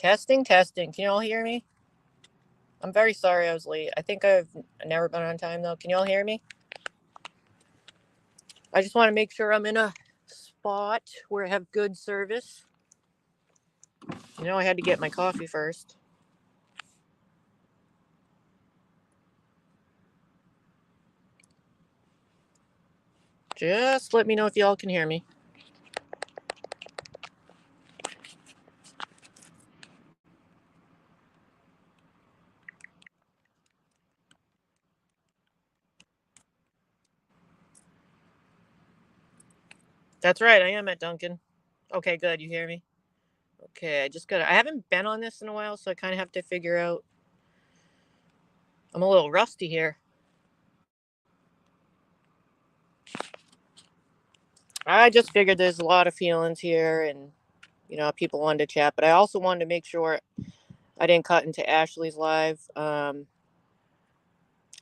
Testing, testing. Can you all hear me? I'm very sorry I was late. I think I've never been on time though. Can you all hear me? I just want to make sure I'm in a spot where I have good service. I had to get my coffee first. Just let me know if y'all can hear me. That's right, I am at Duncan. Okay, good. You hear me? Okay, I haven't been on this in a while, so I kind of have to figure out. I'm a little rusty here. I just figured there's a lot of feelings here and, people wanted to chat, but I also wanted to make sure I didn't cut into Ashley's live. I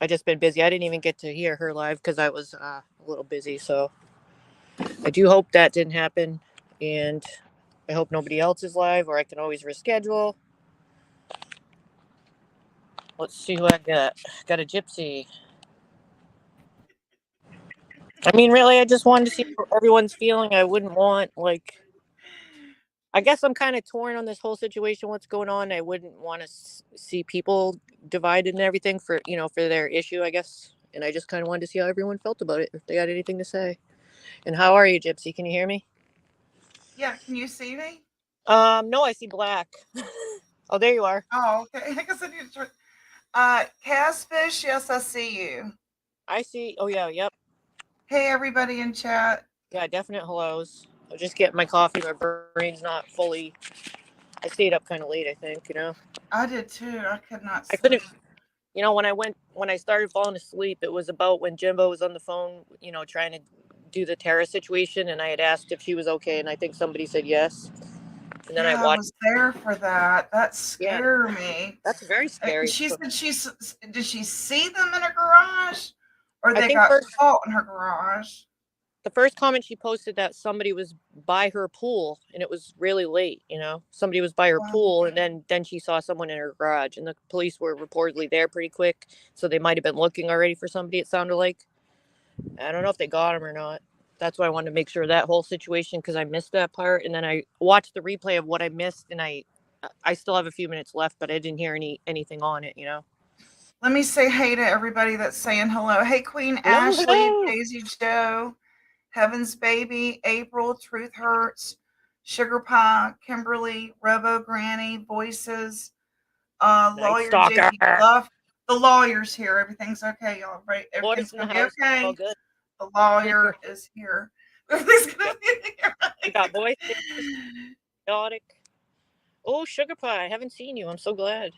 just been busy. I didn't even get to hear her live because I was a little busy. So I do hope that didn't happen. And I hope nobody else is live, or I can always reschedule. Let's see who I got. Got a gypsy. I mean, really, I just wanted to see how everyone's feeling. I wouldn't want, I guess I'm kind of torn on this whole situation, what's going on. I wouldn't want to see people divided and everything for their issue, I guess. And I just kind of wanted to see how everyone felt about it, if they got anything to say. And how are you, Gypsy? Can you hear me? Yeah, can you see me? No, I see black. Oh, there you are. Oh, okay. I guess I need to. Casfish, yes, I see you. I see. Oh, yeah, yep. Hey, everybody in chat. Yeah, definite hellos. I'm just getting my coffee. My brain's not fully. I stayed up kind of late, I think. I did too. I could not I couldn't. sleep. When I started falling asleep, it was about when Jimbo was on the phone, trying to do the Tara situation, and I had asked if she was okay, and I think somebody said yes. And then I Yeah, I watched. was there for that. That Yeah, scared me. that's very scary. She said did she see them in a garage, or I they think got first caught in her garage? the first comment she posted that somebody was by her pool and it was really late. Somebody was by her Wow. pool, and then she saw someone in her garage, and the police were reportedly there pretty quick, so they might have been looking already for somebody, it sounded like. I don't know if they got him or not. That's why I wanted to make sure that whole situation, because I missed that part, and then I watched the replay of what I missed, and I still have a few minutes left, but I didn't hear anything on it. Let me say hey to everybody that's saying hello. Hey, Queen Hello, Ashley, hello. Daisy Joe, Heaven's Baby, April, Truth Hurts, Sugar Pie, Kimberly, Robo Granny, Voices, Night Lawyer Stalker. JD Bluff. The lawyer's here. Everything's okay, y'all. Right? Florida's Everything's in the gonna be house. All okay. good. The lawyer is here. Everything's gonna be We got right. voices, chaotic. Oh, Sugar Pie, I haven't seen you. I'm so glad.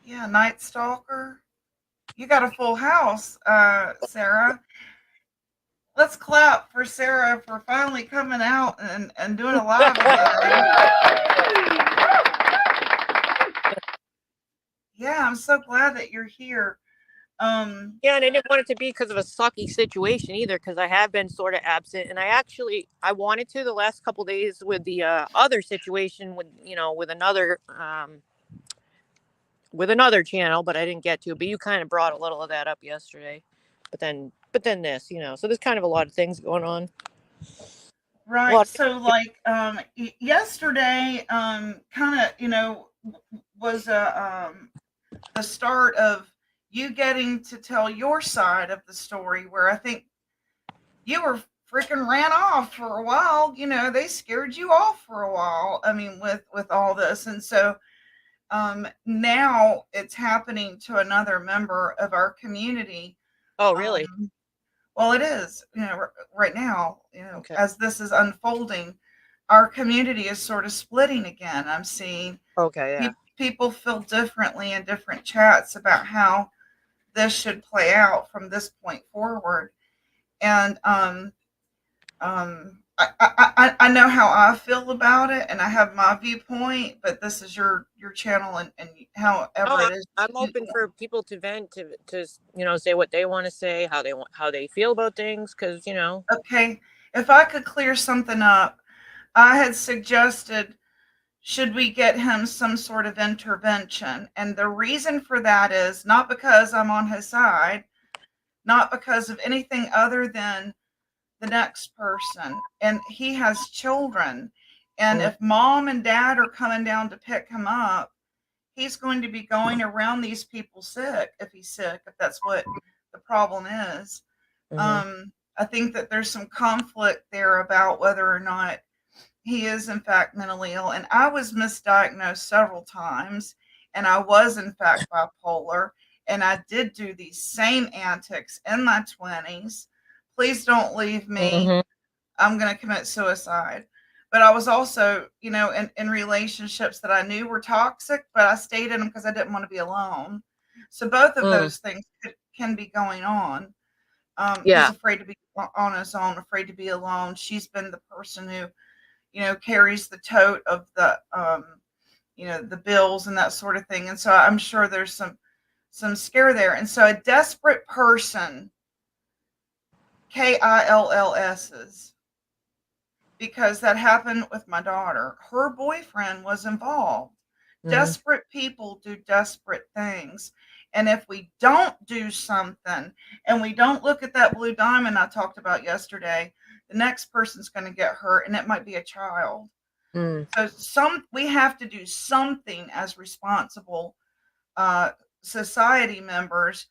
Yeah, Night Stalker. You got a full house, Sarah. Let's clap for Sarah for finally coming out and doing a live again. Yeah, I'm so glad that you're here. Yeah, and I didn't want it to be because of a sucky situation either, because I have been sort of absent, and I wanted to the last couple days with the other situation with another channel, but I didn't get to. But you kind of brought a little of that up yesterday, but then this. So there's kind of a lot of things going on. A right. lot. So like yesterday kind of, was the start of you getting to tell your side of the story where I think you were freaking ran off for a while. They scared you off for a while. I mean, with all this. And so now it's happening to another member of our community. Oh, really? Um, well, it is, right now, Okay. as this is unfolding, our community is sort of splitting again. I'm seeing Okay. Yeah. people feel differently in different chats about how this should play out from this point forward. And I know how I feel about it, and I have my viewpoint. But this is your channel, and Oh, however it is. I'm open for people to vent, to say what they want to say, how they feel about things, because Okay, if I could clear something up, I had suggested should we get him some sort of intervention? And the reason for that is not because I'm on his side, not because of anything other than the next person. And he has children. And Mm-hmm. if mom and dad are coming down to pick him up, he's going to be going around these people sick if he's sick, if that's what the problem is. Mm-hmm. I think that there's some conflict there about whether or not he is in fact mentally ill. And I was misdiagnosed several times, and I was in fact bipolar, and I did do these same antics in my 20s. Please don't leave me. Mm-hmm. I'm going to commit suicide. But I was also, in relationships that I knew were toxic, but I stayed in them because I didn't want to be alone. So both of Mm. those things can be going on. He's Yeah. afraid to be on his own, afraid to be alone. She's been the person who, carries the tote of the bills and that sort of thing. And so I'm sure there's some scare there. And so a desperate person, KILLS's, because that happened with my daughter. Her boyfriend was involved. Mm-hmm. Desperate people do desperate things. And if we don't do something and we don't look at that blue diamond I talked about yesterday, the next person's going to get hurt, and it might be a child. Mm. So we have to do something as responsible uh, society members,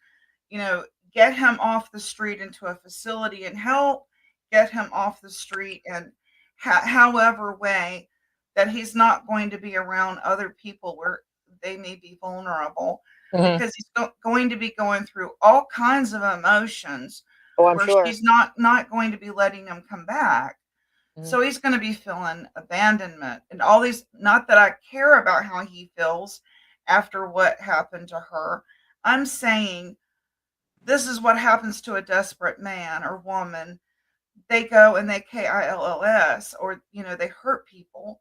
get him off the street into a facility and help get him off the street, and however way that he's not going to be around other people where they may be vulnerable, Mm-hmm. because he's going to be going through all kinds of emotions Oh, I'm where sure. she's not going to be letting him come back. Mm-hmm. So he's going to be feeling abandonment and all these. Not that I care about how he feels after what happened to her. I'm saying this is what happens to a desperate man or woman. They go and they KILLS, or they hurt people.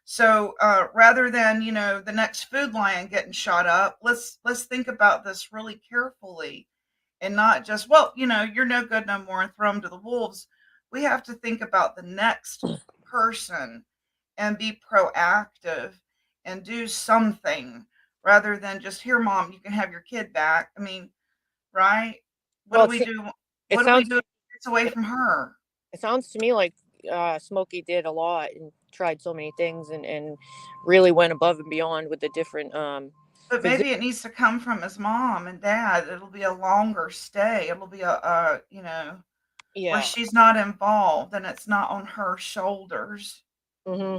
So rather than the next Food Lion getting shot up, let's think about this really carefully, and not just, well, you're no good no more and throw them to the wolves. We have to think about the next person and be proactive and do something, rather than just, here, mom, you can have your kid back. I mean, right? What Well, do we do? it What do we sounds do if it's away from her? it sounds to me like Smokey did a lot and tried so many things and really went above and beyond with the different But physicians. maybe it needs to come from his mom and dad. It'll be a longer stay. It'll be where Yeah. she's not involved and it's not on her shoulders. Hmm.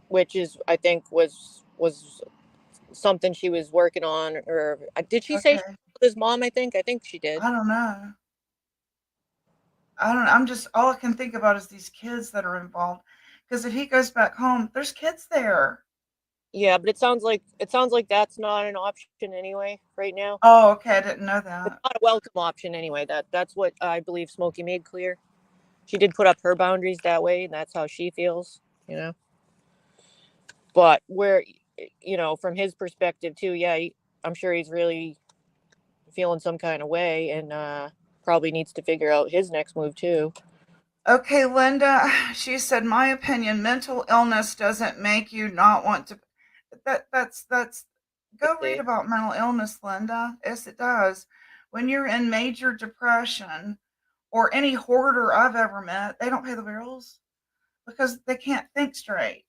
Which is, I think, was something she was working on, or did she say she Okay. told his mom? I think she did. I don't know. I don't. I'm just, all I can think about is these kids that are involved. Because if he goes back home, there's kids there. Yeah, but it sounds like that's not an option anyway right now. Oh, okay. I didn't know It's that. not a welcome option anyway. That's what I believe Smokey made clear. She did put up her boundaries that way, and that's how she feels. You know. But where, from his perspective too, yeah, I'm sure he's really feeling some kind of way, and probably needs to figure out his next move too. Okay, Linda. She said, "My opinion, mental illness doesn't make you not want to." That's. Let's Go read see. about mental illness, Linda. Yes, it does. When you're in major depression, or any hoarder I've ever met, they don't pay the bills because they can't think straight.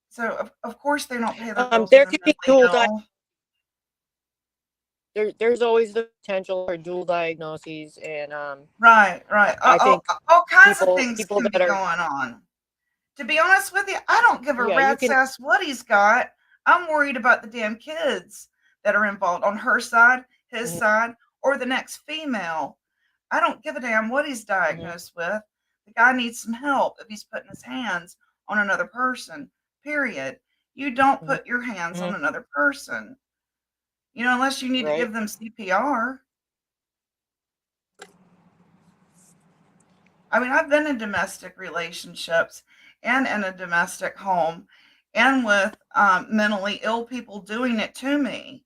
So of course they don't pay their bills when There they're could be mentally ill. there's always the potential for dual diagnoses, and Right, right. I think All kinds of people things people can be that are, going on. To be honest with you, I don't give a yeah, you rat's can. ass what he's got. I'm worried about the damn kids that are involved on her side, his Mhm, side, or the next female. I don't give a damn what he's mhm, diagnosed with. The guy needs some help if he's putting his hands on another person. Period. You don't mhm, put your hands on mhm, another person, unless you need to right. give them CPR. I mean, I've been in domestic relationships and in a domestic home and with mentally ill people doing it to me.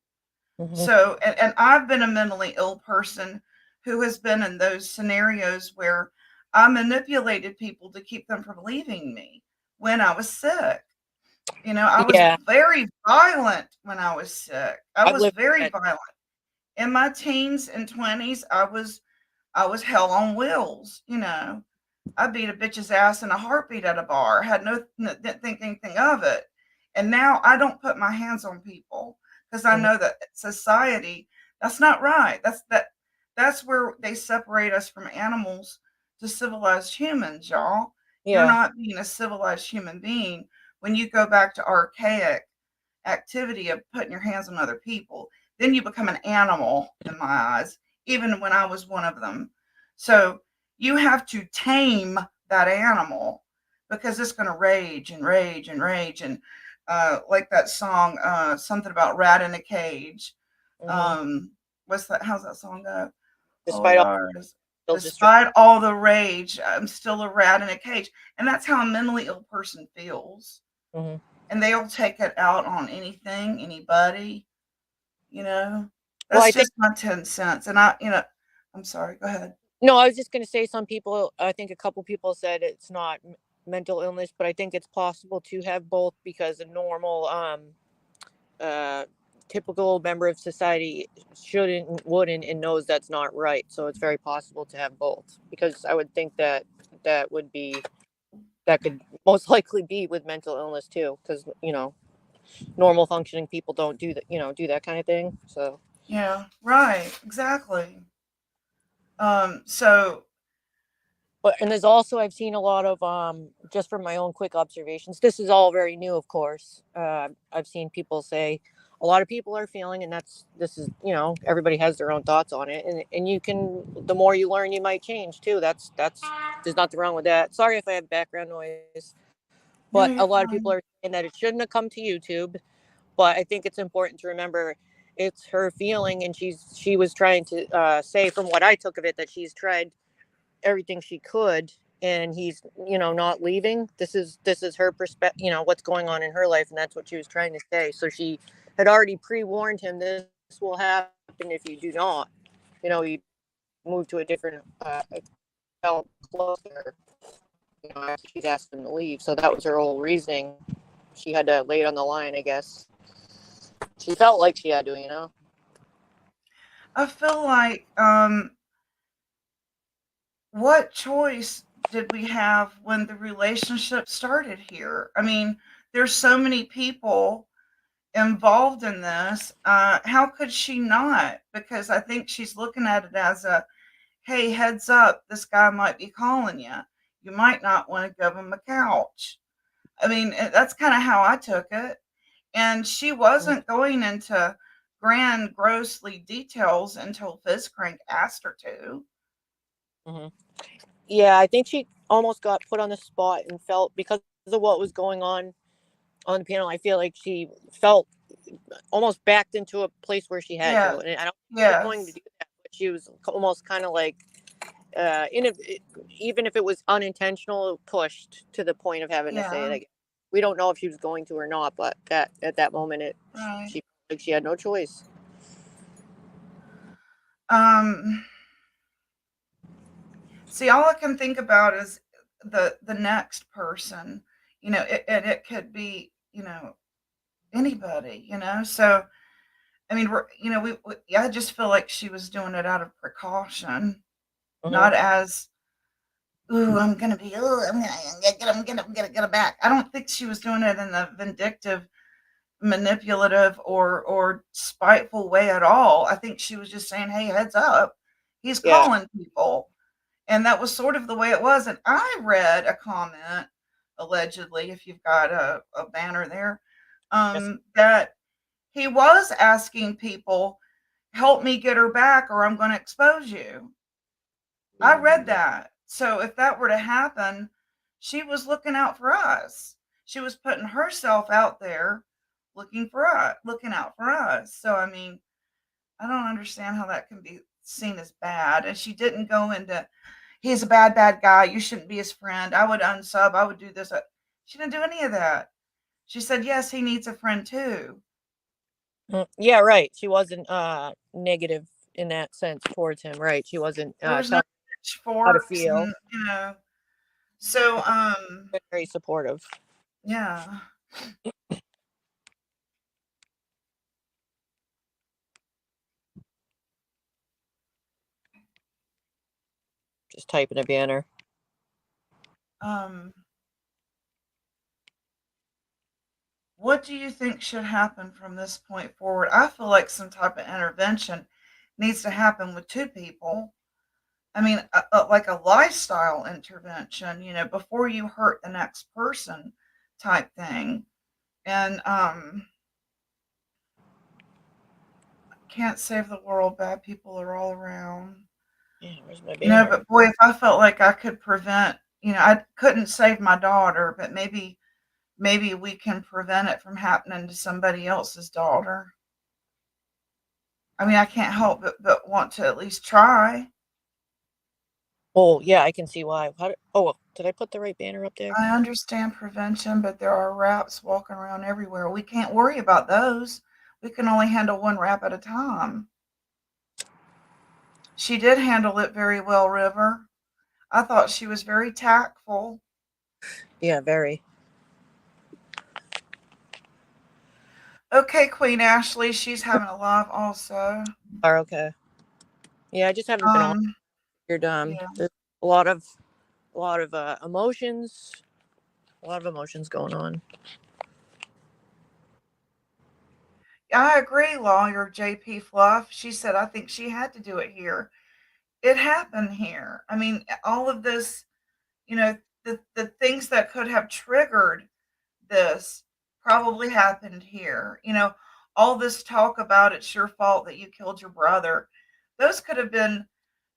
Mhm, So, and I've been a mentally ill person who has been in those scenarios where I manipulated people to keep them from leaving me when I was sick. I was Yeah, very violent when I was sick. I I've was lived very that. violent. In my teens and 20s, I was hell on wheels. I beat a bitch's ass in a heartbeat at a bar. Had didn't think anything of it. And now I don't put my hands on people because I Mhm. know that society, that's not right. That's where they separate us from animals to civilized humans, y'all. You're Yeah. not being a civilized human being when you go back to archaic activity of putting your hands on other people. Then you become an animal in my eyes, even when I was one of them. So you have to tame that animal because it's going to rage and rage and rage. And like that song, something about rat in a cage. Hmm. Um, what's that? How's that song go? Oh, Despite all, yards. still just Despite all the rage, I'm still a rat in a cage. And that's how a mentally ill person feels. hmm. And they'll take it out on anything, anybody, you know. Well, That's I think just my 10 cents. And I'm sorry, go ahead. no, I was just going to say some people. I think a couple people said it's not mental illness, but I think it's possible to have both because a normal, uh, typical member of society shouldn't, wouldn't, and knows that's not right. So it's very possible to have both because I would think that that would be that could most likely be with mental illness too because normal functioning people don't do that, do that kind of thing. So, Yeah, right, exactly. So but and there's also I've seen a lot of just from my own quick observations. This is all very new, of course. I've seen people say a lot of people are feeling, and this is everybody has their own thoughts on it, and you can the more you learn, you might change too. That's there's nothing wrong with that. Sorry if I have background noise, but no, a you're lot of people are fine. saying that it shouldn't have come to YouTube. But I think it's important to remember it's her feeling, and she was trying to say from what I took of it that she's tried everything she could, and he's not leaving. This is her perspective, what's going on in her life, and that's what she was trying to say. So she had already pre-warned him this will happen if you do not, you move to a different felt closer, after she's asked him to leave. So that was her whole reasoning. She had to lay it on the line, I guess. She felt like she had to. I feel like what choice did we have when the relationship started here? I mean, there's so many people involved in this. How could she not? Because I think she's looking at it as a, hey, heads up, this guy might be calling you. You might not want to give him a couch. I mean, that's kind of how I took it. And she wasn't going into grand, grossly details until Fizcrank asked her to. Mm-hmm. Yeah, I think she almost got put on the spot and felt because of what was going on the panel. I feel like she felt almost backed into a place where she had to, Yeah. and I don't think she was going to Yes. do that, but she was almost kind of like, in a, even if it was unintentional, pushed to the point of having to say it Yeah. again. We don't know if she was going to or not, but that at that moment, Right. she felt like she had no choice. Um, See, all I can think about is the next person, and it could be, anybody, So, I mean, I just feel like she was doing it out of precaution, Hmm. not as, ooh, I'm gonna get him back. I don't think she was doing it in a vindictive, manipulative, or spiteful way at all. I think she was just saying, hey, heads up, he's Yeah. calling people. And that was sort of the way it was. And I read a comment, allegedly, if you've got a banner there, Yes. that he was asking people, help me get her back or I'm going to expose you. I read that. So if that were to happen, she was looking out for us. She was putting herself out there looking out for us. So, I mean, I don't understand how that can be seen as bad. And she didn't go into, he's a bad, bad guy. You shouldn't be his friend. I would unsub. I would do this. She didn't do any of that. She said, yes, he needs a friend too. Yeah, right. She wasn't negative in that sense towards him, right? She wasn't There was no telling how to pitchforks feel. and, so, Very supportive. yeah. Just typing a banner. Um, what do you think should happen from this point forward? I feel like some type of intervention needs to happen with two people. I mean, like a lifestyle intervention, before you hurt the next person type thing. And can't save the world. Bad people are all around. Yeah, where's my banner? But boy, if I felt like I could prevent, I couldn't save my daughter, but maybe we can prevent it from happening to somebody else's daughter. I mean, I can't help but want to at least try. Oh, yeah, I can see why. Did I put the right banner up there? I understand prevention, but there are rats walking around everywhere. We can't worry about those. We can only handle one rat at a time. She did handle it very well, River. I thought she was very tactful. Yeah, very. Okay, Queen Ashley, she's having a live also. Are okay. Yeah, I just haven't been on. Um, You're done. yeah, There's a lot of emotions. A lot of emotions going on. I agree, lawyer JP Fluff. She said, I think she had to do it here. It happened here. I mean, all of this, you know, the things that could have triggered this probably happened here. All this talk about it's your fault that you killed your brother, those could have been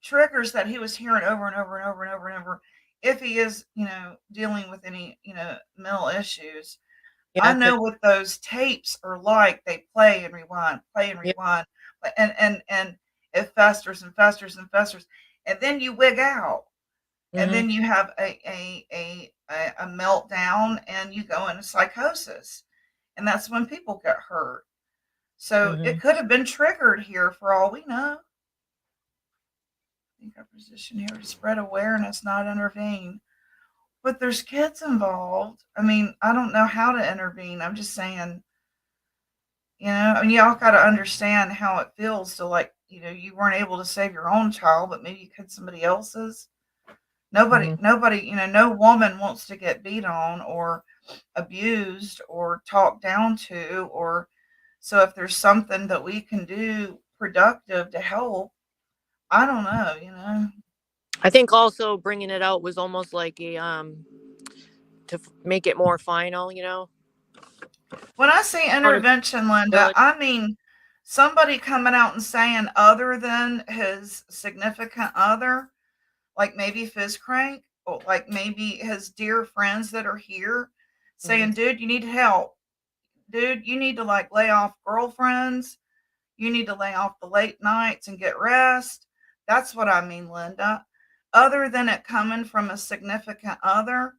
triggers that he was hearing over and over and over and over and over if he is, dealing with any, mental issues. I Yeah, know what those tapes are like. They play and yeah. rewind, and it festers and festers and festers, and then you wig out, and Mhm. then you have a meltdown, and you go into psychosis, and that's when people get hurt. So it Mhm. could have been triggered here for all we know. I think our position here is spread awareness, not intervene. But there's kids involved. I mean, I don't know how to intervene. I'm just saying, I mean, y'all got to understand how it feels to, like, you weren't able to save your own child, but maybe you could somebody else's. Mhm. Nobody, no woman wants to get beat on or abused or talked down to, or so if there's something that we can do productive to help, I don't know. I think also bringing it out was almost like a make it more final. When I say Out of intervention, Linda, village. I mean somebody coming out and saying other than his significant other, like maybe Fizz Crank, or like maybe his dear friends that are here, Mhm. saying, dude, you need help. Dude, you need to like lay off girlfriends. You need to lay off the late nights and get rest. That's what I mean, Linda. Other than it coming from a significant other,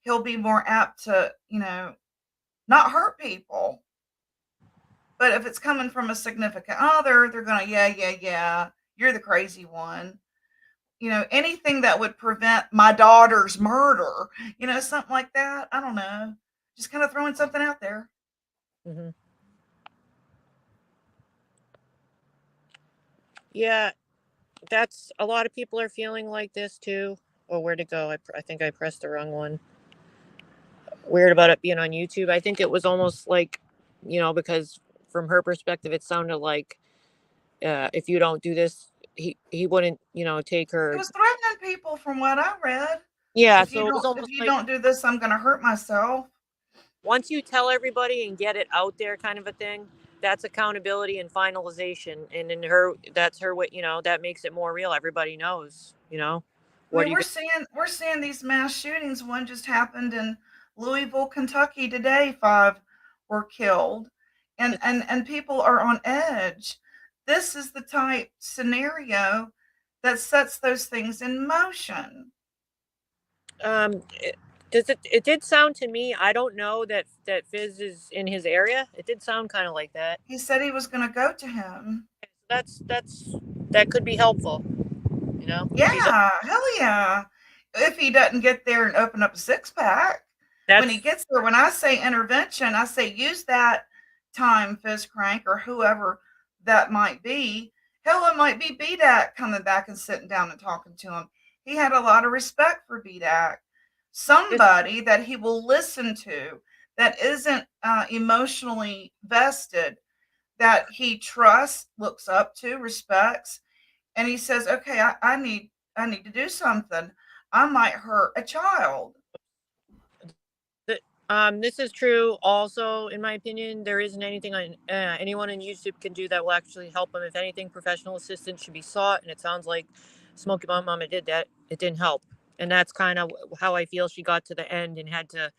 he'll be more apt to, not hurt people. But if it's coming from a significant other, they're going to, yeah, yeah, yeah, you're the crazy one. Anything that would prevent my daughter's murder, something like that. I don't know. Just kind of throwing something out there. Mhm. Yeah, that's a lot of people are feeling like this too. Oh, where'd it go? I think I pressed the wrong one. Weird about it being on YouTube. I think it was almost like, because from her perspective, it sounded like if you don't do this, he wouldn't, take It her. was threatening people from what I read. Yeah, If you so it was don't if almost you like don't do this, I'm going to hurt myself. once you tell everybody and get it out there, kind of a thing. That's accountability and finalization, and in her, that's her way. That makes it more real. Everybody knows. I What mean, are you? we're seeing these mass shootings. One just happened in Louisville, Kentucky today. 5 were killed, and people are on edge. This is the type scenario that sets those things in motion. It, does it? It did sound to me. I don't know that Fizz is in his area. It did sound kind of like that. He said he was going to go to him. That could be helpful. She's Yeah, hell yeah. If he doesn't get there and open up a six pack. When he That's gets there, when I say intervention, I say use that time, Fizz Crank, or whoever that might be. Hell, it might be BDAC coming back and sitting down and talking to him. He had a lot of respect for BDAC. this. Somebody that he will listen to that isn't emotionally vested, that he trusts, looks up to, respects, and he says, "Okay, I need to do something. I might hurt a child." This is true. Also, in my opinion, there isn't anything anyone on YouTube can do that will actually help them. If anything, professional assistance should be sought. And it sounds like Smokey Bum Mama did that. It didn't help, and that's kind of how I feel. She got to the end and had to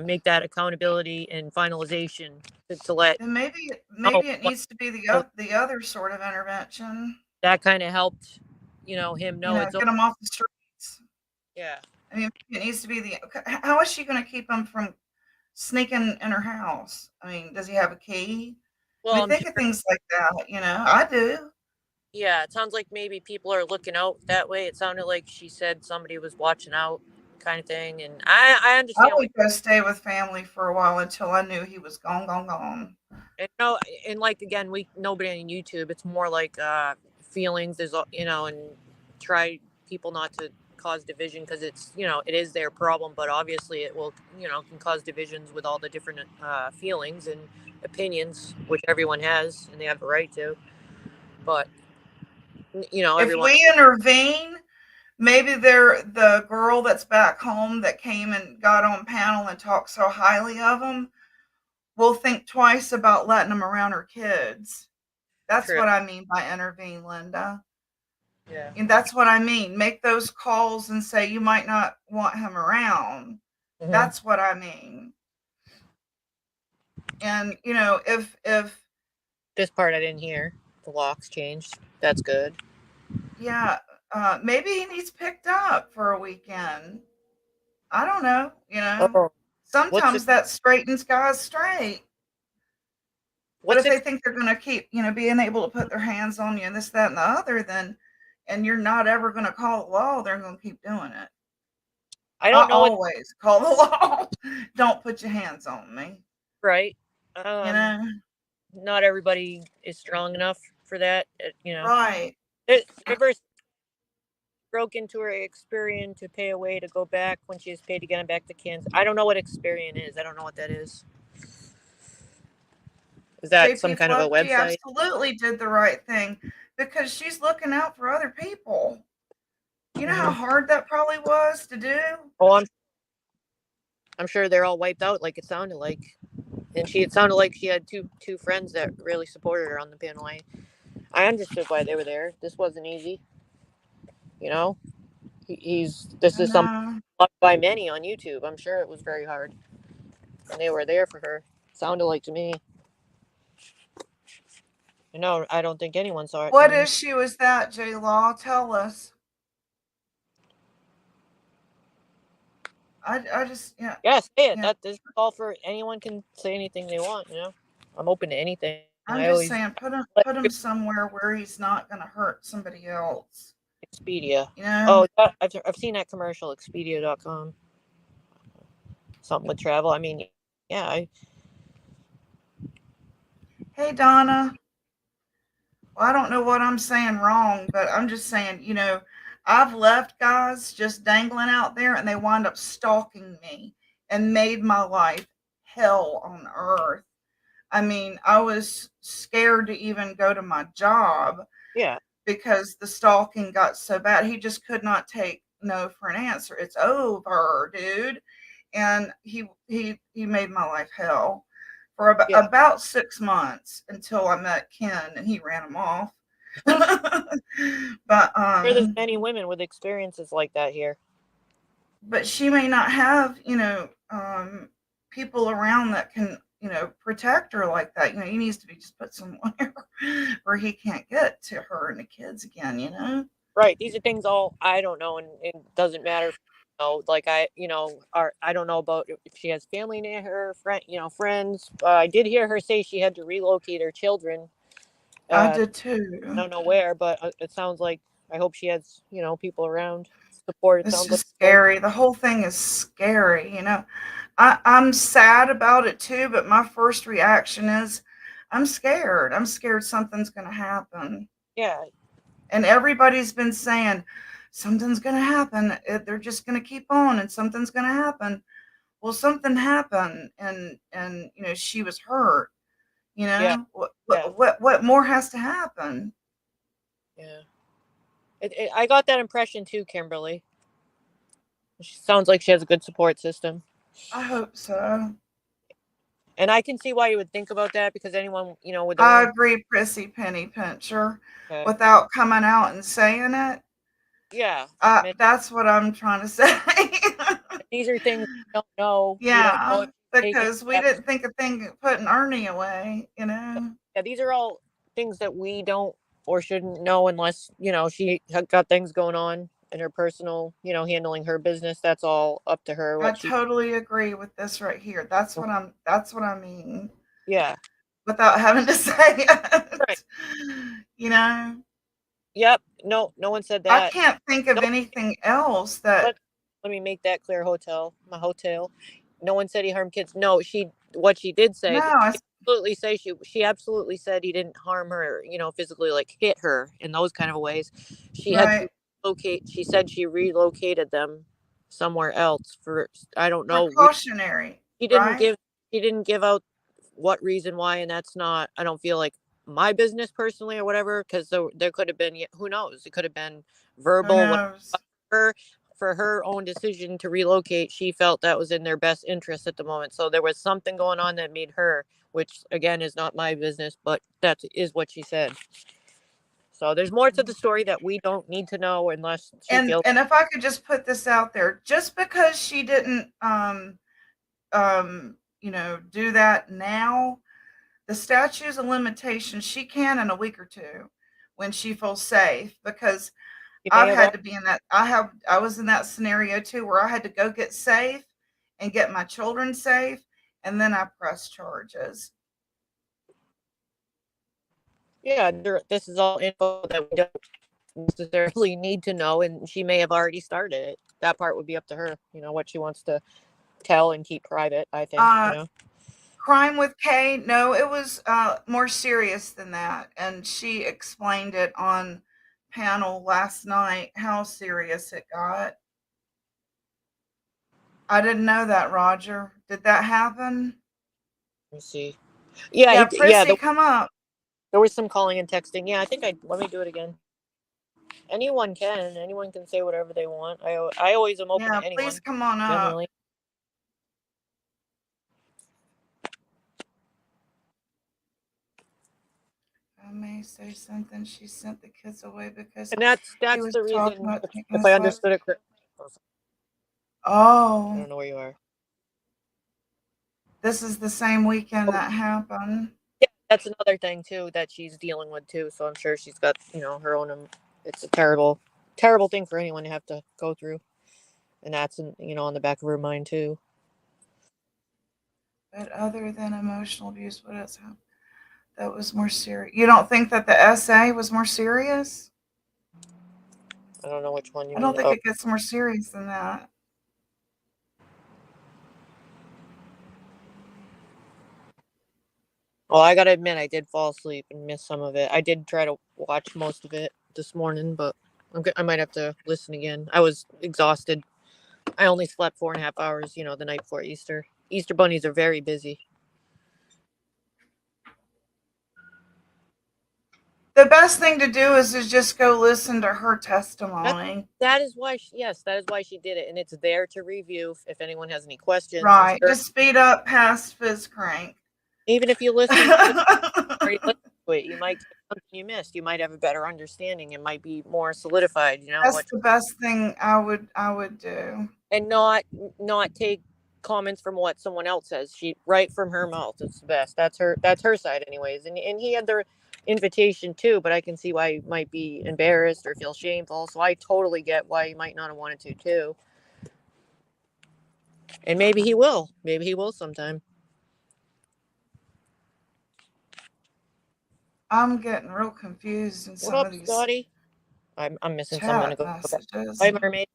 make that accountability and finalization to let Then know maybe it what needs to be so the other sort of intervention. that kind of helped, him You know know, it's get them off the streets. yeah. I mean, it needs to be the. How is she going to keep him from sneaking in her house? I mean, does he have a key? I Well, mean, I'm think of sure. things like that. You know, I do. Yeah, it sounds like maybe people are looking out that way. It sounded like she said somebody was watching out, kind of thing. And I I understand what would go stay with family for a while until I knew he was gone, gone, gone. and no, and like again, we nobody on YouTube. It's more like feelings. There's and try people not to cause division because it's it is their problem, but obviously it will can cause divisions with all the different feelings and opinions, which everyone has and they have a right to. But If everyone. we intervene, maybe they're the girl that's back home that came and got on panel and talked so highly of him will think twice about letting them around her kids. That's True. what I mean by intervene, Linda. Yeah. And that's what I mean. Make those calls and say you might not want him around. Hmm. That's what I mean. And if This part I didn't hear. The locks changed. That's good. yeah, maybe he needs picked up for a weekend. I don't know. Oh, what's it? Sometimes that straightens guys straight. But What's if it? they think they're going to keep, being able to put their hands on you and this, that, and the other, then, and you're not ever going to call the law, they're going to keep doing it. I I don't know. It's always call the law. Don't put your hands on me. right. You know, Not everybody is strong enough for that. right? Rivers broke into her Experian to pay away to go back when she was paid to get him back to Kansas. I don't know what Experian is. I don't know what that is. Is that JP some kind of a Flood, she website? absolutely did the right thing because she's looking out for other people. You know how Hmm. hard that probably was to do? Oh, I'm sure they're all wiped out, like it sounded like. And it sounded like she had two friends that really supported her on the panel. I understood why they were there. This wasn't easy. You know, this I is something know. loved by many on YouTube. I'm sure it was very hard, and they were there for her. Sounded like to me. No, I don't think anyone saw it What coming. issue is that, J Law? Tell us. I just, yeah, Yeah, say it. yeah. That this is all for anyone can say anything they want. I'm open to anything. I'm I just always saying, let put him somewhere where he's not going to hurt somebody else. Expedia. You know. Oh, I've seen that commercial. Expedia.com. Something with travel. I mean, yeah. Hey, Donna. Well, I don't know what I'm saying wrong, but I'm just saying, I've left guys just dangling out there and they wind up stalking me and made my life hell on earth. I mean, I was scared to even go to my job Yeah. because the stalking got so bad. He just could not take no for an answer. It's over, dude. And he made my life hell for Yeah. about 6 months until I met Ken and he ran him off. I'm but sure there's many women with experiences like that here. she may not have people around that can protect her like that. He needs to be just put somewhere where he can't get to her and the kids again. Right. These are things all I don't know, and it doesn't matter. Like I don't know about if she has family near her, friends. I did hear her say she had to relocate her children. I I did too. don't know where, but it sounds like I hope she has people around. support. It It's sounds like. just scary. The whole thing is scary, you know. I'm sad about it too, but my first reaction is I'm scared. I'm scared something's going to happen. Yeah, And everybody's been saying something's going to happen. They're just going to keep on and something's going to happen. Well, something happened and you know, she was hurt, you yeah, know. yeah, What more has to happen? yeah. I got that impression too, Kimberly. She sounds like she has a good support system. I hope so. And I can see why you would think about that because anyone, with their I own. agree, Prissy Penny Pincher, Okay. without coming out and saying it. Yeah. That's what I'm trying to say. These are things we don't know. We don't know Yeah, if she's taking because we steps. didn't think a thing of putting Ernie away, you know? Yeah, these are all things that we don't or shouldn't know unless, she got things going on in her personal, handling her business. That's all up to her I what she. totally agree with this right here. That's what I mean, Yeah. without having to say Right. it. You know? Yep. No, no one said I that. can't think of No, anything else that let, let me make that clear. My hotel. No one said he harmed kids. No, what she did say, no, she absolutely say she absolutely said he didn't harm her, physically, like hit her in those kind of ways. She had to right, relocate. She said she relocated them somewhere else for, I don't know. precautionary, She didn't right? give she didn't give out what reason why, and that's not, I don't feel like, my business personally or whatever, because there could have been, who knows, it could have been Who verbal, whatever. knows? Her For her own decision to relocate, she felt that was in their best interest at the moment. So there was something going on that made her, which again is not my business, but that is what she said. So there's more to the story that we don't need to know unless she feels. And if I could just put this out there, just because she didn't you know, do that now, the statutes of limitations, she can in a week or two when she feels safe, because She may I've have had all. to be in that. I was in that scenario too, where I had to go get safe and get my children safe, and then I press charges. Yeah, this is all info that we don't necessarily need to know, and she may have already started it. That part would be up to her, what she wants to tell and keep private, I think, Uh, Crime with K, no, it was more serious than that, and she explained it on panel last night how serious it got. I didn't know that, Roger. Did that happen? Let me see. Yeah, Yeah, yeah, Prissy, come up. there was some calling and texting. Yeah, I think let me do it again. Anyone can say whatever they want. I always am open Yeah, to please anyone, come on up. generally. I may say something. She sent the kids away because And that's he that's was the talking reason, about taking if I his wife. understood it correctly. I Oh, don't know where you are. this is the same weekend Oh, that happened. yeah, that's another thing too that she's dealing with too. So I'm sure she's got, her own. It's a terrible, terrible thing for anyone to have to go through, and that's on the back of her mind too. But other than emotional abuse, what else happened? That was more serious. You don't think that the essay was more serious? I don't know which one you I don't mean. think Oh, it gets more serious than that. well, I gotta admit, I did fall asleep and miss some of it. I did try to watch most of it this morning, but I might have to listen again. I was exhausted. I only slept 4.5 hours, the night before Easter. Easter bunnies are very busy. The best thing to do is just go listen to her That testimony. that is why, yes, that is why she did it, and it's there to review if anyone has any questions. I'm Right. sure, Just speed up past Fizz Crank. even if you listen to it, That's already listened to it, you might get something you missed. You might have a better understanding. It might be more solidified. What, the best thing I would do. and not take comments from what someone else says. She right from her mouth. It's the best. That's her side, anyways. And he had the invitation too, but I can see why he might be embarrassed or feel shameful. So I totally get why he might not have wanted to too. And maybe he will. Maybe he will sometime. I'm getting real confused in What some up, of these Scotty? I'm missing some. I'm chat gonna go back. messages. Bye, mermaid.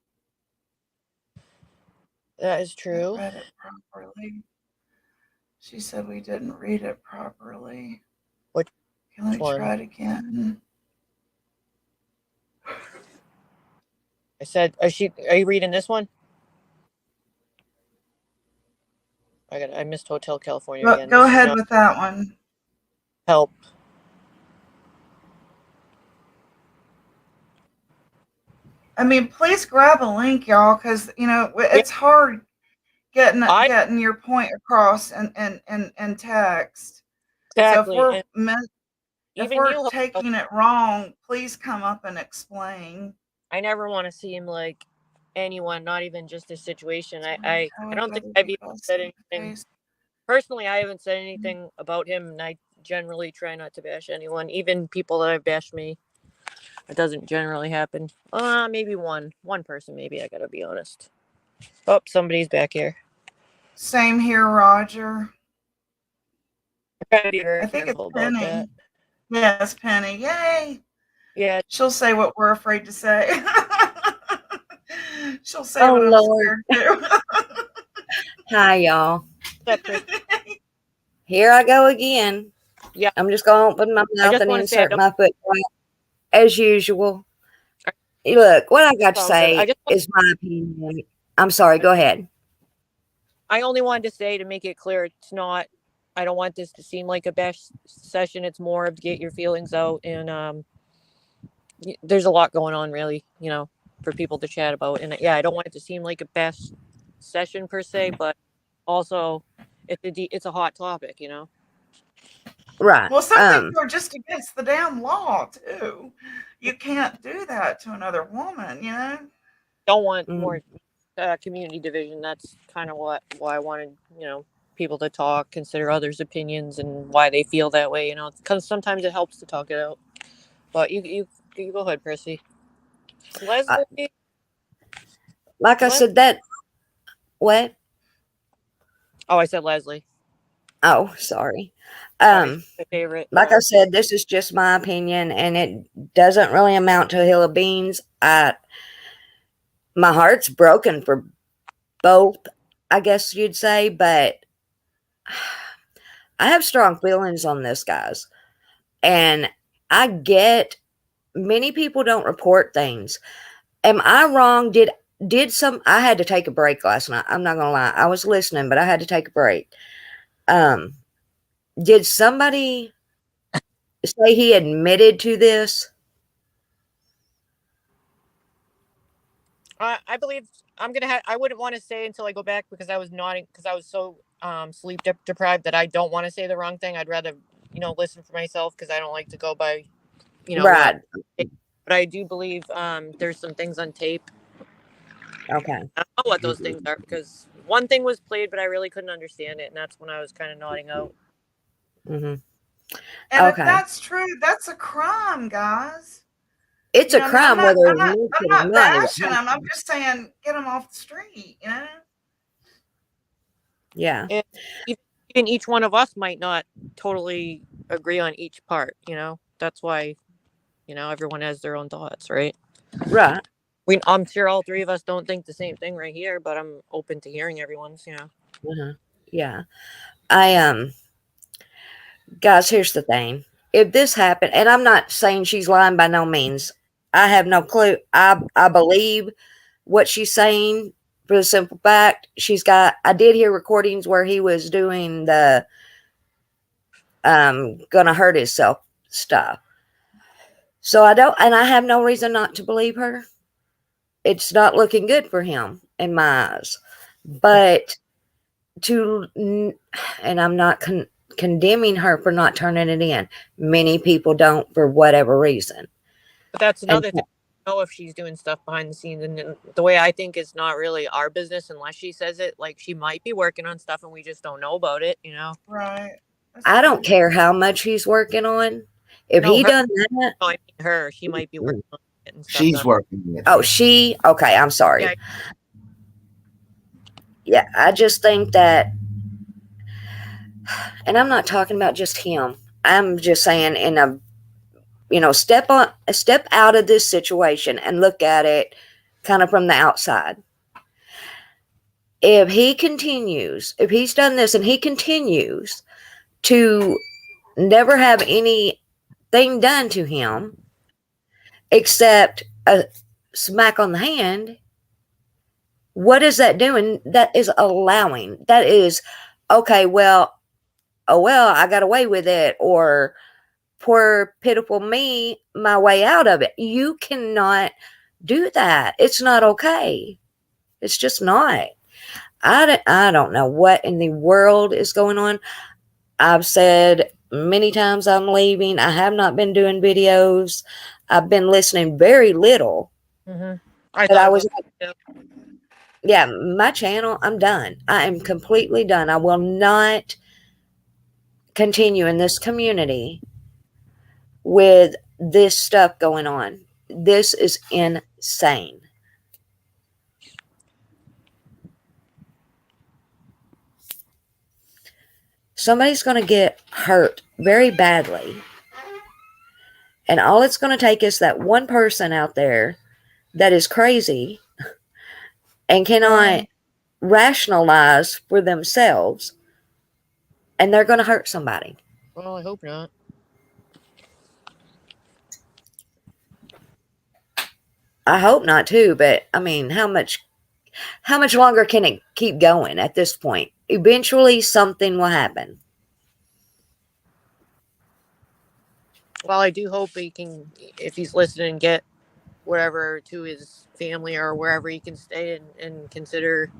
That is true. Read it properly. She said we didn't read it properly. Which Can we one? try it again? I said, are you reading this one? I missed Hotel California again. Go This is ahead not with that one. help. I mean, please grab a link, y'all, because Yeah, it's hard I getting your point across in text. So exactly. And if even we're you, Hotel, taking it wrong, please come up and explain. I never want to seem like anyone, not even just this situation. I How don't think other I've even people said see the anything face. personally. I haven't said anything about him, and I generally try not to bash anyone, even people that have bashed me. It doesn't generally happen. Maybe one person. Maybe I gotta be honest. Oh, somebody's back here. Same here, Roger. I try to be I very think it's careful about that. Penny. Yes, Penny. Yay. Yeah. She'll say what we're afraid to say. She'll say Oh, what I'm Lord. scared to. Hi, y'all. What's up, Chris? Here I go again. Yeah. I'm just going to open my I mouth just and want to say I insert don't. my foot as usual. Look, what I got to Sounds good. say is my opinion. I'm sorry. Go ahead. I only wanted to say to make it clear, it's not. I don't want this to seem like a bash session. It's more of to get your feelings out, and there's a lot going on, really. For people to chat about, and yeah, I don't want it to seem like a bash session per se, but also it's a hot topic. Right. Well, some things are just against the damn law, too. You can't do that to another woman. Don't want more community division. That's kind of why I wanted people to talk, consider others' opinions and why they feel that way. Because sometimes it helps to talk it out. But you go ahead, Percy. Leslie. Like I said, that what? Oh, I said Leslie. Oh, sorry. Sorry, my favorite. Like I said, this is just my opinion, and it doesn't really amount to a hill of beans. My heart's broken for both, I guess you'd say, but I have strong feelings on this, guys. And I get many people don't report things. Am I wrong? I had to take a break last night. I'm not gonna lie. I was listening, but I had to take a break. Did somebody say he admitted to this? I believe I'm gonna have. I wouldn't want to say until I go back because I was nodding because I was so sleep deprived that I don't want to say the wrong thing. I'd rather listen for myself because I don't like to go by what. Right. But I do believe there's some things on tape. Okay. I don't know what those things are because one thing was played, but I really couldn't understand it, and that's when I was kind of nodding out. Mm-hmm. And if Okay. that's true, that's a crime, guys. It's a I mean, crime whether it's I'm mentioned or not not. bashing them. I'm just saying, get them off the street. Yeah. And even each one of us might not totally agree on each part. That's why everyone has their own thoughts, right? Right. I'm sure all three of us don't think the same thing right here, but I'm open to hearing everyone's. Uh-huh. Yeah. Guys, here's the thing. If this happened, and I'm not saying she's lying by no means. I have no clue. I believe what she's saying for the simple fact I did hear recordings where he was doing the gonna hurt himself stuff. So I have no reason not to believe her. It's not looking good for him in my eyes. But and I'm not condemning her for not turning it in. Many people don't for whatever reason. But that's another thing. I don't know if she's doing stuff behind the scenes, and the way I think it's not really our business unless she says it. Like she might be working on stuff, and we just don't know about it. Right. I don't care how much he's working on. If No, he her. done that, No, I mean her. She might be working on it and stuff. She's working with oh, it. okay, I'm sorry. Yeah, I just think that, and I'm not talking about just him. I'm just saying step out of this situation and look at it kind of from the outside. if he's done this and he continues to never have anything done to him except a smack on the hand, what is that doing? That is allowing. That is, okay, well, oh, well, I got away with it, or poor, pitiful me, my way out of it. You cannot do that. It's not okay. It's just not. I don't know what in the world is going on. I've said many times I'm leaving. I have not been doing videos. I've been listening very little. Mm-hmm. I But thought I about was, it. yeah, my channel, I'm done. I am completely done. I will not continue in this community with this stuff going on. This is insane. Somebody's going to get hurt very badly. And all it's going to take is that one person out there that is crazy and cannot rationalize for themselves, and they're going to hurt somebody. Well, I hope not. I hope not too, but I mean, how much longer can it keep going at this point? Eventually something will happen. Well, I do hope he can, if he's listening, get wherever to his family or wherever he can stay and consider,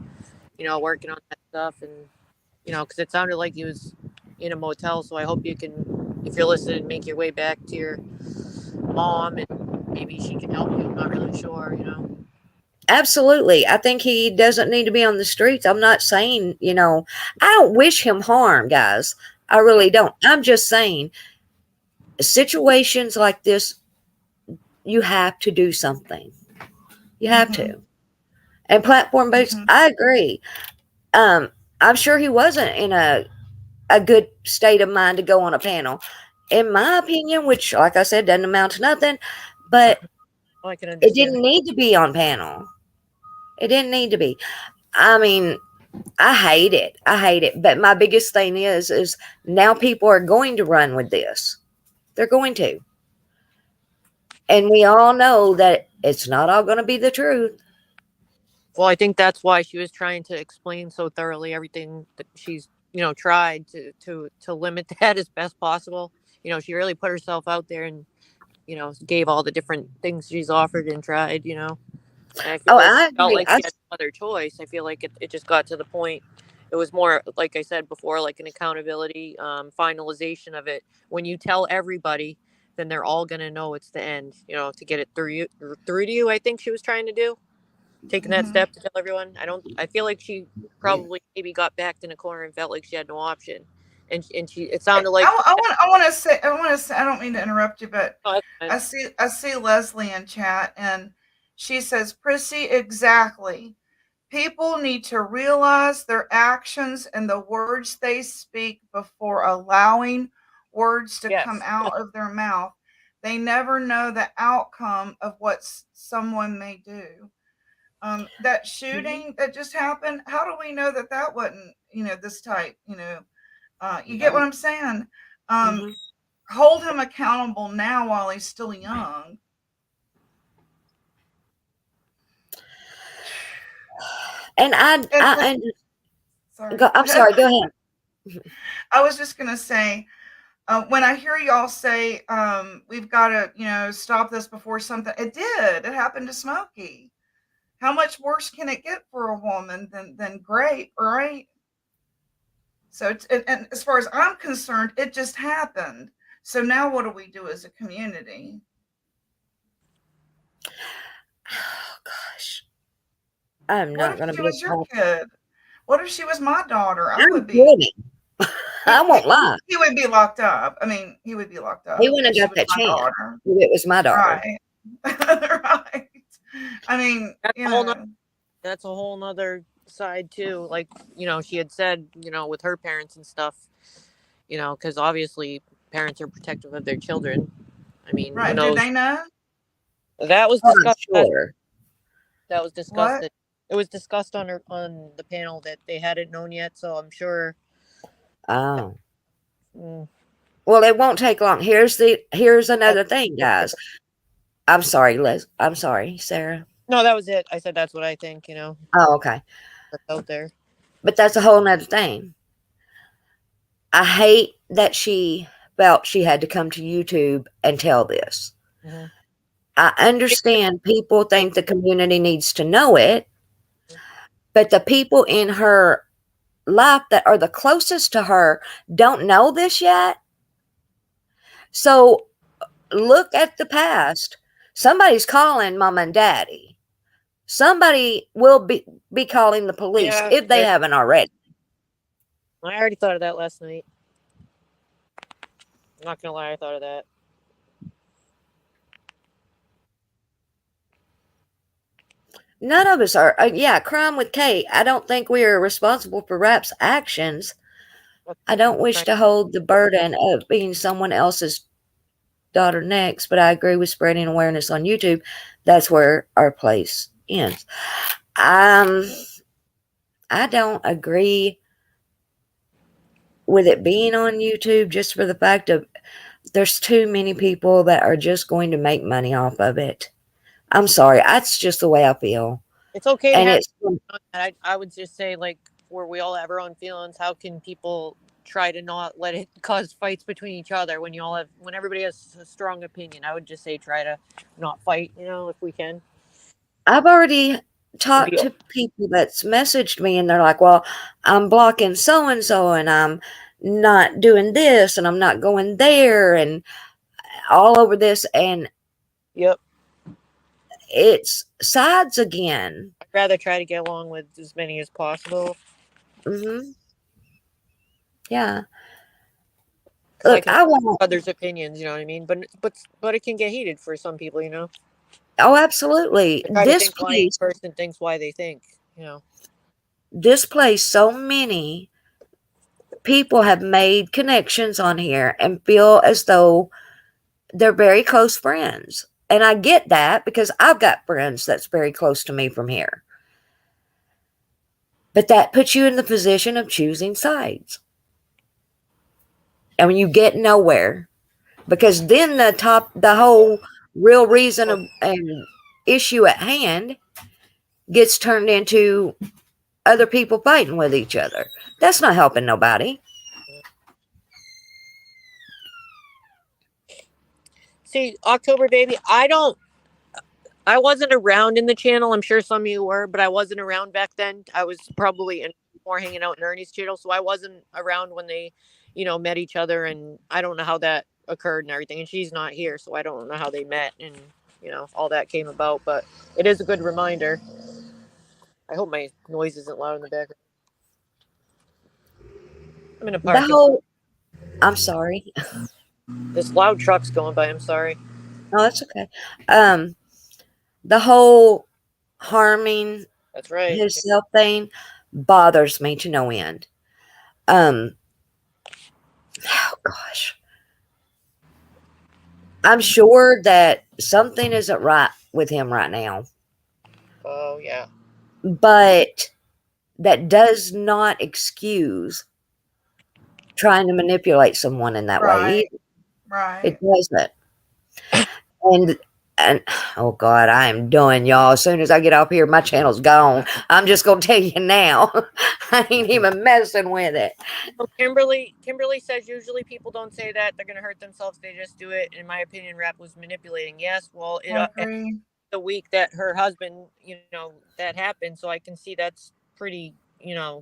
working on that stuff. And, because it sounded like he was in a motel. So I hope you can, if you're listening, make your way back to your mom and maybe she can help you. I'm not really sure. Absolutely. I think he doesn't need to be on the streets. I'm not saying, I don't wish him harm, guys. I really don't. I'm just saying situations like this, you have to do something. You have to. And platform boots, I agree. I'm sure he wasn't in a good state of mind to go on a panel. In my opinion, which, like I said, doesn't amount to nothing, but I can it understand. didn't need to be on panel. It didn't need to be. I mean, I hate it. I hate it. But my biggest thing is now people are going to run with this. They're going to. And we all know that it's not all going to be the truth. Well, I think that's why she was trying to explain so thoroughly everything that she's, tried to limit that as best possible. She really put herself out there and, gave all the different things she's offered and tried, And I feel Oh, like I she felt agree. like she had no other choice. I feel like it just got to the point. It was more, like I said before, like an accountability, finalization of it. When you tell everybody, then they're all going to know it's the end, to get it through to you. I think she was trying to do. Taking that step to tell everyone. I feel like she probably maybe got backed in a corner and felt like she had no option. And it sounded like, I want to say, I don't mean to interrupt you, but oh, that's fine. I see Leslie in chat, and she says, Prissy, exactly. People need to realize their actions and the words they speak before allowing words to come Yes. out of their mouth. They never know the outcome of what someone may do. That shooting that just happened, how do we know that that wasn't, this type, you get what I'm saying? Mm-hmm. Hold him accountable now while he's still young. And sorry. I'm sorry, go ahead. I was just going to say, when I hear y'all say, we've got to, stop this before something, it did. It happened to Smokey. How much worse can it get for a woman than grape, right? So, and as far as I'm concerned, it just happened. So now what do we do as a community? Oh, gosh. I'm What not if going to she be was your kid? What if she was my daughter? I I'm would be. kidding. I won't lie. He would be locked up. I mean, he would be locked He up wouldn't if have she got was that my chance daughter. if it was my daughter. Right. Right. I mean, That's a whole nother side too. Like, she had said, with her parents and stuff, because obviously parents are protective of their children. I mean, who right. Do knows? they know That was Oh, I'm discussed. sure. That was discussed what? at It was discussed on the panel that they hadn't known yet, so I'm sure. Oh. Mm, Well, it won't take long. Here's another thing, guys. I'm sorry, Liz. I'm sorry, Sarah. no, that was it. I said that's what I think. You know, Oh, okay. that's out there. But that's a whole nother thing. I hate that she felt she had to come to YouTube and tell this. Hmm. I understand people think the community needs to know it, but the people in her life that are the closest to her don't know this yet. So look at the past. Somebody's calling mom and daddy. Somebody will be calling the police Yeah, if they haven't already. I already thought of that last night. I'm not gonna lie, I thought of that. None of us are. Yeah, crime with Kate. I don't think we are responsible for Rap's actions. I don't wish to hold the burden of being someone else's daughter next, but I agree with spreading awareness on YouTube. That's where our place ends. I don't agree with it being on YouTube just for the fact of there's too many people that are just going to make money off of it. I'm sorry. That's just the way I feel. It's okay to And have. it's I would just say, like, where we all have our own feelings. How can people try to not let it cause fights between each other when everybody has a strong opinion? I would just say try to not fight. You know, if we can. I've already talked Be- to people that's messaged me and they're like, well, I'm blocking so and so and I'm not doing this and I'm not going there and all over this. And Yep. it's sides again. I'd rather try to get along with as many as possible. Mm-hmm. Yeah. Because I Look, can I want, others' opinions. You know what I mean? But it can get heated for some people. You know. oh, absolutely. I try to think why each person thinks why they think. You know. This place, so many people have made connections on here and feel as though they're very close friends. And I get that because I've got friends that's very close to me from here. But that puts you in the position of choosing sides. And when you get nowhere, because then the whole real reason of, and issue at hand gets turned into other people fighting with each other. That's not helping nobody. See, October baby, I wasn't around in the channel. I'm sure some of you were, but I wasn't around back then. I was probably more hanging out in Ernie's channel, so I wasn't around when they, met each other, and I don't know how that occurred and everything. And she's not here, so I don't know how they met and all that came about. But it is a good reminder. I hope my noise isn't loud in the background. I'm in a parking. I'm sorry. There's loud trucks going by. I'm sorry. No, that's okay. The whole harming That's right. himself thing bothers me to no end. Oh gosh. I'm sure that something isn't right with him right now. Oh yeah. But that does not excuse trying to manipulate someone in that way. Right. It doesn't. And oh God, I am done, y'all. As soon as I get off here, my channel's gone. I'm just gonna tell you now. I ain't even messing with it. Well, Kimberly says usually people don't say that they're going to hurt themselves. They just do it. In my opinion, Rap was manipulating. Yes. Well, I agree. the week that her husband, that happened. So I can see that's pretty,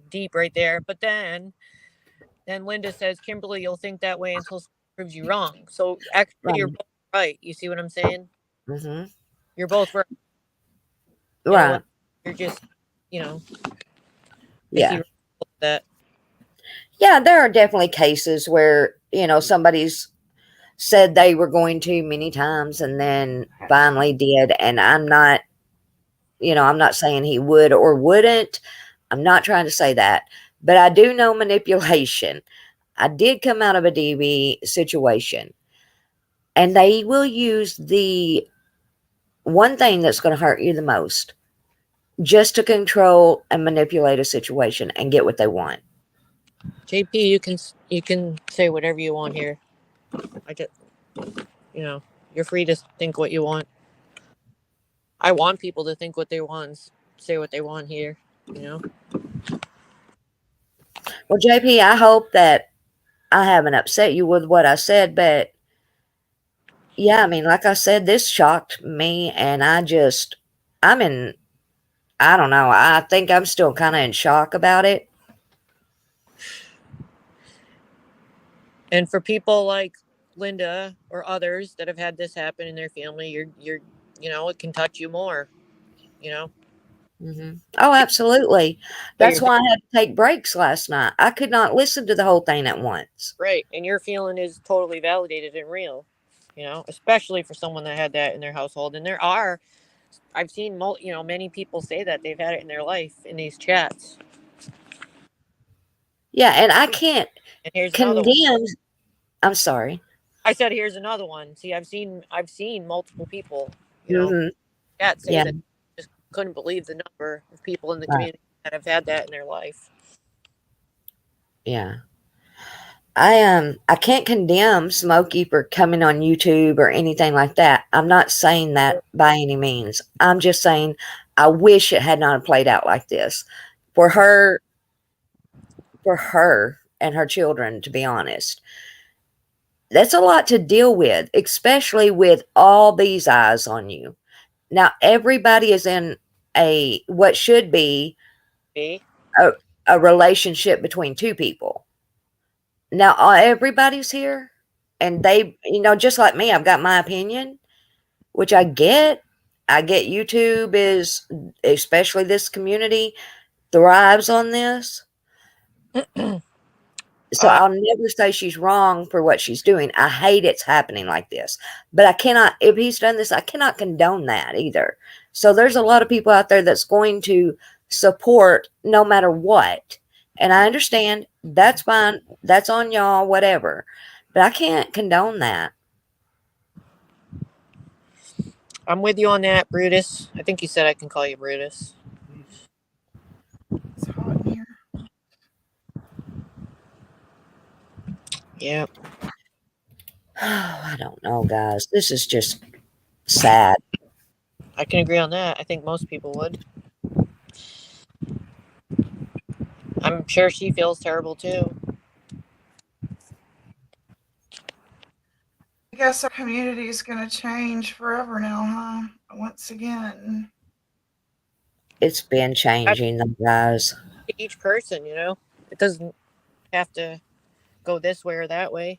deep right there. But then Linda says, Kimberly, you'll think that way until someone proves you wrong. So actually, you're both right. You see what I'm saying? Mm-hmm. You're both right. Right. You're just, Yeah. that. Yeah, there are definitely cases where, somebody's said they were going to many times and then finally did. And I'm not saying he would or wouldn't. I'm not trying to say that. But I do know manipulation. I did come out of a DV situation. And they will use the one thing that's going to hurt you the most just to control and manipulate a situation and get what they want. JP, you can say whatever you want here. I just, you know, you're free to think what you want. I want people to think what they want, say what they want here. You know. Well, JP, I hope that I haven't upset you with what I said, but yeah, I mean, like I said, this shocked me, and I'm in, I don't know, I think I'm still kind of in shock about it. And for people like Linda or others that have had this happen in their family, you know, it can touch you more. You know. Oh, absolutely. So That's you're why I had to take breaks last night. I could not listen to the whole thing at once. right, and your feeling is totally validated and real. You know, especially for someone that had that in their household. And there are, I've seen, you know, many people say that they've had it in their life in these chats. Yeah, and I can't And here's another one. condemn. I'm sorry. I said, here's another one. See, I've seen multiple people, you know, Hmm. chat say Yeah, that just couldn't believe the number of people in the right. community that have had that in their life. Yeah. I can't condemn Smokey for coming on YouTube or anything like that. I'm not saying that by any means. I'm just saying I wish it had not played out like this. For her for her and her children, to be honest. That's a lot to deal with, especially with all these eyes on you. Now everybody is in a what should be See? a, a relationship between two people. Now everybody's here and they, just like me, I've got my opinion, which I get. I get YouTube is, especially this community, thrives on this. So uh, I'll never say she's wrong for what she's doing. I hate it's happening like this. But I cannot, if he's done this, I cannot condone that either. So there's a lot of people out there that's going to support no matter what. And I understand that's fine. That's on y'all, whatever. But I can't condone that. I'm with you on that, Brutus. I think you said I can call you Brutus. It's hot in here. Yeah. I don't know, guys. This is just sad. I can agree on that. I think most people would. I'm sure she feels terrible too. I guess our community is going to change forever now, huh? Once again. It's been That's changing, guys. each person, you know? It doesn't have to go this way or that way.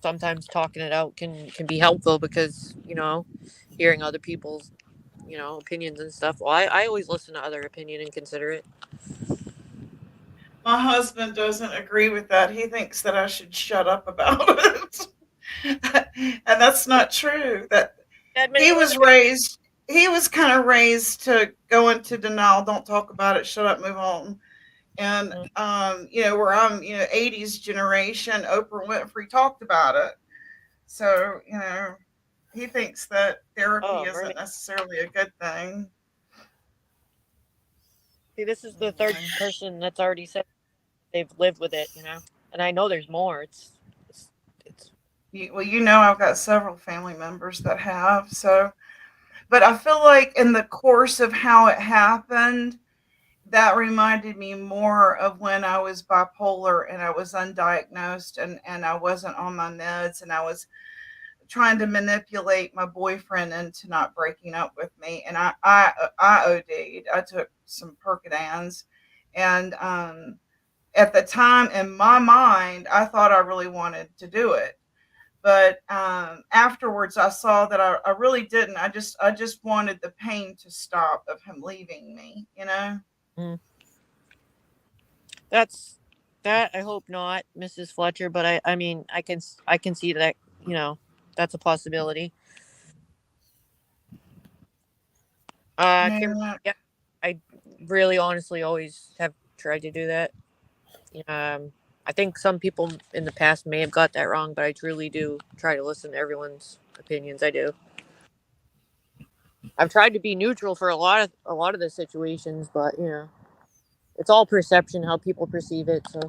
Sometimes talking it out can be helpful because, you know, hearing other people's, you know, opinions and stuff. Well, I always listen to other opinion and consider it. My husband doesn't agree with that. He thinks that I should shut up about it. And that's not true. That Had many he women. was raised he was kind of raised to go into denial, don't talk about it, shut up, move on. And Mm. where I'm, 80s generation, Oprah Winfrey talked about it. So, he thinks that therapy Oh, isn't Mermaid. necessarily a good thing. See, this is the third person that's already said they've lived with it, you know? And I know there's more. It's Well, I've got several family members that have. So, but I feel like in the course of how it happened, that reminded me more of when I was bipolar and I was undiagnosed and I wasn't on my meds and I was trying to manipulate my boyfriend into not breaking up with me. And I OD'd. I took some Percodans. And at the time, in my mind, I thought I really wanted to do it. But afterwards, I saw that I really didn't. I just wanted the pain to stop of him leaving me. mm. That's that. I hope not, Mrs. Fletcher. But I mean, I can see that, you know, that's a possibility. Kim, Yeah. yeah, I really honestly always have tried to do that. I think some people in the past may have got that wrong, but I truly do try to listen to everyone's opinions. I do. I've tried to be neutral for a lot of the situations, but it's all perception, how people perceive it. So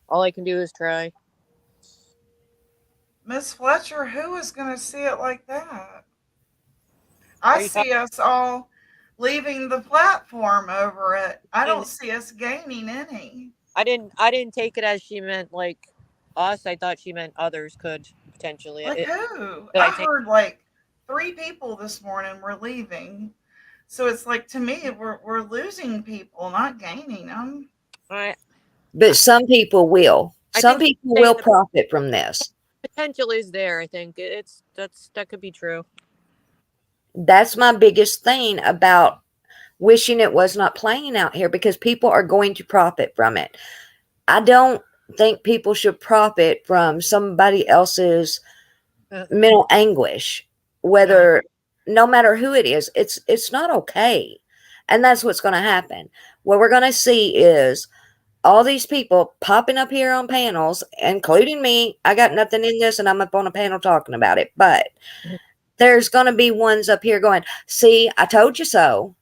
all I can do is try. Miss Fletcher, who is going to see it like that? Are I you talking? see us all leaving the platform over it. I don't And see us gaining any. I didn't take it as she meant like us. I thought she meant others could potentially. Like who? Did I I take? heard like 3 people this morning were leaving. So it's like to me we're losing people, not gaining them. I But some people will. I Some think she's people saying will the profit from this. potential is there. I think that could be true. That's my biggest thing about wishing it was not playing out here, because people are going to profit from it. I don't think people should profit from somebody else's Uh, mental anguish, no, whether, no matter who it is. It's not okay. And that's what's going to happen. What we're going to see is all these people popping up here on panels, including me. I got nothing in this and I'm up on a panel talking about it, but there's going to be ones up here going, see, I told you so.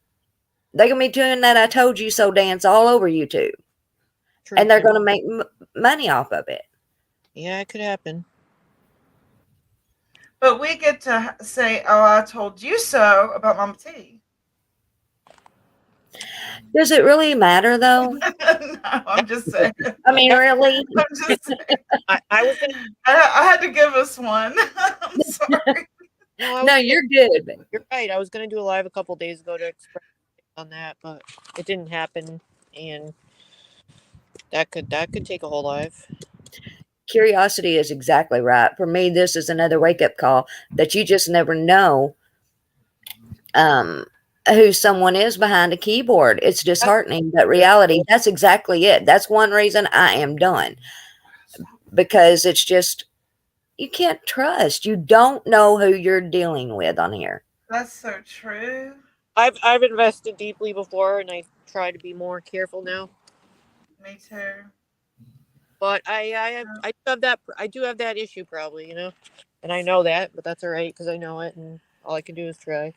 They're going to be doing that I told you so dance all over YouTube. true. And they're going to make money off of it. Yeah, it could happen. But we get to say, "Oh, I told you so" about Mama T. Does it really matter though? No, I'm just saying. I mean, really? I'm just saying. I was gonna. I had to give us one. I'm sorry. No, I No, was, you're good. you're right. I was gonna do a live a couple days ago to express on that, but it didn't happen, and that could take a whole live. Curiosity is exactly right. For me, this is another wake up call that you just never know um, who someone is behind a keyboard. It's disheartening, but reality, that's exactly it. That's one reason I am done, because it's just, you can't trust. You don't know who you're dealing with on here. That's so true. I've invested deeply before, and I try to be more careful now. Me too. But I do have that issue probably, and I know that, but that's all right because I know it, and all I can do is try.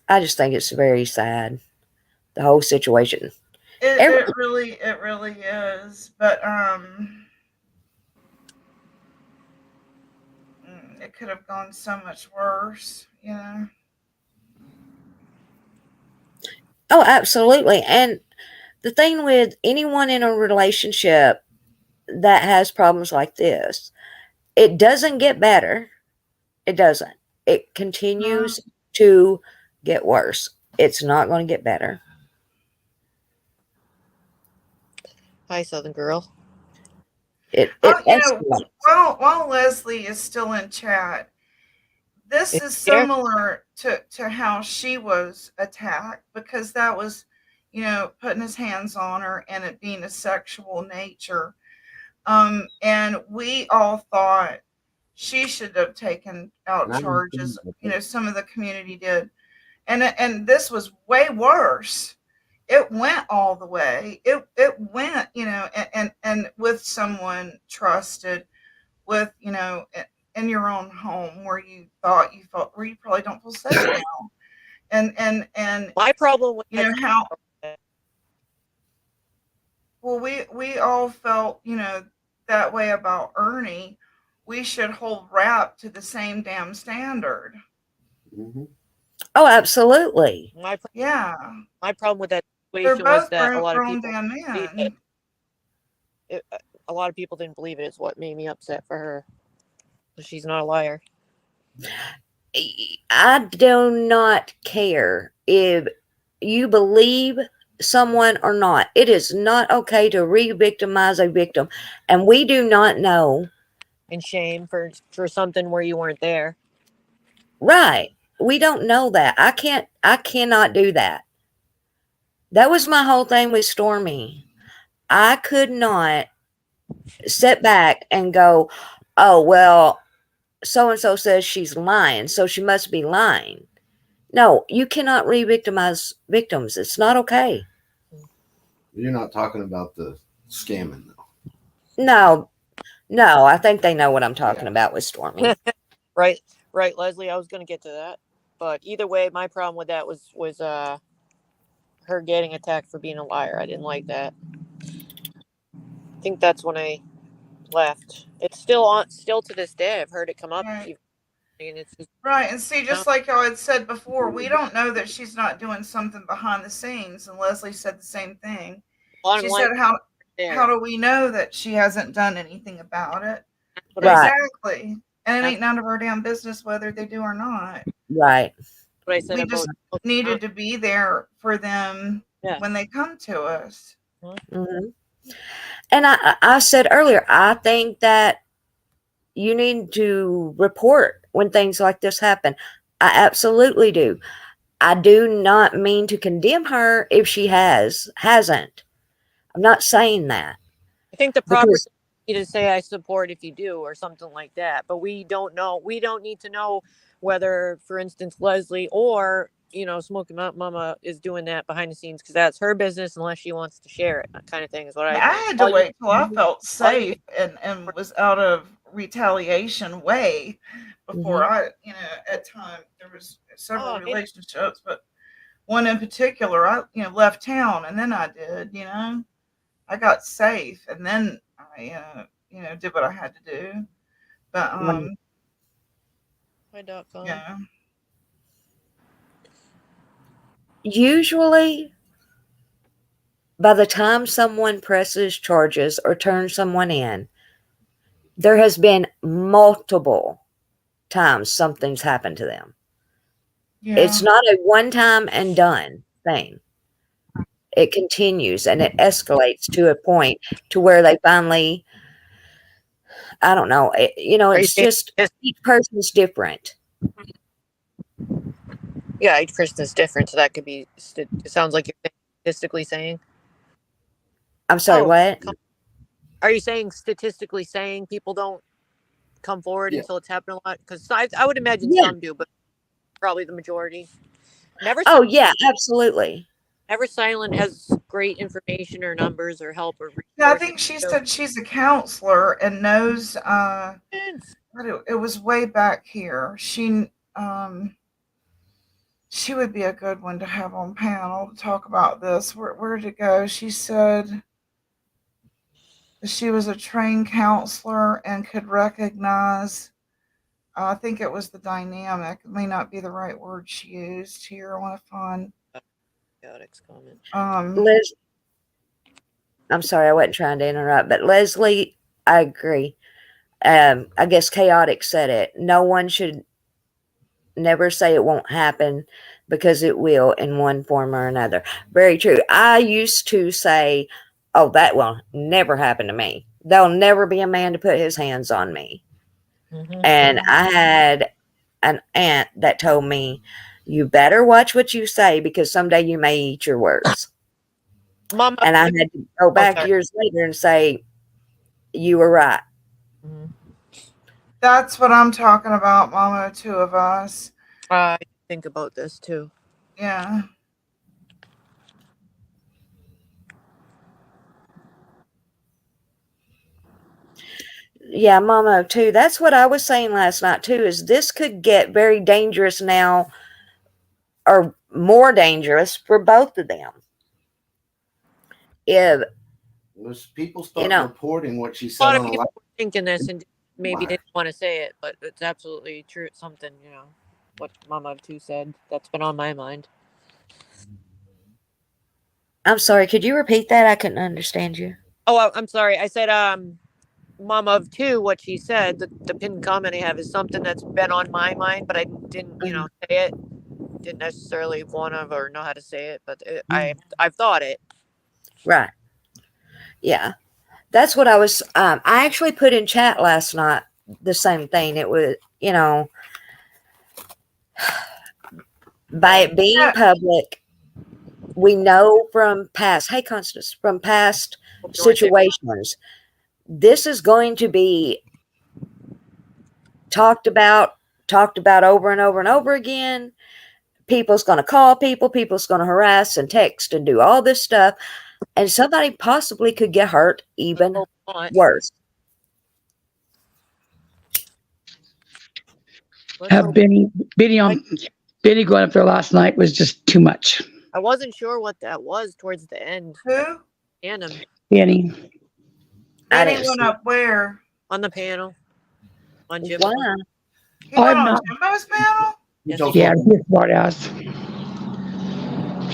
I just think it's very sad, the whole situation. It really is. But it could have gone so much worse, you know. Oh, absolutely. And the thing with anyone in a relationship that has problems like this, it doesn't get better. It doesn't. It continues to get worse. It's not going to get better. Hi, Southern Girl. It You know, escalates. while Leslie is still in chat, this is Here, similar to how she was attacked, because that was, putting his hands on her and it being a sexual nature. And we all thought she should have taken out charges. Some of the community did, and this was way worse. It went all the way. It went, and with someone trusted, with in your own home where you thought you felt, where you probably don't feel safe now, and my problem with how well we all felt that way about Ernie. We should hold rap to the same damn standard. Mm-hmm. Oh, absolutely. Yeah, my problem with that they're situation was both that a lot of grown people damn men. a lot of people didn't believe it. Is what made me upset for her. She's not a liar. I do not care if you believe someone or not. It is not okay to re-victimize a victim. And we do not know. And shame for something where you weren't there. Right. We don't know that. I cannot do that. That was my whole thing with Stormy. I could not sit back and go, oh, well, so-and-so says she's lying, so she must be lying. No, you cannot re-victimize victims. It's not okay. You're not talking about the scamming, though. No, I think they know what I'm talking about with Stormy. Right, Leslie. I was going to get to that. But either way, my problem with that was her getting attacked for being a liar. I didn't like that. I think that's when I left. It's still on, still to this day. I've heard it come up, Right. and it's just, Right. And see, just like I had said before, we don't know that she's not doing something behind the scenes. And Leslie said the same thing. bottom She line said, how there. do we know that she hasn't done anything about it? That's what I Right. said. Exactly. And it ain't none of our damn business whether they do or not. Right. What I said We about just needed to be there for them when they come to us. Mm-hmm. And I said earlier, I think that you need to report when things like this happen. I absolutely do. I do not mean to condemn her if she hasn't. I'm not saying that. I think the proper Because thing to say I support if you do or something like that. But we don't know. We don't need to know whether, for instance, Leslie or Smoky Mountain Mama is doing that behind the scenes because that's her business unless she wants to share it. That kind of thing is what I I think. had to wait till I felt all you safe and was out of retaliation way before Mm-hmm. at times there was several Oh, yeah. relationships, but one in particular, I left town and then I did, I got safe and then I did what I had to do. But My.com. yeah. Usually, by the time someone presses charges or turns someone in, there has been multiple times something's happened to them. Yeah. It's not a one time and done thing. It continues and it escalates to a point to where they finally, I don't know, Are you it's saying just each person's different. yeah, each person is different, so that could be. It sounds like you're statistically saying. I'm sorry, what? Are you saying statistically saying people don't come forward until it's happened a lot? Because I would imagine some do, but probably the majority. Oh, yeah, absolutely. Never Silent has great information or numbers or help or resources. Yeah, I think she said she's a counselor and knows. It was way back here. She would be a good one to have on panel to talk about this. Where did it go? She said she was a trained counselor and could recognize. I think it was the dynamic. It may not be the right word she used here. I want to find. Comment. Liz, I'm sorry, I wasn't trying to interrupt, but Leslie, I agree. I guess Chaotic said it. No one should never say it won't happen because it will in one form or another. Very true. I used to say, oh, that will never happen to me. There'll never be a man to put his hands on me. Mm-hmm. And I had an aunt that told me, you better watch what you say because someday you may eat your words. Mama, and I had to go back years later and say, you were right. Mm-hmm. That's what I'm talking about, Mama, two of us. I think about this too. Yeah. Yeah, Mama, too. That's what I was saying last night, too, is this could get very dangerous now or more dangerous for both of them. If people start reporting what she said a lot on of people were thinking this and maybe didn't want to say it, but it's absolutely true. It's something, what Mama of Two said that's been on my mind. I'm sorry, could you repeat that? I couldn't understand you. Oh, I'm sorry. I said Mama of Two, what she said, the pinned comment I have is something that's been on my mind, but I didn't, say it. Didn't necessarily want to or know how to say it, but I've thought it. Right. Yeah. That's what I was, I actually put in chat last night the same thing. It was, by it being public, we know from past, hey, Constance, from past situations, this is going to be talked about over and over and over again. People's going to call people's going to harass and text and do all this stuff. And somebody possibly could get hurt even worse. Benny, Benny going up there last night was just too much. I wasn't sure what that was towards the end. Who? And Benny. I Benny didn't went see. up where? on the panel. On Jim. Why? He went I'm on not. Jimbo's panel? Yes, told he Yeah, did. he's a smart ass.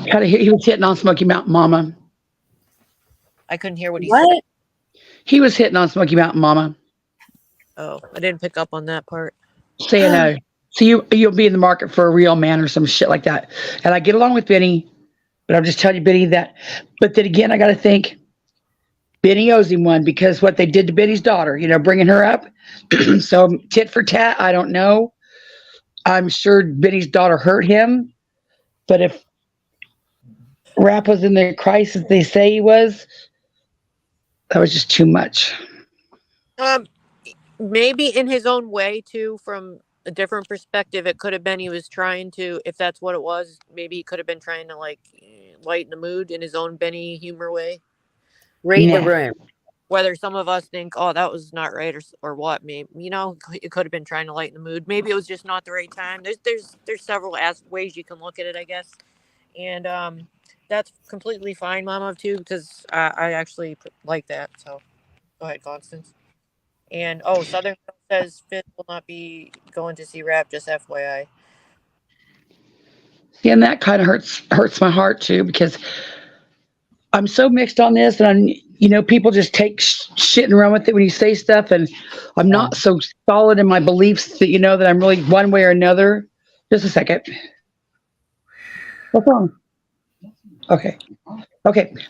He was hitting on Smoky Mountain Mama. I couldn't hear what he said. What? He was hitting on Smoky Mountain Mama, Oh, I didn't pick up on that part. saying, so you'll be in the market for a real man or some shit like that. And I get along with Benny, but I'm just telling you, Benny, that. But then again, I got to think Benny owes him one because what they did to Benny's daughter, bringing her up. So tit for tat, I don't know. I'm sure Benny's daughter hurt him, but if Rap was in the crisis they say he was, that was just too much. Maybe in his own way too, from a different perspective, it could have been he was trying to, if that's what it was, maybe he could have been trying to like lighten the mood in his own Benny humor way. Read the Nah. room. Whether some of us think, oh, that was not right, or what, maybe it could have been trying to lighten the mood. Maybe it was just not the right time. There's several ways you can look at it, I guess, and that's completely fine, Mama, too, because I actually like that. So go ahead, Constance. And Southern Girl says Finn will not be going to see Rap, just FYI. See, and that kind of hurts my heart too, because I'm so mixed on this, and people just take shit and run with it when you say stuff, and I'm not so solid in my beliefs that that I'm really one way or another. Just a second. What's wrong? Okay.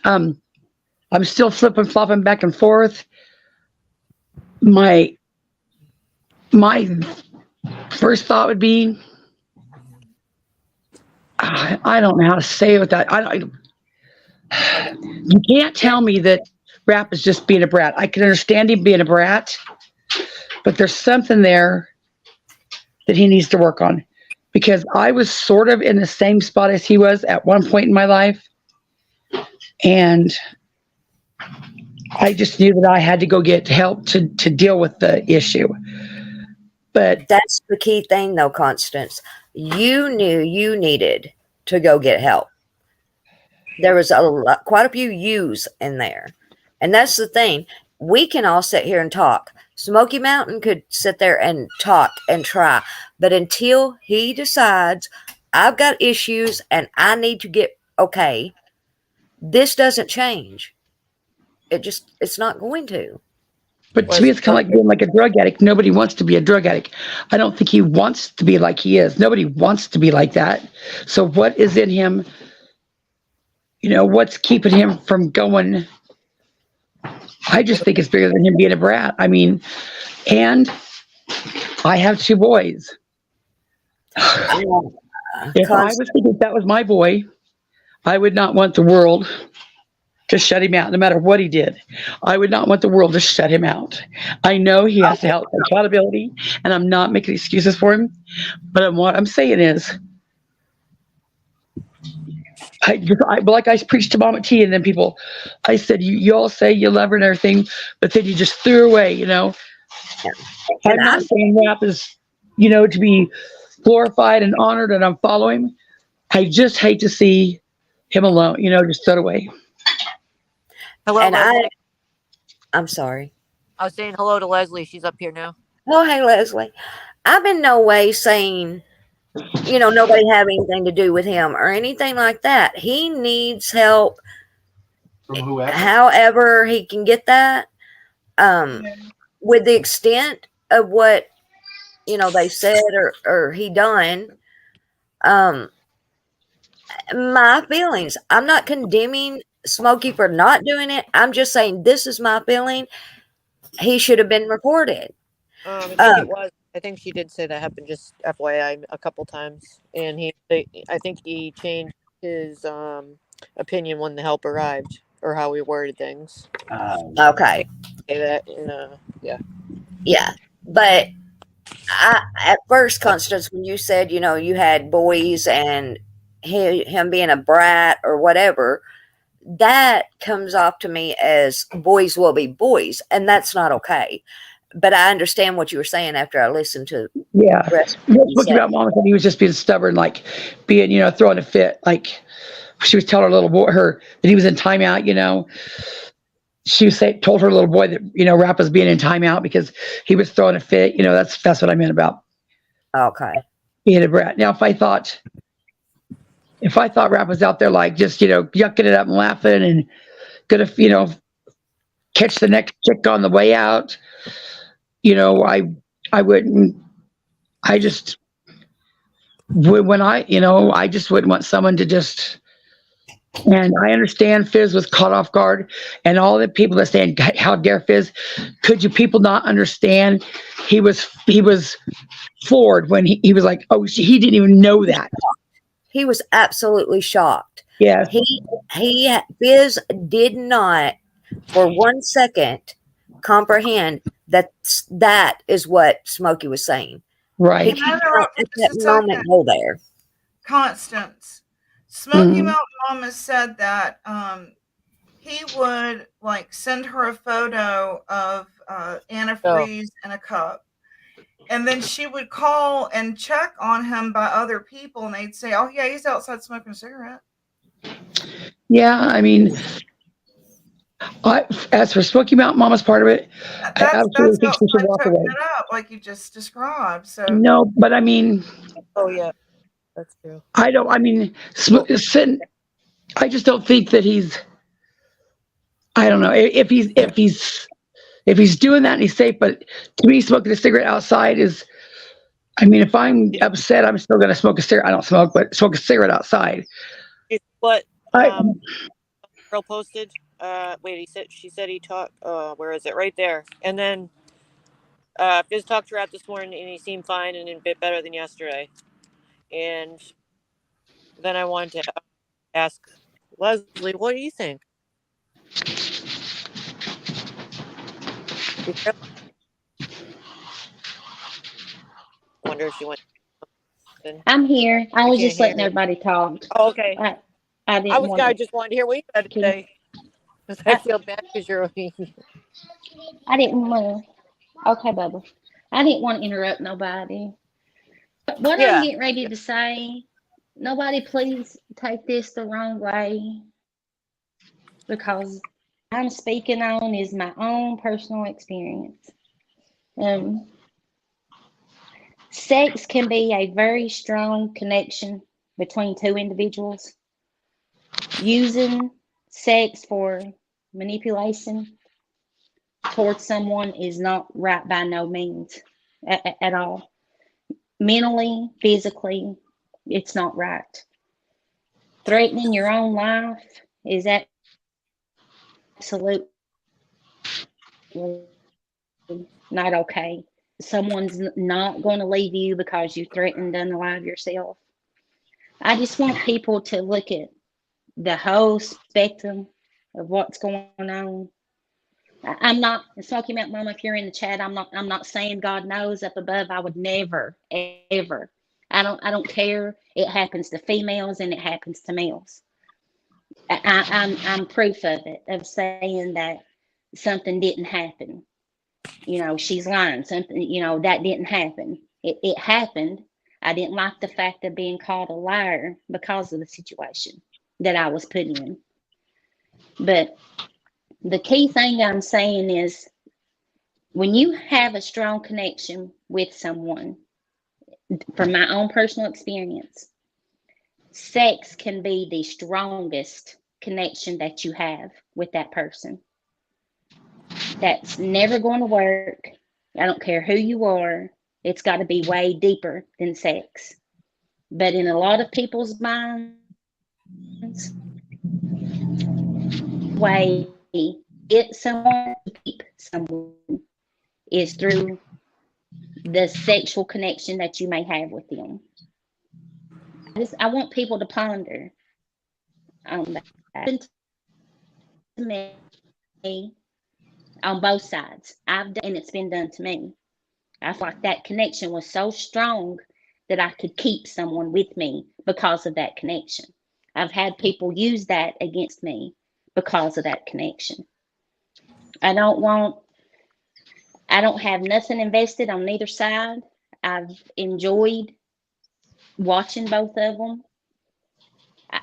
I'm still flopping back and forth. My first thought would be, I don't know how to say it with that. You can't tell me that Rap is just being a brat. I can understand him being a brat, but there's something there that he needs to work on, because I was sort of in the same spot as he was at one point in my life, and I just knew that I had to go get help to deal with the issue. But That's the key thing, though, Constance. You knew you needed to go get help. There was quite a few yous in there. And that's the thing. We can all sit here and talk. Smoky Mountain could sit there and talk and try. But until he decides, I've got issues and I need to get okay, this doesn't change. It's not going to. But to me, it's kind of like being like a drug addict. Nobody wants to be a drug addict. I don't think he wants to be like he is. Nobody wants to be like that. So what is in him? What's keeping him from going? I just think it's bigger than him being a brat. I mean, and I have 2 boys. If I was thinking that was my boy, I would not want the world to shut him out, no matter what he did. I would not want the world to shut him out. I know he has to help accountability, and I'm not making excuses for him. But what I'm saying is, like I preached to Mama T, and then people, I said, you all say you love her and everything, but then you just threw her away, I'm not saying Rap is, to be glorified and honored, and I'm following. I just hate to see him alone, just thrown away. Hello, And Leslie. I'm sorry. I was saying hello to Leslie. She's up here now. Oh, hey, Leslie. I'm in no way saying, nobody have anything to do with him or anything like that. He needs help From whoever. however he can get that. With the extent of what, they said or he done. My feelings. I'm not condemning Smokey for not doing it. I'm just saying this is my feeling. He should have been reported. I think it was. I think she did say that happened, just FYI, a couple times, and I think he changed his opinion when the help arrived, or how he worded things. Okay. Say that, Yeah, but at first, Constance, when you said you had boys and him being a brat or whatever, that comes off to me as boys will be boys, and that's not okay. but I understand what you were saying after I listened to Yeah. the rest of You what know, you speaking said. about mom, he was just being stubborn, like being, throwing a fit. Like she was telling her little boy, that he was in timeout. She told her little boy that Rap was being in timeout because he was throwing a fit. That's what I meant about Okay. being a brat. Now, if I thought Rap was out there like just yucking it up and laughing and gonna catch the next chick on the way out, I wouldn't. I just when I just wouldn't want someone to just. And I understand Fizz was caught off guard, and all the people that saying, "How dare Fizz?" Could you people not understand? He was floored when he was like, "Oh, he didn't even know that." He was absolutely shocked. Yeah, Fizz did not for 1 second comprehend that is what Smokey was saying. He right. Can I did not interrupt for at just that a moment second? go there. Constance, Smoky Mhm. Mountain Mama said that he would like send her a photo of antifreeze in a cup. And then she would call and check on him by other people, and they'd say, "Oh yeah, he's outside smoking a cigarette." Yeah, I mean, as for Smoky Mountain Mama's part of it, I absolutely That's think she should outside walk toting away. it up, like you just described. So No, but I mean, Oh yeah, that's true. I don't. I mean, I just don't think that he's. I don't know if he's doing that and he's safe. But to me, smoking a cigarette outside is. I mean, if I'm Did upset, I'm still going to smoke a cigarette. I don't smoke, but smoke a cigarette outside. you see what I girl posted? Wait, she said he talked. Where is it? Right there. And then Fizz talked to her out this morning, and he seemed fine and a bit better than yesterday. And then I wanted to ask Leslie, what do you think? I wonder if she went. I'm here. I We was can't just hear letting her. everybody talk. Oh, okay. I I didn't was. want I to. just wanted to hear what you had to Can, say because I I, feel bad because you're. I didn't want to. Okay, Bubba. I didn't want to interrupt nobody. What I'm Yeah. getting ready to say, nobody please take this the wrong way because I'm speaking on is my own personal experience. Um, Sex can be a very strong connection between two individuals. Using sex for manipulation towards someone is not right by no means at all. Mentally, physically, it's not right. Threatening your own life is absolutely not okay. Someone's not going to leave you because you threatened to unalive yourself. I just want people to look at the whole spectrum of what's going on. I'm not Smoky Mountain Mama. If you're in the chat, I'm not saying God knows up above. I would never, ever. I don't care. It happens to females and it happens to males. I'm proof of it, of saying that something didn't happen. She's lying. Something, that didn't happen. It happened. I didn't like the fact of being called a liar because of the situation that I was put in. But the key thing I'm saying is when you have a strong connection with someone, from my own personal experience, sex can be the strongest connection that you have with that person. That's never going to work. I don't care who you are. It's got to be way deeper than sex. But in a lot of people's minds, way get someone to keep someone is through the sexual connection that you may have with them. I want people to ponder on that. To me, on both sides, I've done, and it's been done to me. I feel like that connection was so strong that I could keep someone with me because of that connection. I've had people use that against me because of that connection. I don't want I don't have nothing invested on neither side. I've enjoyed watching both of them.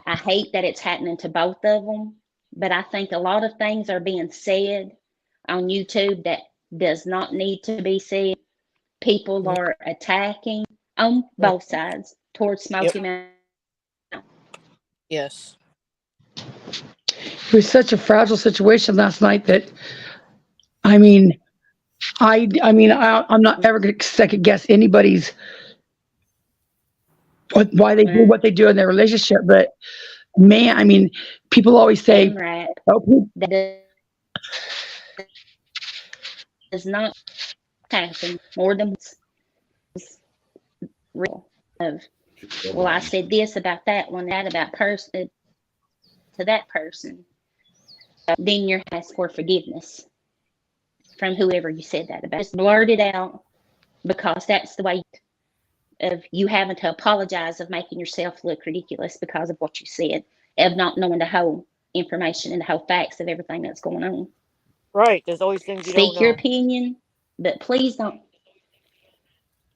I hate that it's happening to both of them, but I think a lot of things are being said on YouTube that does not need to be said. People are attacking on both sides towards Smoky Mountain. Yes. It was such a fragile situation last night that, I mean, I'm not ever going to second guess anybody's why they do what they do in their relationship. But man, I mean, people always say, Rap "Oh, that does not happen more than once is real. Of well, I said this about that one, that about person to that person. Then you're asked for forgiveness from whoever you said that about. Just blurt it out because that's the way of you having to apologize, of making yourself look ridiculous because of what you said, of not knowing the whole information and the whole facts of everything that's going on. Right. There's always things you don't Speak your know. opinion, but please don't.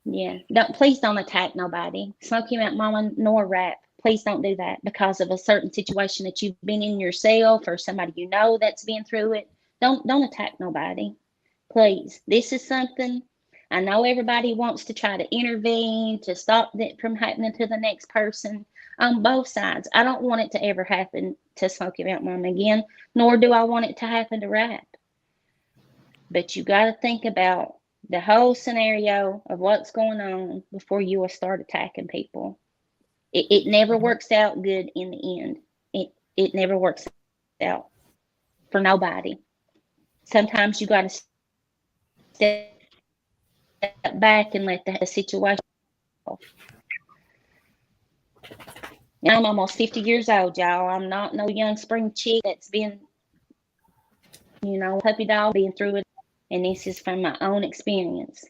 Yeah, please don't attack nobody. Smoky Mountain Mama nor Rap. Please don't do that because of a certain situation that you've been in yourself or somebody you know that's been through it. Don't attack nobody. Please. This is something I know everybody wants to try to intervene to stop it from happening to the next person on both sides. I don't want it to ever happen to Smoky Mountain Mama again, nor do I want it to happen to Rap. But you got to think about the whole scenario of what's going on before you will start attacking people. It never works out good in the end. It never works out for nobody. Sometimes you got to step back and let the situation go. I'm almost 50 years old, y'all. I'm not no young spring chick that's been, puppy dog, being through it. And this is from my own experience.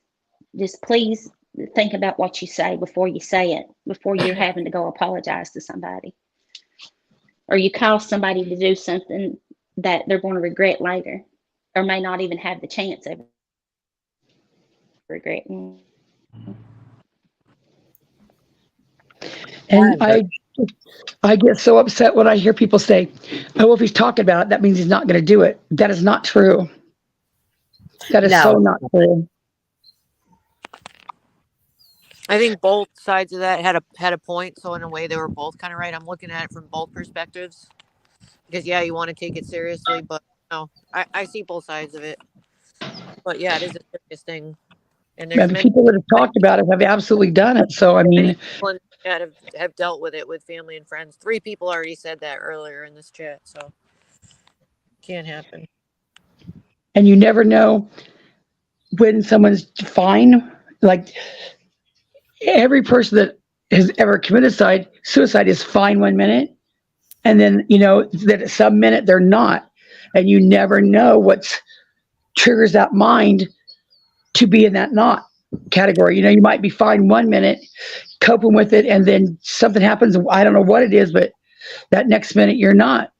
Just please think about what you say before you say it, before you're having to go apologize to somebody. Or you call somebody to do something that they're going to regret later, or may not even have the chance of regretting. And I get so upset when I hear people say, "Oh, well, if he's talking about it, that means he's not going to do it." That is not true. That is so not true. I think both sides of that had a point. So in a way, they were both kind of right. I'm looking at it from both perspectives because yeah, you want to take it seriously, but no, I see both sides of it. But yeah, it is a serious thing, and there's And the many people that have talked about it have absolutely done it. So I mean, people that have dealt with it with family and friends. 3 people already said that earlier in this chat, so can't happen. and you never know when someone's fine. Like every person that has ever committed suicide is fine 1 minute, and then that at some minute they're not, and you never know what triggers that mind to be in that not category. You might be fine 1 minute, coping with it, and then something happens. I don't know what it is, but that next minute you're not.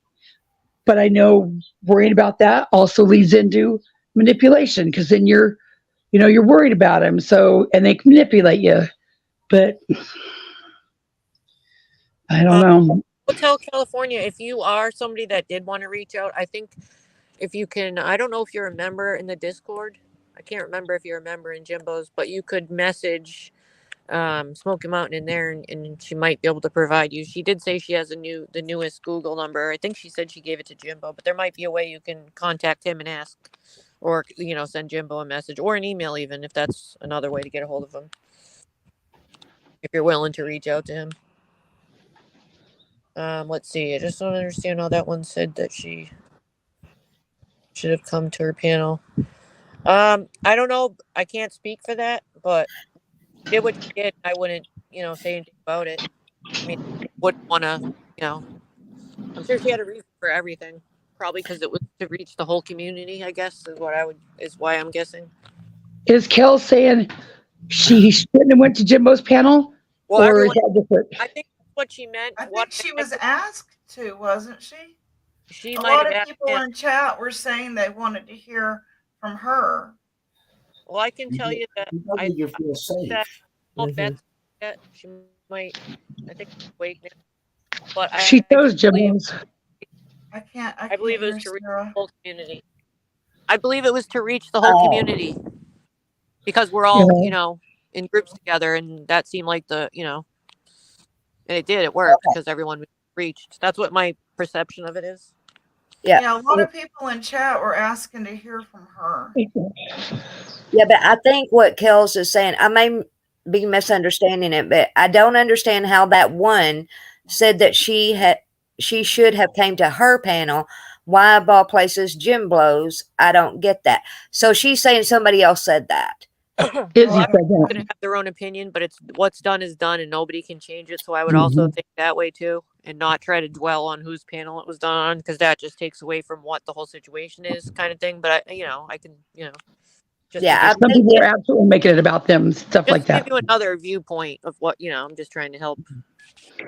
But I know worrying about that also leads into manipulation, because then you're worried about them. So, and they can manipulate you. But I don't know. Hotel California, if you are somebody that did want to reach out, I think if you can, I don't know if you're a member in the Discord. I can't remember if you're a member in Jimbo's, but you could message Smoky Mountain in there, and she might be able to provide you. She did say she has the newest Google number. I think she said she gave it to Jimbo, but there might be a way you can contact him and ask, or send Jimbo a message or an email, even if that's another way to get a hold of him. If you're willing to reach out to him. Let's see. I just don't understand how that one said that she should have come to her panel. I don't know. I can't speak for that, but she did what she did. I wouldn't, say anything about it. I mean, wouldn't want to, I'm sure she had a reason for everything. Probably because it was to reach the whole community, I guess, is why I'm guessing. Is Kel saying she shouldn't have went to Jimbo's panel? Well, Or is that different? I think that's what she meant. I think she was asked to, wasn't she? She A might lot have of asked people him. in chat were saying they wanted to hear from her. Well, I can tell you that You don't I need to feel that safe. Beth yet. She might. I think wait now. But She I chose believe Jimbo's. I can't it was hear to reach the Sarah. whole community. I believe it was to reach the whole Oh, community because we're You all know, in groups together, and that seemed like and it did. It worked because everyone was reached. That's what my perception of it is. yeah. Yeah, a lot of people in chat were asking to hear from her. Yeah, but I think what Kels is saying, I may be misunderstanding it, but I don't understand how that one said that she should have came to her panel. Why of all places Jim blows? I don't get that. So she's saying somebody else said that. Well, Izzy I'm said that. gonna have their own opinion, but it's what's done is done, and nobody can change it. So I would also Mhm. think that way too, and not try to dwell on whose panel it was done on, because that just takes away from what the whole situation is, kind of thing. But I can, just to Yeah, give I Some think people are absolutely making it about them, stuff like that. you another viewpoint of what I'm just trying to help.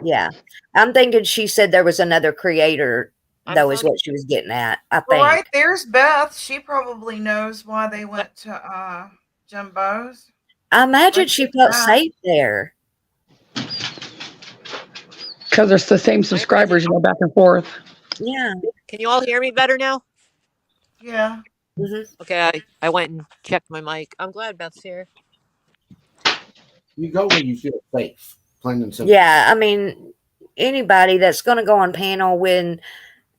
yeah. I'm thinking she said there was another creator, I'm though, is telling what she was getting at. I Well, right think. there's Beth. She probably knows why they you, went to Jimbo's. I imagine Right she there's felt Beth. safe there. Because there's the same I imagine. subscribers, back and forth. Yeah. Can you all hear me better now? Yeah. Hmm. Okay, I went and checked my mic. I'm glad Beth's here. You go where you feel safe. Plain and simple. Yeah. I mean, anybody that's going to go on panel when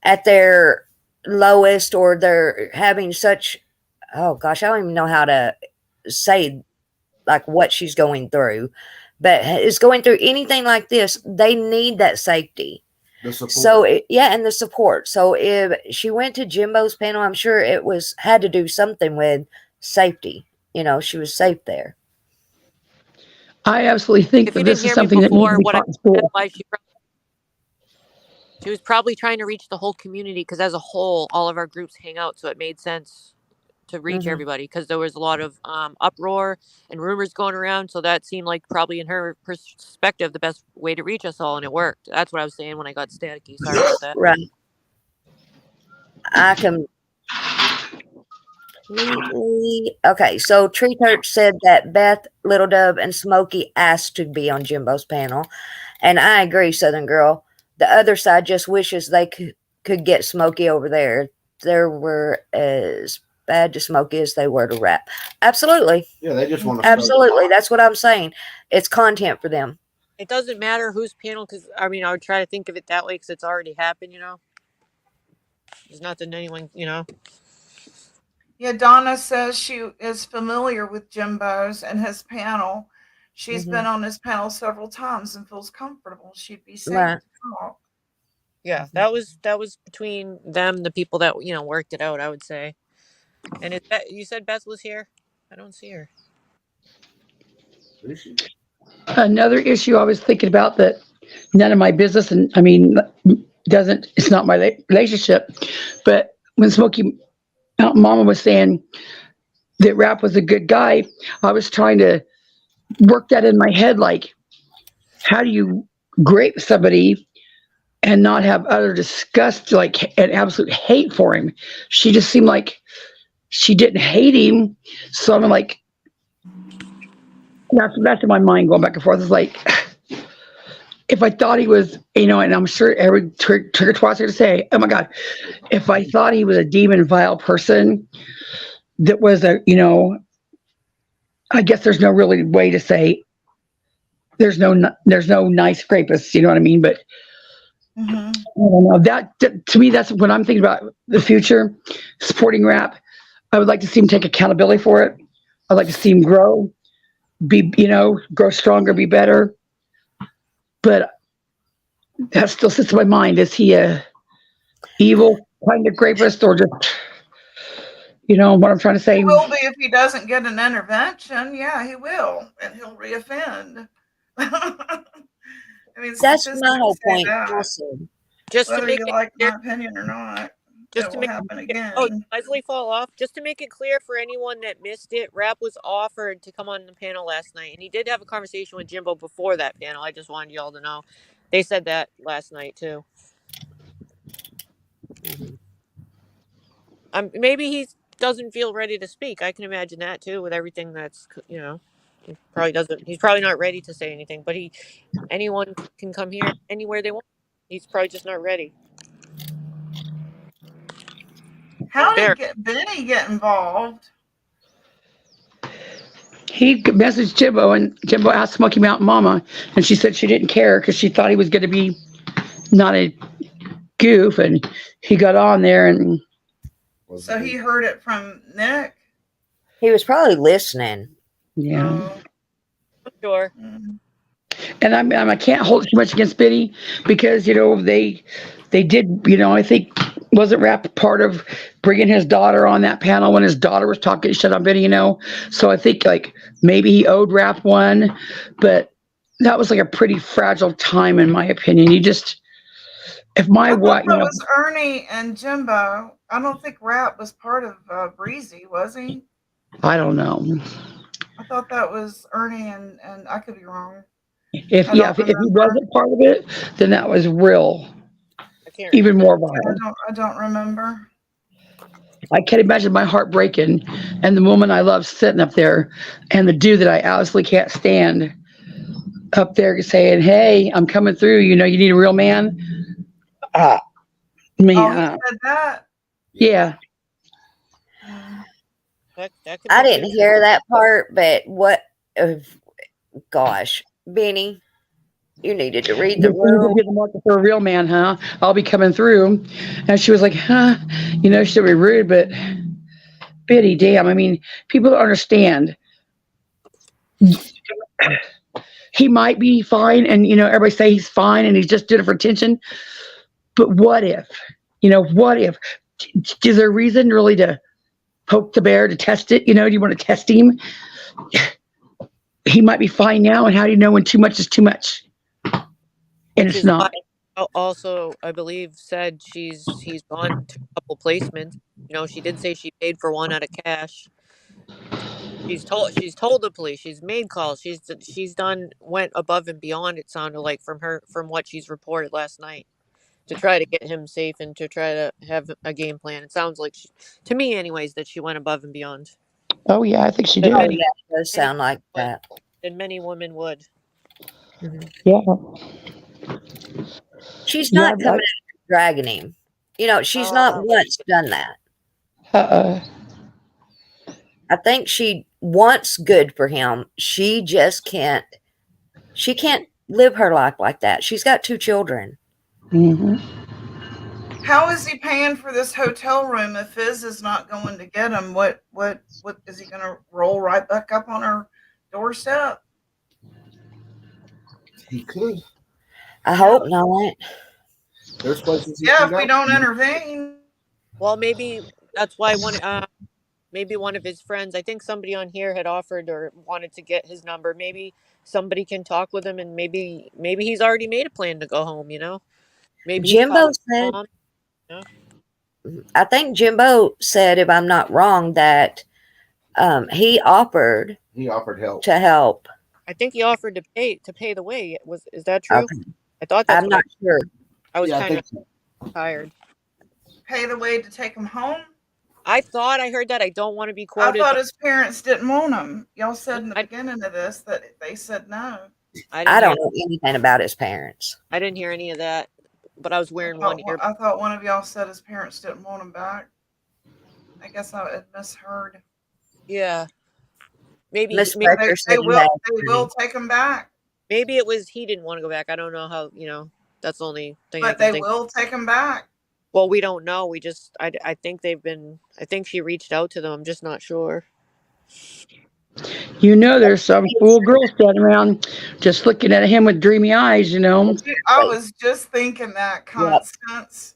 at their lowest or they're having such, oh gosh, I don't even know how to say like what she's going through, but is going through anything like this, they need that safety. The support. So and the support. So if she went to Jimbo's panel, I'm sure it had to do something with safety. She was safe there. I absolutely think If you that didn't this is hear me something that needs before, to be what I taught in said school. was she was probably trying to reach the whole community, because as a whole, all of our groups hang out, so it made sense to reach Hmm. everybody, because there was a lot of uproar and rumors going around. So that seemed like probably in her perspective the best way to reach us all, and it worked. That's what I was saying when I got staticky. Sorry about that. Right. I completely. Okay, so Tree Church said that Beth, Little Dove, and Smokey asked to be on Jimbo's panel, and I agree, Southern Girl. The other side just wishes they could get Smokey over there. They were as bad to Smokey as they were to rap. Absolutely. Yeah, they just want to. Absolutely. That's what I'm saying. It's content for them. It doesn't matter whose panel, because I would try to think of it that way, because it's already happened. There's nothing anyone. Yeah, Donna says she is familiar with Jimbo's and his panel. She's Hmm. been on his panel several times and feels comfortable. She'd be safe Right. to talk. Yeah, that was between them, the people that worked it out, I would say. And you said Beth was here? I don't see her. Another issue I was thinking about that none of my business, and it's not my relationship, but when Smokey Mama was saying that Rap was a good guy, I was trying to work that in my head, like, how do you grape somebody and not have utter disgust, like, and absolute hate for him? She just seemed like she didn't hate him. So I'm like, that's in my mind going back and forth. It's like, if I thought he was, and I'm sure every trigger twat's going to say, oh my God, if I thought he was a demon, vile person that was I guess there's no really way to say there's no nice rapists, you know what I mean? But Mm-hmm. I don't know. That to me, that's when I'm thinking about the future, supporting Rap. I would like to see him take accountability for it. I'd like to see him grow, grow stronger, be better. But that still sits in my mind. Is he a evil kind of rapist, or just, what I'm trying to say? He will be if he doesn't get an intervention. Yeah, he will, and he'll reoffend. That's my whole Statistics say point. that. Also. Just to Whether make you it like clear, my opinion or not, just it to will make happen it, oh, again. Leslie fall off. Just to make it clear for anyone that missed it, Rap was offered to come on the panel last night, and he did have a conversation with Jimbo before that panel. I just wanted y'all to know. They said that last night too. Maybe he's doesn't feel ready to speak. I can imagine that too, with everything that's he probably doesn't. He's probably not ready to say anything. But anyone can come here anywhere they want. He's probably just not ready. How There. did Benny get involved? He messaged Jimbo, and Jimbo asked Smoky Mountain Mama, and she said she didn't care because she thought he was going to be not a goof, and he got on there, and So he heard it from Nick. He was probably listening. yeah. Sure. And I can't hold too much against Biddy because they did, I think, wasn't Rap part of bringing his daughter on that panel when his daughter was talking shit on Biddy, so I think like maybe he owed Rap one, but that was like a pretty fragile time in my opinion. If my I thought what that was Ernie and Jimbo. I don't think Rap was part of Breezy, was he? I don't know. I thought that was Ernie and I could be wrong. If he wasn't part of it, then that was real, even more vile. I don't remember. I can't imagine my heart breaking and the woman I love sitting up there and the dude that I absolutely can't stand up there saying, "Hey, I'm coming through. You need a real man." Man. He said that? Yeah. I didn't hear that part, but gosh, Benny, you needed to read the room. Get the market for a real man, huh? I'll be coming through. And she was like, huh? She should be rude, but Biddy, damn. I mean, people don't understand. He might be fine, and everybody say he's fine and he's just doing it for attention. But what if? What if? Is there a reason really to poke the bear, to test it? Do you want to test him? He might be fine now, and how do you know when too much is too much? And it's not. Also, I believe said he's gone to a couple placements. She did say she paid for one out of cash. She's told the police. She's made calls. She's went above and beyond. It sounded like from what she's reported last night, to try to get him safe and to try to have a game plan. It sounds like to me, anyways, that she went above and beyond. Oh yeah, I think she did. Yeah, it does sound like that. And many women would. Yeah. She's not coming after dragging him. She's not once done that. I think she wants good for him. She just can't. She can't live her life like that. She's got 2 children. Mm-hmm. How is he paying for this hotel room if Fizz is not going to get him? What is he going to roll right back up on her doorstep? He could. I hope not. There's places. Yeah, if we don't intervene. Well, maybe that's why maybe one of his friends, I think somebody on here had offered or wanted to get his number. Maybe somebody can talk with him, and maybe he's already made a plan to go home. Maybe Jimbo said. mom, I think Jimbo said, if I'm not wrong, that he offered help. To help. I think he offered to pay the way. Is that true? Okay. I thought that's I'm not sure. I was kind of tired. Pay the way to take him home? I thought I heard that. I don't want to be quoted. I thought his parents didn't want him. Y'all said in the beginning of this that they said no. I don't know anything about his parents. I didn't hear any of that, but I was wearing one ear. I thought one of y'all said his parents didn't want him back. I guess I had misheard. Yeah. Maybe they will take him back. Maybe it was he didn't want to go back. I don't know how, that's the only thing. But they will take him back. Well, we don't know. I think I think she reached out to them. I'm just not sure. There's some fool girl standing around just looking at him with dreamy eyes, I was just thinking that, Constance.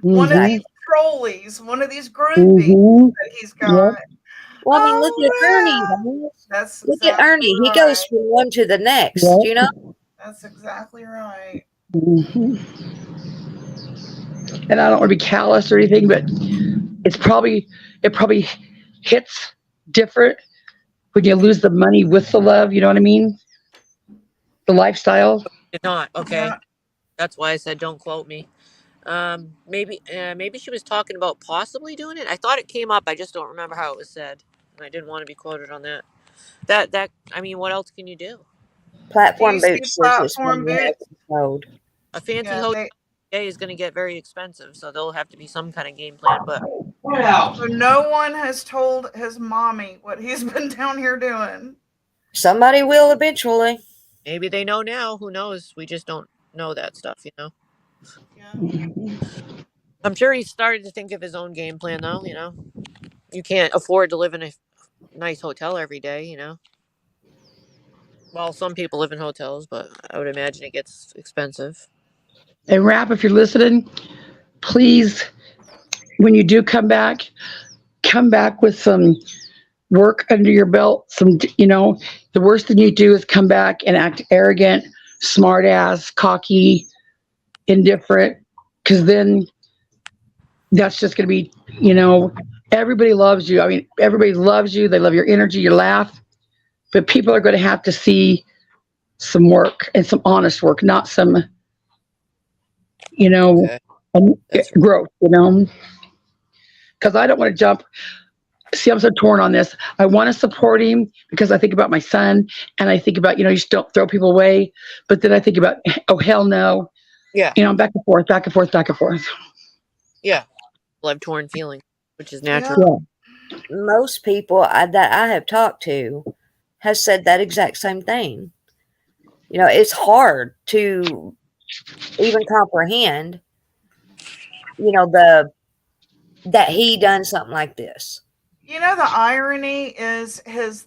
Yep. One of these trolleys, one of these groupies that he's got. Yep. Well, I mean, look at Ernie. Look at Ernie. He goes from one to the next, That's exactly right. Mm-hmm. And I don't want to be callous or anything, but it probably hits different when you lose the money with the love. You know what I mean? The lifestyle. Did not. Okay. Yeah. That's why I said don't quote me. Maybe she was talking about possibly doing it. I thought it came up. I just don't remember how it was said, and I didn't want to be quoted on that. That I mean, what else can you do? Platform DC Boots says it's one platform of the boots. episode. A fancy Yeah, hotel is going to get very expensive, so there'll have to be some kind of game plan. But so no one has told his mommy what he's been down here doing. Somebody will eventually. maybe they know now. Who knows? We just don't know that stuff, you know. Yeah. I'm sure he's started to think of his own game plan, though. You know, you can't afford to live in a nice hotel every day, you know. Well, some people live in hotels, but I would imagine it gets expensive. And Rap, if you're listening, please, when you do come back with some work under your belt. Some, the worst thing you do is come back and act arrogant, smart ass, cocky, indifferent, because then that's just going to be, everybody loves you. I mean, everybody loves you. They love your energy, your laugh, but people are going to have to see some work and some honest work, not some, Okay. That's growth, because I don't want to jump. See, I'm so torn on this. I want to support him because I think about my son and I think about, you just don't throw people away. But then I think about, oh, hell no. yeah, I'm back and forth, back and forth, back and forth. yeah. Well, I have torn feelings, which is Yeah. natural. Yeah. Most people that I have talked to has said that exact same thing. It's hard to even comprehend, that he done something like this. The irony is his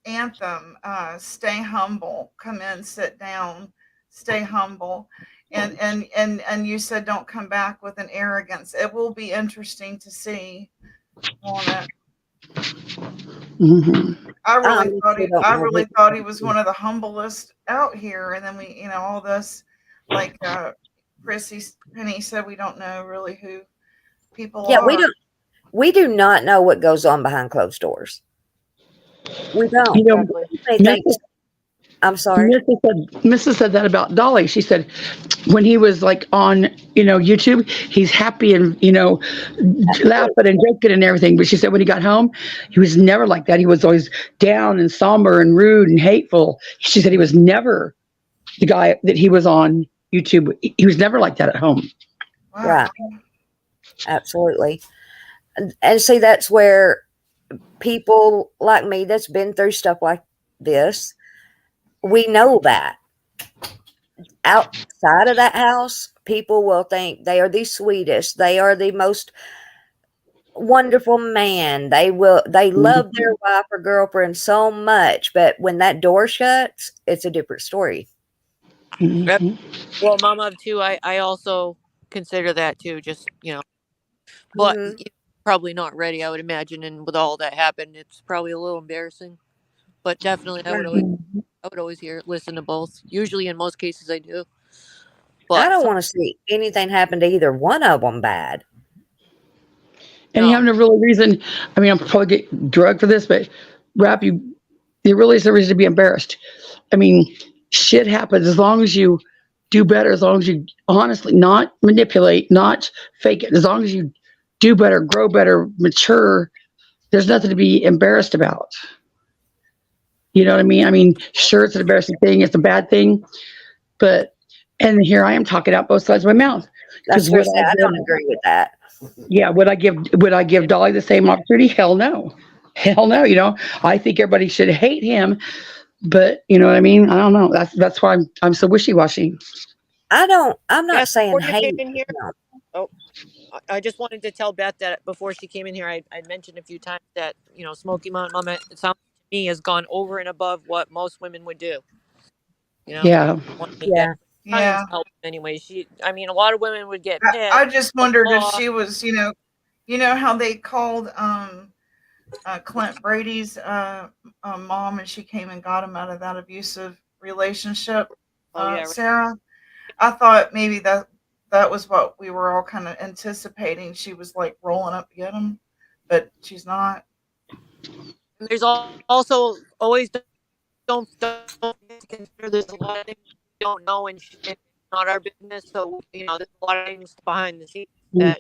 anthem, stay humble, come in, sit down, stay humble. And you said don't come back with an arrogance. It will be interesting to see on it. Mm-hmm. I really thought he was one of the humblest out here, and then we, all this, like Chrissy Penny said, we don't know really who people Yeah, are. we do not know what goes on behind closed doors. We don't. I'm sorry. Mrs. said that about Dolly. She said when he was like on, YouTube, he's happy and, laughing and joking and everything. But she said when he got home, he was never like that. He was always down and somber and rude and hateful. She said he was never the guy that he was on YouTube. He was never like that at home. Wow. Right. Absolutely. And see, that's where people like me that's been through stuff like this, we know that outside of that house, people will think they are the sweetest. They are the most wonderful man. They love their wife or girlfriend so much, but when that door shuts, it's a different story. Mm-hmm. Well, mama of two, I also consider that too. Just but probably not ready. I would imagine, and with all that happened, it's probably a little embarrassing. But definitely, I would always listen to both. Usually, in most cases, I do. But I don't want to see anything happen to either one of them bad. And you have no real reason. I mean, I'm probably get drugged for this, but Rap, there really is no reason to be embarrassed. I mean, shit happens as long as you do better, as long as you honestly not manipulate, not fake it, as long as you do better, grow better, mature, there's nothing to be embarrassed about. You know what I mean? I mean, sure, it's an embarrassing thing, it's a bad thing, and here I am talking out both sides of my mouth. That's what I don't agree with that. Yeah, would I give Dolly the same opportunity? Hell no. Hell no. I think everybody should hate him, but you know what I mean? I don't know. That's why I'm so wishy-washy. I'm not saying hate. Oh, I just wanted to tell Beth that before she came in here, I mentioned a few times that, Smoky Mountain Mama, it sounds to me, has gone over and above what most women would do. Yeah. Yeah. Help anyway. A lot of women would get pissed. I just wondered if she was, how they called Clint Brady's mom, and she came and got him out of that abusive relationship. Sarah, I thought maybe that was what we were all kind of anticipating. She was like rolling up to get him, but she's not. There's also always don't consider there's a lot of things you don't know and shit not our business. So, there's a lot of things behind the scenes that,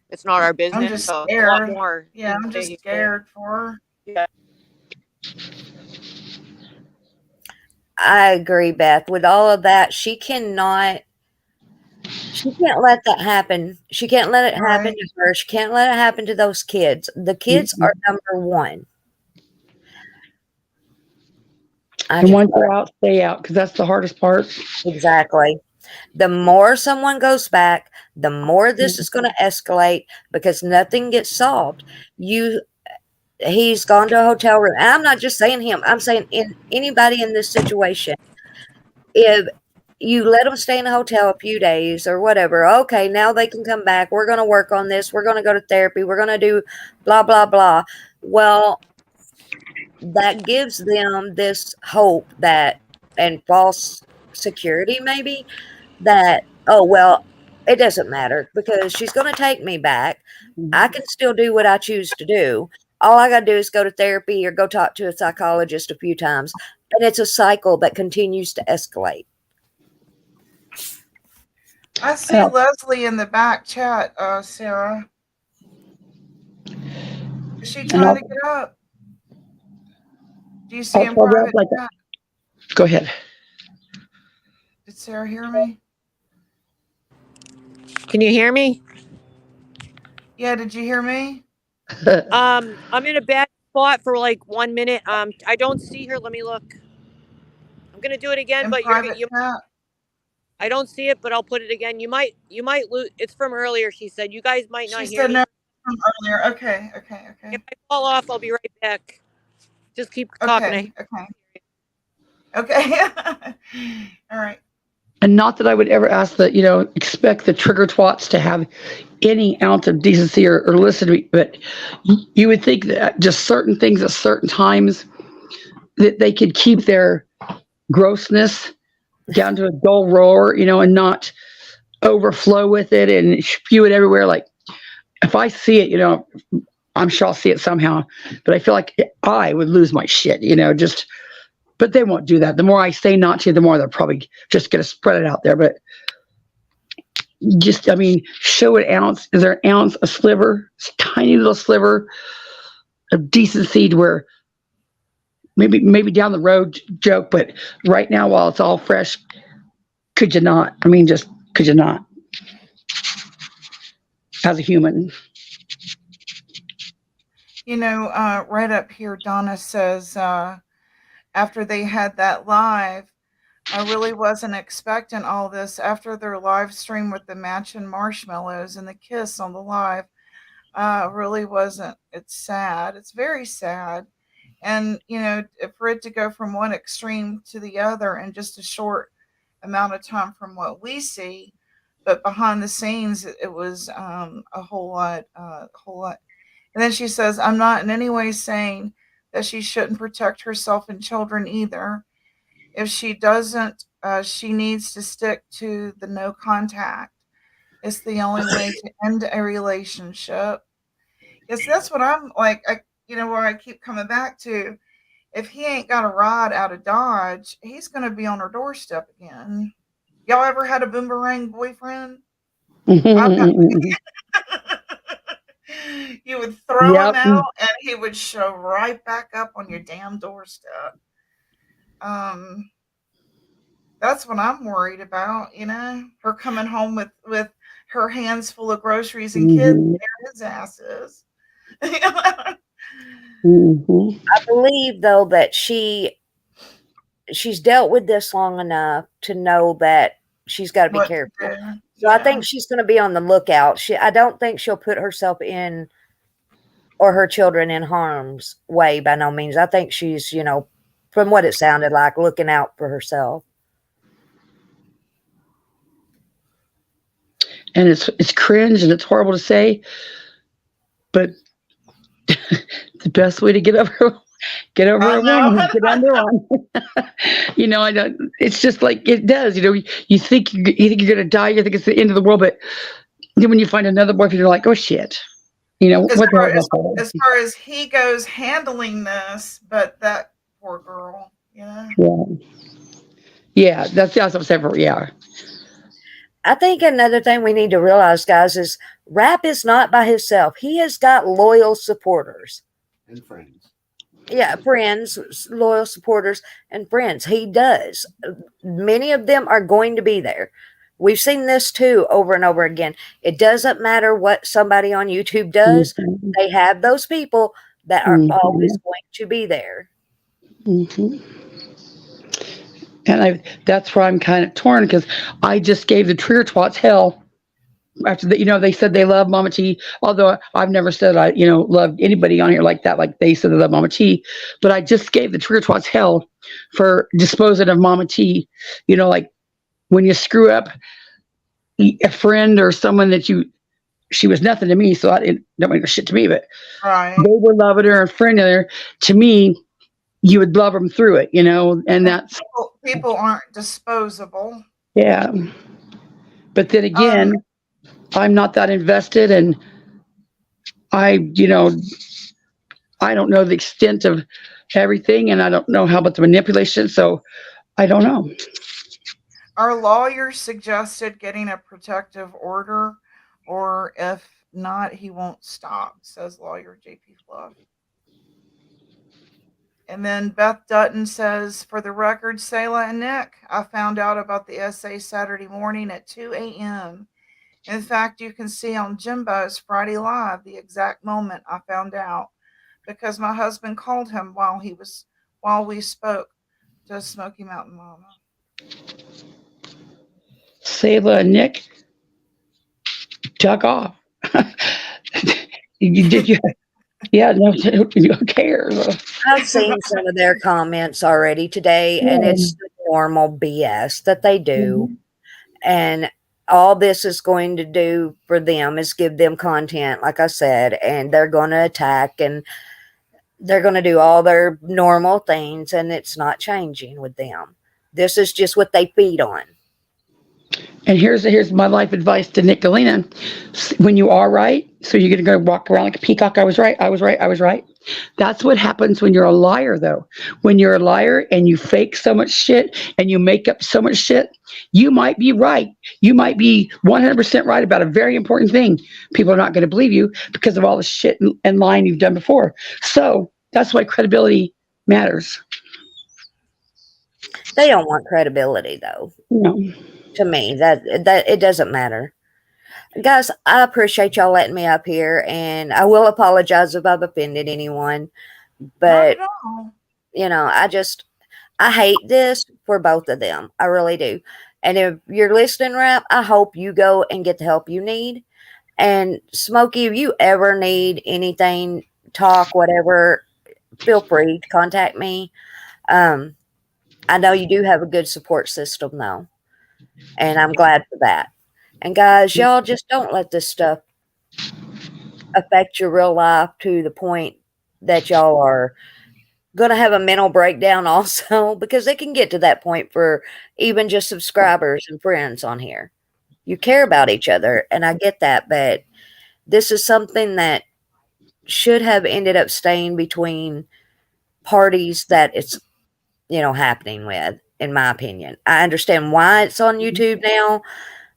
it's not our business. I'm just so scared. a lot more. Yeah, I'm just scared for her. Yeah. I agree, Beth. With all of that, she can't let that happen. She can't let it happen Right. to her. She can't let it happen to those kids. The kids are number one. And once they're out, stay out, because that's the hardest part. Exactly. The more someone goes back, the more this is going to escalate because nothing gets solved. He's gone to a hotel room. And I'm not just saying him. I'm saying anybody in this situation. If you let them stay in a hotel a few days or whatever, okay, now they can come back. We're going to work on this. We're going to go to therapy. We're going to do blah, blah, blah. Well, that gives them this hope and false security maybe that, oh, well, it doesn't matter because she's going to take me back. I can still do what I choose to do. All I got to do is go to therapy or go talk to a psychologist a few times. And it's a cycle that continues to escalate. I see Leslie in the back chat, Sarah. Is she trying to get up? Do you see in private chat? Go ahead. Did Sarah hear me? Can you hear me? Yeah, did you hear me? I'm in a bad spot for like 1 minute. I don't see her. Let me look. I'm gonna do it again, but I don't see it, but I'll put it again. You might lose. It's from earlier. She said you guys might not hear me. No, from earlier. Okay. If I fall off, I'll be right back. Just keep talking. Okay. All right. And not that I would ever ask that, expect the trigger twats to have any ounce of decency or listen to me, but you would think that just certain things at certain times that they could keep their grossness down to a dull roar, and not overflow with it and spew it everywhere. Like if I see it, I'm sure I'll see it somehow, but I feel like I would lose my shit, but they won't do that. The more I say not to, the more they're probably just going to spread it out there. But show an ounce. Is there an ounce, a sliver, a tiny little sliver of decency to where maybe down the road joke, but right now while it's all fresh, could you not? Could you not? As a human. Right up here, Donna says, after they had that live, I really wasn't expecting all this after their live stream with the matching marshmallows and the kiss on the live. Really wasn't. It's sad. It's very sad. And, for it to go from one extreme to the other in just a short amount of time from what we see, but behind the scenes, it was a whole lot. And then she says, I'm not in any way saying that she shouldn't protect herself and children either. If she doesn't, she needs to stick to the no contact. It's the only way to end a relationship. Yes, that's what I'm like. Where I keep coming back to. If he ain't got a ride out of Dodge, he's going to be on her doorstep again. Y'all ever had a boomerang boyfriend? You would throw him out and he would show right back up on your damn doorstep. That's what I'm worried about, her coming home with her hands full of groceries and kids there his ass is. I believe though that she's dealt with this long enough to know that she's got to be careful. So I think she's going to be on the lookout. I don't think she'll put herself in or her children in harm's way by no means. I think she's, from what it sounded like, looking out for herself. And it's cringe and it's horrible to say, but the best way to get over a woman, get under one. I don't. It's just like it does. You think you're gonna die. You think it's the end of the world, but then when you find another boyfriend, you're like, oh shit. As far as he goes handling this, but that poor girl, Yeah. Yeah, that's what I'm saying. Yeah. I think another thing we need to realize, guys, is Rap is not by himself. He has got loyal supporters. And friends. Yeah, friends, loyal supporters, and friends. He does. Many of them are going to be there. We've seen this too over and over again. It doesn't matter what somebody on YouTube does, Mhm. they have those people that are always going to be there. Mm-hmm. And that's where I'm kind of torn because I just gave the trigger twats hell after that. They said they love Mama T, although I've never said I loved anybody on here like that, like they said they love Mama T. But I just gave the trigger twats hell for disposing of Mama T. Like when you screw up a friend or someone that she was nothing to me, so I didn't make shit to me, but Right. they were loving her and friending her. To me, you would love them through it, and that's People aren't disposable. yeah. But then again, I'm not that invested, and I don't know the extent of everything, and I don't know how about the manipulation, so I don't know. Our lawyer suggested getting a protective order, or if not, he won't stop, says lawyer JP Fluff. And then Beth Dutton says, for the record, Selah and Nick, I found out about the essay Saturday morning at 2 a.m. In fact, you can see on Jimbo's Friday Live the exact moment I found out because my husband called him while we spoke to Smoky Mountain Mama. Selah and Nick, tuck off. Did you? Yeah, no, who cares? I've seen some of their comments already today, and it's the normal BS that they do. Mhm. And all this is going to do for them is give them content, like I said, and they're going to attack and they're going to do all their normal things, and it's not changing with them. This is just what they feed on. And here's my life advice to Nick Galena. When you are right, so you're going to go walk around like a peacock. I was right. I was right. I was right. That's what happens when you're a liar, though. When you're a liar and you fake so much shit and you make up so much shit, you might be right. You might be 100% right about a very important thing. People are not going to believe you because of all the shit and lying you've done before. So that's why credibility matters. They don't want credibility, though. No. To me, that it doesn't matter. Guys, I appreciate y'all letting me up here, and I will apologize if I've offended anyone. But Not at all. I hate this for both of them. I really do. And if you're listening, Rap, I hope you go and get the help you need. And Smokey, if you ever need anything, talk, whatever, feel free to contact me. I know you do have a good support system, though, and I'm glad for that. And guys, y'all just don't let this stuff affect your real life to the point that y'all are going to have a mental breakdown also, because it can get to that point for even just subscribers and friends on here. You care about each other, and I get that, but this is something that should have ended up staying between parties that it's happening with, in my opinion. I understand why it's on YouTube now,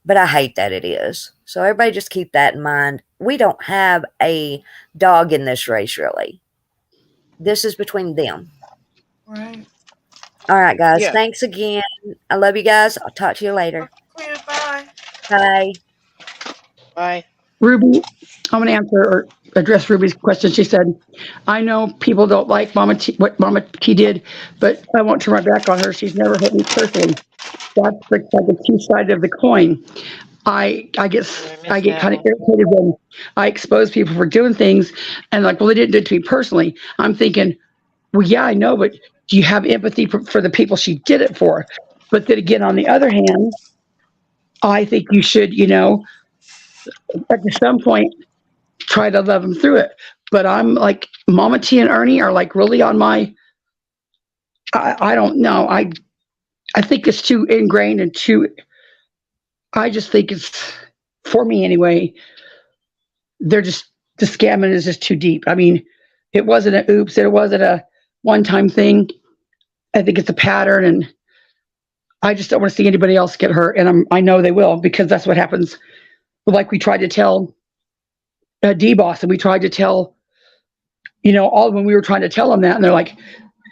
but I hate that it is. So everybody just keep that in mind. We don't have a dog in this race, really. This is between them. Right. All right, guys. Yeah. Thanks again. I love you guys. I'll talk to you later. Bye. Bye. Bye. Ruby, I'm going to answer or address Ruby's question. She said, I know people don't like what Mama T did, but I won't turn my back on her. She's never hit me personally. That's like the two sides of the coin. I get kind of irritated when I expose people for doing things and like, well, they didn't do it to me personally. I'm thinking, well, yeah, I know, but do you have empathy for the people she did it for? But then again, on the other hand, I think you should, at some point, try to love them through it. But I'm like, Mama T and Ernie are like really on my, I don't know. I think it's too ingrained and I just think it's, for me anyway, the scamming is just too deep. I mean, it wasn't an oops, it wasn't a one-time thing. I think it's a pattern, and I just don't want to see anybody else get hurt, and I know they will, because that's what happens. Like we tried to tell D-Boss, and we tried to tell, all when we were trying to tell them that, and they're like,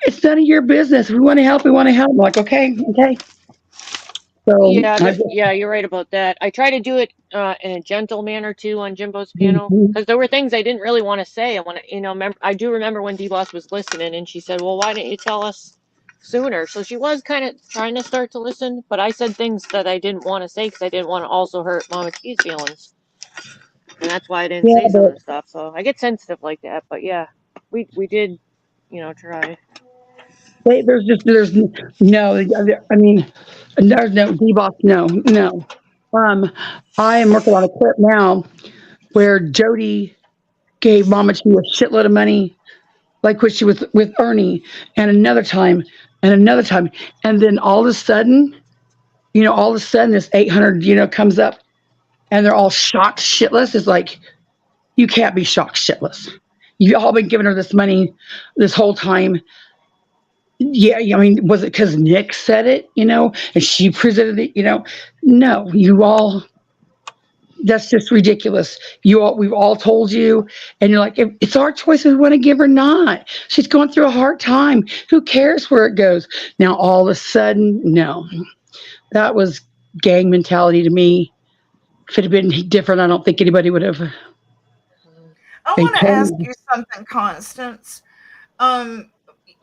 it's none of your business. We want to help. We want to help. I'm like, okay. So Yeah, you're right about that. I try to do it in a gentle manner too on Jimbo's panel, because there were things I didn't really want to say. I want to, I do remember when D-Boss was listening, and she said, "Well, why didn't you tell us sooner?" So she was kind of trying to start to listen, but I said things that I didn't want to say because I didn't want to also hurt Mama T's feelings, and that's why I didn't yeah, say some but of the stuff. So I get sensitive like that. But yeah, we did, try. there's no. I mean, there's no D-Boss. No. I am working on a clip now where Jody gave Mama T a shitload of money, like when she was with Ernie, and another time, and then all of a sudden, this 800, comes up, and they're all shocked shitless. It's like, you can't be shocked shitless. You all been giving her this money this whole time. Yeah, I mean, was it because Nick said it, and she presented it, No, you all. That's just ridiculous. We've all told you, and you're like, it's our choice if we want to give or not. She's going through a hard time. Who cares where it goes? Now, all of a sudden, no. That was gang mentality to me. If it had been different, I don't think anybody would have. I want to ask you something, Constance.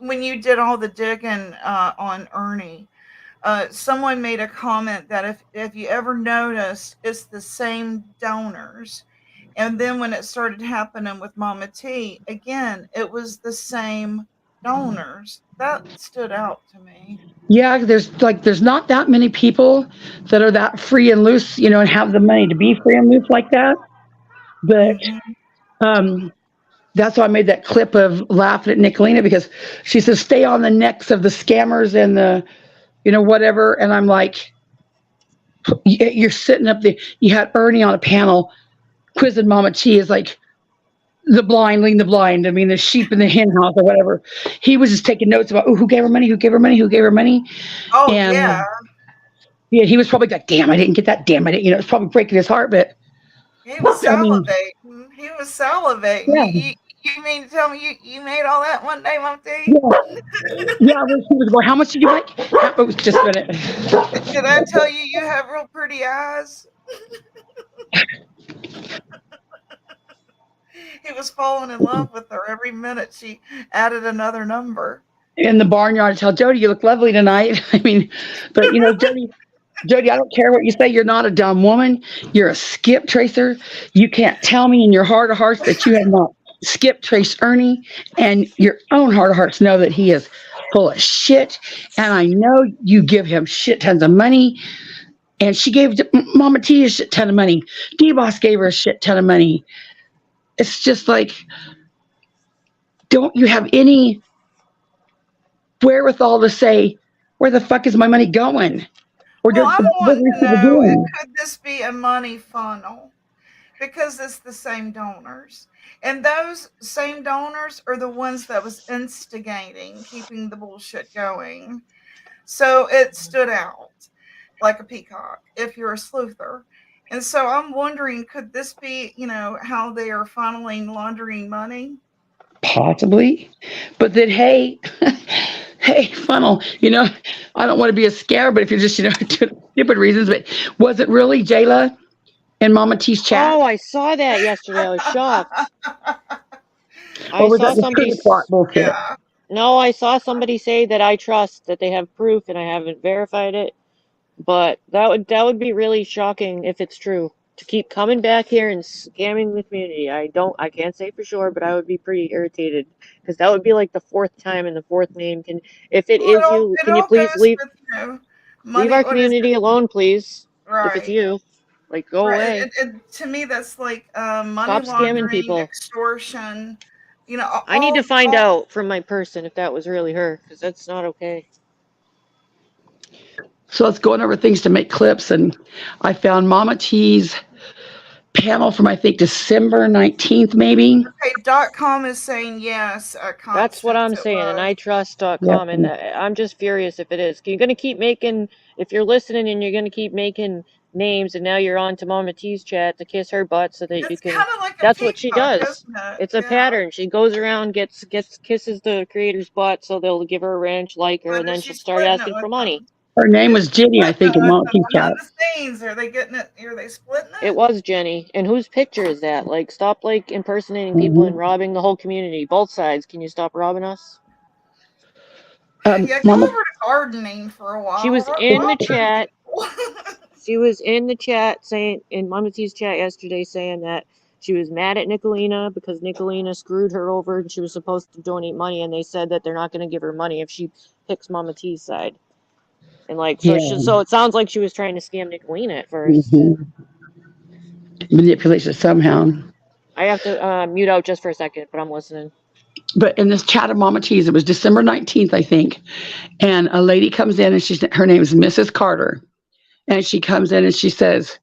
When you did all the digging on Ernie, someone made a comment that if you ever notice, it's the same donors. And then when it started happening with Mama T, again, it was the same donors. That stood out to me. Yeah, there's not that many people that are that free and loose, and have the money to be free and loose like that. But that's why I made that clip of laughing at Nicolina, because she says, stay on the necks of the scammers and the, whatever. And I'm like, you're sitting up there. You had Ernie on a panel quizzing Mama T, is like, the blind leading the blind. I mean, the sheep in the hen house or whatever. He was just taking notes about, who gave her money, who gave her money, who gave her money. Oh, and, yeah. Yeah, he was probably like, damn, I didn't get that. Damn, I didn't, it's probably breaking his heart. But he was salivating. Yeah. You mean to tell me you made all that one day, Mom T? Yeah, when she was going, how much did you make? It was just a minute. Did I tell you have real pretty eyes? He was falling in love with her every minute she added another number. In the barnyard, I tell Jody, you look lovely tonight. I mean, but Jody, I don't care what you say. You're not a dumb woman. You're a skip tracer. You can't tell me in your heart of hearts that you have not skip traced Ernie, and your own heart of hearts know that he is full of shit. And I know you give him shit tons of money. And she gave Mama T a shit ton of money. D-Boss gave her a shit ton of money. It's just like, don't you have any wherewithal to say, where the fuck is my money going? Or well, I'm wanting to know, could this be a money funnel? Because it's the same donors. And those same donors are the ones that was instigating, keeping the bullshit going. So it stood out like a peacock if you're a sleuther. And so I'm wondering, could this be, how they are funneling, laundering money? Possibly. But then, hey, funnel, I don't want to be a scare, but if you're just, stupid reasons, but was it really Jayla and Mama T's chat? Oh, I saw that yesterday. I was shocked. Or was that the plot bullshit? Yeah. No, I saw somebody say that I trust that they have proof, and I haven't verified it. But that would be really shocking if it's true. To keep coming back here and scamming the community. I can't say for sure, but I would be pretty irritated, because that would be like the fourth time and the fourth name. If it is you, can you please leave our community alone, please? Right. If it's you, like, go away. To me, that's like money Stop scamming laundering, people. extortion. I need to find out from my person if that was really her, because that's not okay. So let's go over things to make clips, and I found Mama T's panel from, I think, December 19th, maybe. Okay, .com is saying yes. That's what I'm Constance, it saying, and was. itrust.com, and I'm just furious if it is. You're going to keep making, if you're listening and you're going to keep making names, and now you're on to Mama T's chat to kiss her butt so that you It's can. kind of like a That's what she peacock, does. isn't it? It's a Yeah. pattern. She goes around, gets kisses the creator's butt, so they'll give her a ranch, like her, But and then is she'll she start splitting it asking with for money. them? Her name was Jenny, I think, in Monkey Behind Chat. the scenes, are they getting it? Are they splitting it? It was Jenny. And whose picture is that? Like, stop, like, impersonating people and robbing the whole community. Both sides. Can you stop robbing us? Yeah, go Mama, over to gardening for a while. She was Rob in the them chat. people. She was in the chat saying, in Mama T's chat yesterday, saying that she was mad at Nicolina because Nicolina screwed her over and she was supposed to donate money, and they said that they're not going to give her money if she picks Mama T's side. And like, so Yeah. so it sounds like she was trying to scam Nicolina at first. Manipulation somehow. I have to mute out just for a second, but I'm listening. But in this chat of Mama T's, it was December 19th, I think. And a lady comes in, and her name is Mrs. Carter. And she comes in and she says,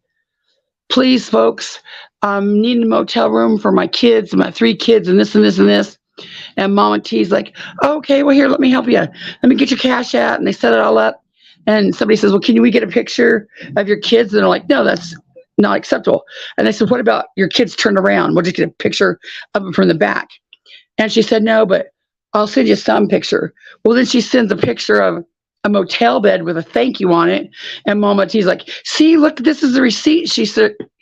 please, folks, I'm needing a motel room for my kids, my 3 kids, and this and this and this. And Mama T's like, okay, well, here, let me help you. Let me get your cash out. And they set it all up. And somebody says, well, can we get a picture of your kids? And they're like, no, that's not acceptable. And they said, what about your kids turned around? We'll just get a picture of them from the back. And she said, no, but I'll send you some picture. Well, then she sends a picture of a motel bed with a thank you on it. And Mama T's like, see, look, this is the receipt she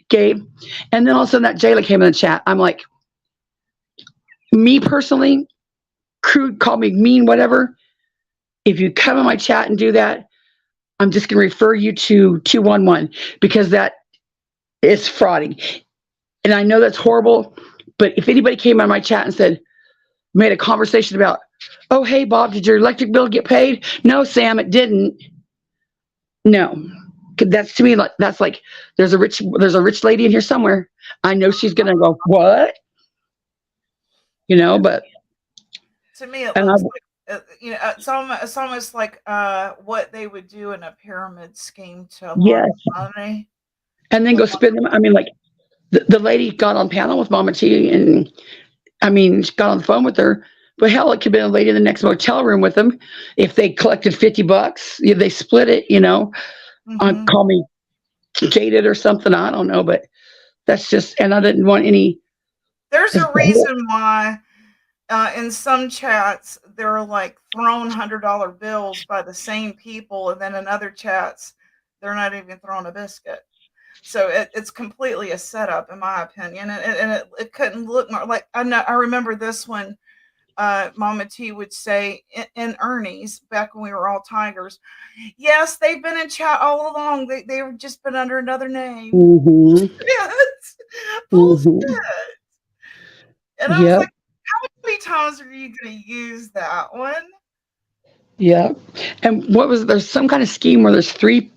gave. And then all of a sudden that Jayla came in the chat. I'm like, me personally, crude, call me mean, whatever. If you come in my chat and do that, I'm just going to refer you to 211 because that is frauding. And I know that's horrible, but if anybody came on my chat and said, made a conversation about, oh, hey, Bob, did your electric bill get paid? No, Sam, it didn't. No, that's to me, that's like, there's a rich lady in here somewhere. I know she's going to go, what? You know, but. To me, it looks like, you know, it's almost like what they would do in a pyramid scheme to launder money. And then go spend them. I mean, like the lady got on panel with Mama T, and I mean, she got on the phone with her. But hell, it could be a lady in the next motel room with them. If they collected $50, they split it. You know, call me jaded or something. I don't know, but that's just. And I didn't want any. There's a reason why. In some chats, they're like thrown $100 bills by the same people, and then in other chats, they're not even throwing a biscuit. So it's completely a setup, in my opinion, and it couldn't look more like. I remember this one. Mama T would say in Ernie's back when we were all Tigers. Yes, they've been in chat all along. They've just been under another name. Yes, bullshit. And I was like, how many times are you going to use that one? Yeah. And there's some kind of scheme where there's three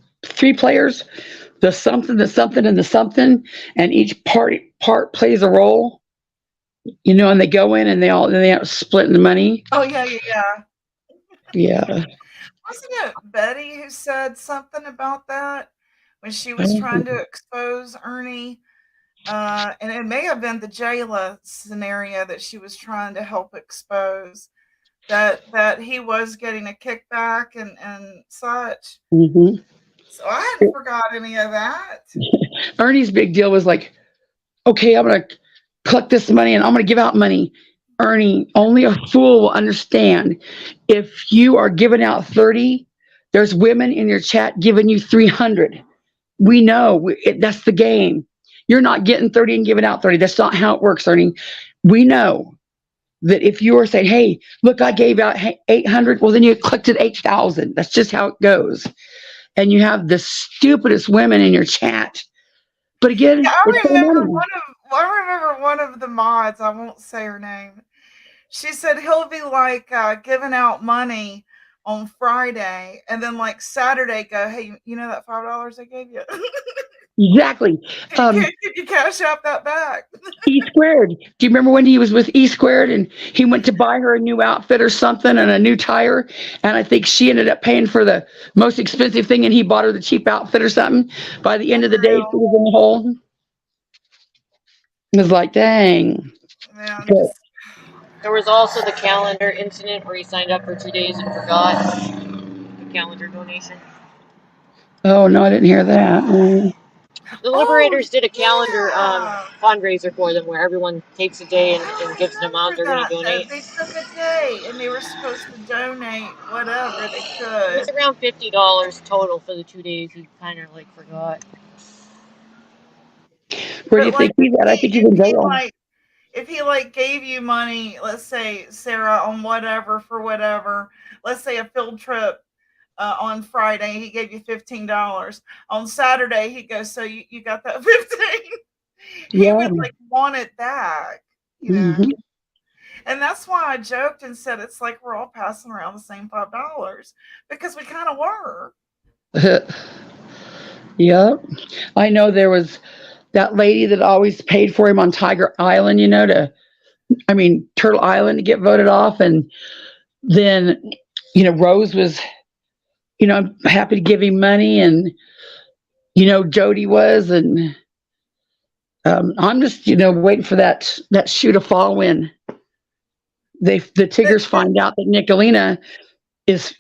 players, the something, and the something, and each part plays a role, you know, and they go in and they have splitting the money. Oh, yeah. Yeah. Wasn't it Betty who said something about that when she was trying to expose Ernie? And it may have been the Jayla scenario that she was trying to help expose, that he was getting a kickback and such. So I hadn't forgot any of that. Ernie's big deal was like, okay, I'm going to collect this money and I'm going to give out money. Ernie, only a fool will understand. If you are giving out 30, there's women in your chat giving you 300. We know that's the game. You're not getting 30 and giving out 30. That's not how it works, Ernie. We know that if you are saying, hey, look, I gave out 800, well, then you collected 8,000. That's just how it goes. And you have the stupidest women in your chat. But again, yeah, I remember one of the mods, I won't say her name. She said he'll be like giving out money on Friday, and then like Saturday go, hey, you know that $5 I gave you? Exactly. Can you cash out that back? E Squared. Do you remember when he was with E Squared and he went to buy her a new outfit or something and a new tire? And I think she ended up paying for the most expensive thing and he bought her the cheap outfit or something. By the end of the day, she was in the hole. It was like, dang. Yeah, But, just There was also the calendar incident where he signed up for 2 days and forgot the calendar donation. oh no, I didn't hear that. Mm. The oh Liberators did a calendar yeah. fundraiser for them where everyone takes a day and I gives an amount remember they're going to that though. donate. They took a day and they were supposed to donate whatever they It was could. around $50 total for the 2 days. He kind of like forgot. Where do But you think like he's at? I think he's if in he jail. like if he like gave you money, let's say Sarah on whatever for whatever, let's say a field trip on Friday, he gave you $15. On Saturday, he goes, so you got that 15. He Yeah. would like want it back, you know. Hmm. And that's why I joked and said it's like we're all passing around the same $5 because we kind of were. Yep. I know there was that lady that always paid for him on Tiger Island, Turtle Island to get voted off. And then, Rose was, happy to give him money. And, Jody was. And I'm just, waiting for that shoe to fall when the Tiggers find out that Nicolina is,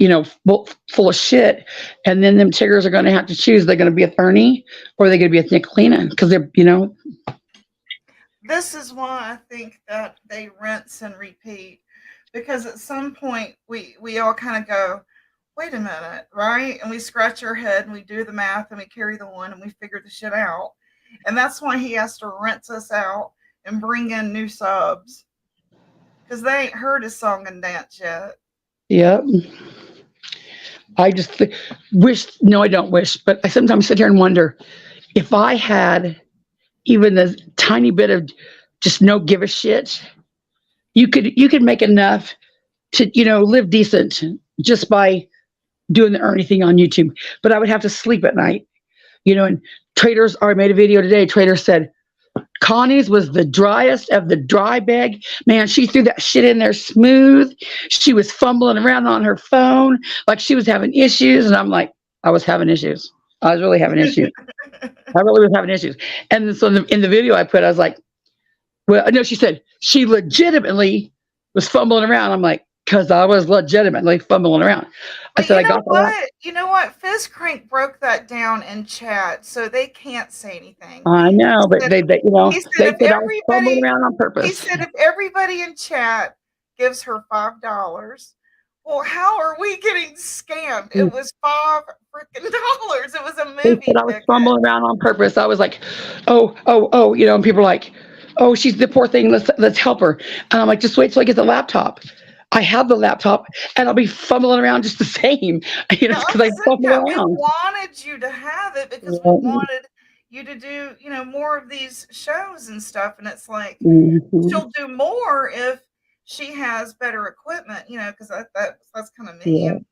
full of shit. And then them Tiggers are going to have to choose. They're going to be with Ernie or they're going to be with Nicolina because they're, This is why I think that they rinse and repeat because at some point we all kind of go, wait a minute, right? And we scratch our head and we do the math and we carry the one and we figure the shit out. And that's why he has to rinse us out and bring in new subs because they ain't heard his song and dance yet. Yep. I just wish, no, I don't wish, but I sometimes sit here and wonder if I had even a tiny bit of just no give a shit, you could make enough to, live decent just by doing the Ernie thing on YouTube. But I would have to sleep at night, and Traders, I made a video today. Trader said, Connie's was the driest of the dry bag. Man, she threw that shit in there smooth. She was fumbling around on her phone like she was having issues. And I'm like, I was having issues. I was really having issues. I really was having issues. And so in the video I put, I was like, well, no, she said she legitimately was fumbling around. I'm like, because I was legitimately fumbling around. I But said, I got that. You know what? Fizz Crank broke that down in chat, so they can't say anything. I know, but they He said said I was fumbling around on purpose. He said if everybody in chat gives her $5, well, how are we getting scammed? It was $5 freaking. It was a They movie said I was ticket. fumbling around on purpose. I was like, oh, and people are like, oh, she's the poor thing. Let's help her. And I'm like, just wait till I get the laptop. I have the laptop, and I'll be fumbling around just the same, because I fumble around. We wanted you to have it because we wanted you to do, more of these shows and stuff. And it's like she'll do more if she has better equipment, because that's kind of me. Yeah. And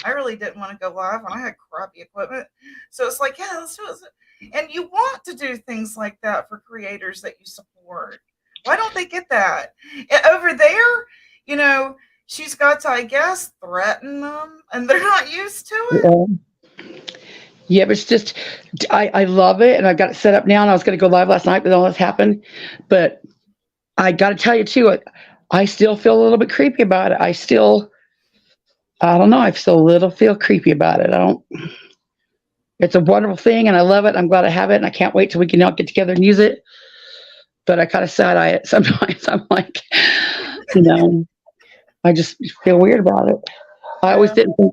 I really didn't want to go live when I had crappy equipment. So it's like, yeah, let's do it. And you want to do things like that for creators that you support. Why don't they get that? Over there, she's got to, I guess, threaten them, and they're not used to it. Yeah, but it's just, I love it, and I've got it set up now, and I was going to go live last night, but all this happened. But I got to tell you, too, I still feel a little bit creepy about it. I don't know, I still feel creepy about it. It's a wonderful thing, and I love it. I'm glad I have it, and I can't wait till we can all get together and use it. But I kind of sad sometimes I'm like, I just feel weird about it. I always didn't think,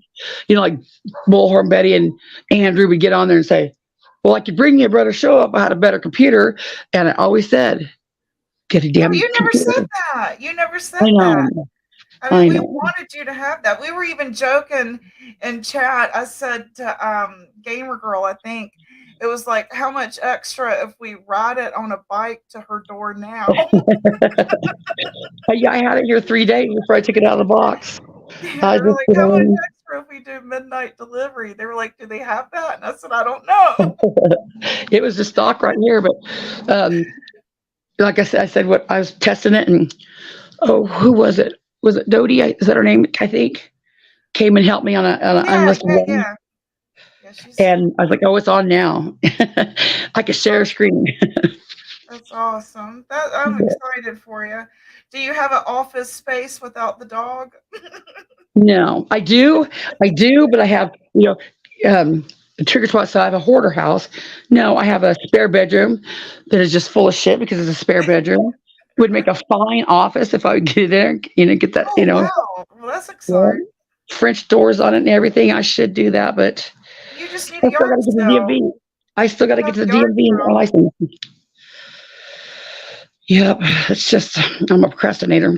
like Bullhorn Betty and Andrew would get on there and say, well, I could bring you a better show up. I had a better computer. And I always said, get a damn computer. You never said that. You never said that. I mean, we wanted you to have that. We were even joking in chat. I said to Gamer Girl, I think, it was like, how much extra if we ride it on a bike to her door now? Yeah, I had it here 3 days before I took it out of the box. Yeah, they were like, how much extra if we do midnight delivery? They were like, do they have that? And I said, I don't know. It was the stock right here, but like I said, what I was testing it, and who was it? Was it Dodie? Is that her name? I think came and helped me on an unlisted one. Yeah. And I was like, oh, it's on now. I could share a screen. That's awesome. That I'm excited for you. Do you have an office space without the dog? No, I do, but I have, the trigger spot. So I have a hoarder house. No, I have a spare bedroom that is just full of shit because it's a spare bedroom. Would make a fine office if I would get there, get that, Oh wow. Well, that's yeah, exciting. French doors on it and everything. I should do that, but You just need I a still got yard to get to the sale. DMV. I still got to Have get to a the yard DMV and get my sale. license. Yep, it's just I'm a procrastinator.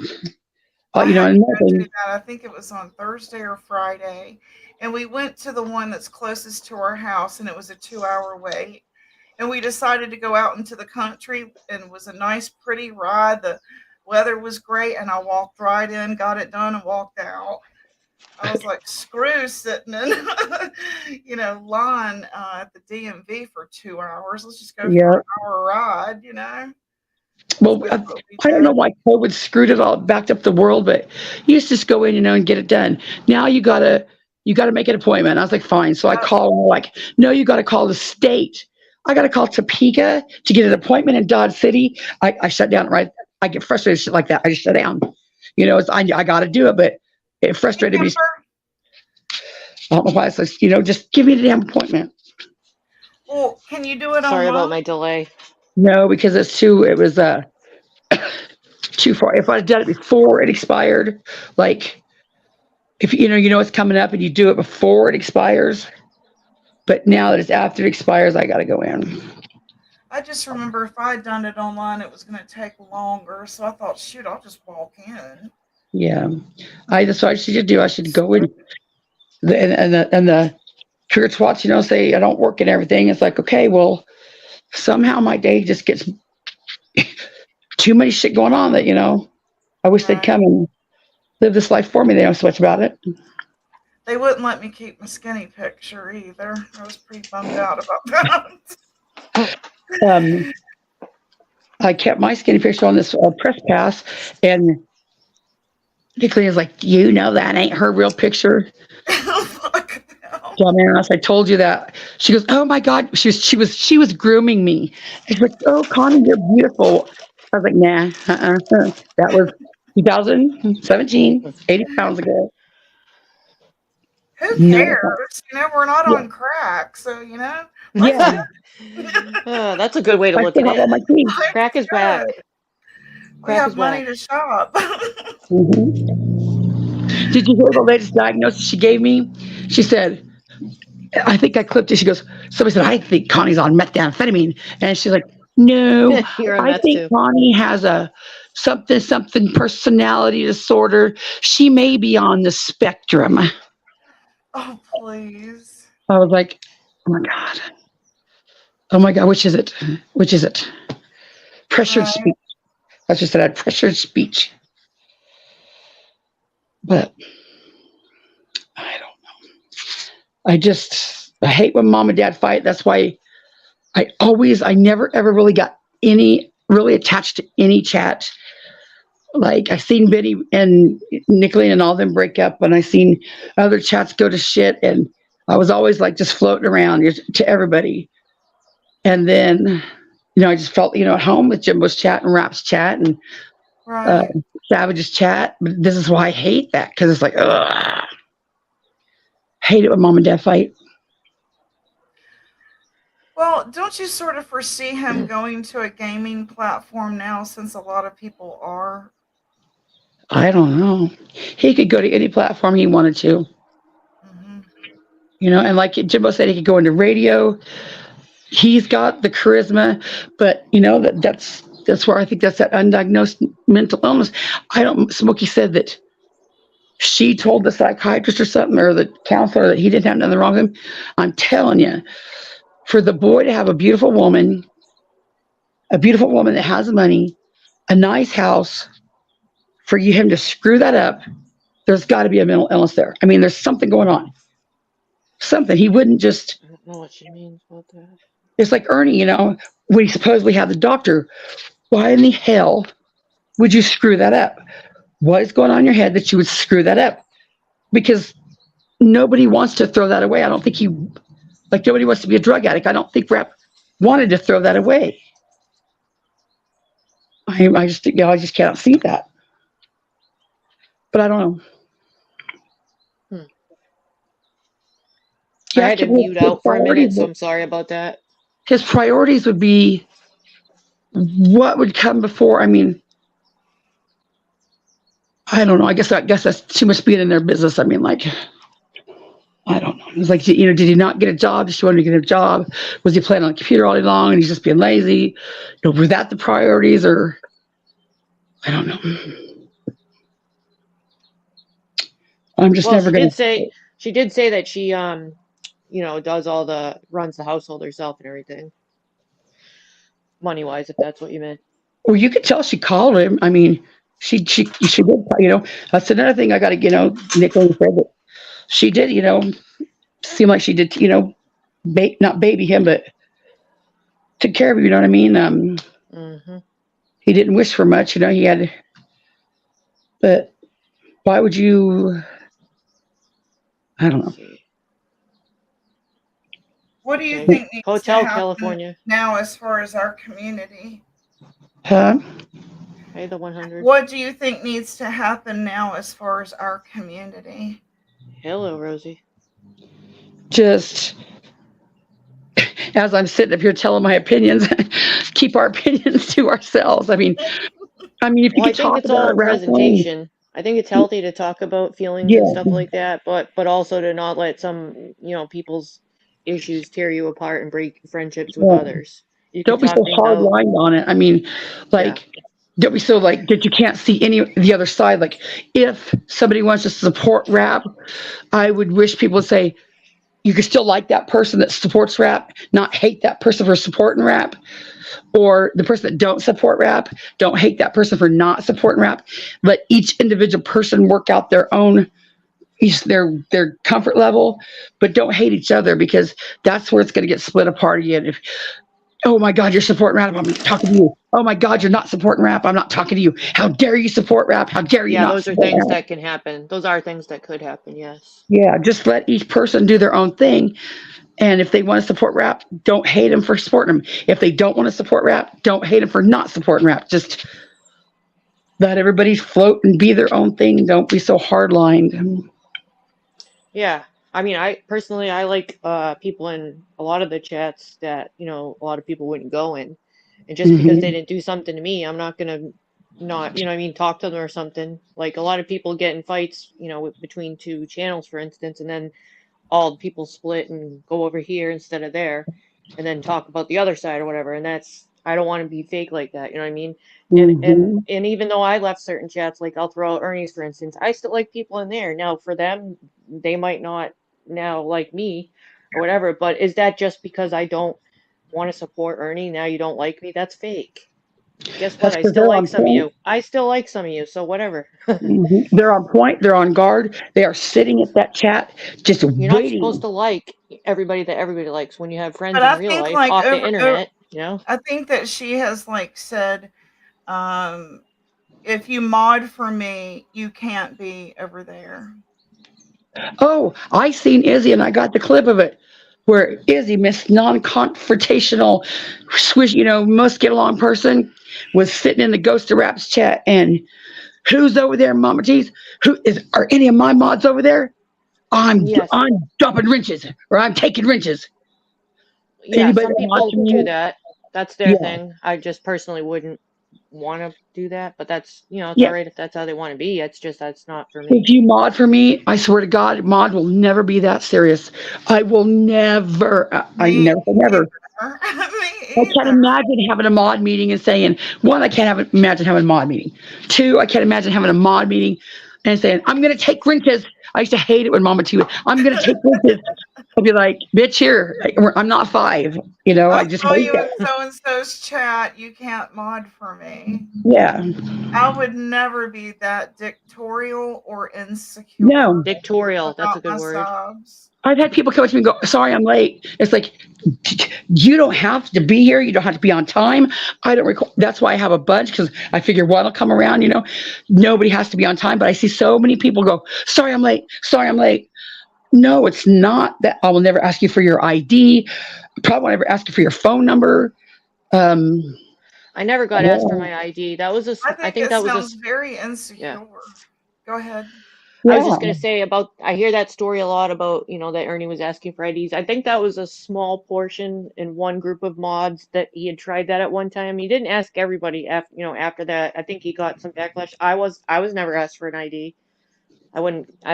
I And had to another go do thing, that. I think it was on Thursday or Friday. And we went to the one that's closest to our house, and it was a 2 hour wait. And we decided to go out into the country, and it was a nice, pretty ride. The weather was great, and I walked right in, got it done, and walked out. I was like, screw sitting in, line at the DMV for 2 hours. Let's just go for yeah. an hour ride. So Well, that's what we I don't did. know why COVID screwed it all, backed up the world, but you used to just go in, and get it done. Now you gotta make an appointment. I was like, fine. So I Uh, call and they're like, no, you gotta call the state. I gotta call Topeka to get an appointment in Dodge City. I shut down, right? I get frustrated shit like that. I just shut down. I gotta do it, but it hey, frustrated me. Kimber. I don't know why. It's like, just give me the damn appointment. Well, can you do it Sorry online? about my delay. No, because it was too far. If I'd done it before it expired, like if it's coming up and you do it before it expires, but now that it's after it expires, I got to go in. I just remember if I had done it online, it was going to take longer. So I thought, shoot, I'll just walk in. Yeah, so I should do. I should go in, and the church watch, say I don't work and everything. It's like, okay, well, somehow my day just gets too many shit going on that I wish they'd Right. come and live this life for me. They don't know so much about it. They wouldn't let me keep my skinny picture either. I was pretty bummed out about that. Um, I kept my skinny picture on this press pass, and Nicolene is like, that ain't her real picture. Fuck them. Dumbass, I told you that. She goes, oh my God. She was grooming me. She's like, oh, Connie, you're beautiful. I was like, nah, that was 2017, 80 pounds ago. Who No, it's not. cares? We're not Yeah, on crack. So, let's yeah. That's a good way to I look still at have all it. my teeth. Crack is back. good. We Crack have is money back. to shop. Hmm. Did you hear the latest diagnosis she gave me? She said, I think I clipped it. She goes, somebody said, I think Connie's on methamphetamine. And she's like, no, You're on I meth think too. Connie has a something personality disorder. She may be on the spectrum. Oh, please. I was like, oh my God. Oh my God, which is it? Which is it? Pressured Right. speech. That's just said I had pressured speech. But I don't I hate when mom and dad fight. That's why I never ever really got really attached to any chat. Like I seen Biddy and Nicolene and all them break up, and I seen other chats go to shit, and I was always like just floating around to everybody. And then, I just felt, at home with Jimbo's chat and Rap's chat and uh, Right. Savage's chat. But this is why I hate that, because it's like, ugh. Hate it when mom and dad fight. Well, don't you sort of foresee him going to a gaming platform now since a lot of people are? I don't know. He could go to any platform he wanted to, Hmm. and like Jimbo said, he could go into radio. He's got the charisma, but that's where I think that's that undiagnosed mental illness. I don't. Smokey said that she told the psychiatrist or something, or the counselor, that he didn't have nothing wrong with him. I'm telling you, for the boy to have a beautiful woman that has money, a nice house, for him to screw that up, there's got to be a mental illness there. I mean, there's something going on. Something. He wouldn't just. I don't know what she means about that. It's like Ernie, when he supposedly had the doctor. Why in the hell would you screw that up? What is going on in your head that you would screw that up? Because nobody wants to throw that away. I don't think nobody wants to be a drug addict. I don't think Rap wanted to throw that away. I just, I just can't see that. But I don't know. I had to mute out for a minute, so I'm sorry about that. His priorities would be what would come before. I mean, I don't know. I guess that's too much being in their business. I mean, like, I don't know. It's like, you know, did he not get a job? Just wanted to get a job? Was he playing on the computer all day long and he's just being lazy? You know, were that the priorities, or I don't know. I'm just never going to. She did say that she, you know, runs the household herself and everything. Money wise, if that's what you meant. Well, you could tell she called him. I mean, she did, you know. That's another thing I got to, you know, Nicola said that she did, you know, seem like she did, you know, not baby him, but took care of him, you know what I mean? He didn't wish for much, you know, he had, but why would you, I don't know. What do you think needs Hotel to happen California now as far as our community? Huh? Pay the 100. What do you think needs to happen now as far as our community? Hello, Rosie. Just as I'm sitting up here telling my opinions, keep our opinions to ourselves. I mean, if you I think it's all in presentation. I think it's healthy to talk about feelings and stuff like that, but also to not let some, you know, people's issues tear you apart and break friendships with others. Don't be so hard lined on it. I mean, like, don't be so like that you can't see any of the other side. Like, if somebody wants to support rap, I would wish people would say, you could still like that person that supports rap, not hate that person for supporting rap. Or the person that don't support rap, don't hate that person for not supporting rap. Let each individual person work out their own, their comfort level, but don't hate each other, because that's where it's going to get split apart again. If, oh my God, you're supporting rap, I'm not talking to you. Oh my God, you're not supporting rap, I'm not talking to you. How dare you support rap? How dare you not? Yeah, those are things that can happen. Those are things that could happen, yes. Yeah, just let each person do their own thing. And if they want to support rap, don't hate them for supporting them. If they don't want to support rap, don't hate them for not supporting rap. Just let everybody float and be their own thing. Don't be so hard-lined. Yeah. I mean, I like people in a lot of the chats that, you know, a lot of people wouldn't go in. And just because they didn't do something to me, I'm not going to not, you know what I mean, talk to them or something. Like, a lot of people get in fights, you know, between two channels, for instance, and then all the people split and go over here instead of there, and then talk about the other side or whatever. And I don't want to be fake like that. You know what I mean? And even though I left certain chats, like I'll throw out Ernie's, for instance, I still like people in there. Now, for them, they might not now like me or whatever, but is that just because I don't want to support Ernie? Now you don't like me? That's fake. Guess what? I still like some of you. I still like some of you, so whatever. They're on point. They're on guard. They are sitting at that chat, just waiting. You're not supposed to like everybody that everybody likes when you have friends in real life, like, off the internet, you know? I think that she has, like, said, if you mod for me, you can't be over there. Oh, I seen Izzy, and I got the clip of it, where Izzy, Miss non-confrontational, swish, you know, most get along person, was sitting in the Ghost of Raps chat, and who's over there, Mama G's? Are any of my mods over there? I'm dumping wrenches, or I'm taking wrenches. Yeah, anybody some people do that. That's their thing. I just personally wouldn't want to do that, but that's, you know, it's all right if that's how they want to be. It's just that's not for me. If you mod for me, I swear to God, mod will never be that serious. I will never. I never. I can't imagine having a mod meeting and saying, one, I can't imagine having a mod meeting. Two, I can't imagine having a mod meeting and saying, I'm going to take wrenches. I used to hate it when Mama T would, I'm going to take wrenches. I'd be like, bitch, here, I'm not 5. You know, I just hate that. So-and-so's chat, you can't mod for me. Yeah. I would never be that dictatorial or insecure. No. Dictatorial, that's a good word. I've had people come up to me and go, sorry, I'm late. It's like, you don't have to be here. You don't have to be on time. I don't record. That's why I have a bunch, because I figure one will come around, you know. Nobody has to be on time. But I see so many people go, sorry, I'm late. Sorry, I'm late. No, it's not that. I will never ask you for your ID. Probably won't ever ask you for your phone number. I I never got asked for my ID. That was I I think think it that was sounds very insecure. Go ahead. I Yeah. was just gonna say about I hear that story a lot about, that Ernie was asking for IDs. I think that was a small portion in one group of mods that he had tried that at one time. He didn't ask everybody after that. I think he got some backlash. I was never asked for an ID. I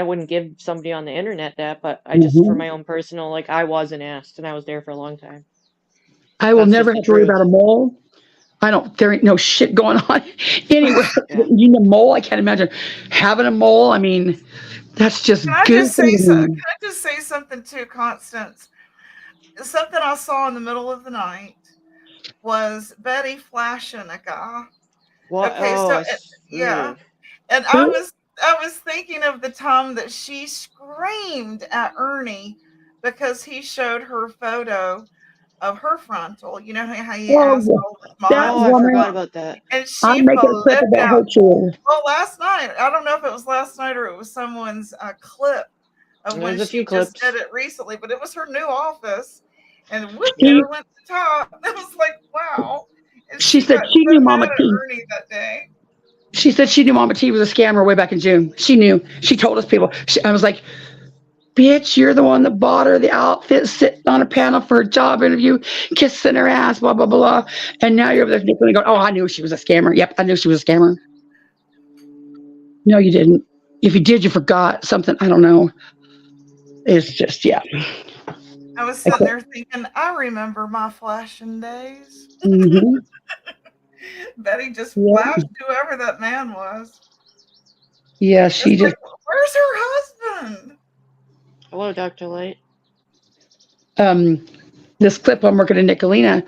wouldn't give somebody on the internet that, but I just for Mhm. my own personal, like, I wasn't asked and I was there for a long time. I will That's never just the have to worry truth. about a mole. There ain't no shit going on anywhere. Yeah. You know, mole, I can't imagine having a mole. I mean, that's just Can I goofy just say to so? Can me. I just say something too, Constance? Something I saw in the middle of the night was Betty flashing a guy. What? Okay, Oh, so yeah, ugh. and Who? I was thinking of the time that she screamed at Ernie because he showed her photo of her frontal. You know how you Oh, ask yeah. all the That Oh, mods I for woman, forgot them, about that. and I'm she making a clip flipped about out. her too. Well, last night, I don't know if it was last night or it was someone's clip of when There's a she few just clips. did it recently, but it was her new office, and whoop, She, there went the top. It was like, wow. And she she said got she so knew mad Mama at T. Ernie that day. She said she knew Mama T was a scammer way back in June. She knew. She told us people. I was like, bitch, you're the one that bought her the outfit, sitting on a panel for a job interview, kissing her ass, blah, blah, blah. And now you're over there going, oh, I knew she was a scammer. Yep, I knew she was a scammer. No, you didn't. If you did, you forgot something. I don't know. It's just, yeah. I was sitting there thinking, I remember my flashing days. Mm-hmm. Betty just Yeah. flashed whoever that man was. Yeah, Just she like, just, where's her husband? Hello, Dr. Light. um, this clip I'm working in Nicolina,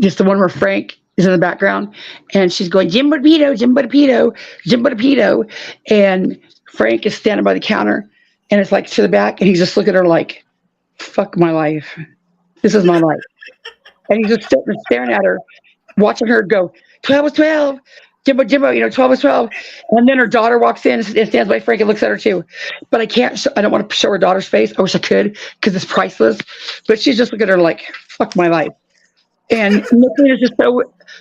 just the one where Frank is in the background and she's going, Jim Borpedo, Jim Borpedo, Jim Borpedo. And Frank is standing by the counter and it's like to the back and he's just looking at her like, fuck my life. This is my life. And he's just sitting there staring at her, watching her go, 12 was 12. Jimbo, Jimbo, 12 was 12. And then her daughter walks in and stands by Frank and looks at her too. But I don't want to show her daughter's face. I wish I could because it's priceless. But she's just looking at her like, fuck my life. And Nicolina's just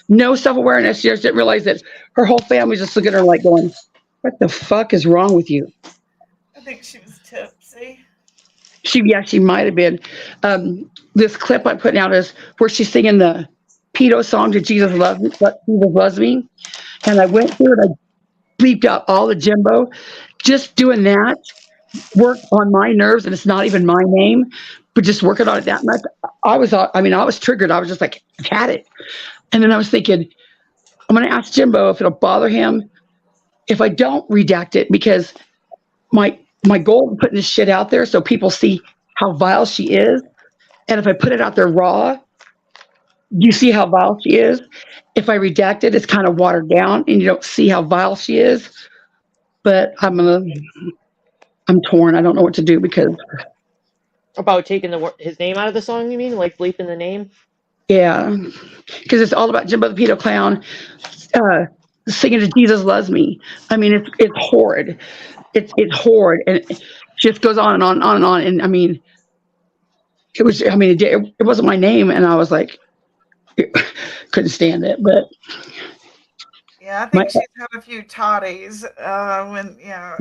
no self awareness. She just didn't realize that her whole family's just looking at her like going, what the fuck is wrong with you? I think she was tipsy. She might have been. This clip I'm putting out is where she's singing the pedo song to Jesus Loves Me. And I went through it, I bleeped out all the Jimbo. Just doing that worked on my nerves, and it's not even my name, but just working on it that much. I was triggered. I was just like, I've had it. And then I was thinking, I'm going to ask Jimbo if it'll bother him if I don't redact it, because my goal of putting this shit out there so people see how vile she is. And if I put it out there raw, you see how vile she is. If I redact it, it's kind of watered down and you don't see how vile she is. But I'm torn. I don't know what to do because, About taking his name out of the song, you mean? Like bleeping the name? yeah, because it's all about Jimbo the Pedo Clown uh, singing to Jesus Loves Me. I mean, it's horrid. It's horrid, and it just goes on and on and on and on. And I mean, it wasn't my name, and I was like, couldn't stand it. But Yeah, I my think she's had a few toddies yeah,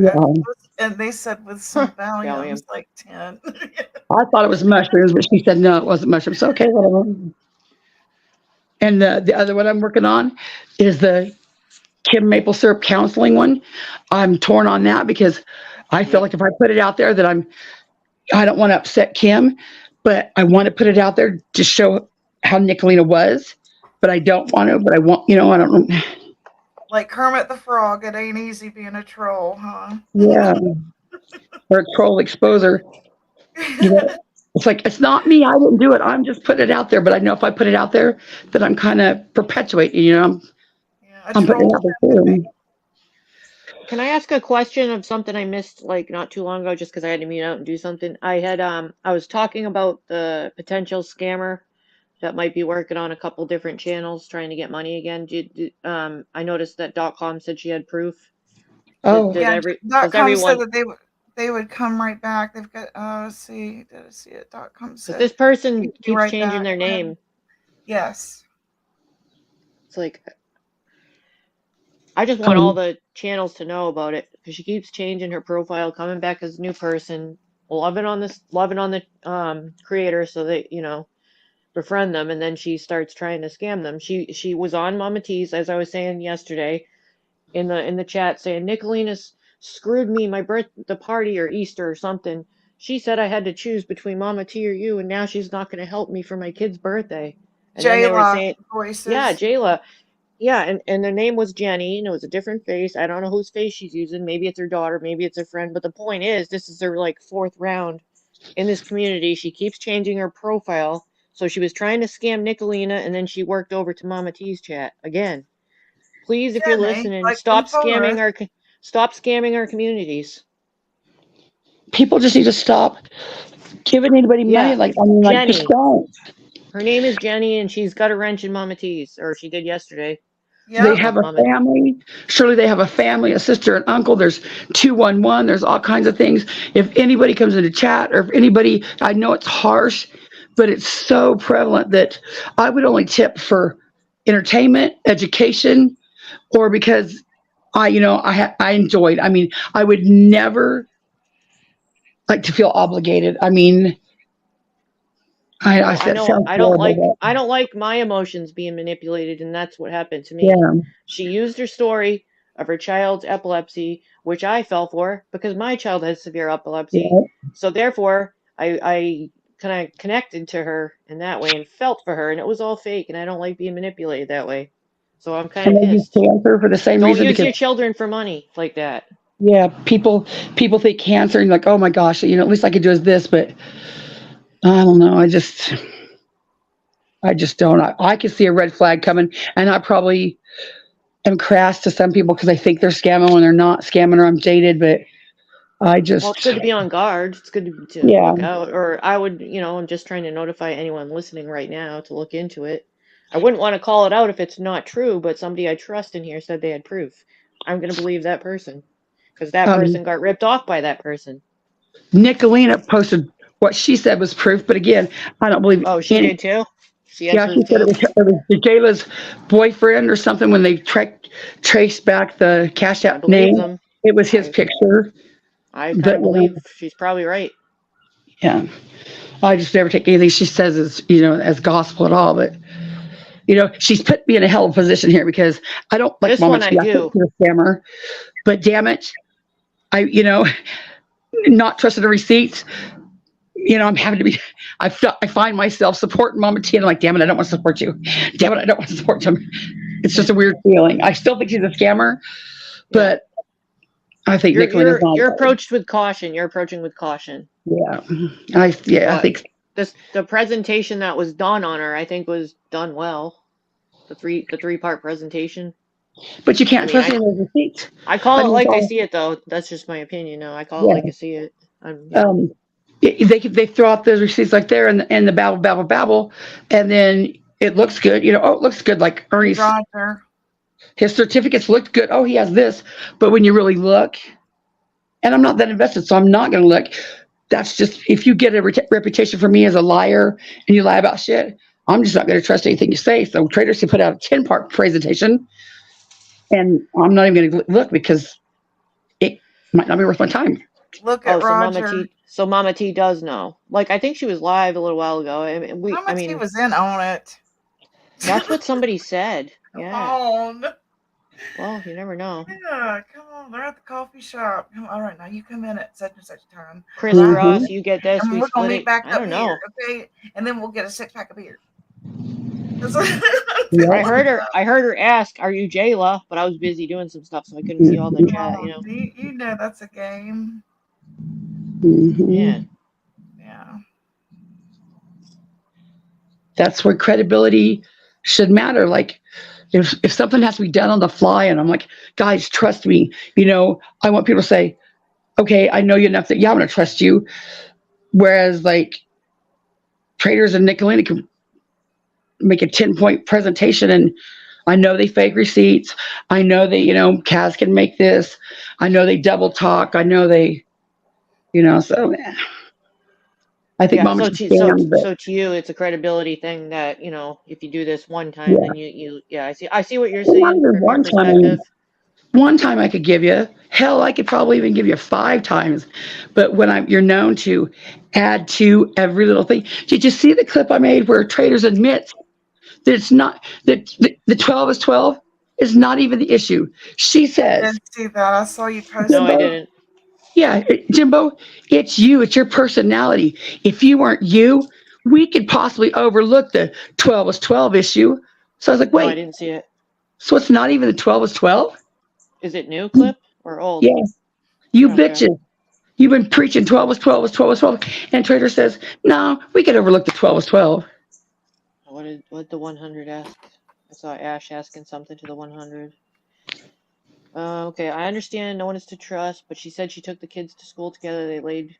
and they said with some Valiums, Valium. like 10. I thought it was mushrooms, but she said no, it wasn't mushrooms. So, okay, whatever. And the other one I'm working on is the Kim maple syrup counseling one. I'm torn on that because I feel like if I put it out there that I don't want to upset Kim, but I want to put it out there to show how Nicolina was, but I don't want to, but I want, I don't know. Like Kermit the Frog, it ain't easy being a troll, huh? Yeah. Or a troll exposer. It's like, it's not me. I didn't do it. I'm just putting it out there. But I know if I put it out there, that I'm kind of perpetuating, Yeah, I'm putting it out there too. Can I ask a question of something I missed like not too long ago just because I had to meet out and do something? I was talking about the potential scammer that might be working on a couple different channels trying to get money again. I noticed that .com said she had proof. Oh, Yeah, Does .com said everyone? that they would come right back. They've got let's see, did I see it? .com Because said this person be keeps right changing back. their name. Yes. It's like, I just want all the channels to know about it because she keeps changing her profile, coming back as a new person, loving on the creator so that, befriend them, and then she starts trying to scam them. She was on Mama T's, as I was saying yesterday in the chat, saying Nicolina's screwed me the party or Easter or something. She said I had to choose between Mama T or you, and now she's not going to help me for my kid's birthday. And then they were Jayla saying, voices. yeah, Jayla. Yeah, and the name was Jenny, and it was a different face. I don't know whose face she's using. Maybe it's her daughter, maybe it's her friend. But the point is, this is her like fourth round in this community. She keeps changing her profile. So she was trying to scam Nicolina, and then she worked over to Mama T's chat again. Please, if you're Jenny, listening, like stop from scamming Forrest. our communities. People just need to stop giving anybody money. Yeah, Like, I mean, like, just Jenny. don't. Her name is Jenny, and she's got a wrench in Mama T's, or she did yesterday. They Yep. have a Mama. family. Surely they have a family, a sister, an uncle. There's 211. There's all kinds of things. If anybody comes into chat, or if anybody, I know it's harsh, but it's so prevalent that I would only tip for entertainment, education, or because I enjoyed. I mean, I would never like to feel obligated. I mean, I I said know sounds horrible, I don't like my emotions being manipulated, and that's what happened to but me. yeah, She used her story of her child's epilepsy, which I fell for because my child has severe epilepsy. yeah. So therefore, I kind of connected to her in that way and felt for her, and it was all fake, and I don't like being manipulated that way. So I'm kind And of they use pissed. cancer for the same Don't reason use because your children for money like that. yeah, people think cancer and like, oh my gosh, at least I could do is this, but I don't know. I just don't. I can see a red flag coming, and I probably am crass to some people because I think they're scamming when they're not scamming, or I'm jaded. But I Well, it's just, good to be on guard. It's good to yeah, look out. Or I would, I'm just trying to notify anyone listening right now to look into it. I wouldn't want to call it out if it's not true, but somebody I trust in here said they had proof. I'm going to believe that person because that um, person got ripped off by that person. Nicolina posted what she said was proof, but again, I don't believe Oh, she any. did too? She had Yeah, she proof said too? it was Jayla's boyfriend or something when they traced back the cash I out believe name. them. It was his I picture, I kind but of believe she's probably right. yeah, I just never take anything she says as as gospel at all. But she's put me in a hell of a position here because I don't like This Mama one T. I I think do. she's a scammer, but damn it, I not trusting the receipts. I'm having to be. I find myself supporting Mama T, and I'm like, damn it, I don't want to support you. Damn it, I don't want to support you. It's just a weird feeling. I still think she's a scammer, Yeah. but I think Nicolina's not. You're approached with caution. You're approaching with caution. Yeah, I But think. the presentation that was done on her, I think, was done well. The three-part presentation. But you I can't mean, trust any of those receipts. I call I it mean, like I see it, though. That's just my opinion. No, I call it yeah. like I see it. They throw out those receipts like there and the babble, and then it looks good. Oh, it looks good. Like Ernie's, Roger. his certificates looked good. Oh, he has this, but when you really look, and I'm not that invested, so I'm not going to look. That's just if you get a reputation for me as a liar and you lie about shit, I'm just not going to trust anything you say. So traders can put out a 10-part presentation, and I'm not even going to look because it might not be worth my time. Look at Oh, Roger. so Mama T does know. Like, I think she was live a little while ago. Mama T was in on it. That's what somebody said. Come Yeah. on. Well, you never know. Yeah, come on. They're at the coffee shop. Come on. All right, now you come in at such and such time. Crisscross, you get this, And we we're gonna split meet it. back I up don't know. here, okay? And then we'll get a 6-pack of beer. I heard her ask, "Are you Jayla?" But I was busy doing some stuff, so I couldn't see all the chat. You know that's a game. Yeah. Yeah. That's where credibility should matter. Like if something has to be done on the fly, and I'm like, guys, trust me. I want people to say, okay, I know you enough that I'm going to trust you. Whereas like traders and Nicolina can make a 10-point presentation, and I know they fake receipts. I know they, Kaz can make this. I know they double talk. I know they, so I think Yeah, Mama so should to stand, but so to you, it's a credibility thing that if you do this one time, yeah, then yeah, I see what you're not saying even from your one time. I mean, perspective. one time I could give you. Hell, I could probably even give you 5 times. But when you're known to add to every little thing. Did you see the clip I made where traders admit that it's not that the 12 is 12 is not even the issue? She I says, did see that. I saw you post No, I that. Jimbo, didn't. yeah, Jimbo, it's you. It's your personality. If you weren't you, we could possibly overlook the 12 is 12 issue. So I was like, No, I wait, didn't see it. so it's not even the 12 is 12? Is it new clip or old? Yeah, you Okay. bitches. You've been preaching 12 is 12 is 12 is 12. And Trader says, no, we could overlook the 12 is 12. What did the 100 ask? I saw Ash asking something to the 100. Okay, I understand no one is to trust, but she said she took the kids to school together. They laid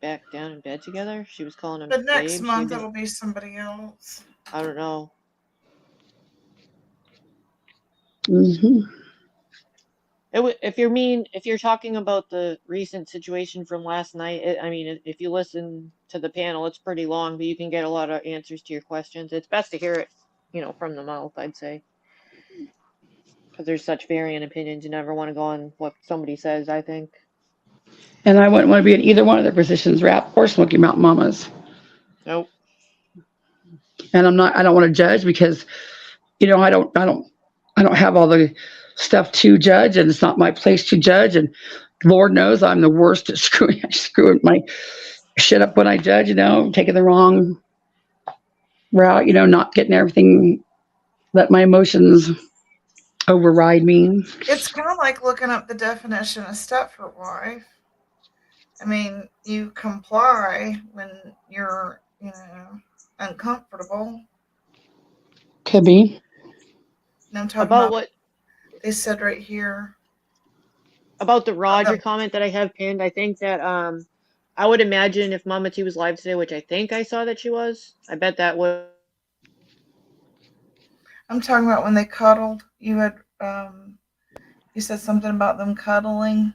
back down in bed together. She was calling him But next babe. She month didn't. it'll be somebody else. I don't know. Mm-hmm. If you're talking about the recent situation from last night, if you listen to the panel, it's pretty long, but you can get a lot of answers to your questions. It's best to hear it, from the mouth, I'd say, because there's such varying opinions. You never want to go on what somebody says, I think. And I wouldn't want to be in either one of their positions, Rap or Smoky Mountain Mamas. Nope. And I don't want to judge because, I don't have all the stuff to judge, and it's not my place to judge. And Lord knows I'm the worst at screwing my shit up when I judge, taking the wrong route, not getting everything, let my emotions override me. It's kind of like looking up the definition of Stepford wife. I mean, you comply when you're, uncomfortable. Could be. And I'm talking About about, what they said right here. about the Roger The, comment that I have pinned, I think that I would imagine if Mama T was live today, which I think I saw that she was, I bet that would. I'm talking about when they cuddled. You said something about them cuddling.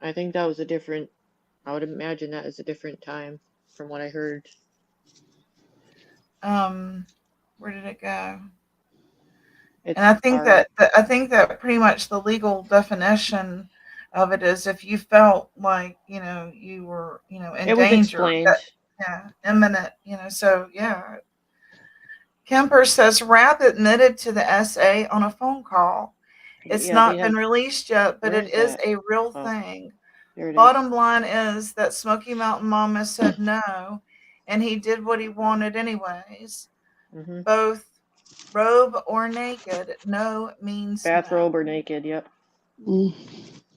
I think that was a different. I would imagine that is a different time from what I heard. Where did it go? It's And I think our. that pretty much the legal definition of it is if you felt like you were in It was danger, explained. that yeah, imminent, so yeah. Kemper says Rapp admitted to the SA on a phone call. It's Yeah, they not been have. released yet, but Where it is is that? a real Oh, thing. there it is. Bottom line is that Smoky Mountain Mama said no, and he did what he wanted anyways. Mm-hmm. Both robe or naked, no means Bathrobe no. or naked. Yep. Mm.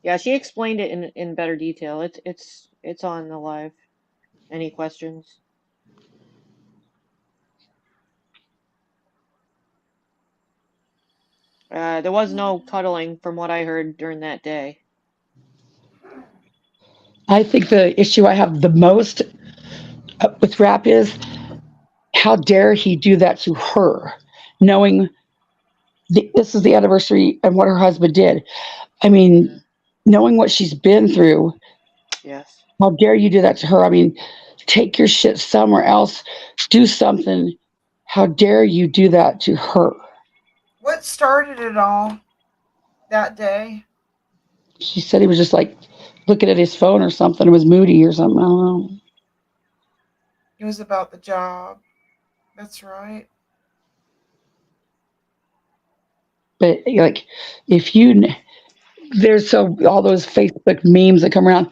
Yeah, she explained it in better detail. It's on the live. Any questions? There was no cuddling from what I heard during that day. I think the issue I have the most with Rap is how dare he do that to her, knowing this is the anniversary and what her husband did. I mean, knowing what she's been through, Yes. how dare you do that to her? I mean, take your shit somewhere else, do something. How dare you do that to her? What started it all that day? She said he was just like looking at his phone or something. It was moody or something. I don't know. It was about the job. That's right. But like, if you, there's all those Facebook memes that come around.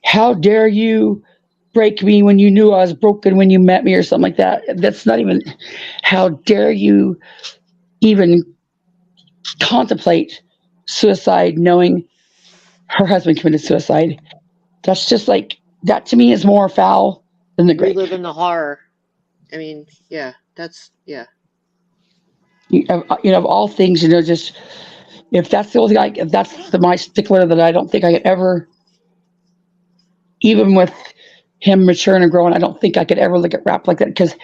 How dare you break me when you knew I was broken when you met me or something like that. That's not even, how dare you even contemplate suicide knowing her husband committed suicide. That's just like, that to me is more foul than the grave. Reliving the horror. I mean, yeah, yeah. Of all things, just, if that's the only thing, if that's my stickler that I don't think I could ever, even with him maturing and growing, I don't think I could ever look at Rap like that, because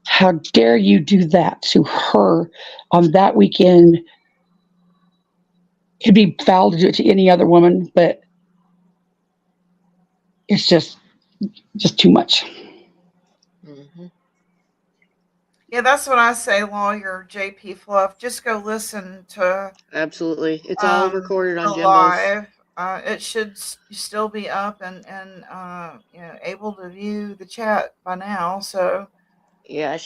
how dare you do that to her on that weekend? It'd be foul to do it to any other woman, but it's just, just too much. Hmm. Yeah, that's what I say, lawyer JP Fluff. Just go listen to Absolutely. It's all recorded the on Jimbo's. live. It should still be up and able to view the chat by now. So Yeah,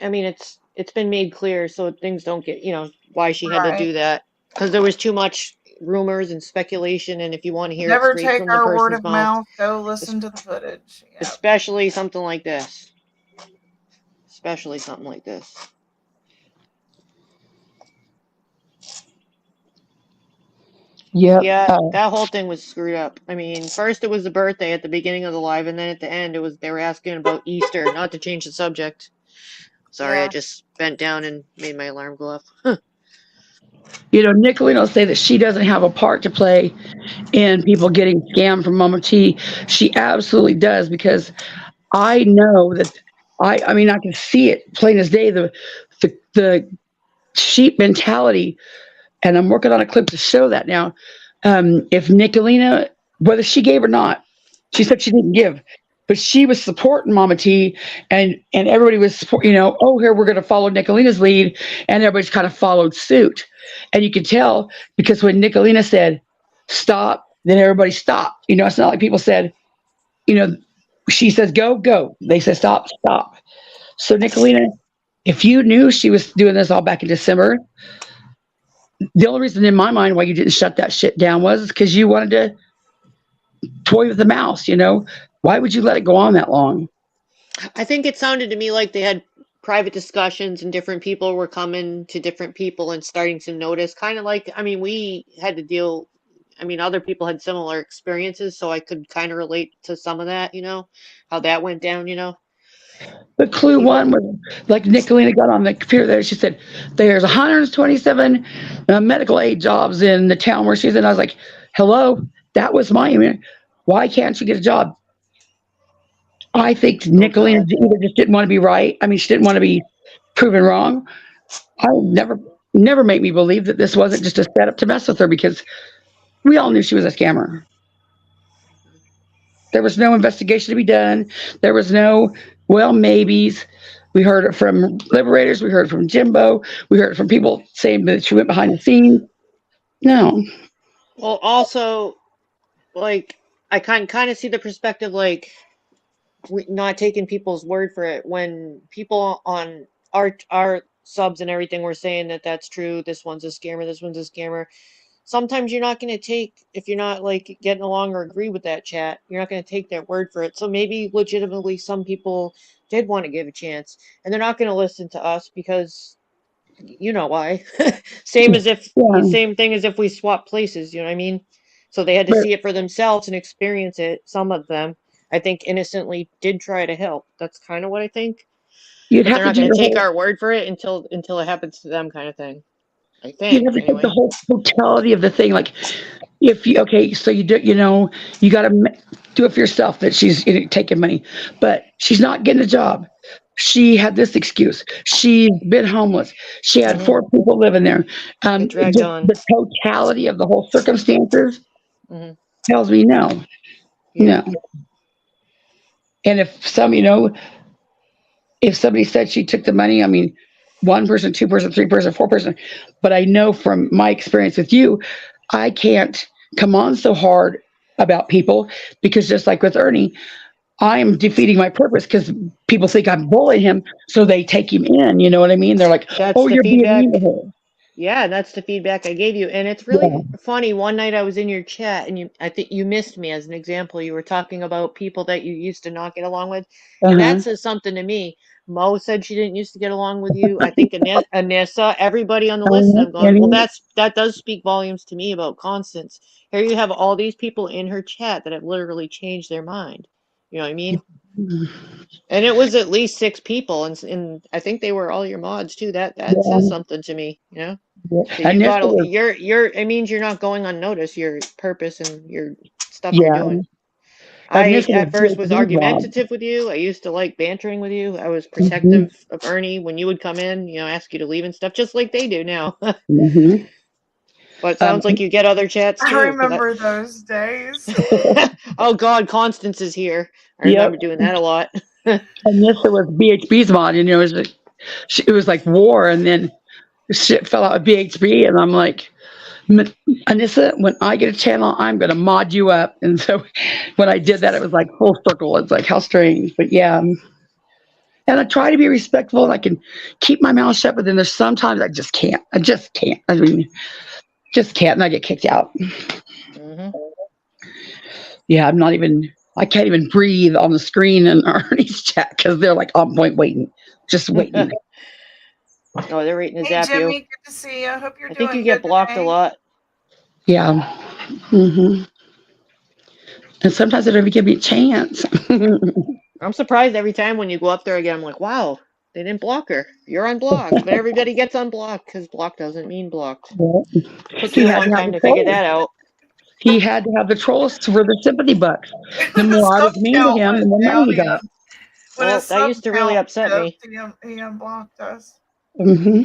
I mean, it's been made clear so things don't get, why she had to right, do that. Because there was too much rumors and speculation, and if you want to hear it never straight take from the our word person's of mouth, mouth. Go listen to the footage. Yeah, especially something like this. Especially something like this. Yep. Yeah, that whole thing was screwed up. I mean, first it was the birthday at the beginning of the live, and then at the end they were asking about Easter. Not to change the subject. Sorry, I yeah. just bent down and made my alarm go off. Nicolene will say that she doesn't have a part to play in people getting scammed from Mama T. She absolutely does, because I know that I mean, I can see it plain as day, the sheep mentality, and I'm working on a clip to show that now. If Nicolina, whether she gave or not, she said she didn't give, but she was supporting Mama T, and everybody was oh, here, we're going to follow Nicolina's lead, and everybody's kind of followed suit, and you could tell because when Nicolina said stop, then everybody stopped. It's not like people said, you know, she says go, go. They said stop, stop. So Nicolina, if you knew she was doing this all back in December, the only reason in my mind why you didn't shut that shit down was because you wanted to toy with the mouse. Why would you let it go on that long? I think it sounded to me like they had private discussions and different people were coming to different people and starting to notice, kind of like, I mean, we had to deal, I mean, other people had similar experiences, so I could kind of relate to some of that, how that went down. The clue People, one was like Nicolina got on the computer there. She said, there's 127 medical aid jobs in the town where she's in. I was like, hello, that was my email. Why can't she get a job? I think oh Nicolina God. either just didn't want to be right. I mean, she didn't want to be proven wrong. I never make me believe that this wasn't just a setup to mess with her, because we all knew she was a scammer. There was no investigation to be done. There was no, well, maybes. We heard it from liberators. We heard it from Jimbo. We heard it from people saying that she went behind the scenes. No. Well, also, like, I kind of see the perspective, like, not taking people's word for it when people on our subs and everything were saying that that's true. This one's a scammer. This one's a scammer. Sometimes you're not going to take, if you're not like getting along or agree with that chat, you're not going to take their word for it. So maybe legitimately some people did want to give a chance, and they're not going to listen to us because you know why. Yeah. Same thing as if we swap places, you know what I mean? So they had to But see it for themselves and experience it. Some of them, I think, innocently did try to help. That's kind of what I think. you'd But have they're to not do going to your take whole, our word for it until it happens to them, kind of thing. I you'd have think, to take the anyway. whole totality of the thing. Like, if you, okay, so you do, you got to do it for yourself that she's taking money, but she's not getting a job. She had this excuse. She's been homeless. She had Hmm. 4 people living there. It dragged Just on. the totality of the whole circumstances Hmm. tells me no, Yeah. no. And if somebody said she took the money, I mean, 1 person, 2 person, 3 person, 4 person, but I know from my experience with you, I can't come on so hard about people, because just like with Ernie, I'm defeating my purpose because people think I'm bullying him, so they take him in. You know what I mean? They're like, That's "Oh, the you're being mean to feedback. her." Yeah, that's the feedback I gave you. And it's Yeah. really funny. One night I was in your chat and I think you missed me as an example. You were talking about people that you used to not get along with. And that Uh-huh. says something to me. Mo said she didn't used to get along with you. I think Anissa, everybody on the list. And I'm going, well, And that does speak volumes to me about Constance. Here you have all these people in her chat that have literally changed their mind. You know what I mean? And it was at least 6 people, and I think they were all your mods too. That says yeah, something to me. yeah. So you And this got was, you're it means you're not going unnoticed, your purpose and your stuff you're yeah, doing. and I this was at first was JP's job. argumentative with you. I used to like bantering with you. I was Hmm. protective of Ernie when you would come in, ask you to leave and stuff, just like they do now. Hmm. But it sounds like you get other chats I too. 'cause remember those days. oh God, Constance is here. I Yep. remember doing that a lot. And yes, it was BHB's mod, and it was like war, and then shit fell out of BHB, and I'm like, Anissa, when I get a channel, I'm gonna mod you up. And so when I did that, it was like full circle. It's like how strange, but yeah. And I try to be respectful, and I can keep my mouth shut, but then there's sometimes I just can't. I just can't. I mean, just can't, and I get kicked out. hmm Yeah, I can't even breathe on the screen in Ernie's chat because they're like on point waiting, just waiting. Oh, they're waiting to Hey, zap Jimmy, you. good to see you. I hope you're I doing think you good get blocked today. a lot. Yeah. And sometimes they don't even give me a chance. I'm surprised every time when you go up there again. I'm like, wow, they didn't block her. You're unblocked. But everybody gets unblocked because blocked doesn't mean blocked. Took me He a had long to have time the to figure trolls. that out. He had to have the trolls for the sympathy bucks. The The more I was sub mean to count him, the went more money down. he got. When Well, his that sub used to really count upset me. dipped, he unblocked us. Hmm.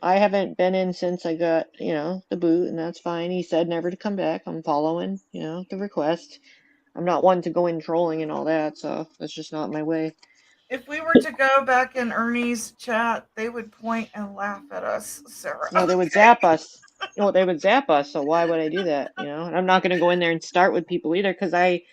I haven't been in since I got, the boot, and that's fine. He said never to come back. I'm following, the request. I'm not one to go in trolling and all that, so that's just not my way. If we were to go back in Ernie's chat, they would point and laugh at us, Sarah. No, they would zap us. No, they would zap us, so why would I do that, And I'm not going to go in there and start with people either, because I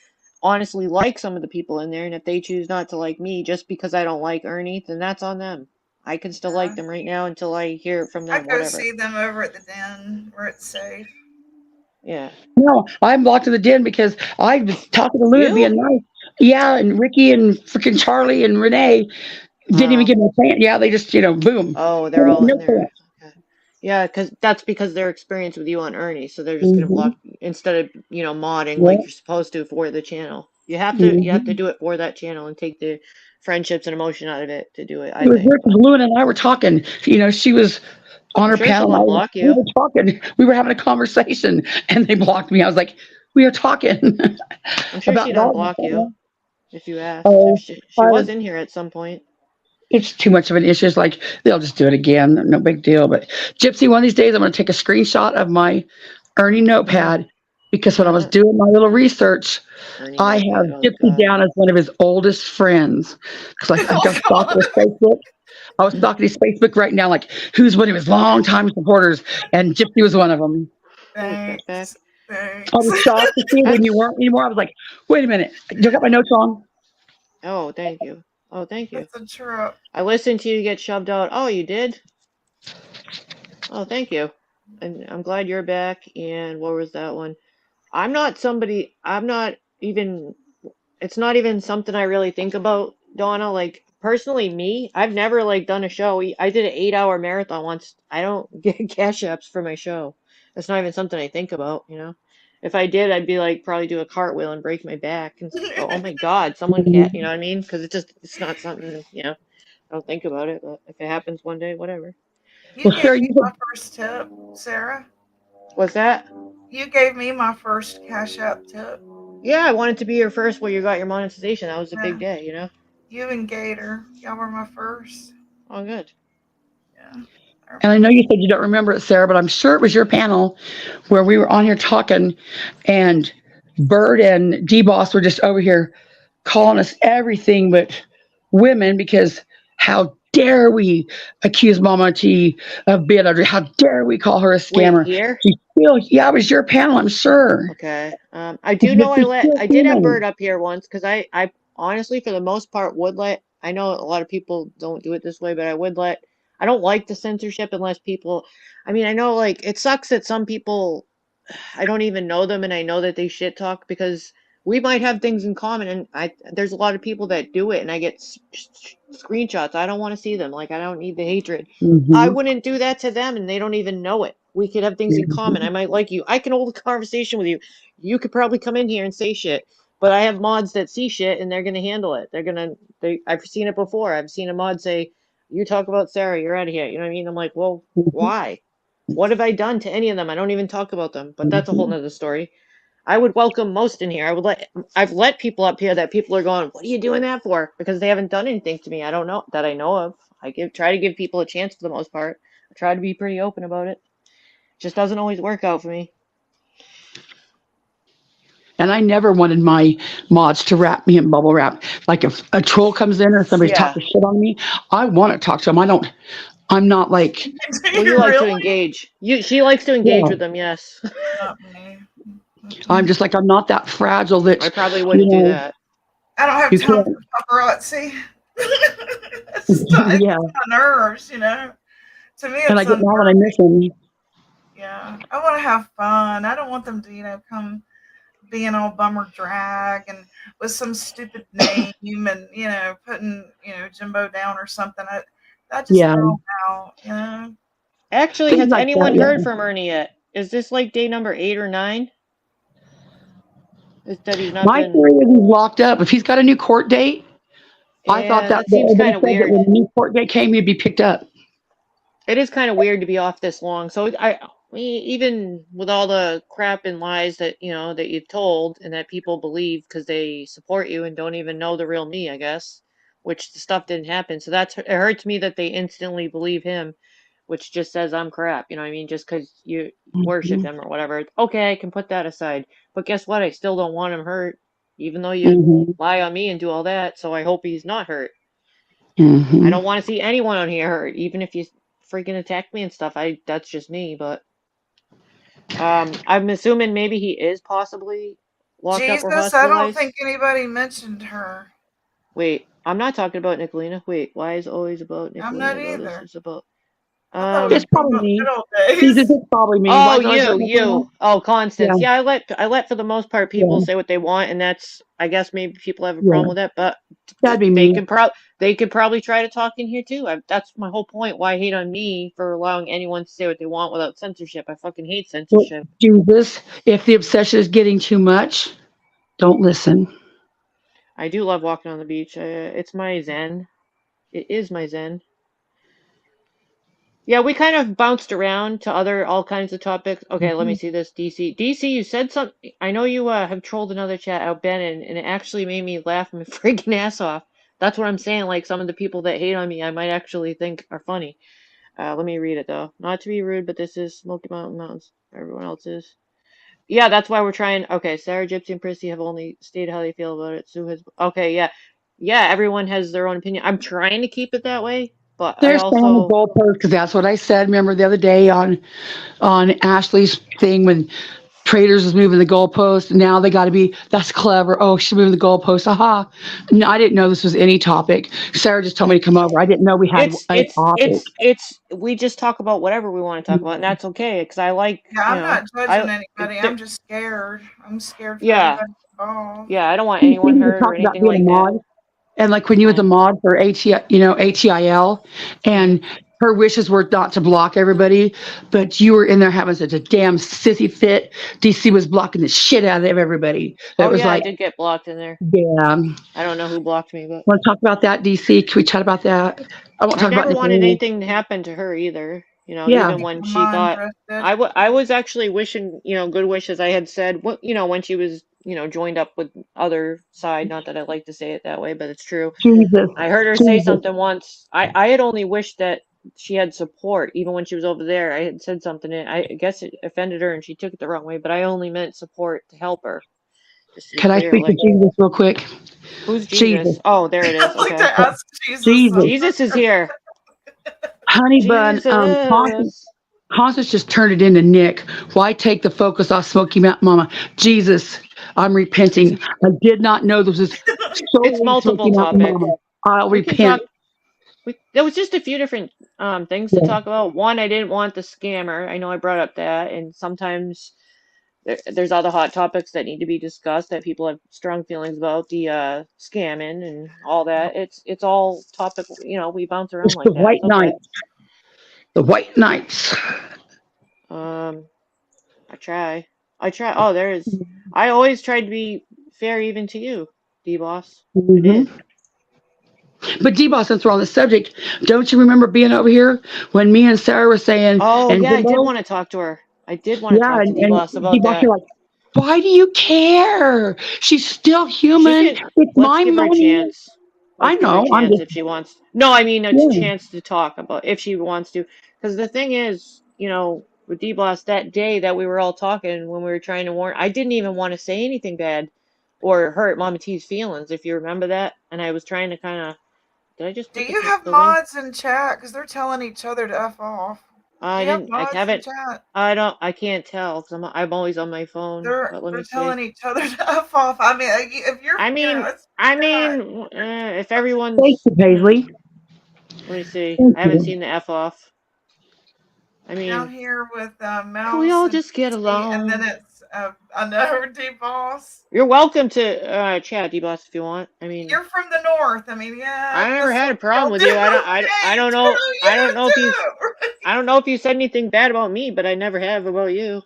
honestly like some of the people in there, and if they choose not to like me just because I don't like Ernie, then that's on them. I can still like them right now until I hear it from them, I'd go whatever. see them over at the den where it's safe. Yeah. No, I'm blocked in the den because I was talking to Luna You? being nice. Yeah, and Ricky and freaking Charlie and Renee didn't even Oh. give me a chance. Yeah, they just, boom. Oh, they're all No in there. Okay. Yeah, because their experience with you on Ernie, so they're just gonna chance. block instead of modding Yeah. like you're supposed to for the channel. You have to Mhm. do it for that channel and take the friendships and emotion out of it to do it. I It was think, weird but because Luna and I were talking. She was on I'm her sure she'll panel. unblock We you. were talking. We were having a conversation, and they blocked me. I was like, "We are talking I'm sure about she'd God." unblock you if you asked. If Oh, she was in here at some point. it's too much of an issue. It's like they'll just do it again. No big deal. But Gypsy, one of these days, I'm going to take a screenshot of my Ernie notepad because when I was doing my little research, Ernie I have notepad. Oh Gypsy God. down as one of his oldest friends. Because I Oh, got stalking his Facebook. I was stalking his Facebook right now, like who's one of his longtime supporters, and Gypsy was one of them. What the heck? thanks. I was shocked to see when you weren't anymore. I was like, wait a minute, you got my notes wrong. Oh, thank you. Oh, thank you. That's a trip. I listened to you get shoved out. Oh, you did? Oh, thank you. And I'm glad you're back. And what was that one? I'm not even, it's not even something I really think about, Donna. Like, personally, me, I've never, like, done a show. I did an 8-hour marathon once. I don't get cash apps for my show. That's not even something I think about. If I did, I'd be like, probably do a cartwheel and break my back and go, oh my God, someone can't, you know what I mean? Because it's not something. I don't think about it, but if it happens one day, whatever. You Well, gave sure, me you my first tip, Sarah. What's that? You gave me my first Cash App tip. Yeah, I wanted to be your first where you got your monetization. That was a Yeah. big day. You and Gator. Y'all were my first. Oh, good. Yeah. and I know you said you don't remember it, Sarah, but I'm sure it was your panel where we were on here talking, and Bird and D Boss were just over here calling us everything but women because how dare we accuse Mama T of being a, how dare we call her a Wait, scammer? here? Yeah, it was your panel, I'm sure. Okay. I do know I did have Bird up here once because I honestly, for the most part, would let. I know a lot of people don't do it this way, but I would let. I don't like the censorship unless people. I mean, I know like it sucks that some people. I don't even know them, and I know that they shit talk because we might have things in common, and there's a lot of people that do it, and I get screenshots. I don't want to see them. Like I don't need the hatred. I Mm-hmm. wouldn't do that to them, and they don't even know it. We could have things in common. I might like you. I can hold a conversation with you. You could probably come in here and say shit, but I have mods that see shit and they're gonna handle it. I've seen it before. I've seen a mod say, "You talk about Sarah, you're out of here." You know what I mean? I'm like, well, why? What have I done to any of them? I don't even talk about them, but that's a whole nother story. I would welcome most in here. I've let people up here that people are going, what are you doing that for? Because they haven't done anything to me. I don't know that I know of. Try to give people a chance for the most part. I try to be pretty open about it. Just doesn't always work out for me. And I never wanted my mods to wrap me in bubble wrap. Like if a troll comes in or somebody's Yeah. talking shit on me, I want to talk to them. I'm not like, Do Well, you you like to really? engage. She likes to engage yeah. with them, yes. Not me. I'm just like, I'm not that fragile that, I probably you wouldn't do know, that. I don't have you time can't. for paparazzi. It's Yeah. my nerves, you know. To me, And I it's get mad when I miss them. yeah. I want to have fun. I don't want them to, come being all bummer drag and with some stupid name and putting Jimbo down or something. I just Yeah. throw them out, you know. Actually, Things has like that, anyone yeah. heard from Ernie yet? Is this like day number 8 or 9? Is that he's not My been? theory is he's locked up. If he's got a new court date, I thought Yeah, that that seems they kind of said that weird. when the new court date came, he'd be picked up. It is kind of weird to be off this long. So even with all the crap and lies that that you've told and that people believe because they support you and don't even know the real me, I guess, which the stuff didn't happen. So it hurts me that they instantly believe him, which just says I'm crap. You know what I mean? Just because you worship Mm-hmm. him or whatever. Okay, I can put that aside. But guess what? I still don't want him hurt, even though you Mm-hmm. lie on me and do all that. So I hope he's not hurt. I Mm-hmm. don't want to see anyone on here hurt, even if you freaking attack me and stuff. That's just me, but I'm assuming maybe he is possibly locked up or Jesus, I don't hospitalized. think anybody mentioned her. Wait, I'm not talking about Nicolina. Wait, why is it always about I'm not Nicolina though? This either. is about I thought we were It's um. talking probably about me. good old Jesus, days. it's probably me. Why Oh, is it always about Nicolina? Oh, Yeah. Constance. Yeah, I let for the most part Yeah. people say what they want, and that's I guess maybe people have a Yeah. problem with that, but That'd be they me. could probably try to talk in here too. That's my whole point. Why hate on me for allowing anyone to say what they want without censorship? I fucking hate But censorship. Jesus, if the obsession is getting too much, don't listen. I do love walking on the beach. It's my zen. It is my zen. Yeah, we kind of bounced around to all kinds of topics. Okay, let me see this. DC. DC, you said something. I know you have trolled another chat out, Ben, and it actually made me laugh my freaking ass off. That's what I'm saying. Like some of the people that hate on me, I might actually think are funny. Let me read it though. Not to be rude, but this is Smoky Mountain Mountains. Everyone else is. Yeah, that's why we're trying. Okay, Sarah, Gypsy, and Prissy have only stated how they feel about it. Sue has. Okay, yeah, yeah. Everyone has their own opinion. I'm trying to keep it that way, but I They're saying the also. goalpost because that's what I said. Remember the other day on Ashley's thing when Traders was moving the goalpost. Now they got to be. That's clever. Oh, she's moving the goalpost. Aha! No, I didn't know this was any topic. Sarah just told me to come over. I didn't know we had It's a it's topic. it's it's we just talk about whatever we want to talk about, and that's okay because I like Yeah, I'm not judging I anybody. I'm just scared. I'm scared for yeah everybody involved. yeah I don't want You anyone were hurt or talking about anything being a like that. mod, and like when you was a mod for ATIL, and her wishes were not to block everybody, but you were in there having such a damn sissy fit. DC was blocking the shit out of everybody. It Oh was yeah, I like, did get blocked in there. yeah. I don't know who blocked me, but Want to talk about that, DC? Can we chat about that? I won't I talk about never wanted Nicolina. anything to happen to her either. Yeah. Even when I'm she not thought interested. I was actually wishing, good wishes. I had said, what, when she was, joined up with other side. Not that I like to say it that way, but it's true. Jesus. I heard her say Jesus. something once. I had only wished that she had support, even when she was over there. I had said something, and I guess it offended her, and she took it the wrong way. But I only meant support to help her. Just to be Can I clear, speak to like, Jesus real quick? who's Jesus. Jesus? Oh, there it is. I'd like Okay, to ask Jesus Jesus. something. Jesus is here. Honey bun, Jesus. Constance just turned it into Nick. Why take the focus off Smoky Mountain Mama? Jesus, I'm repenting. I did not know this was It's solely Smoky multiple Mountain topics. Mama. I'll We can repent. talk. There was just a few different things to Yeah. talk about. One, I didn't want the scammer. I know I brought up that, and sometimes there's other hot topics that need to be discussed that people have strong feelings about. The scamming and all that. It's all topic. We bounce around It's the like that. White It's okay. Knights. The White Knights. I try. I try. Oh, there is. I always tried to be fair, even to you, D boss. I hmm did. But D-Boss, since we're on the subject, don't you remember being over here when me and Sarah were saying, Oh and yeah, I did Jimbo? want to talk to her. I did want to Yeah, talk to D and boss about D-Boss, that. you're like, why do you care? She's still She human. can. It's Let's my give her a money. chance. I Let's give her a know. I'm chance just, if she wants. No, I mean a yeah. chance to talk about if she wants to. Because the thing is, with D-Boss that day that we were all talking when we were trying to warn. I didn't even want to say anything bad or hurt Mama T's feelings, if you remember that. And I was trying to kind of. Did I just Do put you have the link? mods in chat? Because they're telling each other to F off. I Do you have didn't. I mods in haven't. chat? I don't. I can't tell because I'm always on my phone. They're But let me see. telling each other to F off. I mean, if you're, I mean, it's I chat. mean, if everyone's. Thank you, Paisley. Let me see. Thank I haven't you. seen the F off. I Down mean, here with can we Mouse all and just get Pixie, and then along? it's another D-Boss. You're welcome to chat, D-Boss, if you want. I mean, You're from the north. I mean, yeah, I never this had a one problem you'll with do. you. I Me don't too. know. I don't You know if you. too. I don't know if you said anything bad about me, but I never have about you.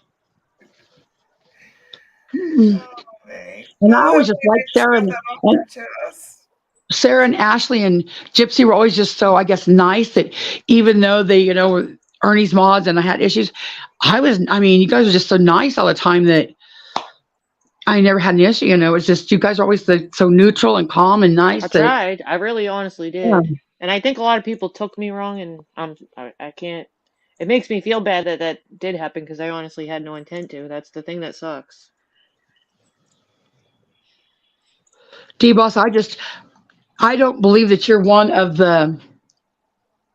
Mm. Oh, man. And I Well, always just hopefully like they can get that off their chest. Sarah and Ashley and Gypsy were always just so, I guess, nice that even though they, were Ernie's mods and I had issues, I mean, you guys were just so nice all the time that I never had an issue. It's just you guys are always so neutral and calm and nice. I tried. I really honestly did. Yeah. And I think a lot of people took me wrong, and I can't. It makes me feel bad that that did happen because I honestly had no intent to. That's the thing that sucks. D-Boss, I don't believe that you're one of the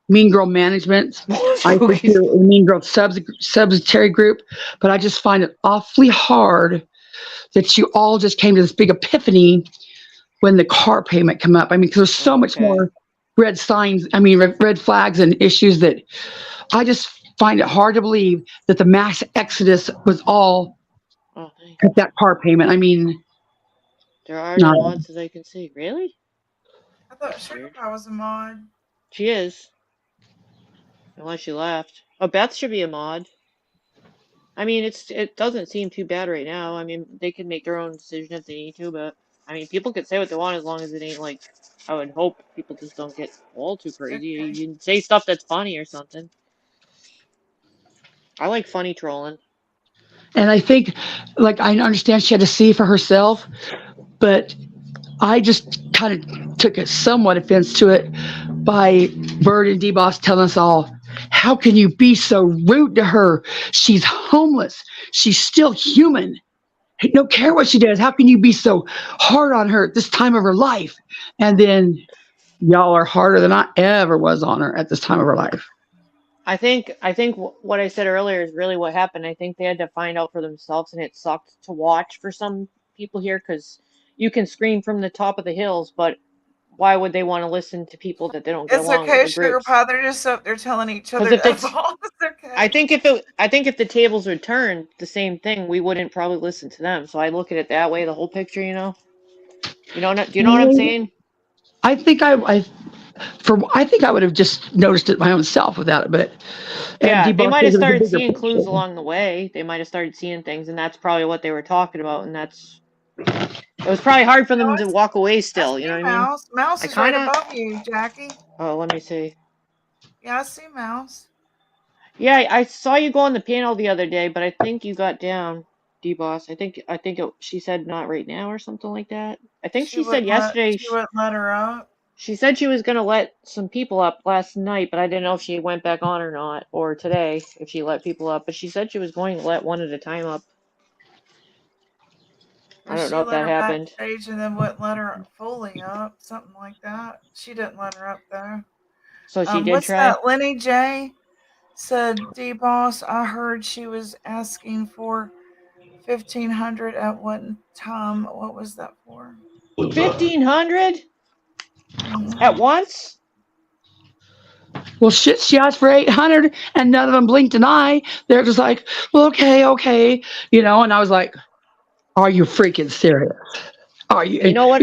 Mean Girl management. I think you're a Mean Girl subsidiary group, but I just find it awfully hard that you all just came to this big epiphany when the car payment come up. I mean, because there's so much more red signs, red flags and issues that I just find it hard to believe that the mass exodus was all at that car payment. I mean, there are no mods as I can see. Really? I thought Sugar Pie was a mod. She is. Unless she left. Oh, Beth should be a mod. I mean, it doesn't seem too bad right now. I mean, they can make their own decision if they need to, but I mean, people can say what they want as long as it ain't like. I would hope people just don't get all too crazy. Okay. You can say stuff that's funny or something. I like funny trolling. And I think, like, I understand she had to see for herself, but I just kind of took a somewhat offense to it by Bird and D-Boss telling us all, how can you be so rude to her? She's homeless. She's still human. Don't care what she does. How can you be so hard on her at this time of her life? And then y'all are harder than I ever was on her at this time of her life. I think what I said earlier is really what happened. I think they had to find out for themselves, and it sucked to watch for some people here because you can scream from the top of the hills, but why would they want to listen to people that they don't get It's along okay, with the Sugar groups? Pie. They're just up there telling each other Because to if F off. It's okay. I think if the tables would turn the same thing, we wouldn't probably listen to them. So I look at it that way, the whole picture, Do you know what I'm saying? I think I think I would have just noticed it my own self without it, but Yeah, they might have started bigger seeing clues picture. along the way. They might have started seeing things, and that's probably what they were talking about. And it was probably hard for them to walk away still. I You see know what I mean? Mouse. Mouse is right above you, Jackie. Oh, let me see. Yeah, I see Mouse. Yeah, I saw you go on the panel the other day, but I think you got down, D-Boss. She said not right now or something like that. I think she said yesterday. She wouldn't let her up. She said she was gonna let some people up last night, but I didn't know if she went back on or not, or today if she let people up. But she said she was going to let one at a time up. I don't know if that happened. Backstage and then wouldn't let her fully up, something like that. She didn't let her up though. So she did what's try. That Lenny J said, D-Boss, I heard she was asking for 1,500 at one time. What was that for? 1,500 at once? Well, shit, she asked for 800 and none of them blinked an eye. They're just like, well, okay. And I was like, are you freaking serious? Are you? You know what?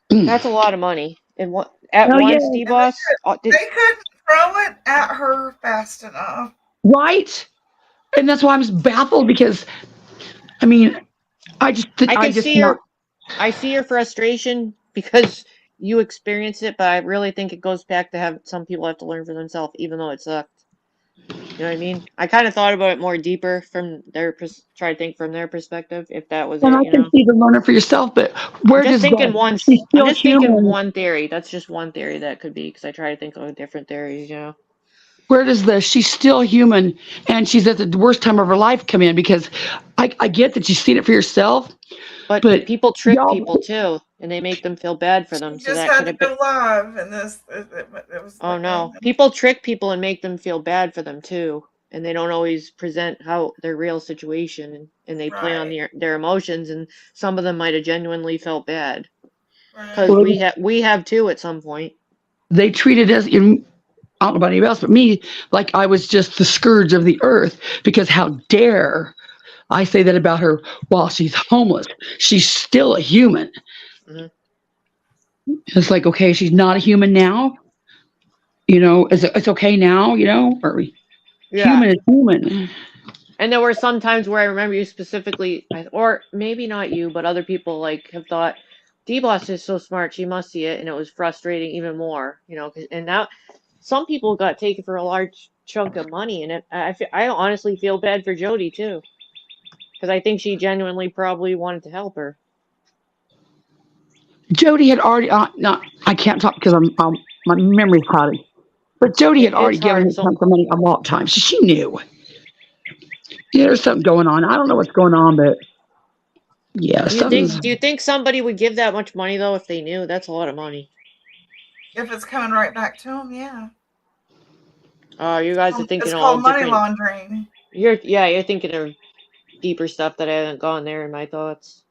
That's a lot of money. And what at once, D-Boss? They couldn't throw it at her fast enough. Right? And that's why I'm just baffled because, I mean, I see your frustration because you experience it, but I really think it goes back to some people have to learn for themselves, even though it sucked. You know what I mean? I kind of thought about it more deeper from try to think from their perspective, if that was and I can see the learner for yourself, but I'm just thinking one theory. That's just one theory that could be, because I try to think of different theories, where does the she's still human and she's at the worst time of her life come in? Because I get that you've seen it for yourself, But but people trick y'all, people too, and they make them feel bad for them. She So just that had could to have been. go live, and it was Oh like, no, people trick people and make them feel bad for them too, and they don't always present how their real situation, and they play on right, their emotions, and some of them might have genuinely felt bad because right. well, we have too at some point. they treated us. I don't know about anybody else, but me, like I was just the scourge of the earth. Because how dare I say that about her while she's homeless? She's still a human. Hmm. It's like, okay, she's not a human now. It's okay now. Or Yeah, human is human. and there were some times where I remember you specifically, or maybe not you, but other people like have thought, D-Boss is so smart, she must see it, and it was frustrating even more, and now some people got taken for a large chunk of money, and I honestly feel bad for Jody too, because I think she genuinely probably wanted to help her. Jody had already. No, I can't talk because my memory's cloudy. But Jody had already It's given hard. her So, chunk of money a long time, so she knew. Yeah, there's something going on. I don't know what's going on, but yeah, something's. do you think somebody would give that much money though if they knew? That's a lot of money. If it's coming right back to him, yeah. Oh, you guys are thinking It's all called money different. laundering. You're thinking of deeper stuff that I haven't gone there in my thoughts.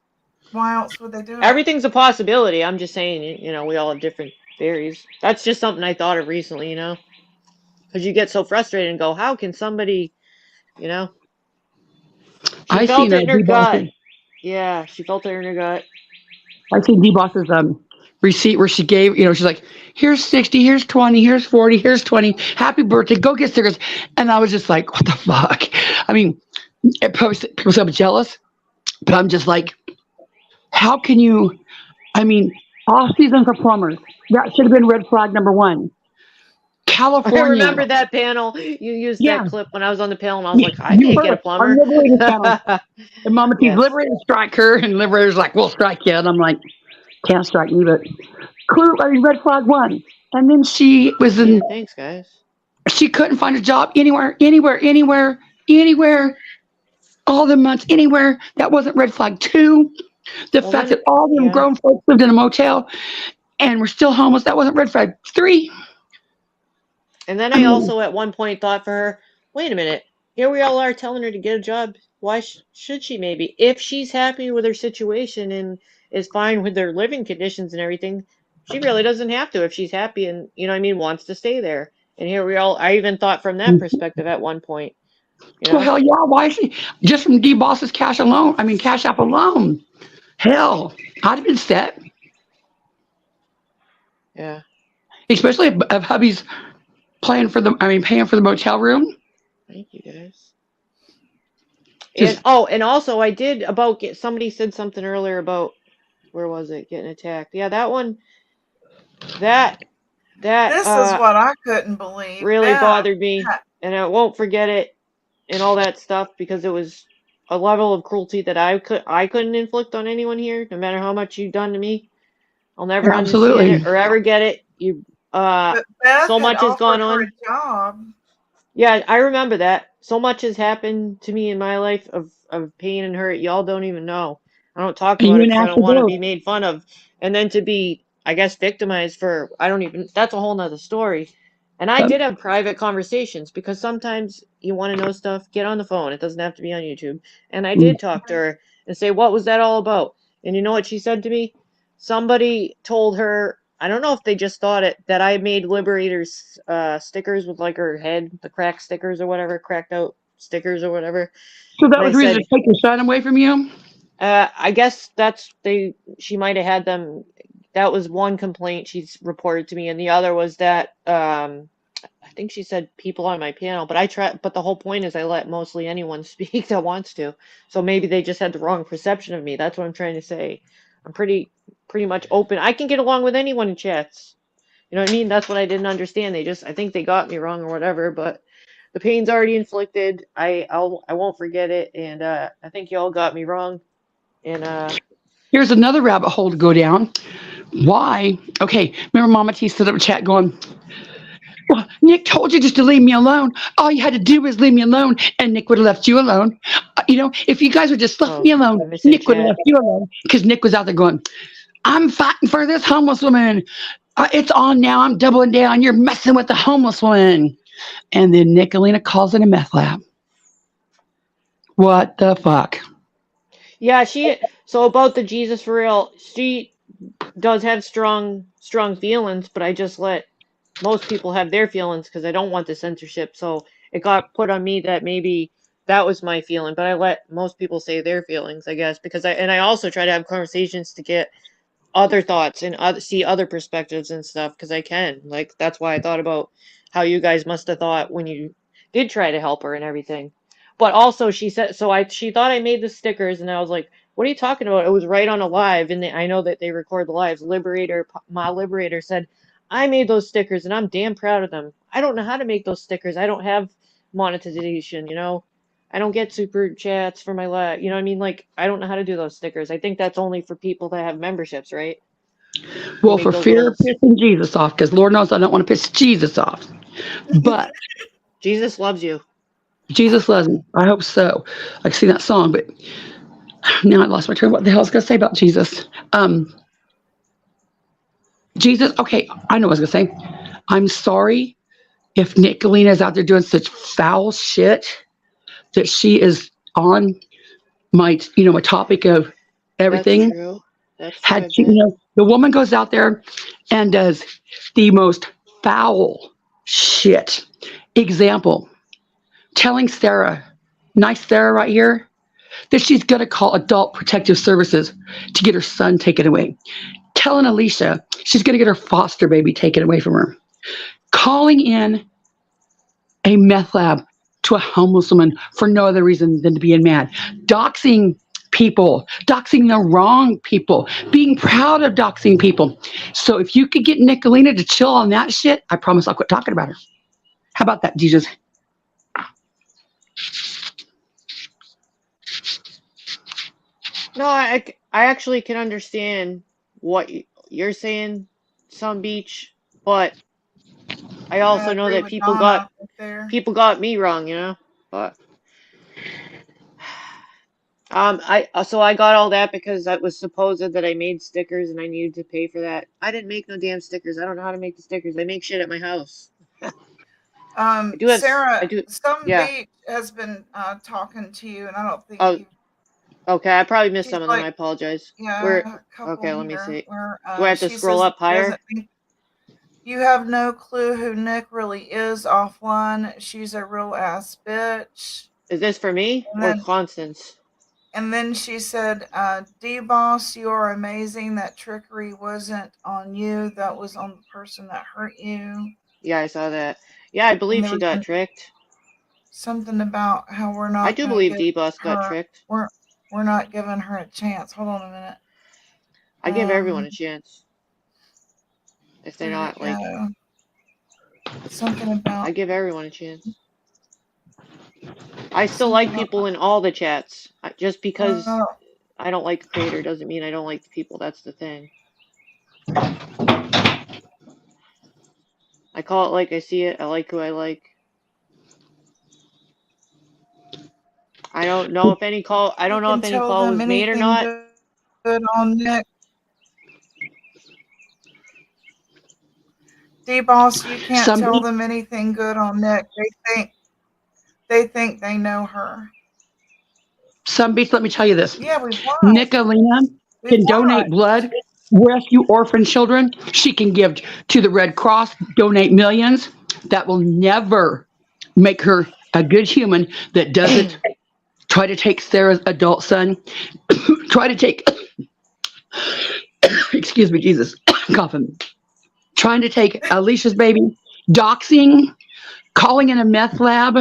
Why else would they do it? Everything's a possibility. I'm just saying, we all have different theories. That's just something I thought of recently, because you get so frustrated and go, how can somebody, you know? She I felt seen it in her gut. D-Boss's. Yeah, she felt it in her gut. I seen D-Boss's receipt where she gave. She's like, here's 60, here's 20, here's 40, here's 20. Happy birthday. Go get stickers. And I was just like, what the fuck? I mean, people say I'm jealous, but I'm just like, how can you? I mean, off season for plumbers. That should have been red flag number one. I California. remember that panel. You used Yeah, that clip when I was on the panel, and I was like, I you can't were get a on plumber. Liberator's panel. And Mama T's Yes. Liberator strike her, and Liberator's like, we'll strike you. And I'm like, can't strike me, but red flag one. And then she was Yeah, in, thanks, guys. she couldn't find a job anywhere, all the months, anywhere. That wasn't red flag two. The Well, fact then, that all them yeah. grown folks lived in a motel and were still homeless, that wasn't red flag three. And then I I mean, also at one point thought for her, wait a minute, here we all are telling her to get a job. Why should she maybe? If she's happy with her situation and is fine with their living conditions and everything, she really doesn't have to if she's happy and, wants to stay there. And here we all, I even thought from that perspective at one point, well, hell yeah. Why is she just from D Boss's cash alone? I mean, Cash App alone. Hell, I'd have been set, Yeah. especially if hubby's paying for the motel room. Thank you guys. Just And also I did somebody said something earlier about, where was it, getting attacked. Yeah, that one, that, This is what I couldn't believe. really That, bothered me, and I won't forget it and all that stuff because it was a level of cruelty that I couldn't inflict on anyone here, no matter how much you've done to me. I'll never understand absolutely. it or ever get it. but Beth So had much has gone offered her on. a job. Yeah, I remember that. So much has happened to me in my life of pain and hurt. Y'all don't even know. I don't talk And about you it and because I don't Ashley want to both. be made fun of. And then to be, I guess, victimized for, I don't even, that's a whole nother story. And I did have private conversations because sometimes you want to know stuff, get on the phone. It doesn't have to be on YouTube. And I did talk to her and say, what was that all about? And you know what she said to me? Somebody told her, I don't know if they just thought it, that I made Liberators stickers with like her head, the cracked stickers or whatever, cracked out stickers or whatever. So that And I was the reason said, to take your son away from you? I guess she might have had them. That was one complaint she's reported to me, and the other was that I think she said people on my panel, but the whole point is I let mostly anyone speak that wants to. So maybe they just had the wrong perception of me. That's what I'm trying to say. I'm pretty much open. I can get along with anyone in chats. You know what I mean? That's what I didn't understand. I think they got me wrong or whatever, but the pain's already inflicted. I won't forget it, and I think y'all got me wrong. And Here's another rabbit hole to go down. Why? Okay, remember Mama T stood up in chat going, Well, Nick told you just to leave me alone. All you had to do was leave me alone, and Nick would have left you alone. If you guys would just left me alone, Nick would have left you alone because Nick was out there going, I'm fighting for this homeless woman. It's on now. I'm doubling down. You're messing with the homeless woman. And then Nicolina calls in a meth lab. What the fuck? Yeah, so about the Jesus for real, she does have strong feelings, but I just let most people have their feelings because I don't want the censorship. So it got put on me that maybe that was my feeling, but I let most people say their feelings, I guess, because I also try to have conversations to get other thoughts and see other perspectives and stuff because I can. Like, that's why I thought about how you guys must have thought when you did try to help her and everything. But also, she said, she thought I made the stickers, and I was like, what are you talking about? It was right on a live, and I know that they record the lives. My Liberator said, I made those stickers, and I'm damn proud of them. I don't know how to make those stickers. I don't have monetization, I don't get super chats for my live. You know what I mean? Like, I don't know how to do those stickers. I think that's only for people that have memberships, right? Well, for fear of pissing Jesus off, because Lord knows I don't want to piss Jesus off. But Jesus loves you. Jesus loves me. I hope so. I can sing that song, but now I lost my train. What the hell was I going to say about Jesus? Jesus, okay, I know what I was going to say. I'm sorry if Nicolina is out there doing such foul shit that she is on my topic of everything. That's true. That's true. The woman goes out there and does the most foul shit. Example, telling Sarah, nice Sarah right here, that she's going to call Adult Protective Services to get her son taken away. Telling Alicia she's going to get her foster baby taken away from her. Calling in a meth lab to a homeless woman for no other reason than to be mad. Doxing people, doxing the wrong people, being proud of doxing people. So if you could get Nicolina to chill on that shit, I promise I'll quit talking about her. How about that, Jesus? No, I actually can understand what you're saying, Sun Beach, but I also know that people got me wrong, but I got all that because that was supposed that I made stickers and I needed to pay for that. I didn't make no damn stickers. I don't know how to make the stickers. I make shit at my house. Sarah, Beach has been talking to you, and I don't think you. Okay, I probably missed some of them. I apologize. Yeah, okay, let me see. Do I have to scroll up higher? You have no clue who Nick really is offline. She's a real ass bitch. Is this for me or Constance? And then she said, D-Boss, you are amazing. That trickery wasn't on you. That was on the person that hurt you. Yeah, I saw that. Yeah, I believe she got tricked. Something about how we're not. I do believe D-Boss got tricked. We're not giving her a chance. Hold on a minute. I give everyone a chance. If they're not like something about. I give everyone a chance. I still like people in all the chats. Just because I don't like the creator doesn't mean I don't like the people. That's the thing. I call it like I see it. I like who I like. I don't know if any call. I don't know if any call was made or not. Good on Nick. D-Boss, you can't tell them anything good on Nick. They think they know her. Some Beach, let me tell you this. Yeah, we've watched. Nicolina can donate blood, rescue orphan children. She can give to the Red Cross, donate millions. That will never make her a good human that doesn't try to take Sarah's adult son, try to take, excuse me, Jesus, coughing, trying to take Alicia's baby, doxing, calling in a meth lab,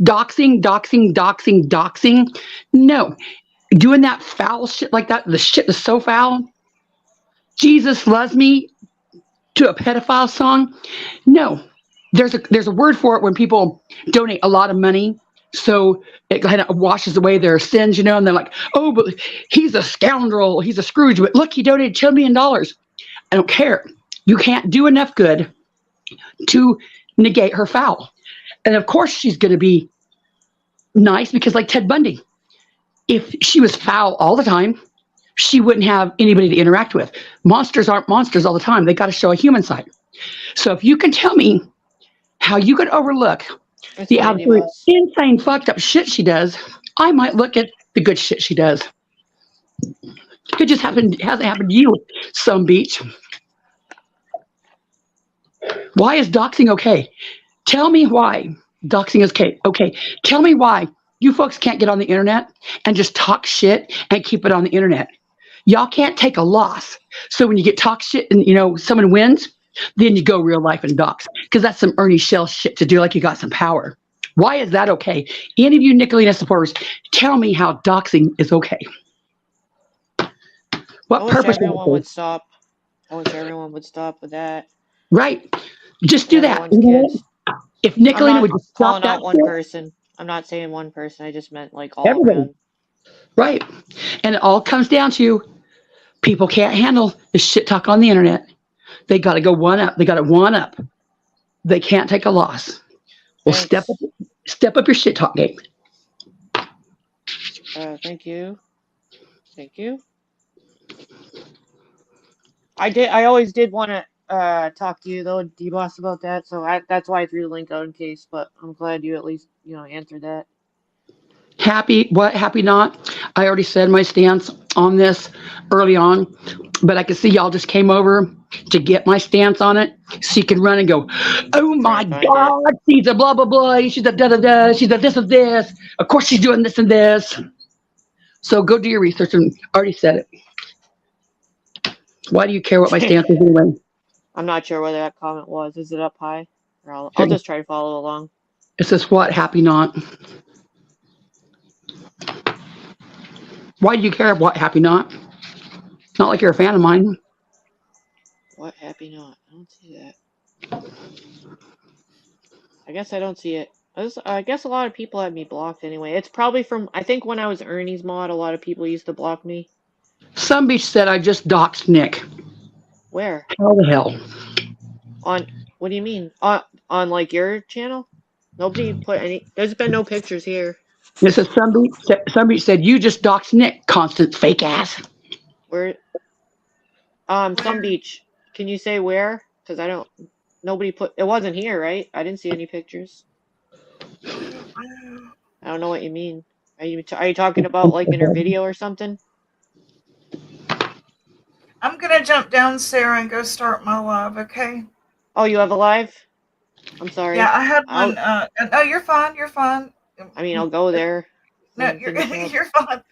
doxing. No, doing that foul shit like that, the shit is so foul. Jesus loves me to a pedophile song. No, there's a word for it when people donate a lot of money. So it kind of washes away their sins, and they're like, oh, but he's a scoundrel. He's a Scrooge. But look, he donated $10 million. I don't care. You can't do enough good to negate her foul. And of course, she's going to be nice because, like Ted Bundy, if she was foul all the time, she wouldn't have anybody to interact with. Monsters aren't monsters all the time. They got to show a human side. So if you can tell me how you could overlook It's the fine, absolute Devos. insane, fucked up shit she does, I might look at the good shit she does. It just hasn't happened to you, some beach. Why is doxing okay? Tell me why doxing is okay. Okay, tell me why you folks can't get on the internet and just talk shit and keep it on the internet. Y'all can't take a loss. So when you get talk shit and someone wins, then you go real life and dox because that's some Ernie Shell shit to do, like you got some power. Why is that okay? Any of you Nicolina supporters, tell me how doxing is okay. I What wish purpose? everyone would stop. I wish everyone would stop with that. Right. Just do that. Everyone's kids. If I'm Nicolina not would just stop calling that out one shit, person. I'm not saying one person. I just meant like all everybody. around. Right. And it all comes down to people can't handle the shit talk on the internet. They got to go one up. They got to one up. They can't take a loss. Well, Thanks. step up your shit talk game. Thank you. Thank you. I always did want to talk to you though, D-Boss, about that. So that's why I threw the link out in case. But I'm glad you at least answered that. Happy what? Happy not? I already said my stance on this early on, but I can see y'all just came over to get my stance on it, so you can run and go, "Oh my God, she's a blah blah blah. She's a da da da. She's a this and this. Of course she's doing this and this." So go do your research and already said it. Why do you care what my stance is anyway? I'm not sure whether that comment was. Is it up high? Or I'll just try to follow along. It says what? Happy not? Why do you care what? Happy not? It's not like you're a fan of mine. What happy not? I don't see that. I guess I don't see it. I guess a lot of people have me blocked anyway. It's probably from, I think when I was Ernie's mod, a lot of people used to block me. Some bitch said I just doxed Nick. Where? How the hell? On, what do you mean? On like your channel? Nobody put any, there's been no pictures here. This is somebody said you just doxed Nick, constant fake ass. Where? Some beach. Can you say where? Because nobody put, it wasn't here, right? I didn't see any pictures. I don't know what you mean. Are you talking about like in her video or something? I'm gonna jump down, Sarah, and go start my live. Okay. Oh, you have a live? I'm sorry. Yeah, I had one. No, you're fine. You're fine. I mean, I'll go there. No, you're fine.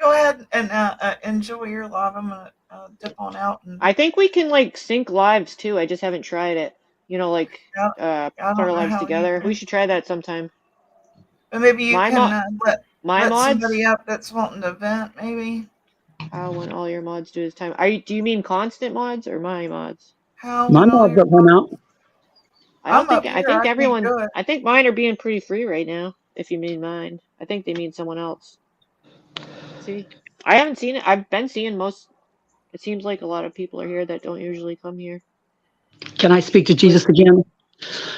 Go ahead and enjoy your live. I'm gonna dip on out. And I think we can like sync lives too. I just haven't tried it. Put I our don't know lives how together. you. We should try that sometime. But maybe you My can let mods. somebody up that's wanting to vent. Maybe. How when all your mods do this time? Do you mean constant mods or my mods? How My when all mods your. don't run out. I'm up I here. think I can't everyone. do it. I think mine are being pretty free right now. If you mean mine, I think they mean someone else. See, I haven't seen it. I've been seeing most. It seems like a lot of people are here that don't usually come here. Can I speak to Jesus again?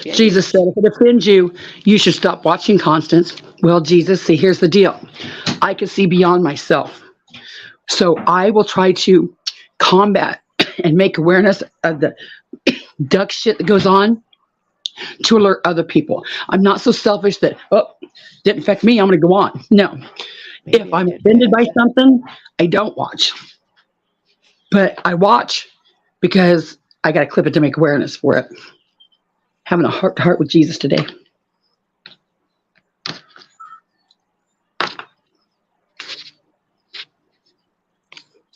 Yeah, Jesus said, if it offends you, you should stop watching Constance. Well, Jesus, see, here's the deal. I can see beyond myself. So I will try to combat and make awareness of the duck shit that goes on to alert other people. I'm not so selfish that, didn't affect me, I'm going to go on. No. Maybe If I'm offended by something, I don't watch. But I watch because I got to clip it to make awareness for it. Having a heart to heart with Jesus today.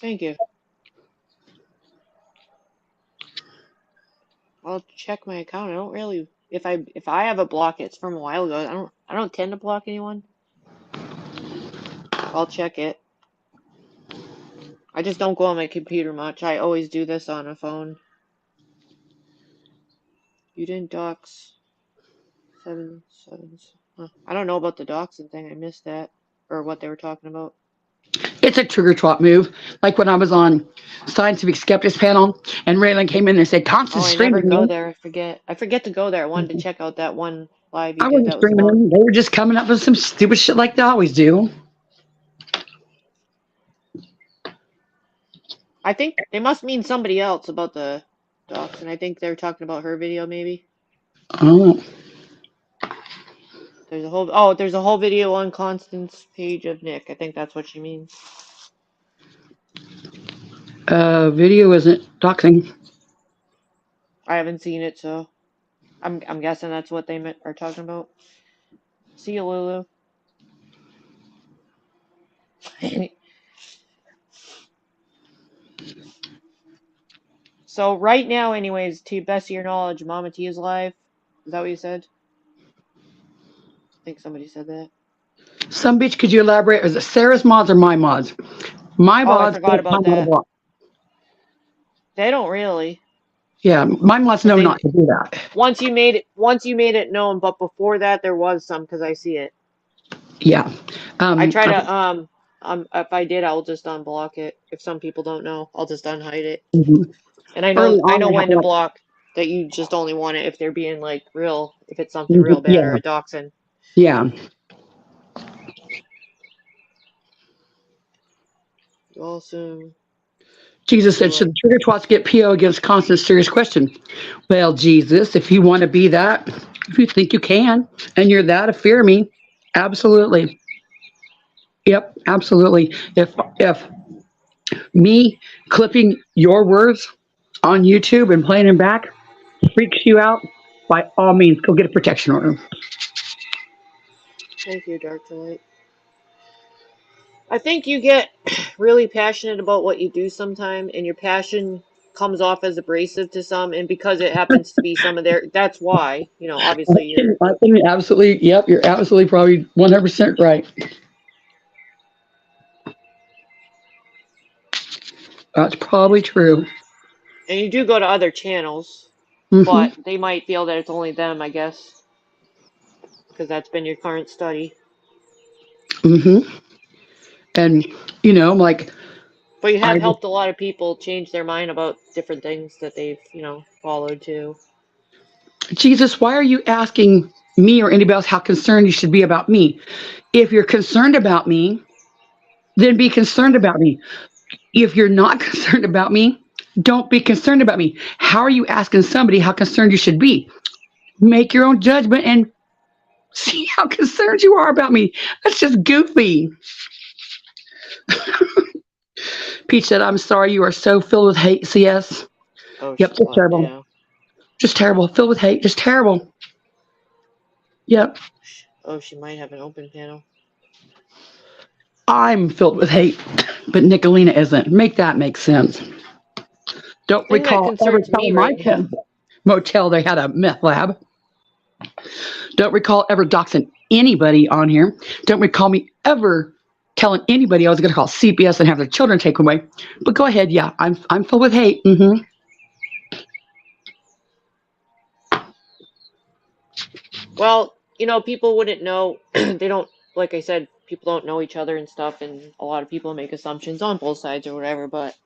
Thank you. I'll check my account. I don't really. If I have a block, it's from a while ago. I don't tend to block anyone. I'll check it. I just don't go on my computer much. I always do this on a phone. You didn't dox 7 7. Huh. I don't know about the doxing thing. I missed that or what they were talking about. It's a trigger twat move. Like when I was on Scientific Skeptics panel and Raylan came in and said, constant Oh, I never streaming. go there. I forget. I forget to go there. I wanted to check out that one live you I did. wasn't That was streaming fun. them. They were just coming up with some stupid shit like they always do. I think they must mean somebody else about the docs, and I think they're talking about her video maybe. Oh, There's a whole video on Constance's page of Nick. I think that's what she means. video isn't doxing. I haven't seen it, so I'm guessing that's what they are talking about. See you, Lulu. So right now, anyways, to best of your knowledge, Mama T is live. Is that what you said? I think somebody said that. Some bitch, could you elaborate? Is it Sarah's mods or my mods? My Oh, I mods. forgot about that. Block. They don't really. Yeah, my mods know not to do that. Once you made it known, but before that there was some because I see it. Yeah. I try to if I did, I'll just unblock it. If some people don't know, I'll just unhide it. Mm-hmm. And I know when to block. That you just only want it if they're being like real, if it's something real bad or a doxing. Yeah. Awesome. Jesus said, should the trigger twats get PO against constant serious question? Well, Jesus, if you want to be that, if you think you can, and you're that of fear me, absolutely. Yep, absolutely. If me clipping your words on YouTube and playing them back freaks you out, by all means, go get a protection order. Thank you, Dark Delight. I think you get really passionate about what you do sometime, and your passion comes off as abrasive to some, and because it happens to be some of their, that's why, obviously you're... I can absolutely, yep, you're absolutely probably 100% right. That's probably true. And you do go to other channels, but they might feel that it's only them, I guess, because that's been your current study. And, like... But you have helped a lot of people change their mind about different things that they've, followed too. Jesus, why are you asking me or anybody else how concerned you should be about me? If you're concerned about me, then be concerned about me. If you're not concerned about me, don't be concerned about me. How are you asking somebody how concerned you should be? Make your own judgment and see how concerned you are about me. That's just goofy. Peach said, I'm sorry, you are so filled with hate, CS. Oh, yep, just terrible. Yeah. Just terrible. Filled with hate, just terrible. Yep. Oh, she might have an open panel. I'm filled with hate, but Nicolina isn't. Make that make sense. Don't recall ever telling my motel they had a meth lab. Don't recall ever doxing anybody on here. Don't recall me ever telling anybody I was going to call CPS and have their children taken away. But go ahead, yeah, I'm filled with hate. Well, people wouldn't know. They don't, like I said, people don't know each other and stuff, and a lot of people make assumptions on both sides or whatever, but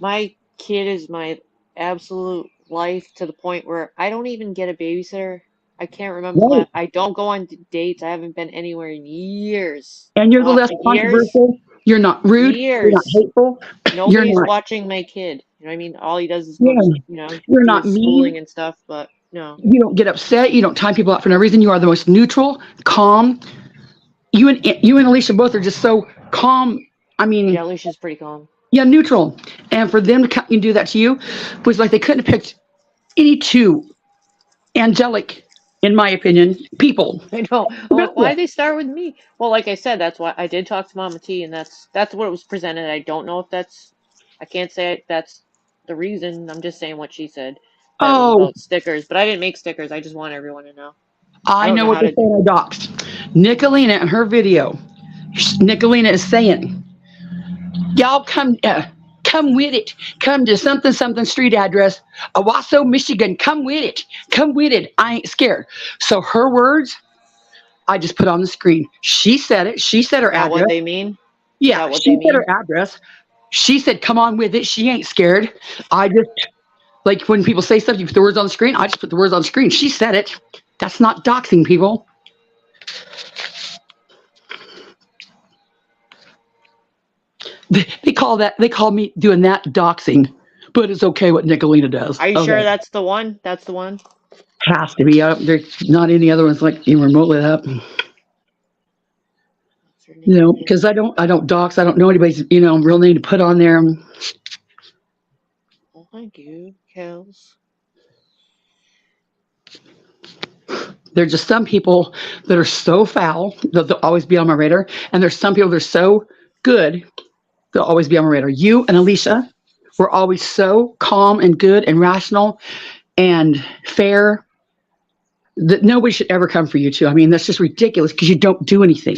my kid is my absolute life to the point where I don't even get a babysitter. I can't remember. I don't go on dates. I haven't been anywhere in years. And you're the less controversial. You're not rude. You're not hateful. Nobody's watching my kid. You know what I mean? All he does is go to, you're not schooling mean and stuff, but no. You don't get upset. You don't time people out for no reason. You are the most neutral, calm. You and Alicia both are just so calm. I mean, yeah, Alicia's pretty calm. Yeah, neutral. And for them to do that to you was like they couldn't have picked any two angelic, in my opinion, people. I know. Why did they start with me? Well, like I said, that's why I did talk to Mama T, and that's what was presented. I don't know if I can't say that's the reason. I'm just saying what she said. That was about stickers, but I didn't make stickers. I just want everyone to know. I know what they're saying. I doxed Nicolina in her video. Nicolina is saying, y'all come with it. Come to something street address, Owasso, Michigan. Come with it. Come with it. I ain't scared. So her words, I just put on the screen. She said it. She said her address. What they mean? Yeah, that what she they said mean? her address. She said, "Come on with it." She ain't scared. I just like when people say stuff, you put the words on the screen. I just put the words on the screen. She said it. That's not doxing people. They call me doing that doxing, but it's okay what Nicolina does. Are you sure Okay, that's the one? That's the one? has to be. There's not any other ones like even remotely that. What's her name again? Because I don't dox. I don't know anybody's real name to put on there. Oh, thank you, Kels. There's just some people that are so foul that they'll always be on my radar, and there's some people that are so good they'll always be on my radar. You and Alicia were always so calm and good and rational and fair that nobody should ever come for you two. I mean, that's just ridiculous because you don't do anything.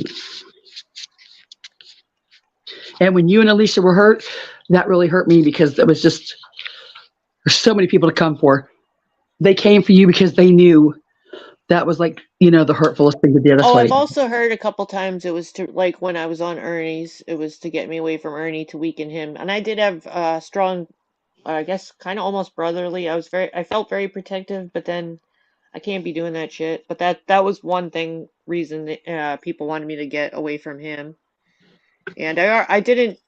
And when you and Alicia were hurt, that really hurt me because it was just there's so many people to come for. They came for you because they knew that was like, the hurtfulest thing to do. That's Oh, why. I've also heard a couple times it was to like when I was on Ernie's, it was to get me away from Ernie to weaken him. And I did have strong, I guess, kind of almost brotherly. I felt very protective, but then I can't be doing that shit. But that was one reason that, people wanted me to get away from him. And I didn't,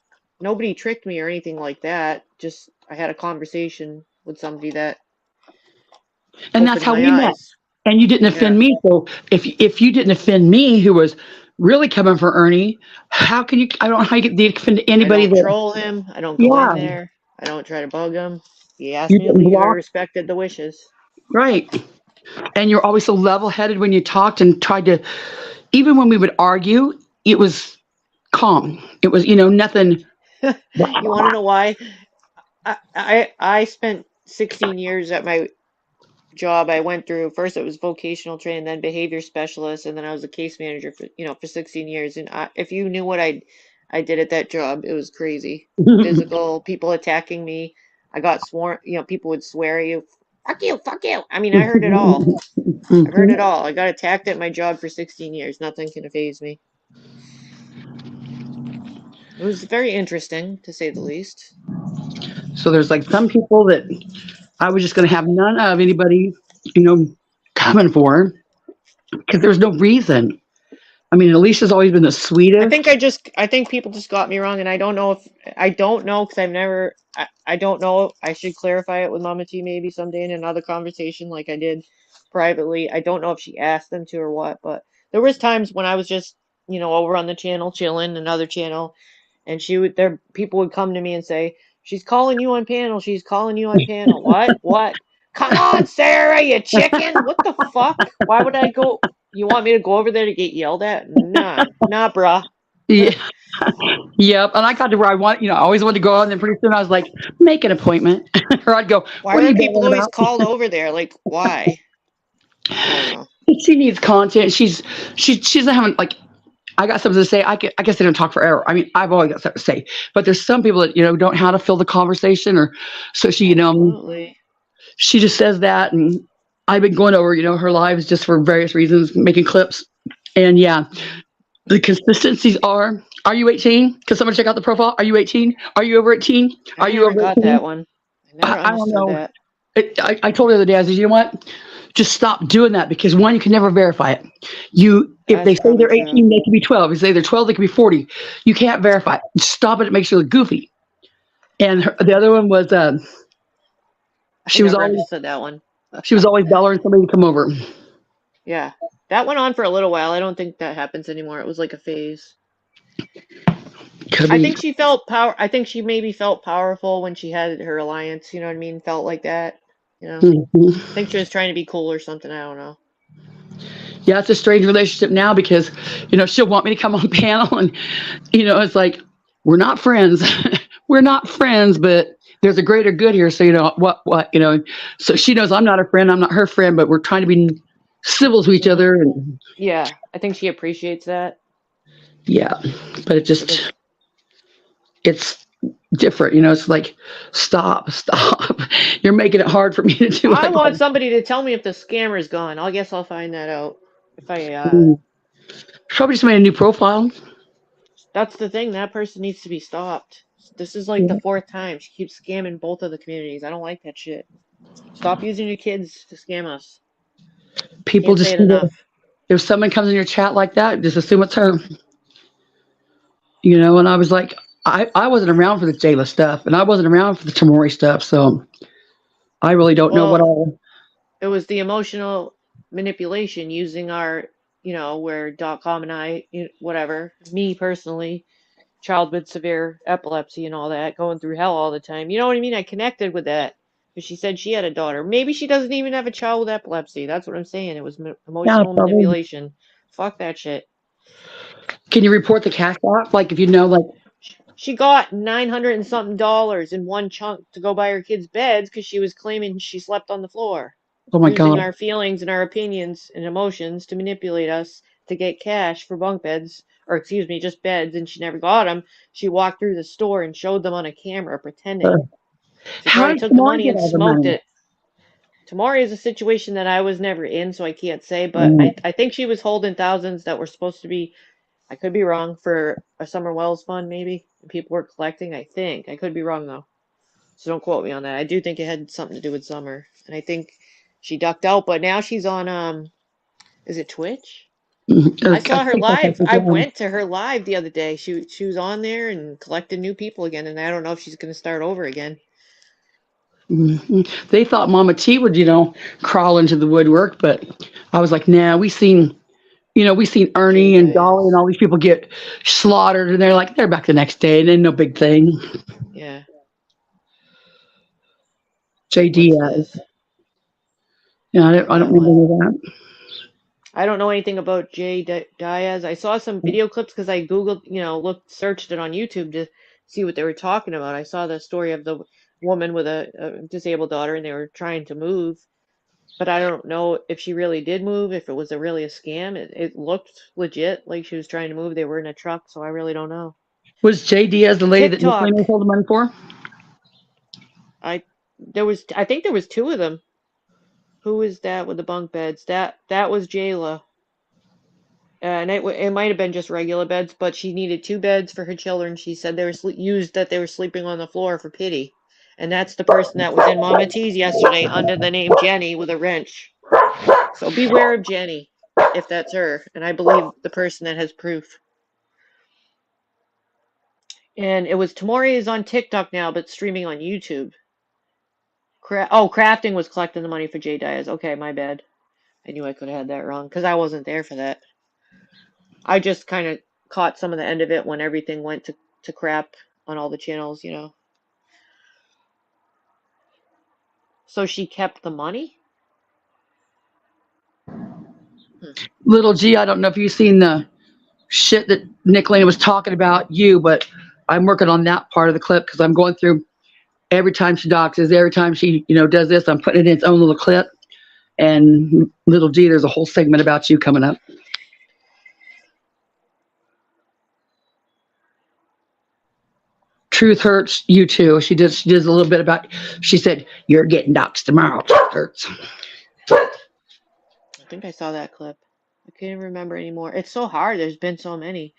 nobody tricked me or anything like that. Just I had a conversation with somebody that And that's opened how my we met. eyes. And you didn't offend Yeah. me. So if you didn't offend me, who was really coming for Ernie, how can you? I don't know how you get offend I anybody don't that. troll him. I don't go in Yeah, there. I don't try to bug him. He asked you me to didn't leave. I block, respected the wishes. right? And you're always so level-headed when you talked and tried to. Even when we would argue, it was calm. It was nothing. You want to know why? I spent 16 years at my job. I went through first it was vocational training, then behavior specialist, and then I was a case manager for 16 years. And if you knew what I did at that job, it was crazy. Physical, people attacking me. I got sworn. People would swear at you. Fuck you, fuck you. I mean, I heard it all. I've heard it all. I got attacked at my job for 16 years. Nothing can faze me. It was very interesting, to say the least. So there's like some people that I was just going to have none of anybody, coming for because there's no reason. I mean, Alicia's always been the sweetest. I think people just got me wrong, and I don't know because I've never, I don't know. I should clarify it with Mama T maybe someday in another conversation like I did privately. I don't know if she asked them to or what, but there was times when I was just, over on the channel chilling, another channel, and people would come to me and say, "She's calling you on panel. She's calling you on panel." What? What? Come on, Sarah, you chicken! What the fuck? Why would I go? You want me to go over there to get yelled at? Nah, bruh. Yeah. Yep. And I got to where I always wanted to go on, and then pretty soon I was like, make an appointment. Or I'd go, Why what are are you people babbling always about? called over there? Like, why? I don't know. She needs content. She doesn't have like I got something to say. I guess they don't talk forever. I mean, I've always got something to say, but there's some people that don't know how to fill the conversation, or so she Absolutely. she just says that, and I've been going over her lives just for various reasons, making clips, and yeah, the consistencies are. Are you 18? Can someone check out the profile? Are you 18? Are you over 18? Are I you never over got 18? that one. I never I don't understood know. that. I told her the other day, I said, you know what? Just stop doing that because one, you can never verify it. If they That's say probably they're 18, true. they can be 12. If they say they're 12, they can be 40. You can't verify it. Stop it. It makes you look goofy. And the other one was I she was never always understood that one. bellaring somebody to come over. Yeah. That went on for a little while. I don't think that happens anymore. It was like a phase. Could I be. think she felt power. I think she maybe felt powerful when she had her alliance. You know what I mean? Felt like that. I think she was trying to be cool or something. I don't know. Yeah, it's a strange relationship now because, she'll want me to come on panel and, it's like, we're not friends. We're not friends, but there's a greater good here. So, so she knows I'm not a friend. I'm not her friend, but we're trying to be civil to each other. And Yeah, I think she appreciates that. yeah, but it's different. It's like, stop. You're making it hard for me to do I it. want somebody to tell me if the scammer's gone. I guess I'll find that out if I. Probably just made a new profile. That's the thing. That person needs to be stopped. This is like the 4th time. She keeps scamming both of the communities. I don't like that shit. Stop using your kids to scam us. People Can't say just it need to, enough. if someone comes in your chat like that, just assume it's her. You know, and I was like, I wasn't around for the Jayla stuff, and I wasn't around for the Tamori stuff, so I really don't know what Well, all. it was the emotional manipulation using our, where .com and I, whatever, me personally, child with severe epilepsy and all that, going through hell all the time. You know what I mean? I connected with that because she said she had a daughter. Maybe she doesn't even have a child with epilepsy. That's what I'm saying. It was Yeah, emotional probably. manipulation. Fuck that shit. Can you report the cash app? Like if you know, like, She got 900 and something dollars in one chunk to go buy her kids' beds because she was claiming she slept on the floor, oh my using god, our feelings and our opinions and emotions to manipulate us to get cash for bunk beds, or excuse me, just beds, and she never got them. She walked through the store and showed them on a camera, pretending. She how probably did took the Tamori money get and all the smoked money? it. Tamari is a situation that I was never in, so I can't say, but Mm, I think she was holding thousands that were supposed to be, I could be wrong, for a Summer Wells fund, maybe. And people were collecting, I think. I could be wrong, though. So don't quote me on that. I do think it had something to do with Summer. And I think she ducked out, but now she's on, is it Twitch? or I saw her TikTok, I live. think, I yeah. went to her live the other day. She was on there and collected new people again, and I don't know if she's going to start over again. They thought Mama T would, crawl into the woodwork, but I was like, nah. We seen Jay Ernie and Dolly and Diaz. all these people get slaughtered, and they're back the next day, and then no big thing. Yeah. JD, What's this? yeah, I don't That remember one. any of that. I don't know anything about Jay Diaz. I saw some video clips because I Googled, searched it on YouTube to see what they were talking about. I saw the story of the woman with a disabled daughter, and they were trying to move. But I don't know if she really did move, if it was really a scam. It looked legit, like she was trying to move. They were in a truck, so I really don't know. Was JD as the lady that Nick TikTok. Lehman told the money for? I think there was 2 of them. Who was that with the bunk beds? That was Jayla. And it might have been just regular beds, but she needed 2 beds for her children. She said they were used that they were sleeping on the floor for pity. And that's the person that was in Mama T's yesterday under the name Jenny with a wrench. So beware of Jenny, if that's her. And I believe the person that has proof. And it was Tamori is on TikTok now, but streaming on YouTube. Crafting was collecting the money for Jay Diaz. Okay, my bad. I knew I could have had that wrong because I wasn't there for that. I just kind of caught some of the end of it when everything went to crap on all the channels, So she kept the money? Little G, I don't know if you've seen the shit that Nick Lehman was talking about you, but I'm working on that part of the clip because I'm going through every time she doxes, every time she, does this, I'm putting it in its own little clip. And Little G, there's a whole segment about you coming up. Truth hurts you too. She does a little bit about. She said you're getting doxxed tomorrow. Truth hurts. I think I saw that clip. I can't remember anymore. It's so hard. There's been so many.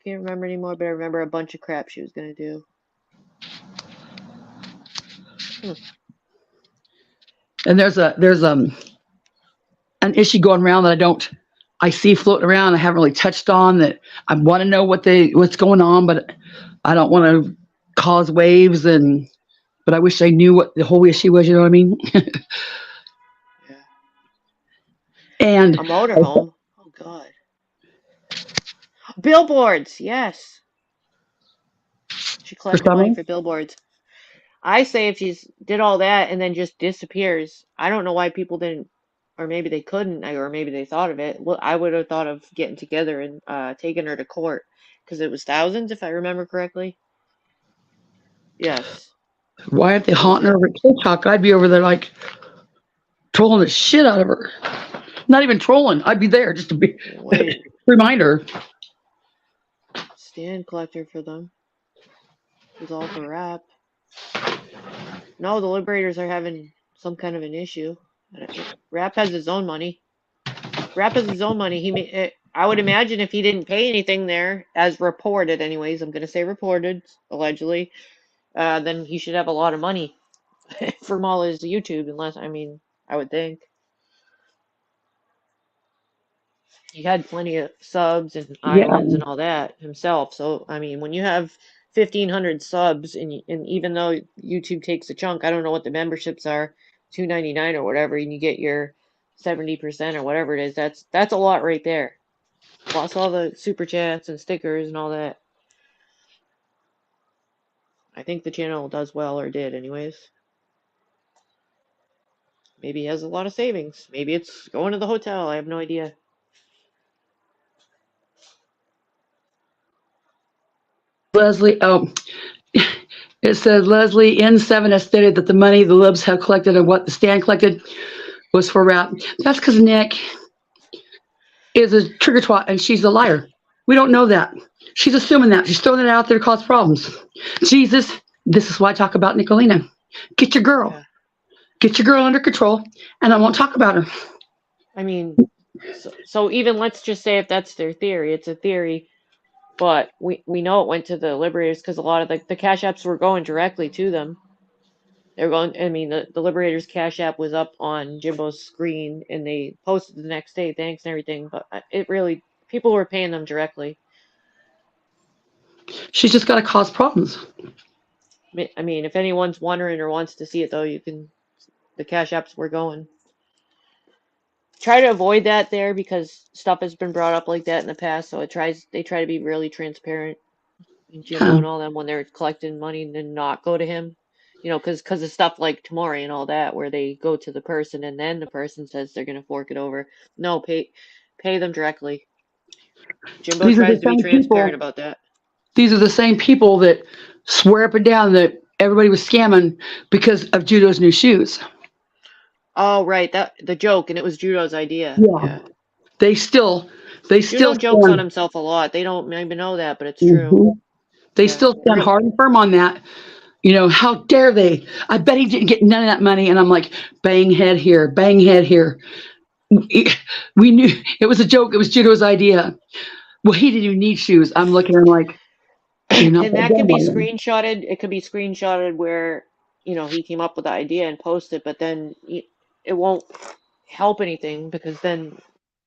Can't remember anymore, but I remember a bunch of crap she was gonna do. And there's an issue going around that I see floating around. I haven't really touched on that. I want to know what's going on, but I don't want to cause waves. But I wish I knew what the whole issue was. You know what I mean? Yeah. And A motorhome. Oh God. Billboards. Yes. She for collected money summer, for billboards. I say if she's did all that and then just disappears, I don't know why people didn't, or maybe they couldn't, or maybe they thought of it. Well, I would have thought of getting together and taking her to court because it was thousands, if I remember correctly. Yes. why aren't they What was haunting her it? over at TikTok? I'd be over there like trolling the shit out of her. Not even trolling. I'd be there just to be Wait, reminder. stand collector for them. Was all for rap. No, the Liberators are having some kind of an issue. Rap has his own money. Rap has his own money. I would imagine if he didn't pay anything there, as reported, anyways, I'm going to say reported, allegedly, then he should have a lot of money from all his YouTube, unless, I mean, I would think. He had plenty of subs and Yeah. islands and all that himself. So, I mean, when you have 1,500 subs, and even though YouTube takes a chunk, I don't know what the memberships are, $2.99 or whatever, and you get your 70% or whatever it is, that's a lot right there. Plus all the super chats and stickers and all that. I think the channel does well, or did anyways. Maybe he has a lot of savings. Maybe it's going to the hotel. I have no idea. Leslie, oh, it says Leslie N7 has stated that the money the libs have collected and what the stand collected was for rap. That's because Nick is a trigger twat and she's a liar. We don't know that. She's assuming that. She's throwing it out there to cause problems. Jesus, this is why I talk about Nicolina. Get your girl. Yeah. Get your girl under control, and I won't talk about her. I mean, so even let's just say if that's their theory, it's a theory, but we know it went to the Liberators because a lot of the Cash Apps were going directly to them. They were going, I mean, the Liberators Cash App was up on Jimbo's screen and they posted the next day, thanks and everything, but it really, people were paying them directly. She's just got to cause problems. I mean, if anyone's wondering or wants to see it though, the Cash Apps were going. Try to avoid that there because stuff has been brought up like that in the past, so they try to be really transparent. And Jimbo and all them when they're collecting money and then not go to him, because of stuff like Tamori and all that, where they go to the person and then the person says they're gonna fork it over. No, pay them directly. Jimbo These are tries the to be same transparent people. about that. These are the same people that swear up and down that everybody was scamming because of Judo's new shoes. Oh right, that the joke, and it was Judo's idea. Yeah. They still Judo jokes on stand. himself a lot. They don't even know that, but it's true. They Yeah. still stand hard and firm on that. How dare they? I bet he didn't get none of that money. And I'm like, bang head here, bang head here. We knew it was a joke. It was Judo's idea. Well, he didn't even need shoes. I'm looking at him like, And that can be screenshotted. It could be screenshotted where, he came up with the idea and posted, but then it won't help anything because then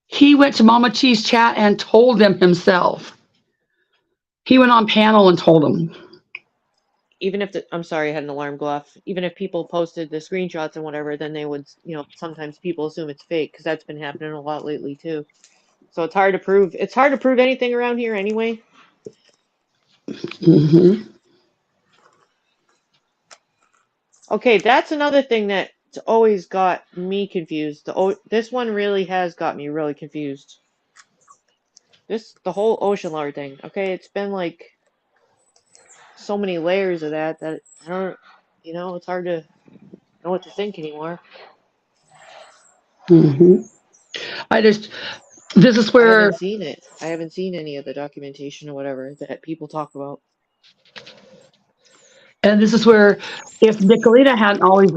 he went to Mama Cheese chat and told them himself. He went on panel and told them. even if I'm sorry, I had an alarm go off. Even if people posted the screenshots and whatever, then they would, sometimes people assume it's fake because that's been happening a lot lately too. So it's hard to prove. It's hard to prove anything around here anyway. Mm-hmm. Okay, that's another thing that's always got me confused. This one really has got me really confused. The whole ocean lard thing. Okay, it's been like so many layers of that I don't, it's hard to know what to think anymore. Mm-hmm. This is I where, haven't seen it. I haven't seen any of the documentation or whatever that people talk about. and this is where, if Nicolina hadn't always,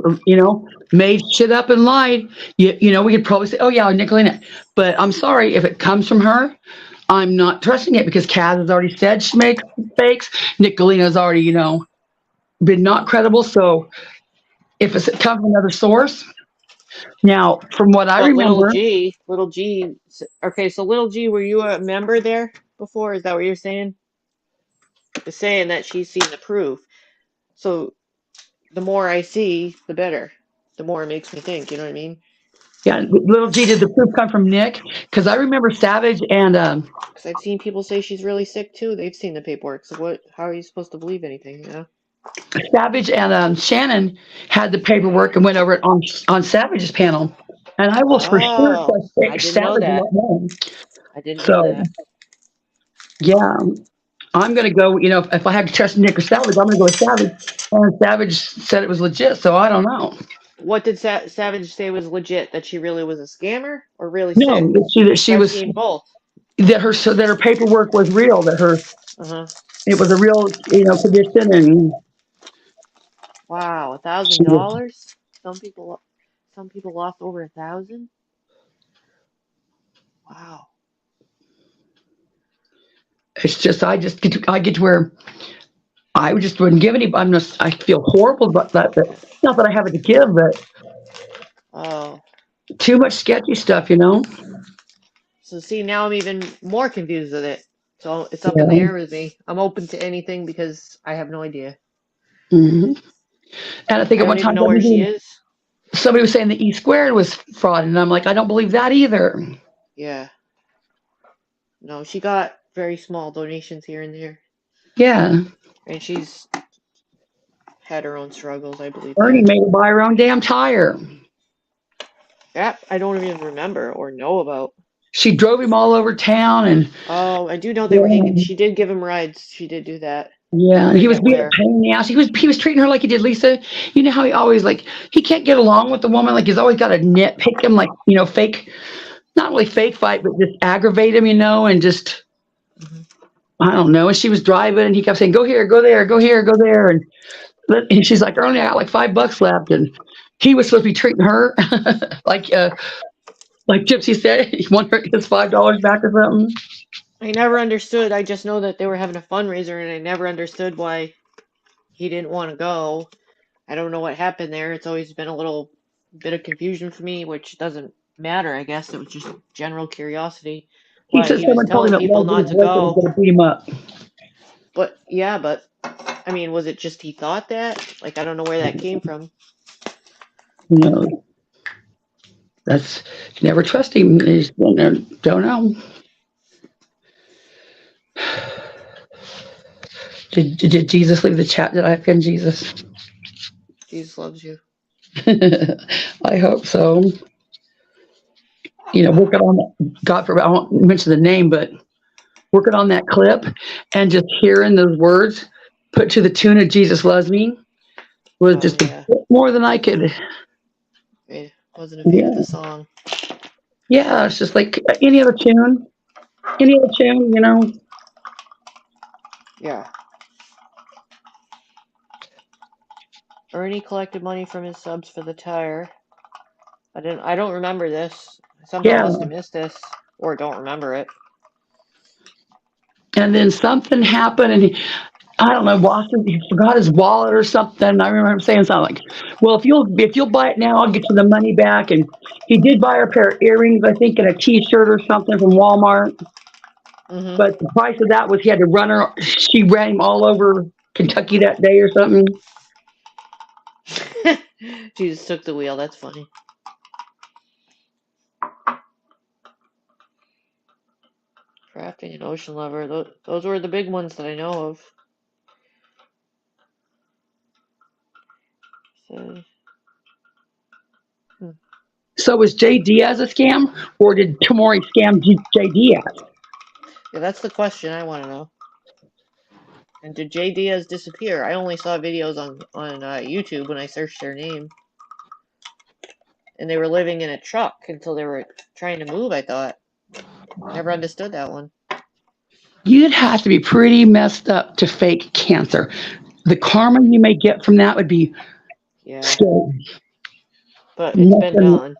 made shit up and lied, we could probably say, oh yeah, Nicolina. But I'm sorry, if it comes from her, I'm not trusting it because Kaz has already said she makes fakes. Nicolina's already, been not credible. So if it's come from another source, now from what I But remember, Little G. Okay, so Little G, were you a member there before? Is that what you're saying? You're saying that she's seen the proof. So the more I see, the better. The more it makes me think. You know what I mean? yeah, Little G, did the proof come from Nick? Because I remember Savage and Because I've seen people say she's really sick too. They've seen the paperwork. So what? How are you supposed to believe anything? Savage and Shannon had the paperwork and went over it on Savage's panel. And I will for sure Oh, I trust didn't know Savage a that. lot more. I didn't know So, that. yeah, I'm going to go, if I had to trust Nick or Savage, I'm going to go with Savage. And Savage said it was legit, so I don't know. What did Savage say was legit? That she really was a scammer or really sick? No, that she I've was, seen both. that her paperwork was real, that it was a real, condition, and Wow, she was, $1,000. Some people lost over 1,000. Wow. It's just I get to where I just wouldn't give any. I feel horrible about that. But not that I have it to give, but Oh, too much sketchy stuff, you know. so see, now I'm even more confused with it. So it's up in the Yeah. air with me. I'm open to anything because I have no idea. hmm And I think I at one don't even time know where she is. somebody was saying the E squared was fraud, and I'm like, I don't believe that either. Yeah. No, she got very small donations here and there. Yeah, And she's had her own struggles, I believe Bernie that. made her buy her own damn tire. That I don't even remember or know about. She drove him all over town, and Oh, I do know they were hanging. yeah, She did give him rides. She did do that. yeah, I he was forget being a where. pain in the ass. He was treating her like he did Lisa. You know how he always like he can't get along with the woman. Like he's always got to nitpick him, like fake, not really fake fight, but just aggravate him, and just Mhm. I don't know. And she was driving, and he kept saying, "Go here, go there, go here, go there," and she's like, "Ernie, I got like $5 left," and he was supposed to be treating her like Gypsy said, he wanted his $5 back or something. I never understood. I just know that they were having a fundraiser, and I never understood why he didn't want to go. I don't know what happened there. It's always been a little bit of confusion for me, which doesn't matter, I guess. It was just general curiosity He why said he was someone told him telling it people wasn't not his to voice that was go. going to beat him up. But yeah, but I mean, was it just he thought that? Like, I don't know where that came from. You know, that's never trust him. Don't know. Did Jesus leave the chat? Did I offend Jesus? Jesus loves you. I hope so. Working on that. God forbid, I won't mention the name, but working on that clip and just hearing those words put to the tune of Jesus Loves Me was Oh just a yeah, bit more than I could. wasn't a fan of Yeah. the song. Yeah. It's just like any other tune. Any other tune. Yeah. Ernie collected money from his subs for the tire. I don't remember this. Somehow Yeah. must have missed this or don't remember it. And then something happened, and I don't know, Boston, he forgot his wallet or something. I remember him saying something like, "Well, if you'll buy it now, I'll get you the money back." And he did buy her a pair of earrings, I think, and a T-shirt or something from Walmart. Mm-hmm. But the price of that was he had to run her. She ran him all over Kentucky that day or something. Jesus took the wheel. That's funny. Crafting and Ocean Lover. Those were the big ones that I know of. So, So was Jay Diaz a scam, or did Tamori scam Jay Diaz? yeah, that's the question I want to know. And did Jay Diaz disappear? I only saw videos on YouTube when I searched their name, and they were living in a truck until they were trying to move. I thought. Never understood that one. You'd have to be pretty messed up to fake cancer. The karma you may get from that would be Yeah, scary. but it's been Nothing. done.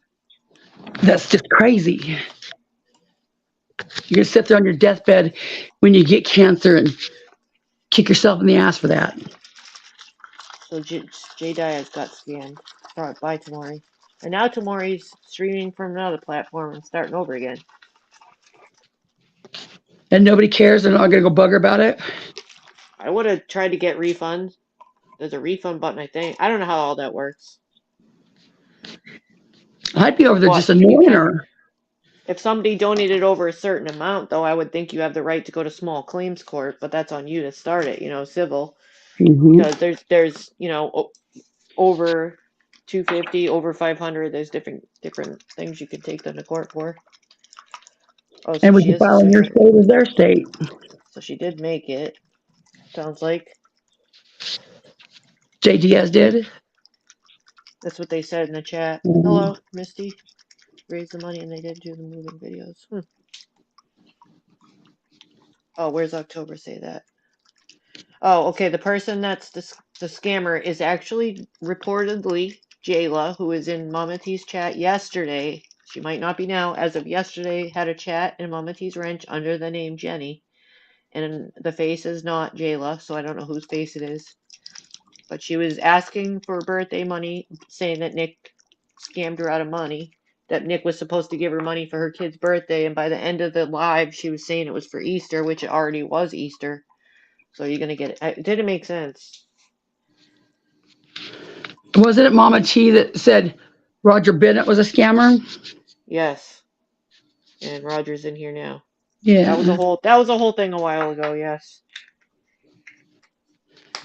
That's just crazy. You're gonna sit there on your deathbed when you get cancer and kick yourself in the ass for that. So Jay Diaz got scammed. Alright, bye Tamori. And now Tamori's streaming from another platform and starting over again. And nobody cares. They're not gonna go bugger about it. I would have tried to get refunds. There's a refund button, I think. I don't know how all that works. I'd be over there just But you annoying can. her. If somebody donated over a certain amount, though, I would think you have the right to go to small claims court, but that's on you to start it, civil. Mm-hmm. Because there's over 250, over 500, there's different things you can take them to court for. Oh, so And would she you is a file in your certified. state as their state? So she did make it. Sounds like Jay Diaz did. that's what they said in the chat. Mhm. Hello, Misty. Raised the money and they did do the moving videos. Oh, where's October say that? Oh, okay. The person that's the scammer is actually reportedly Jayla, who was in Mama T's chat yesterday. She might not be now. As of yesterday, had a chat in Mama T's Ranch under the name Jenny. and the face is not Jayla, so I don't know whose face it is. But she was asking for birthday money, saying that Nick scammed her out of money, that Nick was supposed to give her money for her kid's birthday, and by the end of the live, she was saying it was for Easter, which it already was Easter. So you're going to get it. It didn't make sense. Wasn't it Mama T that said Roger Bennett was a scammer? Yes. And Roger's in here now. Yeah. That was a whole thing a while ago, yes.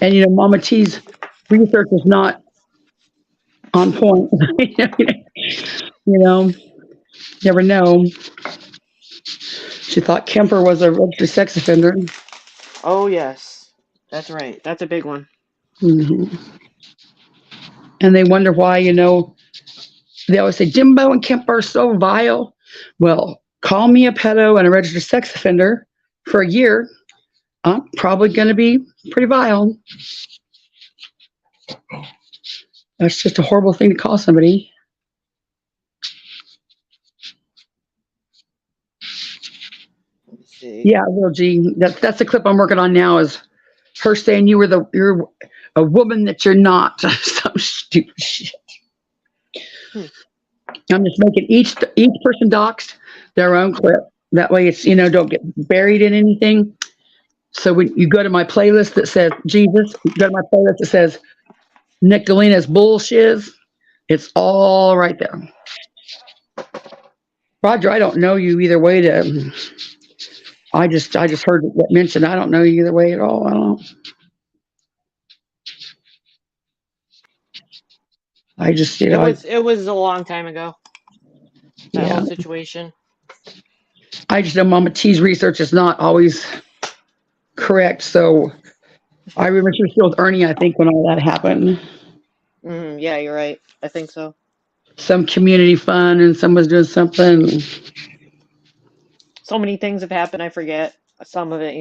And Mama T's research is not on point. Never know. She thought Kemper was a registered sex offender. Oh, yes. That's right. That's a big one. Mm-hmm. And they wonder why, they always say Jimbo and Kemper are so vile. Well, call me a pedo and a registered sex offender for a year. I'm probably going to be pretty vile. That's just a horrible thing to call somebody. Let's see. Yeah, well, gee, that's the clip I'm working on now. Is her saying you're a woman that you're not. Some stupid shit. I'm just making each person doxed their own clip. That way, it's don't get buried in anything. So when you go to my playlist that says Jesus, you go to my playlist that says Nicolina's bullshit. It's all right there. Roger, I don't know you either way. I just heard it mentioned. I don't know you either way at all. I don't. I just it was a long time ago. That whole situation. I just know Mama T's research is not always correct. So I remember she was still with Ernie, I think, when all that happened. Yeah, you're right. I think so. Some community fund and someone's doing something. So many things have happened, I forget some of it,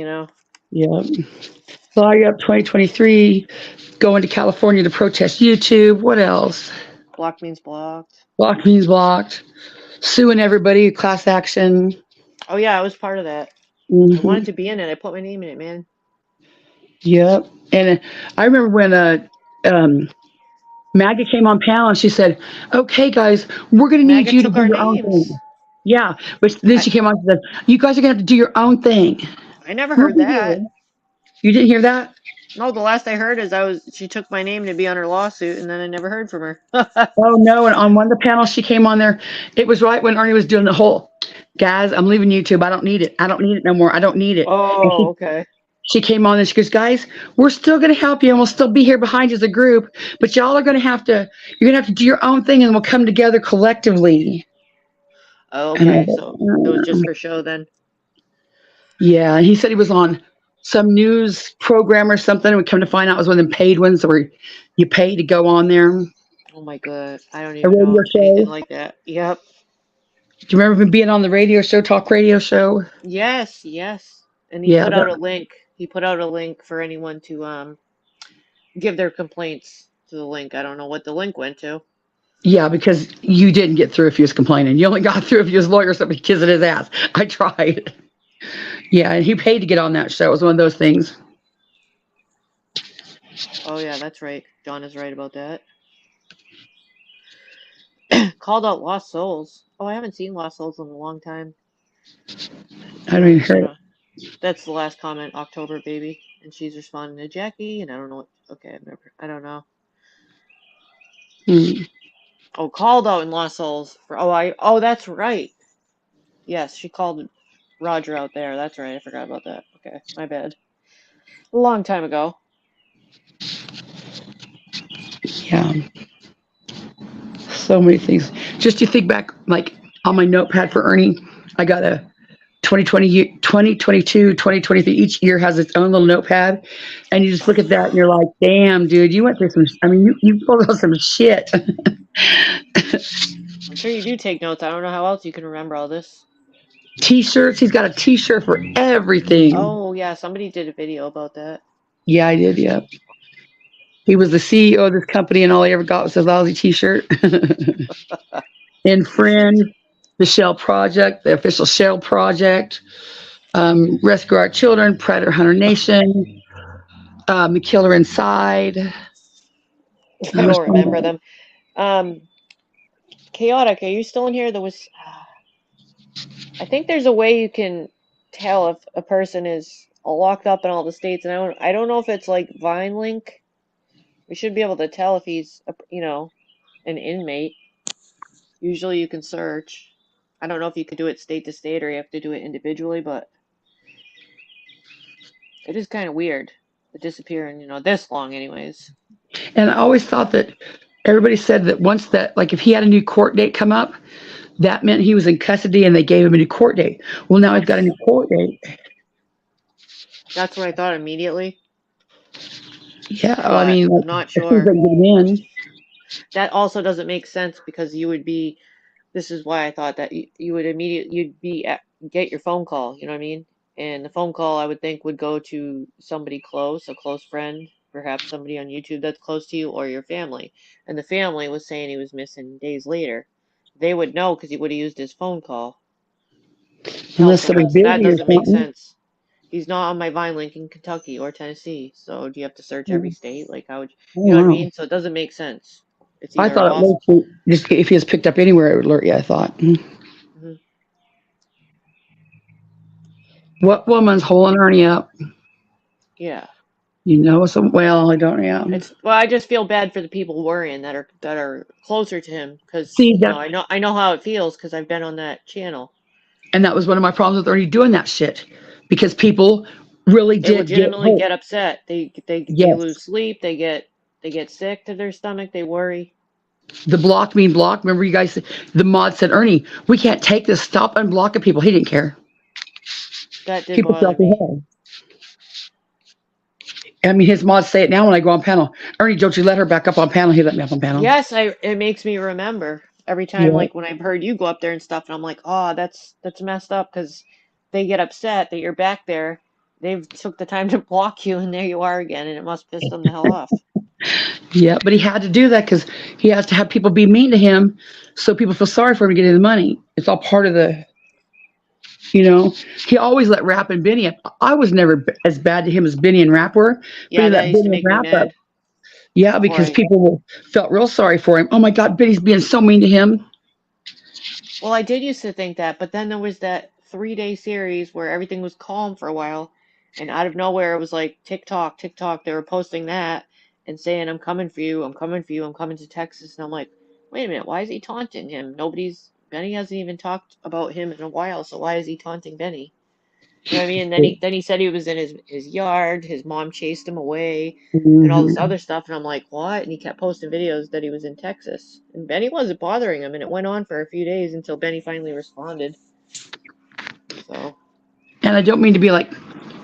Yeah. So I got 2023, going to California to protest YouTube. What else? Block means blocked. Block means blocked. Suing everybody, class action. Oh, yeah, I was part of that. Mm-hmm. I wanted to be in it. I put my name in it, man. Yep. And I remember when Maggie came on panel and she said, okay, guys, we're going to need you to do your own thing. Yeah. But then she came on and said, you guys are going to have to do your own thing. I never heard that. You didn't hear that? No, the last I heard is she took my name to be on her lawsuit, and then I never heard from her. Oh, no. And on one of the panels she came on there, it was right when Ernie was doing the whole, guys, I'm leaving YouTube. I don't need it. I don't need it no more. I don't need it. Oh, okay. She came on and she goes, guys, we're still going to help you and we'll still be here behind you as a group, but y'all are going to have to do your own thing and we'll come together collectively. Oh, okay. So it was just for show then. Yeah. He said he was on some news program or something. We come to find out it was one of them paid ones where you pay to go on there. Oh my God. I don't even know anything like that. Yep. Do you remember him being on the radio show, talk radio show? Yes. And he put out a link. He put out a link for anyone to give their complaints to the link. I don't know what the link went to. Yeah, because you didn't get through if he was complaining. You only got through if he was lawyer or somebody kissing his ass. I tried. Yeah, and he paid to get on that show. It was one of those things. Oh, yeah, that's right. John is right about that. Called out Lost Souls. Oh, I haven't seen Lost Souls in a long time. I don't even hear it. That's the last comment, October baby. And she's responding to Jackie, and I don't know what. Okay, I don't know. Oh, called out in Lost Souls. Oh, that's right. Yes, she called Roger out there. That's right. I forgot about that. Okay, my bad. A long time ago. Yeah. So many things. Just to think back, like on my notepad for Ernie, I got a 2020, 2022, 2023. Each year has its own little notepad. And you just look at that and you're like, damn, dude, you went through you pulled out some shit. I'm sure you do take notes. I don't know how else you can remember all this. T-shirts. He's got a T-shirt for everything. Oh, yeah. Somebody did a video about that. Yeah, I did. Yep. He was the CEO of this company and all he ever got was a lousy T-shirt. And Friend, the Shell Project, the official Shell Project. Rescue Our Children, Predator Hunter Nation, The Killer Inside. I don't remember them. Chaotic, are you still in here? There was, I think there's a way you can tell if a person is locked up in all the states, and I don't know if it's like Vine Link. We should be able to tell if he's, an inmate. Usually you can search. I don't know if you can do it state to state or you have to do it individually, but it is kind of weird to disappear in, this long anyways. And I always thought that everybody said that once that, like if he had a new court date come up, that meant he was in custody and they gave him a new court date. Well, now he's got a new court date. That's what I thought immediately. Yeah, But I mean, I'm not sure. That also doesn't make sense because you would be, this is why I thought that you would you'd be get your phone call, you know what I mean? And the phone call I would think would go to somebody close, a close friend, perhaps somebody on YouTube that's close to you or your family. And the family was saying he was missing days later. They would know because he would have used his phone call. Unless they're busy That doesn't or make something. sense. He's not on my Vine link in Kentucky or Tennessee, so do you have to search every state? Like how would you know what I mean? So it doesn't make sense. It's I either thought it off. would just if he was picked up anywhere, it would alert you. I thought. Mhm. What woman's holding Ernie up? Yeah. You know, so well, I don't. Yeah. Well, I just feel bad for the people worrying that are closer to him because See, I know how it feels because I've been on that channel. And that was one of my problems with Ernie doing that shit, because people really They did legitimately get upset. They Yes. lose sleep. They get sick to their stomach. They worry. The block mean block. Remember, you guys, the mod said, Ernie, we can't take this. Stop unblocking people. He didn't care. That did People bother felt me. ahead. I mean, his mods say it now when I go on panel. Ernie, don't you let her back up on panel. He let me up on panel. Yes, it makes me remember every time, Yeah. like when I've heard you go up there and stuff, and I'm like, oh, that's messed up because they get upset that you're back there. They've took the time to block you, and there you are again, and it must piss them the hell off. Yeah, but he had to do that because he has to have people be mean to him, so people feel sorry for him to get his money. It's all part of the. He always let Rap and Benny up. I was never as bad to him as Benny and Rap were. Yeah, But that used to make me mad. Up. Yeah, because people felt real sorry for him. Oh my God, Benny's being so mean to him. Well, I did used to think that, but then there was that 3-day series where everything was calm for a while, and out of nowhere it was like TikTok. They were posting that and saying, "I'm coming for you. I'm coming for you. I'm coming to Texas." And I'm like, wait a minute, why is he taunting him? Benny hasn't even talked about him in a while, so why is he taunting Benny? You know what I mean? And then he said he was in his yard. His mom chased him away, and all this other stuff. And I'm like, what? And he kept posting videos that he was in Texas, and Benny wasn't bothering him. And it went on for a few days until Benny finally responded. So. And I don't mean to be like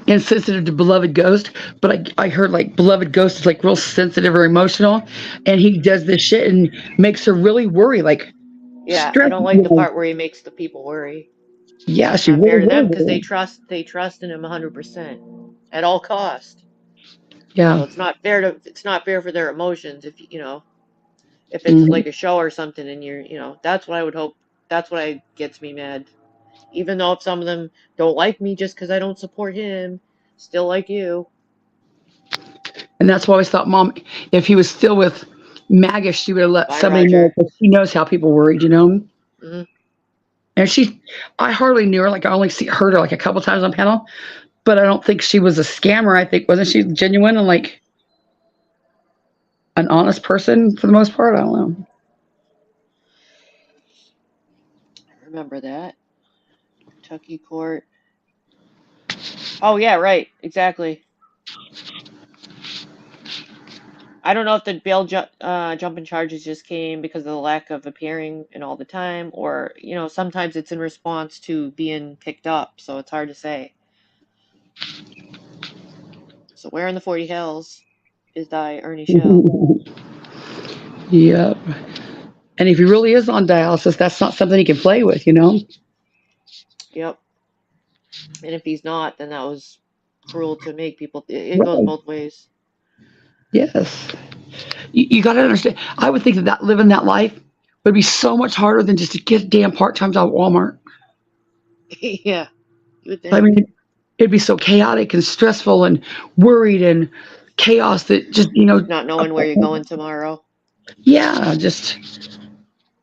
insensitive to Beloved Ghost, but I heard like Beloved Ghost is like real sensitive or emotional, and he does this shit and makes her really worry. Like, yeah, I don't like the part where he makes the people worry. Yeah, it's she not fair to them really because they trust in him 100% at all cost. Yeah, so it's not fair for their emotions if if it's like a show or something and that's what I would hope. That's what gets me mad. Even though if some of them don't like me just because I don't support him, still like you. And that's why I always thought, Mom, if he was still with Maggie, she would have let somebody Roger. know, because she knows how people worried, Mm-hmm. And I hardly knew her. Like, I only heard her like a couple times on panel, but I don't think she was a scammer. I think, wasn't she genuine and like an honest person for the most part? I don't know. I remember that. Kentucky court. Oh, yeah, right. Exactly. I don't know if the bail jumping charges just came because of the lack of appearing and all the time, or, sometimes it's in response to being picked up, so it's hard to say. So where in the 40 Hills is thy Ernie show? Yep. And if he really is on dialysis, that's not something he can play with, Yep. And if he's not, then that was cruel to make people. It goes both ways. Yes. You got to understand. I would think that living that life would be so much harder than just to get a damn part-time job at Walmart. Yeah. You would think. I mean, it'd be so chaotic and stressful and worried and chaos that just, Not knowing where you're going tomorrow. yeah, just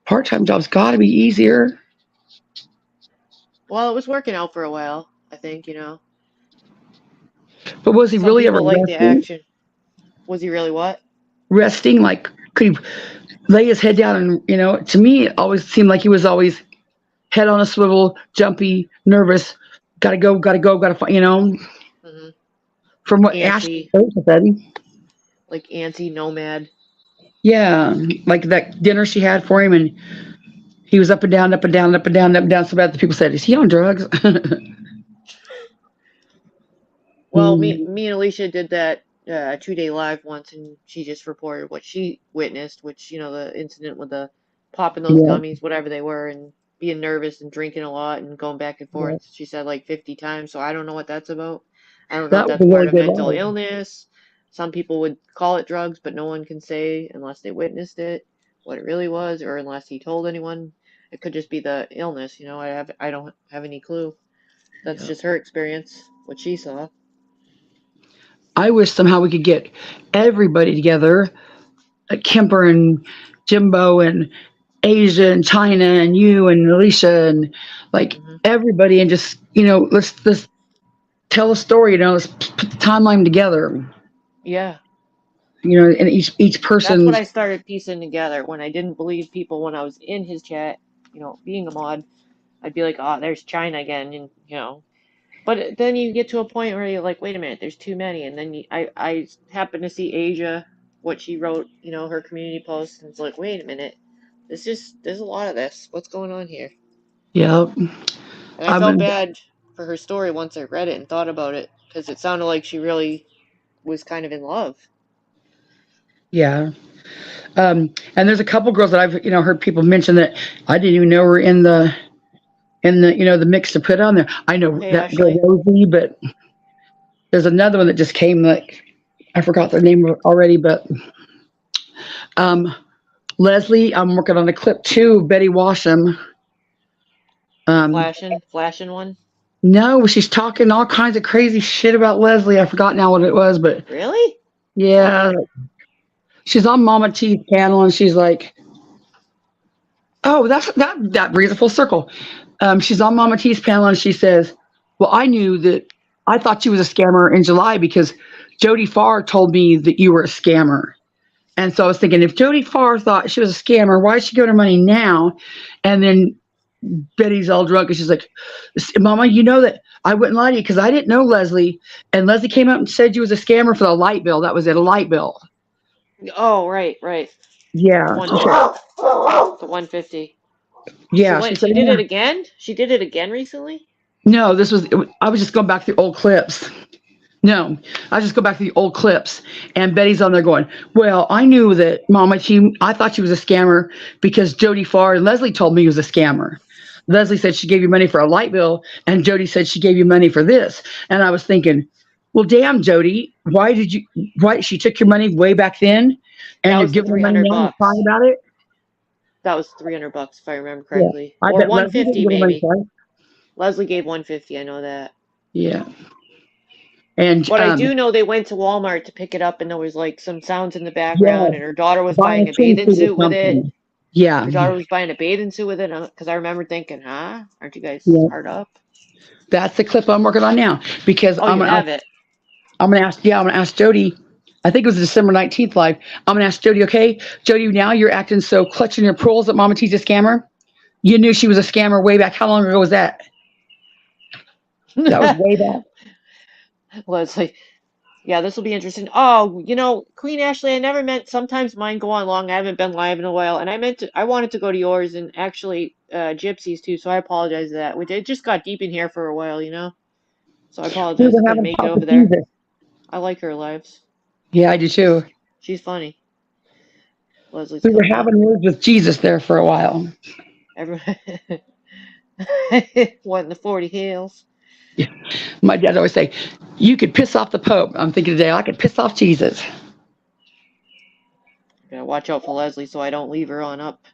part-time jobs got to be easier. Well, it was working out for a while, I think, But was he Some really ever people like the resting? action. Was he really what? Resting? Like, could he lay his head down and, to me, it always seemed like he was always head on a swivel, jumpy, nervous, gotta go, gotta find, Hmm. from what Antsy, Ashley said. like antsy nomad. Yeah, like that dinner she had for him, and he was up and down, up and down, up and down, up and down, so bad that people said, is he on drugs? Well, me, Mm, me and Alicia did that 2-day live once, and she just reported what she witnessed, which, the incident with the popping those yeah, gummies, whatever they were, and being nervous and drinking a lot and going back and yeah. forth. She said like 50 times, so I don't know what that's about. I don't know if That was that's a part really of good mental live. illness. Some people would call it drugs, but no one can say unless they witnessed it what it really was, or unless he told anyone. It could just be the illness, I don't have any clue. That's Yeah. just her experience, what she saw. I wish somehow we could get everybody together, like Kemper and Jimbo and Asia and China and you and Alicia and like Hmm. everybody, and just let's tell a story. Let's put the timeline together. Yeah. And each That's what person's. I started piecing together when I didn't believe people when I was in his chat, being a mod. I'd be like, oh, there's China again, and. But then you get to a point where you're like, wait a minute, there's too many. And then I happen to see Asia, what she wrote, her community post, and it's like, wait a minute, there's a lot of this. What's going on here? Yeah, And I I felt mean, bad for her story once I read it and thought about it because it sounded like she really was kind of in love. yeah. And there's a couple girls that I've heard people mention that I didn't even know were in the the mix to put on there. I know Hey, that girl Ashley. Rosie, but there's another one that just came, like I forgot their name already, but um, Leslie. I'm working on a clip too. Betty Washam. The Um, flashing one. no, she's talking all kinds of crazy shit about Leslie. I forgot now what it was, but Really? yeah, she's on Mama T's panel, and she's like, "Oh, that brings a full circle." She's on Mama T's panel, and she says, "Well, I thought you was a scammer in July because Jody Farr told me that you were a scammer." And so I was thinking, if Jody Farr thought she was a scammer, why is she giving her money now? And then Betty's all drunk, and she's like, "Mama, you know that I wouldn't lie to you because I didn't know Leslie, and Leslie came up and said you was a scammer for the light bill. That was it, a light bill." Oh, right. The Yeah, one, she said, the 150. yeah, she said, She did yeah. it again? She did it again recently? No, I was just going back through old clips. No, I just go back to the old clips, and Betty's on there going, "Well, I knew that Mama, I thought she was a scammer because Jody Farr and Leslie told me he was a scammer. Leslie said she gave you money for a light bill, and Jody said she gave you money for this." And I was thinking, well, damn, Jody, why she took your money way back then, That and you're was the giving her money 300 now and crying bucks. about it? That was $300 if I remember Yeah, correctly. I Or bet Leslie didn't 150 give her money maybe. twice. Leslie gave 150, I know that. Yeah, and But I do know they went to Walmart to pick it up and there was like some sounds in the yeah, background and her daughter was buying buying a a swimsuit bathing or suit with it. something. Yeah, Her daughter was buying a bathing suit with it because I remember thinking, huh? Aren't you guys yeah. hard up? That's the clip I'm working on now because Oh, you have it. I'm gonna ask Jody. I think it was December 19th live. I'm gonna ask Jody, okay, Jody, now you're acting so clutching your pearls that Mama T's a scammer. You knew she was a scammer way back. How long ago was that? That was way back. Leslie. Yeah, this will be interesting. Oh, Queen Ashley, I never meant sometimes mine go on long. I haven't been live in a while, and I wanted to go to yours and actually Gypsy's too, so I apologize for that. It just got deep in here for a while. So I We apologize. I were couldn't having make it talk over with there. Jesus. I like her lives. Yeah, I do too. She's funny. Leslie's We were coming up. having words with Jesus there for a while. Everyone, what in the 40 hills? My dad always say, "You could piss off the Pope." I'm thinking today I could piss off Jesus. Gotta watch out for Leslie so I don't leave her on up.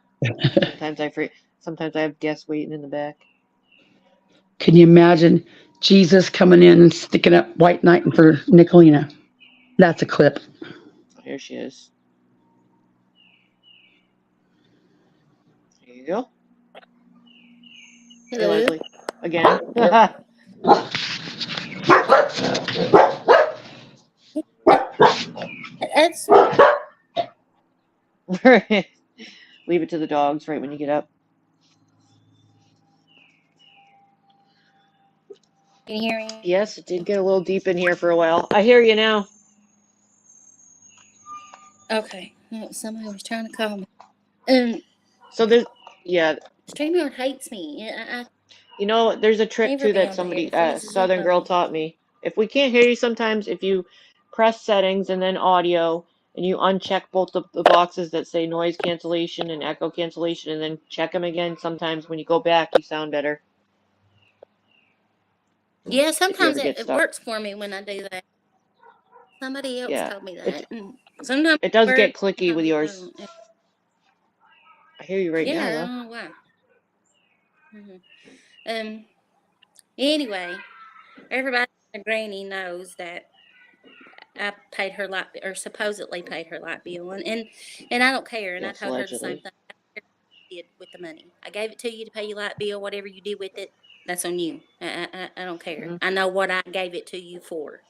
Sometimes I have guests waiting in the back. Can you imagine Jesus coming in and sticking up white knight for Nicolina. That's a clip. Here she is. There you go. Hey, Hello. Leslie. Again. That's Leave it to the dogs right when you get up. can you hear me? Yes, it did get a little deep in here for a while. I hear you now. Okay. No, somebody was trying to call me. So there's, yeah, StreamYard hates me. you know, there's a trick Never too been that able to somebody, freezes Southern up girl on me. taught me. If we can't hear you sometimes, if you press settings and then audio, and you uncheck both the boxes that say noise cancellation and echo cancellation, and then check them again, sometimes when you go back, you sound better. Yeah, If you sometimes ever get it stuck. works for me when I do that. Somebody else Yeah, told me that. And sometimes it does get works, clicky with sometimes it yours. don't. I hear you right Yeah, now, I though. don't know why. Anyway, everybody and Granny knows that I paid her light or supposedly paid her light bill, and I don't care. And I Yes, told her the same allegedly. thing. I don't care what you did with the money. I gave it to you to pay your light bill. Whatever you did with it, that's on you. I don't care. Mhm. I know what I gave it to you for.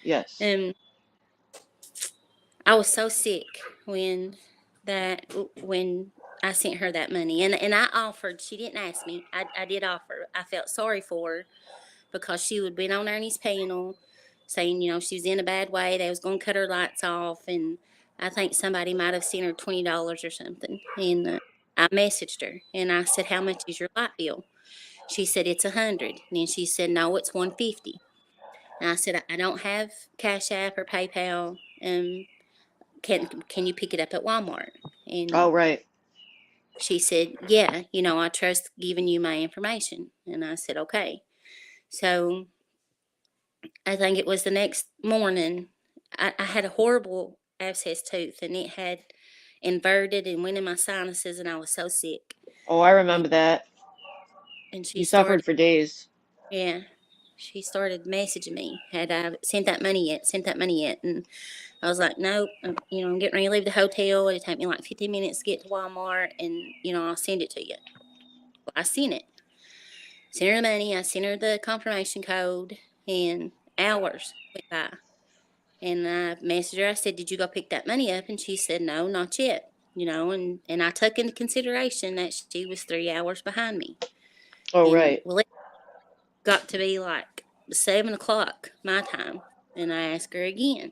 Yes. I was so sick when I sent her that money, and I offered. She didn't ask me. I did offer. I felt sorry for her because she would been on Ernie's panel saying, she was in a bad way. They was going to cut her lights off. And I think somebody might have sent her $20 or something. And I messaged her and I said, how much is your light bill? She said, it's $100. And then she said, no, it's $150. And I said, I don't have Cash App or PayPal. Can you pick it up at Walmart? And Oh, right. she said, yeah, I trust giving you my information. And I said, okay. So I think it was the next morning, I had a horrible abscess tooth and it had inverted and went in my sinuses and I was so sick. Oh, I remember that. And she You suffered started, for days. yeah, she started messaging me. Had I sent that money yet? Sent that money yet? And I was like, nope, I'm getting ready to leave the hotel. It'll take me like 15 minutes to get to Walmart and, I'll send it to you. Well, I sent it. Sent her the money. I sent her the confirmation code and hours went by. And I messaged her. I said, did you go pick that money up? And she said, no, not yet. And I took into consideration that she was 3 hours behind me. Oh, And right. well, it got to be like 7 o'clock my time. And I asked her again,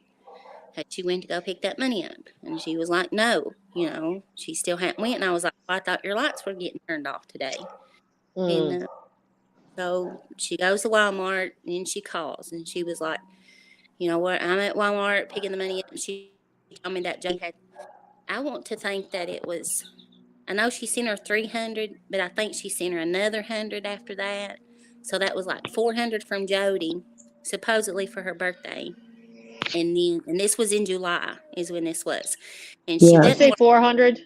had she went to go pick that money up? And she was like, no, she still hadn't went. And I was like, well, I thought your lights were getting turned off today. And so she goes to Walmart and she calls and she was like, you know what, I'm at Walmart picking the money up. And she told me that Jody had, I want to think that it was, I know she sent her 300, but I think she sent her another 100 after that. So that was like 400 from Jody, supposedly for her birthday. And this was in July is when this was. And she Yeah. Did you say doesn't work. 400?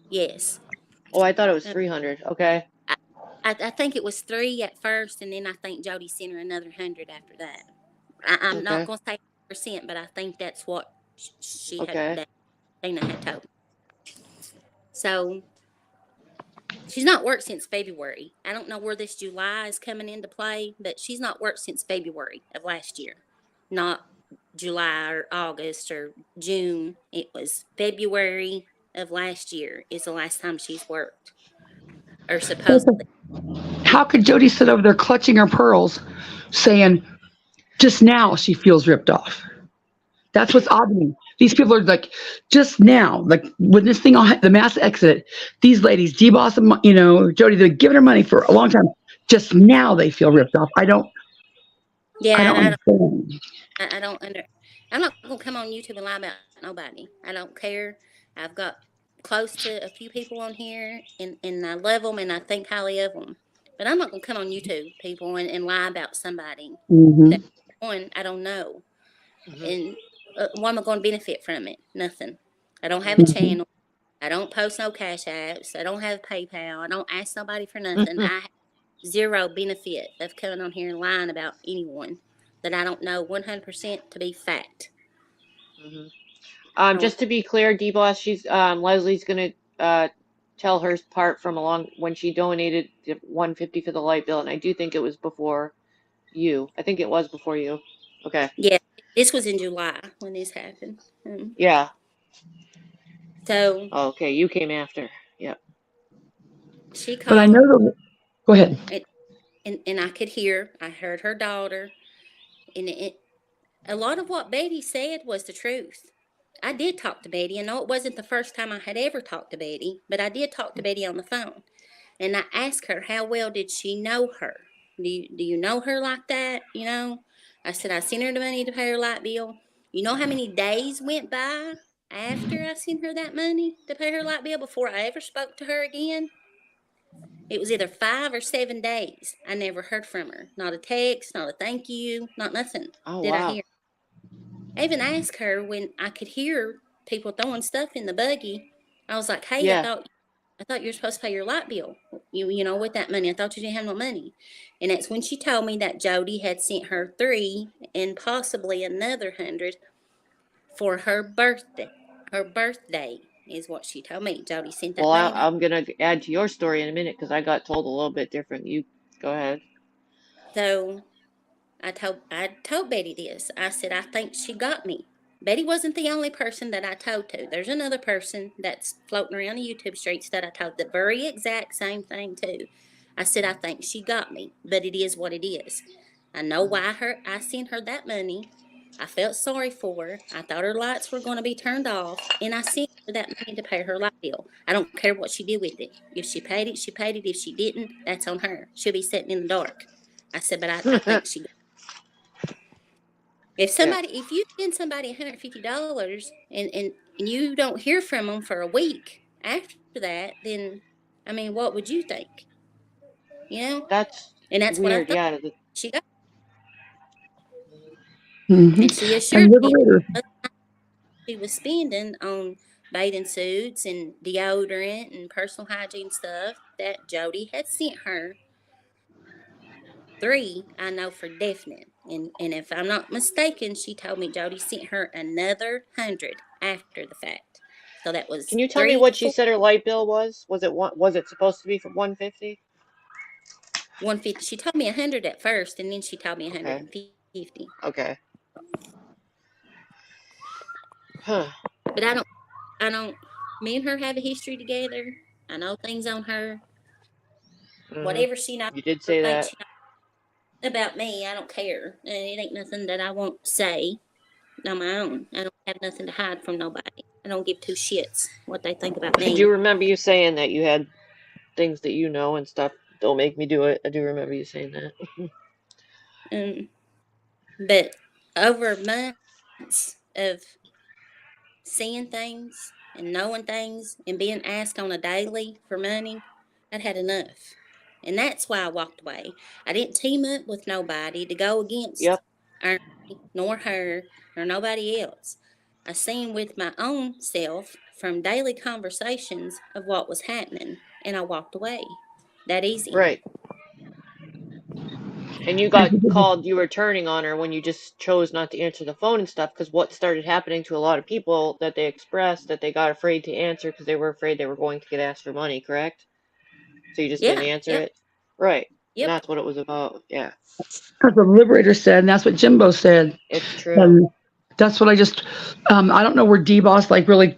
Yes. Oh, I thought it was 300. Okay. I think it was 3 at first, and then I think Jody sent her another 100 after that. I'm not Okay. going to say percent, but I think that's what she had, Okay. that Dana had told me. So she's not worked since February. I don't know where this July is coming into play, but she's not worked since February of last year. Not July or August or June. It was February of last year is the last time she's worked. Or supposedly. How could Jody sit over there clutching her pearls, saying just now she feels ripped off? That's what's odd to me. These people are like, just now, like when this thing, the mass exit, these ladies, D-Boss, Jody, they're giving her money for a long time. Just now they feel ripped off. I don't understand. I don't I'm not gonna come on YouTube and lie about nobody. I don't care. I've got close to a few people on here, and I love them, and I think highly of them. But I'm not gonna come on YouTube, people, and lie about somebody that one I don't know. And what am I going to benefit from it? Nothing. I don't have a channel. I don't post no Cash Apps. I don't have PayPal. I don't ask nobody for nothing. zero benefit of coming on here and lying about anyone that I don't know 100% to be fact. Just to be clear, D-Boss, she's Leslie's gonna tell her part from along when she donated the $150 for the light bill, and I do think it was before you. I think it was before you. Okay. Yeah, this was in July when this happened. Yeah. So. Oh, okay, you came after. Yep. She called. But I know go ahead. And I heard her daughter, and a lot of what Betty said was the truth. I did talk to Betty. I know it wasn't the first time I had ever talked to Betty, but I did talk to Betty on the phone. And I asked her, how well did she know her? Do you know her like that? I said, I sent her the money to pay her light bill. You know how many days went by after I sent her that money to pay her light bill before I ever spoke to her again? It was either 5 or 7 days. I never heard from her. Not a text, not a thank you, not nothing. Oh, did wow. I hear. I even asked her when I could hear people throwing stuff in the buggy. I was like, hey, Yeah. I thought you were supposed to pay your light bill. You know, with that money. I thought you didn't have no money. And that's when she told me that Jody had sent her 3 and possibly another 100 for her birthday. Her birthday is what she told me. Jody sent that Well, money. I'm gonna add to your story in a minute because I got told a little bit different. You go ahead. So I told Betty this. I said, I think she got me. Betty wasn't the only person that I told to. There's another person that's floating around the YouTube streets that I told the very exact same thing to. I said, I think she got me, but it is what it is. I know why I sent her that money. I felt sorry for her. I thought her lights were going to be turned off, and I sent her that money to pay her light bill. I don't care what she did with it. If she paid it, she paid it. If she didn't, that's on her. She'll be sitting in the dark. I said, but I think she got it. If you send somebody $150 and you don't hear from them for a week after that, then I mean, what would you think? That's And that's weird. what I thought Yeah. she got. Mm-hmm. And she And assured me Liberator, she was spending on bathing suits and deodorant and personal hygiene stuff that Jody had sent her. 3, I know for definite. And if I'm not mistaken, she told me Jody sent her another 100 after the fact. So that was Can you tell me 3, what she 4, said her light bill was? Was it supposed to be for 150? 150. She told me 100 at first, and then she told me Okay. 150. Okay. Huh. But I don't. Me and her have a history together. I know things on her. Whatever she knows You did or say thinks that. she knows about me, I don't care. It ain't nothing that I won't say on my own. I don't have nothing to hide from nobody. I don't give 2 shits what they think about I me. do remember you saying that you had things that you know and stuff. Don't make me do it. I do remember you saying that. But over months of seeing things and knowing things and being asked on a daily for money, I'd had enough. And that's why I walked away. I didn't team up with nobody to go against Yep. Ernie, nor her, nor nobody else. I seen with my own self from daily conversations of what was happening, and I walked away. That easy. Right. And you got called, you were turning on her when you just chose not to answer the phone and stuff, because what started happening to a lot of people that they expressed that they got afraid to answer because they were afraid they were going to get asked for money, correct? So you just didn't answer Yep. it? Right. Yep. And that's what it was about. Yeah. that's what Liberator said, and that's what Jimbo said. It's true. And that's what I just, I don't know where D-Boss really,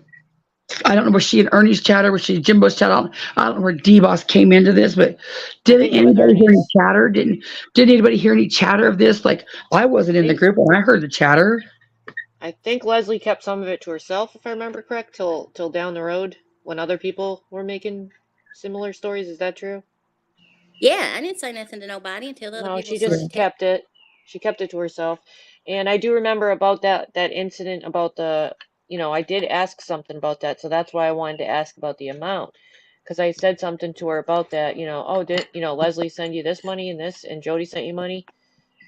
I don't know where she and Ernie's chatter, where she Jimbo's chat. I don't know where D-Boss came into this, but didn't think it was anybody hear any Ernie's. chatter? Did anybody hear any chatter of this? Like, I wasn't in the group and I heard the chatter. I think Leslie kept some of it to herself, if I remember correct, till down the road when other people were making similar stories. Is that true? Yeah, I didn't say nothing to nobody until the other No, people she started just telling. kept it. She kept it to herself. And I do remember about that incident about I did ask something about that, so that's why I wanted to ask about the amount. Because I said something to her about that, oh, did Leslie send you this money and this, and Jody sent you money?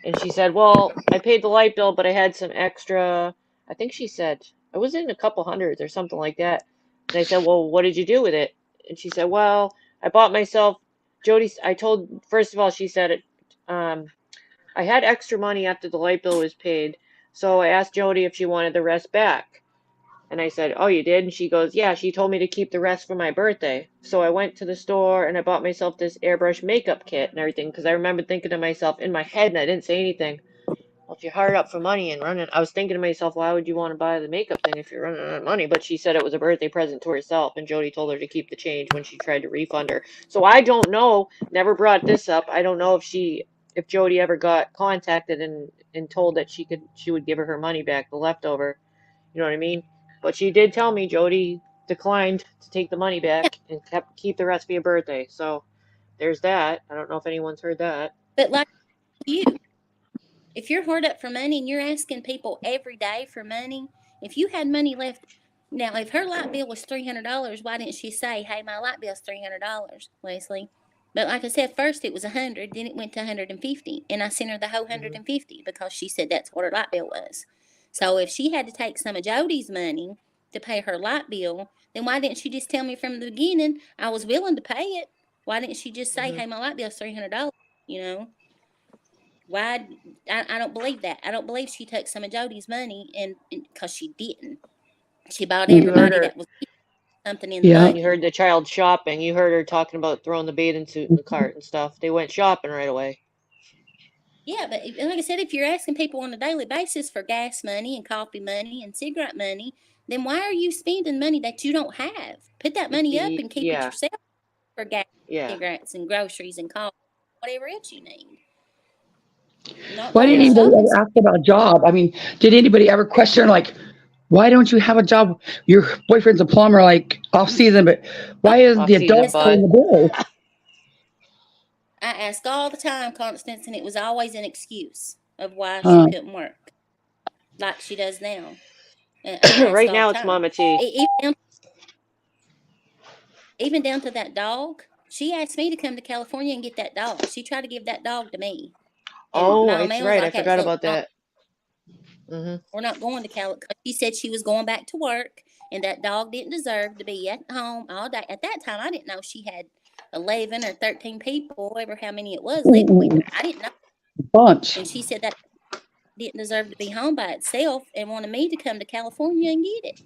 And she said, well, I paid the light bill, but I had some extra. I think she said it was in a couple hundreds or something like that. And I said, well, what did you do with it? And she said, well, I bought myself Jody, first of all, she said it. I had extra money after the light bill was paid, so I asked Jody if she wanted the rest back. And I said, "Oh, you did?" And she goes, "Yeah, she told me to keep the rest for my birthday." So I went to the store and I bought myself this airbrush makeup kit and everything because I remember thinking to myself in my head, and I didn't say anything. Well, if you're hard up for money and running, I was thinking to myself, why would you want to buy the makeup thing if you're running out of money? But she said it was a birthday present to herself, and Jody told her to keep the change when she tried to refund her. So I don't know, never brought this up. I don't know if Jody ever got contacted and told that she would give her money back, the leftover. You know what I mean? But she did tell me Jody declined to take the money back and keep the rest for your birthday. So there's that. I don't know if anyone's heard that. But like you, if you're hard up for money and you're asking people every day for money, if you had money left, now if her light bill was $300, why didn't she say, "Hey, my light bill's $300, Leslie"? But like I said, first it was 100, then it went to 150, and I sent her the whole 150 because she said that's what her light bill was. So if she had to take some of Jody's money to pay her light bill, then why didn't she just tell me from the beginning I was willing to pay it? Why didn't she just say, "Hey, my light bill's $300"? You know, why? I don't believe that. I don't believe she took some of Jody's money, and because she didn't, she bought You heard everybody her. that was something in the Yeah. You buggy. heard the child shopping. You heard her talking about throwing the bathing suit in the cart and stuff. They went shopping right away. Yeah, but like I said, if you're asking people on a daily basis for gas money and coffee money and cigarette money, then why are you spending money that you don't have? Put that money up and keep it Yeah, yourself for gas, yeah. cigarettes, and groceries and coffee, whatever else you need. Not Why go didn't and anybody shop and ever ask about a job? I mean, did anybody ever question, like, why don't you have a job? Your boyfriend's a plumber, like, off season, but why isn't the Off-season adult paying bud. the bill? I ask all the time, Constance, and it was always an excuse of why she Huh. couldn't work like she does now. And I ask Right all now the it's time. Mama T. Even down to that dog. She asked me to come to California and get that dog. She tried to give that dog to me. And Oh, my it's man was right. I like, forgot "Look, about that. hmm we're not going to California." She said she was going back to work, and that dog didn't deserve to be at home all day. At that time, I didn't know she had 11 or 13 people, whatever how many it was, living with her. I didn't know. Bunch. And she said that didn't deserve to be home by itself and wanted me to come to California and get it.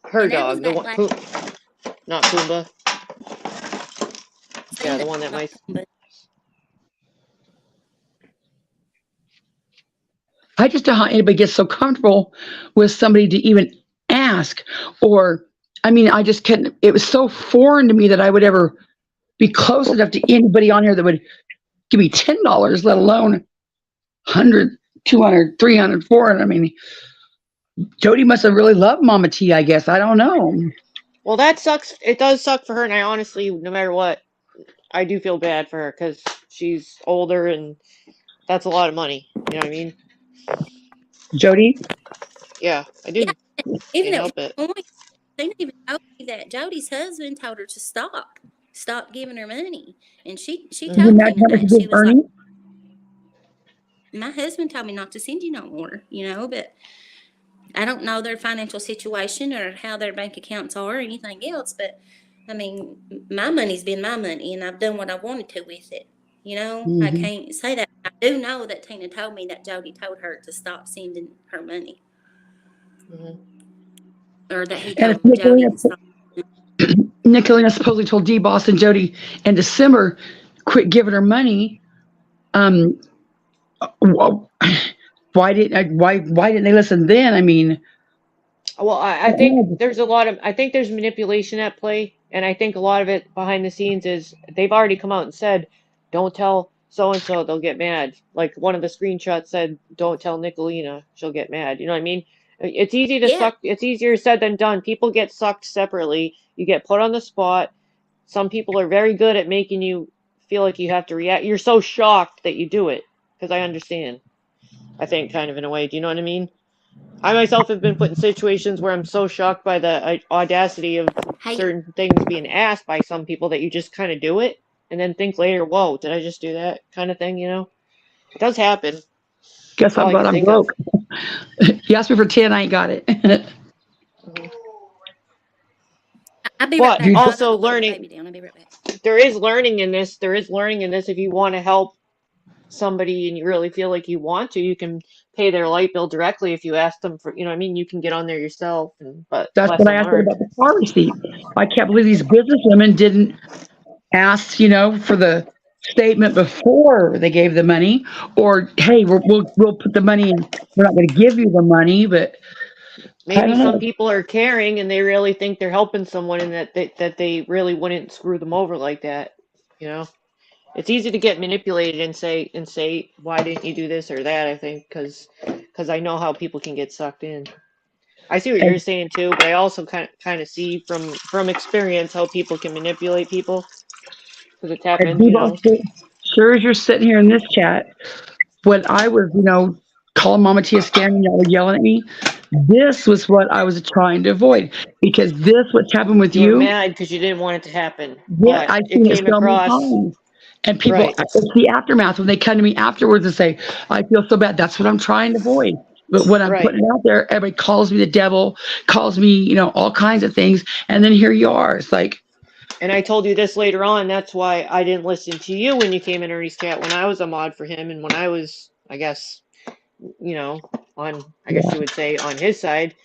Her And that was dog, the back one, last not Pumbaa. Yeah, seen the that. one that my. I just don't know how anybody gets so comfortable with somebody to even ask. Or, I mean, I just couldn't. It was so foreign to me that I would ever be close enough to anybody on here that would give me $10, let alone 100, 200, 300, 400. I mean, Jody must have really loved Mama T, I guess. I don't know. Well, that sucks. It does suck for her, and I honestly, no matter what, I do feel bad for her because she's older and that's a lot of money. You know what I mean? Jody? Yeah, I Yeah, do. even Can't at help it. one point, they didn't even told me that Jody's husband told her to stop giving her money. And she Can you told imagine Tina how much that. you She give was like, Ernie? "My husband told me not to send you no more," but I don't know their financial situation or how their bank accounts are or anything else. But I mean, my money's been my money and I've done what I wanted to with it. I Mm-hmm. can't say that. I do know that Tina told me that Jody told her to stop sending her money, hmm or that he And if told Jody to stop. Nicolina supposedly told D Boss and Jody in December, quit giving her money. Um, why didn't they listen then? I mean, Well, I think there's I think there's manipulation at play, and I think a lot of it behind the scenes is they've already come out and said, "Don't tell so and so, they'll get mad." Like one of the screenshots said, "Don't tell Nicolina, she'll get mad." You know what I mean? It's easy to Yeah, suck. It's easier said than done. People get sucked separately. You get put on the spot. Some people are very good at making you feel like you have to react. You're so shocked that you do it because I understand. I think kind of in a way. Do you know what I mean? I myself have been put in situations where I'm so shocked by the audacity of hey, certain things being asked by some people that you just kind of do it and then think later, whoa, did I just do that kind of thing, It does happen. guess That's all I'm I glad can I'm think of. broke. You asked me for 10, I ain't got it. Mhm. I'll be But right back. also I'll put the learning, baby down. I'll be right back. there is learning in this. There is learning in this. If you want to help somebody and you really feel like you want to, you can pay their light bill directly if you ask them for, what I mean, you can get on there yourself. But That's what I lesson asked her learned. about the car receipt. I can't believe these business women didn't ask, for the statement before they gave the money, or hey, we'll put the money in. We're not going to give you the money, but I Maybe don't some know. people are caring and they really think they're helping someone and that they really wouldn't screw them over like that. It's easy to get manipulated and say why didn't you do this or that, I think, because I know how people can get sucked in. I see what And, you're saying too, but I also kind of see from experience how people can manipulate people because it's and happened. D-Boss, sure as you're sitting here in this chat, when I was, calling Mama Tia scamming, y'all were yelling at me. This was what I was trying to avoid, because this what's happened with You were you. mad because you didn't want it to happen, Yeah, but I've it seen it came so many across times. And people, right. it's the aftermath when they come to me afterwards and say, I feel so bad. That's what I'm trying to avoid. But when I'm Right. putting it out there, everybody calls me the devil, calls me, all kinds of things. And then here you are. It's like, And I told you this later on. That's why I didn't listen to you when you came in Ernie's chat when I was a mod for him and when I was, I guess, on, I guess yeah, you would say, on his side,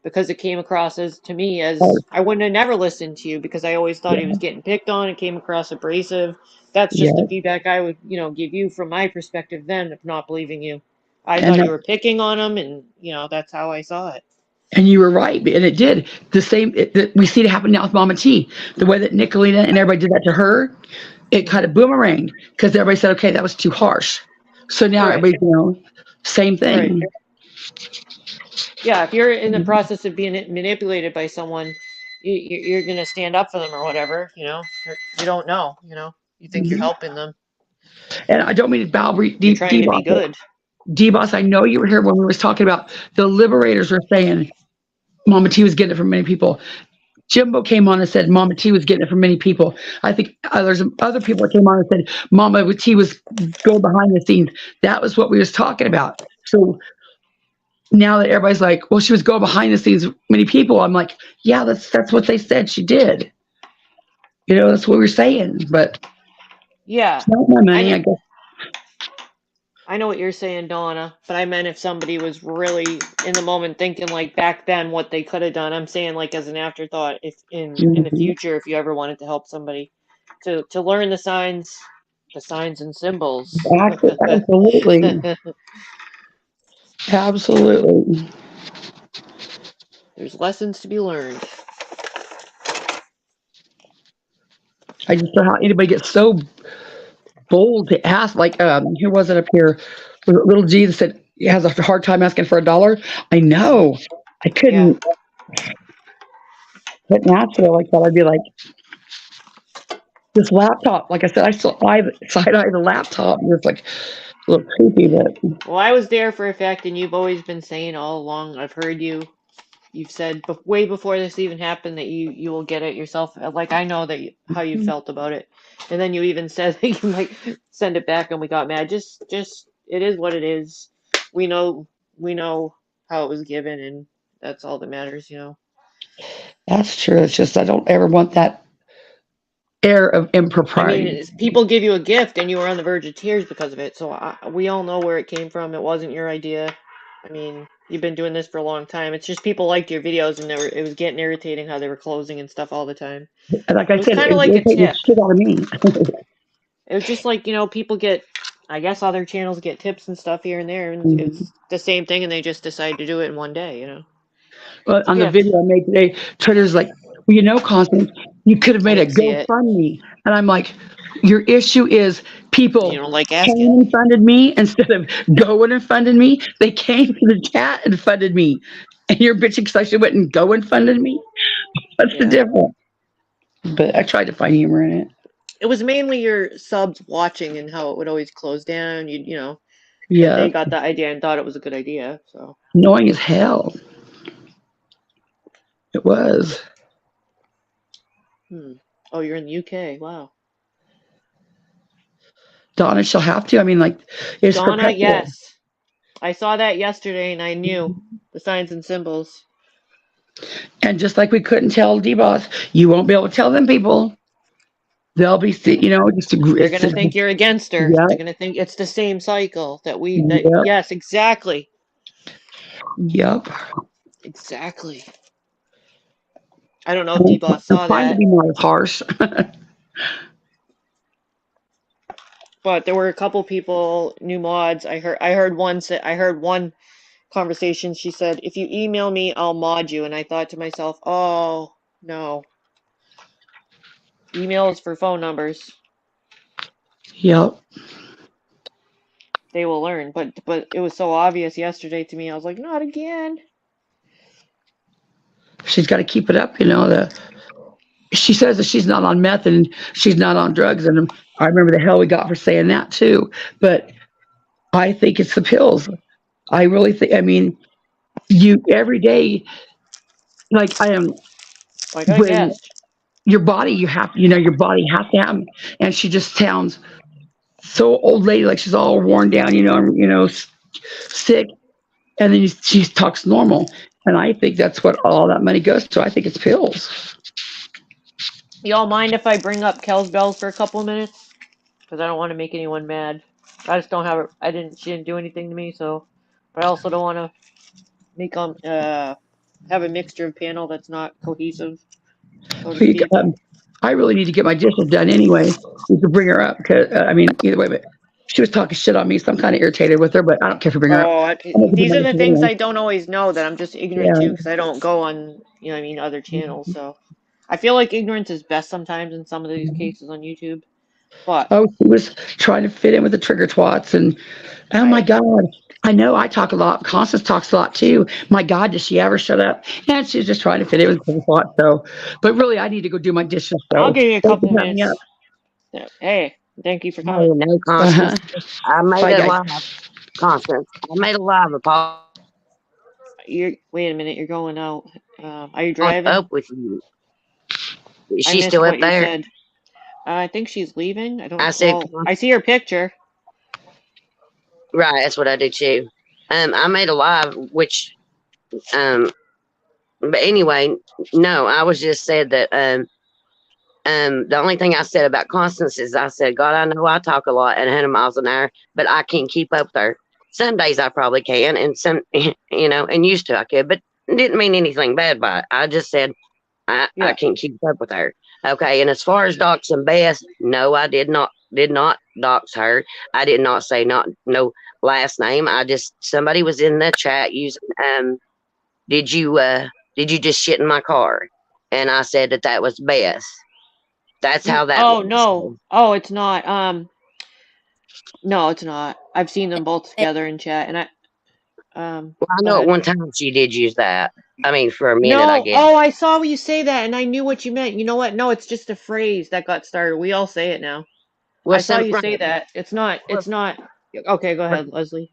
because it came across as to me oh, as I wouldn't have never listened to you because I always thought yeah, he was getting picked on. It came across abrasive. That's just the yeah. feedback I would, give you from my perspective then of not believing you. I And thought that, you were picking on him, and that's how I saw it. and you were right. And it did the same. We see it happen now with Mama T. The way that Nicolina and everybody did that to her, it kind of boomeranged because everybody said, okay, that was too harsh. So now Right. everybody's, same Right. thing. Yeah, if you're in the process of being manipulated by someone, you're going to stand up for them or whatever. You don't know. You think you're Mhm. helping them. And I don't mean to bow You're trying to be D-Boss. good. D-Boss, I know you were here when we was talking about the liberators were saying Mama T was getting it from many people. Jimbo came on and said Mama T was getting it from many people. I think there's other people that came on and said Mama T was going behind the scenes. That was what we was talking about. So now that everybody's like, well, she was going behind the scenes with many people, I'm like, yeah, that's what they said she did. That's what we're saying. But Yeah. it's not my I money, know, I guess. I know what you're saying, Donna, but I meant if somebody was really in the moment thinking like back then what they could have done. I'm saying like as an afterthought, if in the Mhm. future, if you ever wanted to help somebody to learn the signs and symbols. Absolutely. Absolutely. There's lessons to be learned. I just don't know how anybody gets so bold to ask. Like, who was it up here? Was it Little G that said he has a hard time asking for $1? I know. I Yeah. couldn't ask for it like that. I'd be like, this laptop. Like I said, I still side eye the laptop. And it's like a little creepy, but Well, I was there for a fact, and you've always been saying all along. I've heard you. You've said way before this even happened that you will get it yourself. Like I know that how you felt about it, and then you even said that you might send it back, and we got mad. Just it is what it is. We know how it was given, and that's all that matters. that's true. It's just I don't ever want that air of I mean, impropriety. people give you a gift, and you were on the verge of tears because of it. So we all know where it came from. It wasn't your idea. I mean, you've been doing this for a long time. It's just people liked your videos, and it was getting irritating how they were closing and stuff all the time. And like I It was said, it kind of like a irritated the tip. shit out of me. It was just like, people get, I guess other channels get tips and stuff here and there, and Mhm. it's the same thing, and they just decide to do it in one day. But It's a on the gift. video I made today, Twitter's like, well, Constance, you could have I made a didn't see it. GoFundMe. And I'm like, your issue is You people don't like came asking. and funded me instead of going and funded me. They came to the chat and funded me. And you're bitching because I should went and go and funded me. What's the Yeah. difference? But I tried to find humor in it. It was mainly your subs watching and how it would always close down. That Yeah, they got the idea and thought it was a good idea. So. annoying as hell. It was. Oh, you're in the UK. Wow. Donna, she'll have to. I mean, like, it's Donna, perpetual. yes. I saw that yesterday and I knew the signs and symbols. And just like we couldn't tell D-Boss, you won't be able to tell them people. They'll be, just They're gonna think you're against her. Yeah. They're gonna think it's the same cycle that Yep. yes, exactly. Yep. Exactly. I don't know if D-Boss I'm saw trying to that, be more harsh. but there were a couple people, new mods. I heard one conversation. She said, "If you email me, I'll mod you." And I thought to myself, "Oh no, emails for phone numbers. Yep. They will learn." But it was so obvious yesterday to me. I was like, "Not again." She's got to keep it up, She says that she's not on meth and she's not on drugs, and I remember the hell we got for saying that too. But I think it's the pills. I really think. I mean, you every day, like I am, Like I when guessed. your body, your body has to have. And she just sounds so old lady, like she's all worn down, sick. And then she talks normal, and I think that's what all that money goes to. I think it's pills. Y'all mind if I bring up Kel's bells for a couple of minutes? Because I don't want to make anyone mad. I just don't have her. She didn't do anything to me, so. But I also don't want to make have a mixture of panel that's not cohesive, so to speak. I really need to get my dishes done anyway. We could bring her up because either way, but she was talking shit on me, so I'm kind of irritated with her. But I don't care if we bring her up. These are the things I don't always know that I'm just ignorant to Yeah. because I don't go on, other channels. So I feel like ignorance is best sometimes in some of these cases on YouTube. But Oh, she was trying to fit in with the trigger twats, and oh my God, I know I talk a lot. Constance talks a lot too. My God, does she ever shut up? And she's just trying to fit in with the trigger twat. So, but really, I need to go do my dishes. So, I'll give you a thanks for couple having me minutes. up. Hey, thank you for Oh, coming. no, Constance. I made Bye, a guys. live, Constance. I made a live apology Wait a minute, you're going out. Are you driving? up with you. Is I she missed still what up you there? said. I think she's leaving. I don't. I said, Well, I see her picture. right, that's what I do too. I made a live, which, but anyway, no, I was just said that, the only thing I said about Constance is I said, God, I know I talk a lot at 100 miles an hour, but I can't keep up with her. Some days I probably can, and some, and used to I could, but didn't mean anything bad by it. I just said I can't keep up with her. Okay, and as far as doxing Beth, no, I did not dox her. I did not say no last name. I just somebody was in the chat using did you just shit in my car? And I said that was Beth. That's how that Oh was. no. Oh, it's not. No, it's not. I've seen them both together in chat, and Well, I go know at ahead. one time she did use that. I mean, for a minute, I No. guess. Oh, I saw you say that, and I knew what you meant. You know what? No, it's just a phrase that got started. We all say it now. Well, I saw you right. say that. It's not. It's not. Okay, go ahead, Leslie.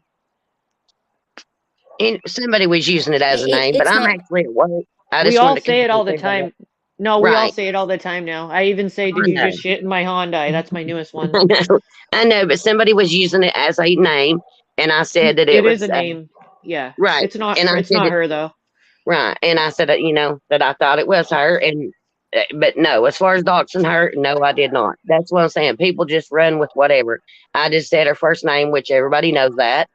And somebody was using it as a name, but It's I'm not. actually at work. I We just all wanted to say it all the say that. time. No, we all Right. say it all the time now. I even say, "Did you Hyundai. just shit in my Hyundai?" That's my newest one. I know, but somebody was using it as a name, and I said that it It is was a name. Yeah. right. It's not. And I It's said not that her though. right, and I said that that I thought it was her, and but no, as far as doxing her, no, I did not. That's what I'm saying. People just run with whatever. I just said her first name, which everybody knows that.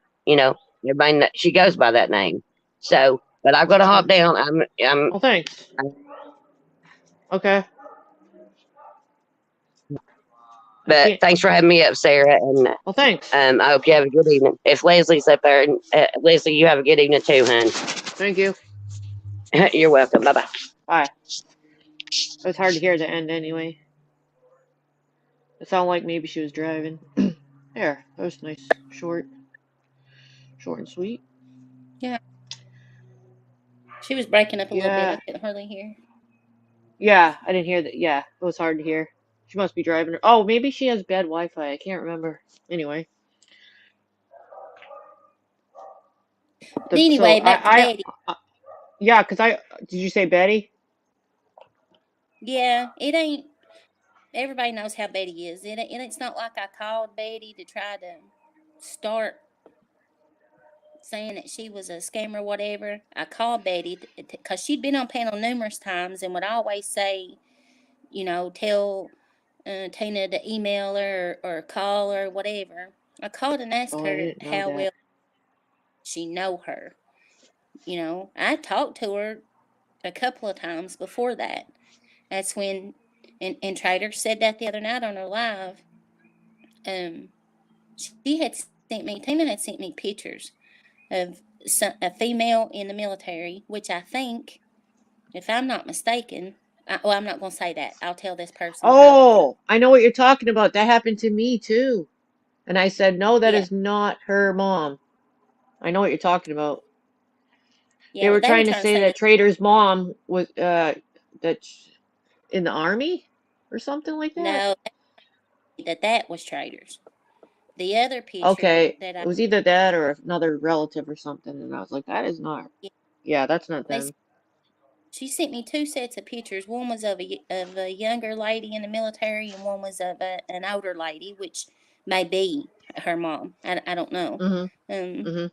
Everybody she goes by that name. So, but I've got to hop down. Well, thanks. Okay. But thanks for having me up, Sarah, and well, thanks. I hope you have a good evening. If Leslie's up there, and Leslie, you have a good evening too, hon. Thank you. You're welcome. Bye bye. Bye. It was hard to hear the end anyway. It sounded like maybe she was driving. There, that was nice. Short and sweet. Yeah. She was breaking up a little bit. I couldn't hardly hear. Yeah, I didn't hear that. Yeah, it was hard to hear. She must be driving. Oh, maybe she has bad Wi-Fi. I can't remember. Anyway. Anyway, back to Betty. Yeah, because did you say Betty? Yeah, it ain't. Everybody knows how Betty is. It's not like I called Betty to try to start saying that she was a scammer or whatever, I called Betty because she'd been on panel numerous times and would always say, you know, tell Tina to email her or call her or whatever. I called and asked Oh, I her didn't know how that. well she know her. You know, I talked to her a couple of times before that. That's when, and Trader said that the other night on her live. She had sent me, Tina had sent me pictures of a female in the military, which I think, if I'm not mistaken, well, I'm not going to say that. I'll tell this person privately. Oh, I know what you're talking about. That happened to me too. And I said, no, that Yeah. is not her mom. I know what you're talking about. Yeah, They well, were trying to say that Trader's mom was in the army or something like that. no, that was Trader's. The other picture Okay, that it was either that or another relative or something, and I was like, that is not. Yeah, that's not them. She sent me 2 sets of pictures. One was of a younger lady in the military, and one was of an older lady, which may be her mom. I don't know. Mm-hmm.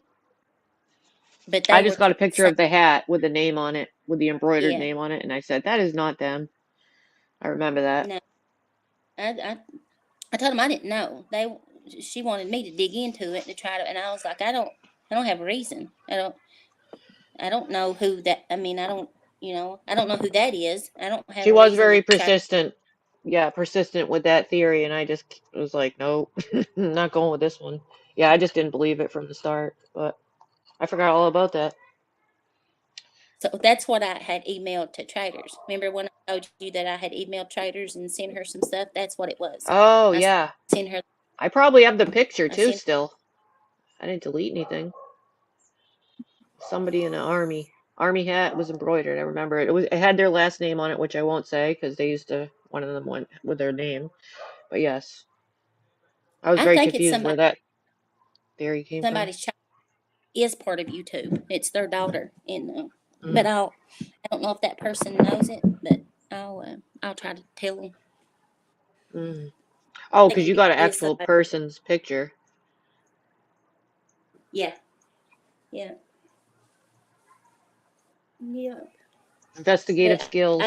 But they I were just got a picture saying, of the hat with the name on it, with the embroidered yeah, name on it, and I said, that is not them. I remember that. no. I told them I didn't know. She wanted me to dig into it to try to, and I was like, I don't have a reason. I don't know who that. I mean, I don't know who that is. I don't have She a was reason very to try. persistent. Yeah, persistent with that theory, and I just was like, nope, not going with this one. Yeah, I just didn't believe it from the start, but I forgot all about that. So that's what I had emailed to Traders. Remember when I told you that I had emailed Traders and sent her some stuff? That's what it was. Oh, I yeah. sent her. I probably have the picture I too sent. still. I didn't delete anything. Somebody in an army hat was embroidered. I remember it. It had their last name on it, which I won't say because they used to one of them went with their name. But yes, I was I very think it's confused where that theory came from. somebody's child is part of YouTube. It's their daughter, and Mm. but I don't know if that person knows it, but I'll try to tell them. Mm. Oh, because you got an It is actual somebody. person's picture. Yeah, yeah, yeah. Investigative But skills.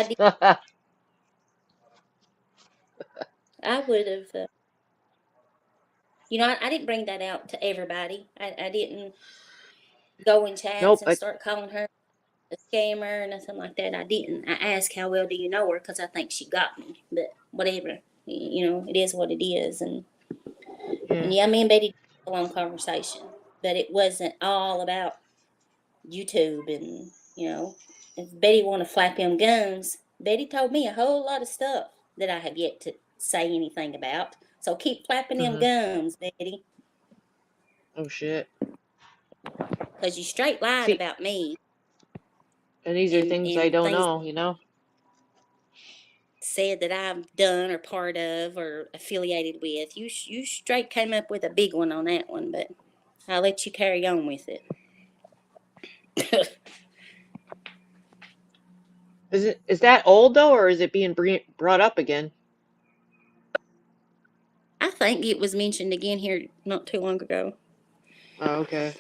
I would have. I didn't bring that out to everybody. I didn't go in chats Nope. and start calling her a scammer or nothing like that. I didn't. I asked, how well do you know her? Because I think she got me. But whatever. It is what it is. And yeah, me and Betty had a long conversation. But it wasn't all about YouTube. And, if Betty want to flap them gums, Betty told me a whole lot of stuff that I have yet to say anything about. So keep flapping them gums, Betty. Oh shit. Because you straight lied See, about me and these are things I and don't things know. said that I've done or part of or affiliated with. You straight came up with a big one on that one, but I'll let you carry on with it. Is that old though, or is it being brought up again? I think it was mentioned again here not too long ago. Oh, okay.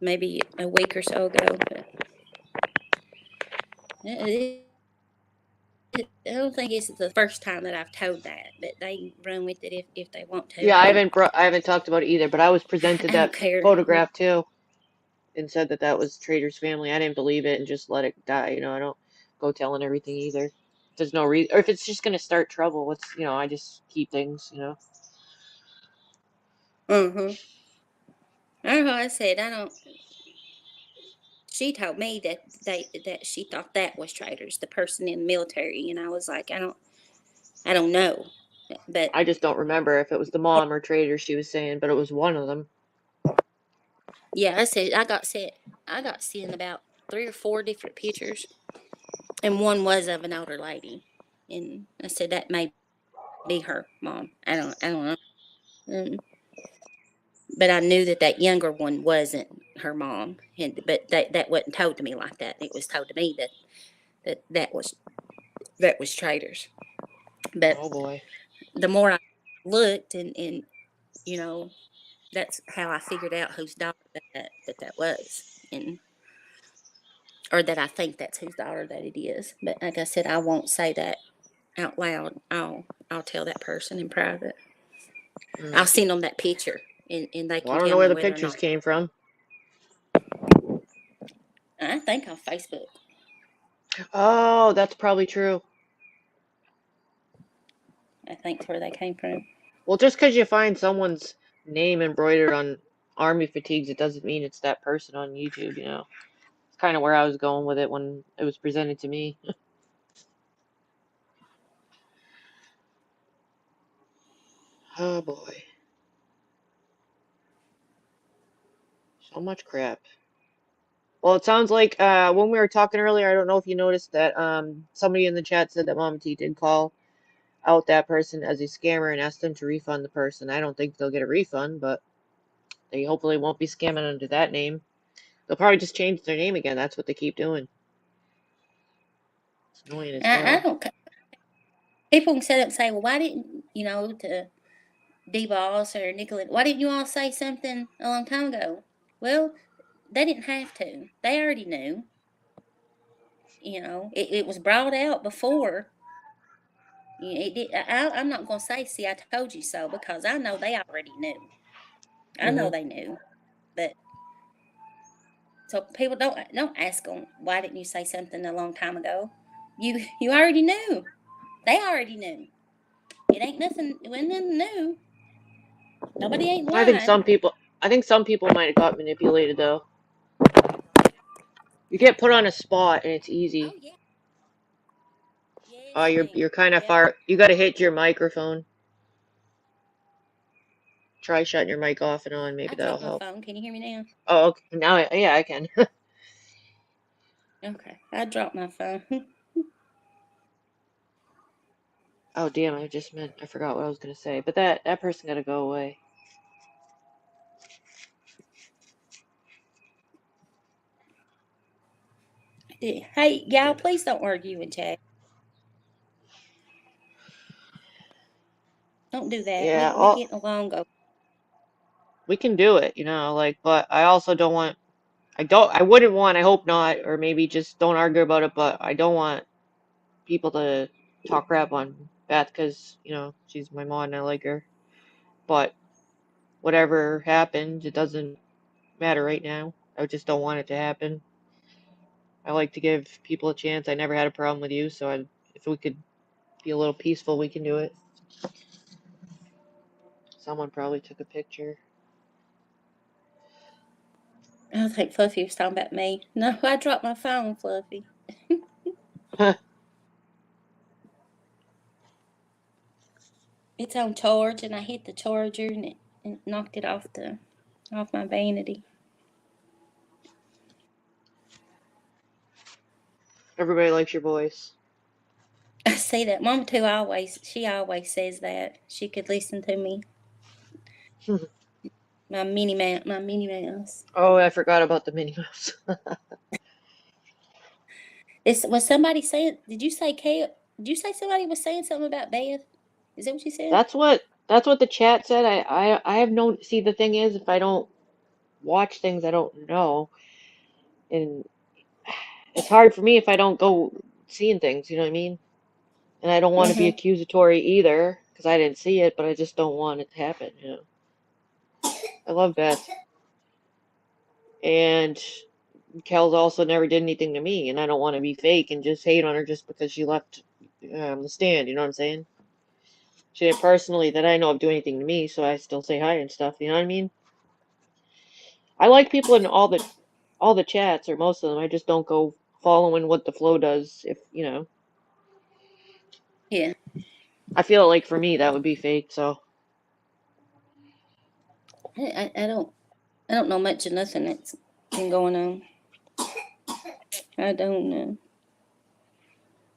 Maybe a week or so ago. But I don't think it's the first time that I've told that, but they run with it if they want to. Yeah, I haven't talked about it either, but I was presented I don't that care. photograph too, and said that was Trader's family. I didn't believe it and just let it die. I don't go telling everything either. There's no reason, or if it's just gonna start trouble, I just keep things. Mm-hmm. I don't know. I said I don't. She told me that she thought that was Traders, the person in the military, and I was like, I don't know, but I just don't remember if it was the mom or Trader she was saying, but it was one of them. yeah, I said I got sent about 3 or 4 different pictures, and one was of an older lady, and I said that may be her mom. I don't know, but I knew that younger one wasn't her mom, but that wasn't told to me like that. It was told to me that was Traders, but Oh boy. the more I looked and that's how I figured out whose daughter that was, and or that I think that's whose daughter that it is. But like I said, I won't say that out loud. I'll tell that person in private. I'll send them that picture, and they Well, can I don't know tell where me the whether or pictures not. came from. I think on Facebook. Oh, that's probably true. I think that's where they came from. Well, just because you find someone's name embroidered on army fatigues, it doesn't mean it's that person on YouTube, you know. It's kind of where I was going with it when it was presented to me. Oh boy. So much crap. Well, it sounds like when we were talking earlier, I don't know if you noticed that somebody in the chat said that Mom T did call out that person as a scammer and asked them to refund the person. I don't think they'll get a refund, but they hopefully won't be scamming under that name. They'll probably just change their name again. That's what they keep doing. It's annoying as I hell. don't. People can sit up and say, "Well, why didn't to D-Boss or Nicolette? Why didn't you all say something a long time ago?" Well, they didn't have to. They already knew. It was brought out before. It did. I'm not going to say, "See, I told you so," because I know they already knew. I know they knew, but so people don't ask them, "Why didn't you say something a long time ago?" You already knew. They already knew. It ain't nothing. It wasn't nothing new. Nobody ain't I think lying. some people might have got manipulated though. You get put on a spot and it's easy. Oh yeah. Oh, Yes, you're ma'am. kind of Yep. far. You got to hit your microphone. Try shutting your mic off and on. Maybe I that'll dropped my help. phone. Can you hear me now? Oh, okay. Now, yeah, I can. Okay. I dropped my phone. Oh, damn! I forgot what I was gonna say. But that person got to go away. Hey, y'all, please don't argue in chat. Don't do that. Yeah, We get along. we can do it, like, but I also don't want. I wouldn't want. I hope not, or maybe just don't argue about it. But I don't want people to talk crap on Beth because she's my mom and I like her. But whatever happened, it doesn't matter right now. I just don't want it to happen. I like to give people a chance. I never had a problem with you, so if we could be a little peaceful, we can do it. Someone probably took a picture. I think Fluffy was talking about me. No, I dropped my phone, Fluffy. It's on charge, and I hit the charger, and it knocked it off my vanity. Everybody likes your voice. I see that. Mama too she always says that. She could listen to me. My Minnie Mouse. Oh, I forgot about the Minnie Mouse. Was somebody saying? Did you say Kale? Did you say somebody was saying something about Beth? Is that what you said? That's what the chat said. I have no. See, the thing is, if I don't watch things, I don't know, and it's hard for me if I don't go seeing things. You know what I mean? And I don't want to be accusatory either because I didn't see it, but I just don't want it to happen. I love Beth, and Kel's also never did anything to me, and I don't want to be fake and just hate on her just because she left the stand. You know what I'm saying? She didn't personally that I know of do anything to me, so I still say hi and stuff. You know what I mean? I like people in all the chats or most of them. I just don't go following what the flow does. If Yeah. I feel like for me that would be fake. So I don't know much of nothing that's been going on. I don't know.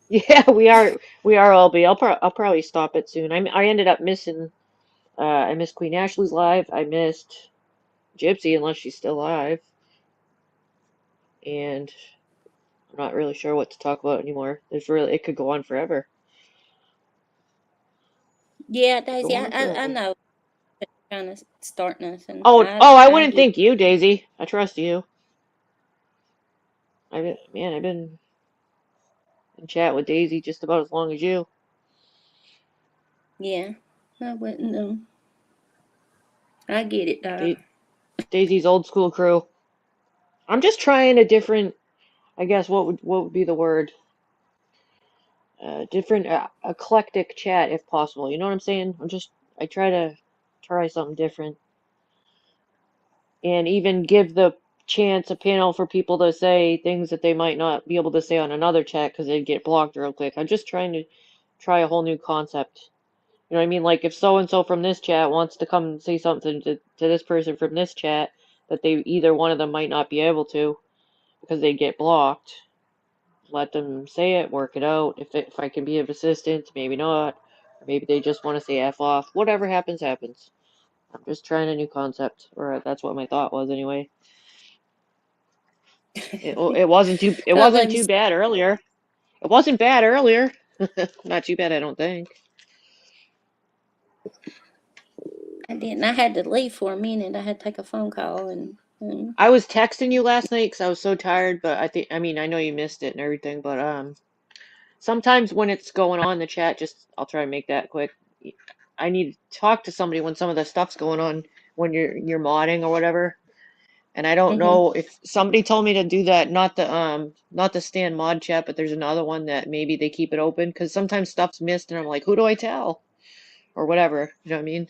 yeah, we are all be. I'll probably stop it soon. I ended up missing. I missed Queen Ashley's live. I missed Gypsy unless she's still alive, and I'm not really sure what to talk about anymore. It could go on forever. Yeah, Could Daisy, go on I forever. know. trying to start nothing. I wouldn't get think you, Daisy. I trust you. I've been in chat with Daisy just about as long as you. Yeah, I wouldn't know. I get it, though. Daisy's old school crew. I'm just trying a different. I guess what would be the word? Different eclectic chat if possible. You know what I'm saying? I try something different, and even give the chance a panel for people to say things that they might not be able to say on another chat because they'd get blocked real quick. I'm just trying to try a whole new concept. You know what I mean? Like if so and so from this chat wants to come and say something to this person from this chat that they either one of them might not be able to because they get blocked. Let them say it, work it out. If I can be of assistance, maybe not. Or maybe they just want to say F off. Whatever happens, happens. I'm just trying a new concept, or that's what my thought was anyway. It wasn't too bad earlier. It wasn't bad earlier. Not too bad, I don't think. I didn't. I had to leave for a minute. I had to take a phone call and I was texting you last night because I was so tired, but I know you missed it and everything, but sometimes when it's going on in the chat, I'll try to make that quick. I need to talk to somebody when some of the stuff's going on when you're modding or whatever. And I don't know if somebody told me to do that, not the stand mod chat, but there's another one that maybe they keep it open because sometimes stuff's missed and I'm like, who do I tell? Or whatever, you know what I mean?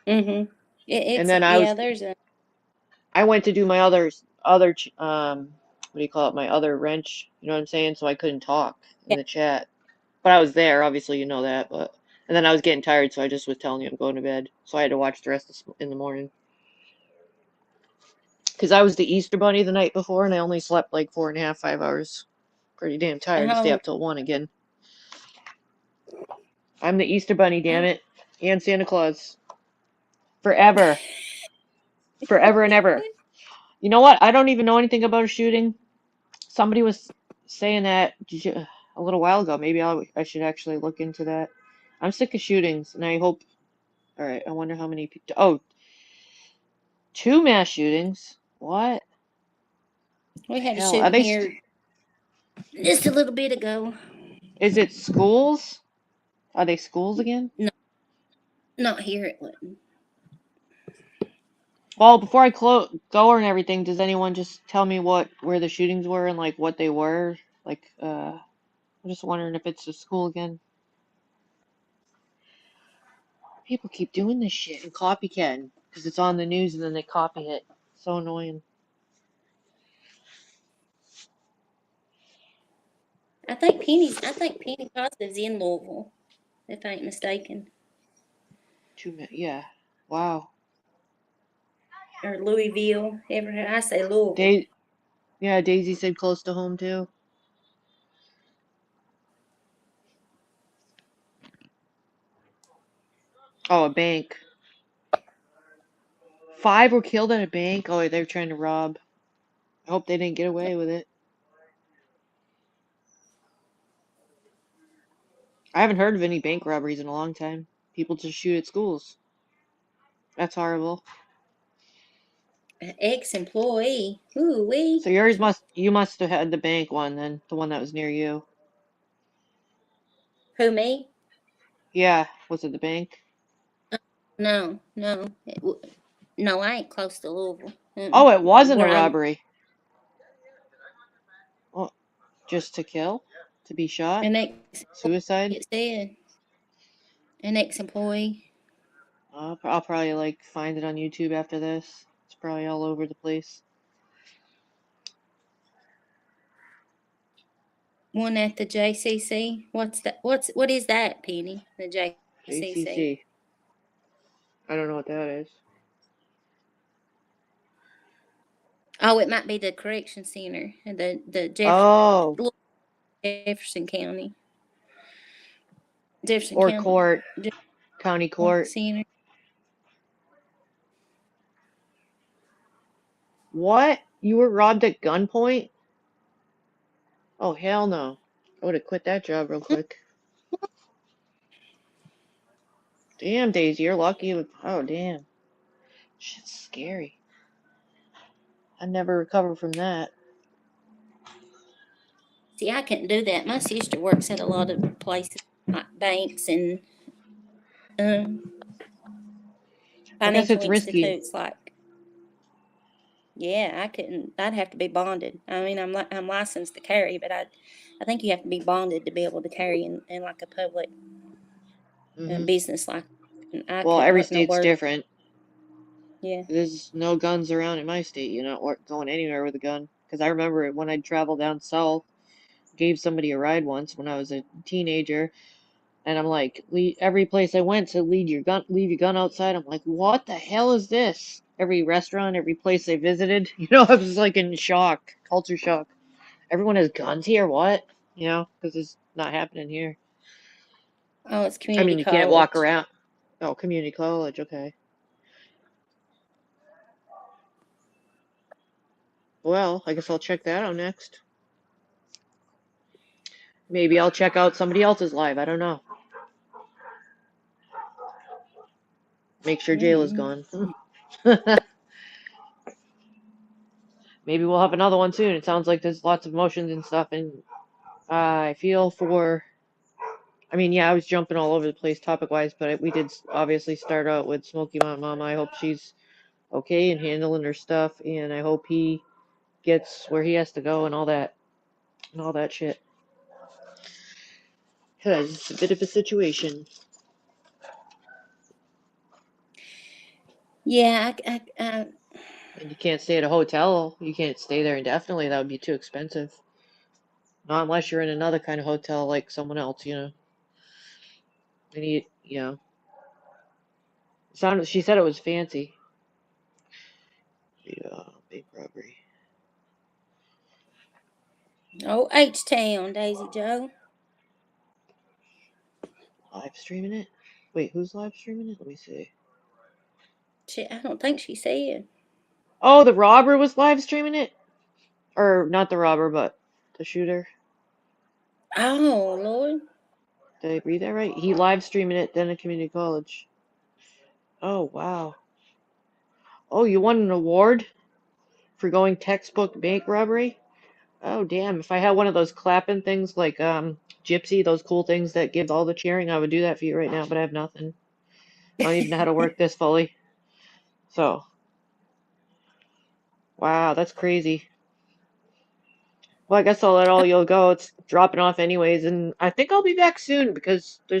And then there's a I went to do my other what do you call it? My other wrench, you know what I'm saying? So I couldn't talk in the chat. But I was there, obviously you know that, and then I was getting tired, so I just was telling you I'm going to bed. So I had to watch the rest in the morning. Because I was the Easter Bunny the night before, and I only slept like 4.5, 5 hours. Pretty damn tired to stay up till 1 again. I'm the Easter Bunny, damn it. And Santa Claus. Forever. Forever and ever. You know what? I don't even know anything about a shooting. Somebody was saying that a little while ago. Maybe I should actually look into that. I'm sick of shootings, and I hope... Alright, I wonder how many people... Oh, 2 mass shootings? What? we had a Hell, are shooting they here just a little bit ago. Is it schools? Are they schools again? No, not here at Linton. Well, before I go and everything, does anyone just tell me where the shootings were and like what they were? Like, I'm just wondering if it's a school again. People keep doing this shit and copycatting because it's on the news and then they copy it. So annoying. I think Penny Positive's in Louisville, if I ain't mistaken. Yeah. Wow. Or Louisville. I say Louisville. Yeah, Daisy said close to home too. Oh, a bank. 5 were killed at a bank. Oh, they were trying to rob. I hope they didn't get away with it. I haven't heard of any bank robberies in a long time. People just shoot at schools. That's horrible. An ex-employee. Ooh wee. So you must have had the bank one then, the one that was near you. Who, me? Yeah, was it the bank? No. No, I ain't close to Louisville. Oh, it wasn't a Where I'm robbery. Well, just to kill? To be shot? an ex. Suicide? It said an ex-employee. I'll probably like find it on YouTube after this. It's probably all over the place. One at the JCC. What's that? What is that, Penny? The JCC. JCC. I don't know what that is. Oh, it might be the correction center in the Oh. Jefferson County. Jefferson Or County court. County court. Center. What? You were robbed at gunpoint? Oh, hell no. I would have quit that job real quick. Damn, Daisy, you're lucky. Oh, damn. Shit's scary. I never recovered from that. See, I couldn't do that. My sister works at a lot of places, like banks and I guess financial it's risky. institutes. Like, yeah, I couldn't. I'd have to be bonded. I mean, I'm licensed to carry, but I think you have to be bonded to be able to carry in like a public business. Like, and I Well, couldn't every work state's nowhere. different. Yeah. There's no guns around in my state. You're not going anywhere with a gun. Because I remember when I'd travel down south, gave somebody a ride once when I was a teenager, and I'm like, every place I went said leave your gun outside. I'm like, what the hell is this? Every restaurant, every place I visited, I was like in shock, culture shock. Everyone has guns here, what? Because it's not happening here. Oh, it's I community mean, you can't walk college. around. Oh, community college, okay. Well, I guess I'll check that out next. Maybe I'll check out somebody else's live. I don't know. Make sure Jayla's gone. Maybe we'll have another one soon. It sounds like there's lots of emotions and stuff, and I feel for. I mean, yeah, I was jumping all over the place topic-wise, but we did obviously start out with Smoky Mountain Mama. I hope she's okay and handling her stuff, and I hope he gets where he has to go and all that shit. Because it's a bit of a situation. Yeah, And you can't stay at a hotel. You can't stay there indefinitely. That would be too expensive. Not unless you're in another kind of hotel like someone else, And she said it was fancy. Yeah, big robbery. oh, H-Town, Daisy Joe. Live streaming it? Wait, who's live streaming it? Let me see. I don't think she said. Oh, the robber was live streaming it? Or not the robber, but the shooter. Oh, Lord. Did I read that right? He live streaming it then at community college. Oh, wow. Oh, you won an award for going textbook bank robbery? Oh, damn. If I had one of those clapping things like Gypsy, those cool things that give all the cheering, I would do that for you right now, but I have nothing. I don't even know how to work this fully. So, wow, that's crazy. Well, I guess I'll let all you'll go. It's dropping off anyways, and I think I'll be back soon because I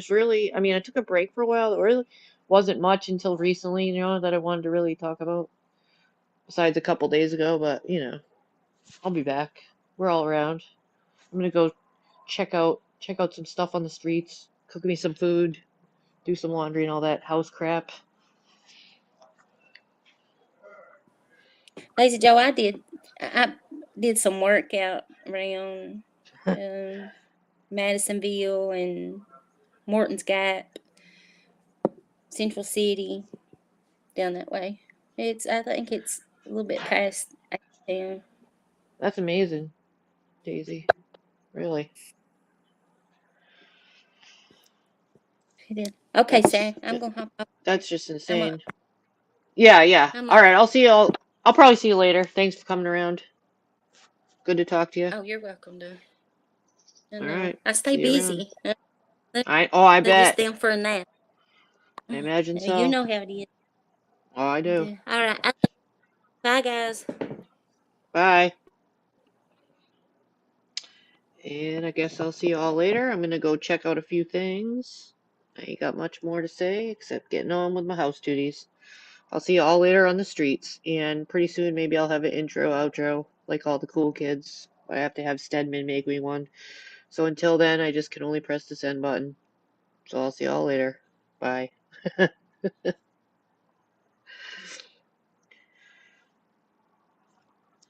took a break for a while. There really wasn't much until recently, that I wanted to really talk about, besides a couple days ago, but, I'll be back. We're all around. I'm gonna go check out some stuff on the streets, cook me some food, do some laundry and all that house crap. Daisy Joe, I did some work out around Madisonville and Morton's Gap, Central City, down that way. I think it's a little bit past town. That's amazing, Daisy. Really. Okay, That's Sam, just I'm gonna hop off. that's just I'm up. insane. Yeah. I'm All up. right, I'll see you all. I'll probably see you later. Thanks for coming around. Good to talk to you. Oh, you're welcome to. All And right. I stay See you around. busy. I They're just bet. down for a nap. I imagine You so. know how it is. Oh, I do. All right. Bye, guys. Bye. And I guess I'll see you all later. I'm gonna go check out a few things. I ain't got much more to say except getting on with my house duties. I'll see you all later on the streets, and pretty soon maybe I'll have an intro, outro, like all the cool kids. I have to have Stedman make me one. So until then, I just can only press the send button. So I'll see you all later. Bye.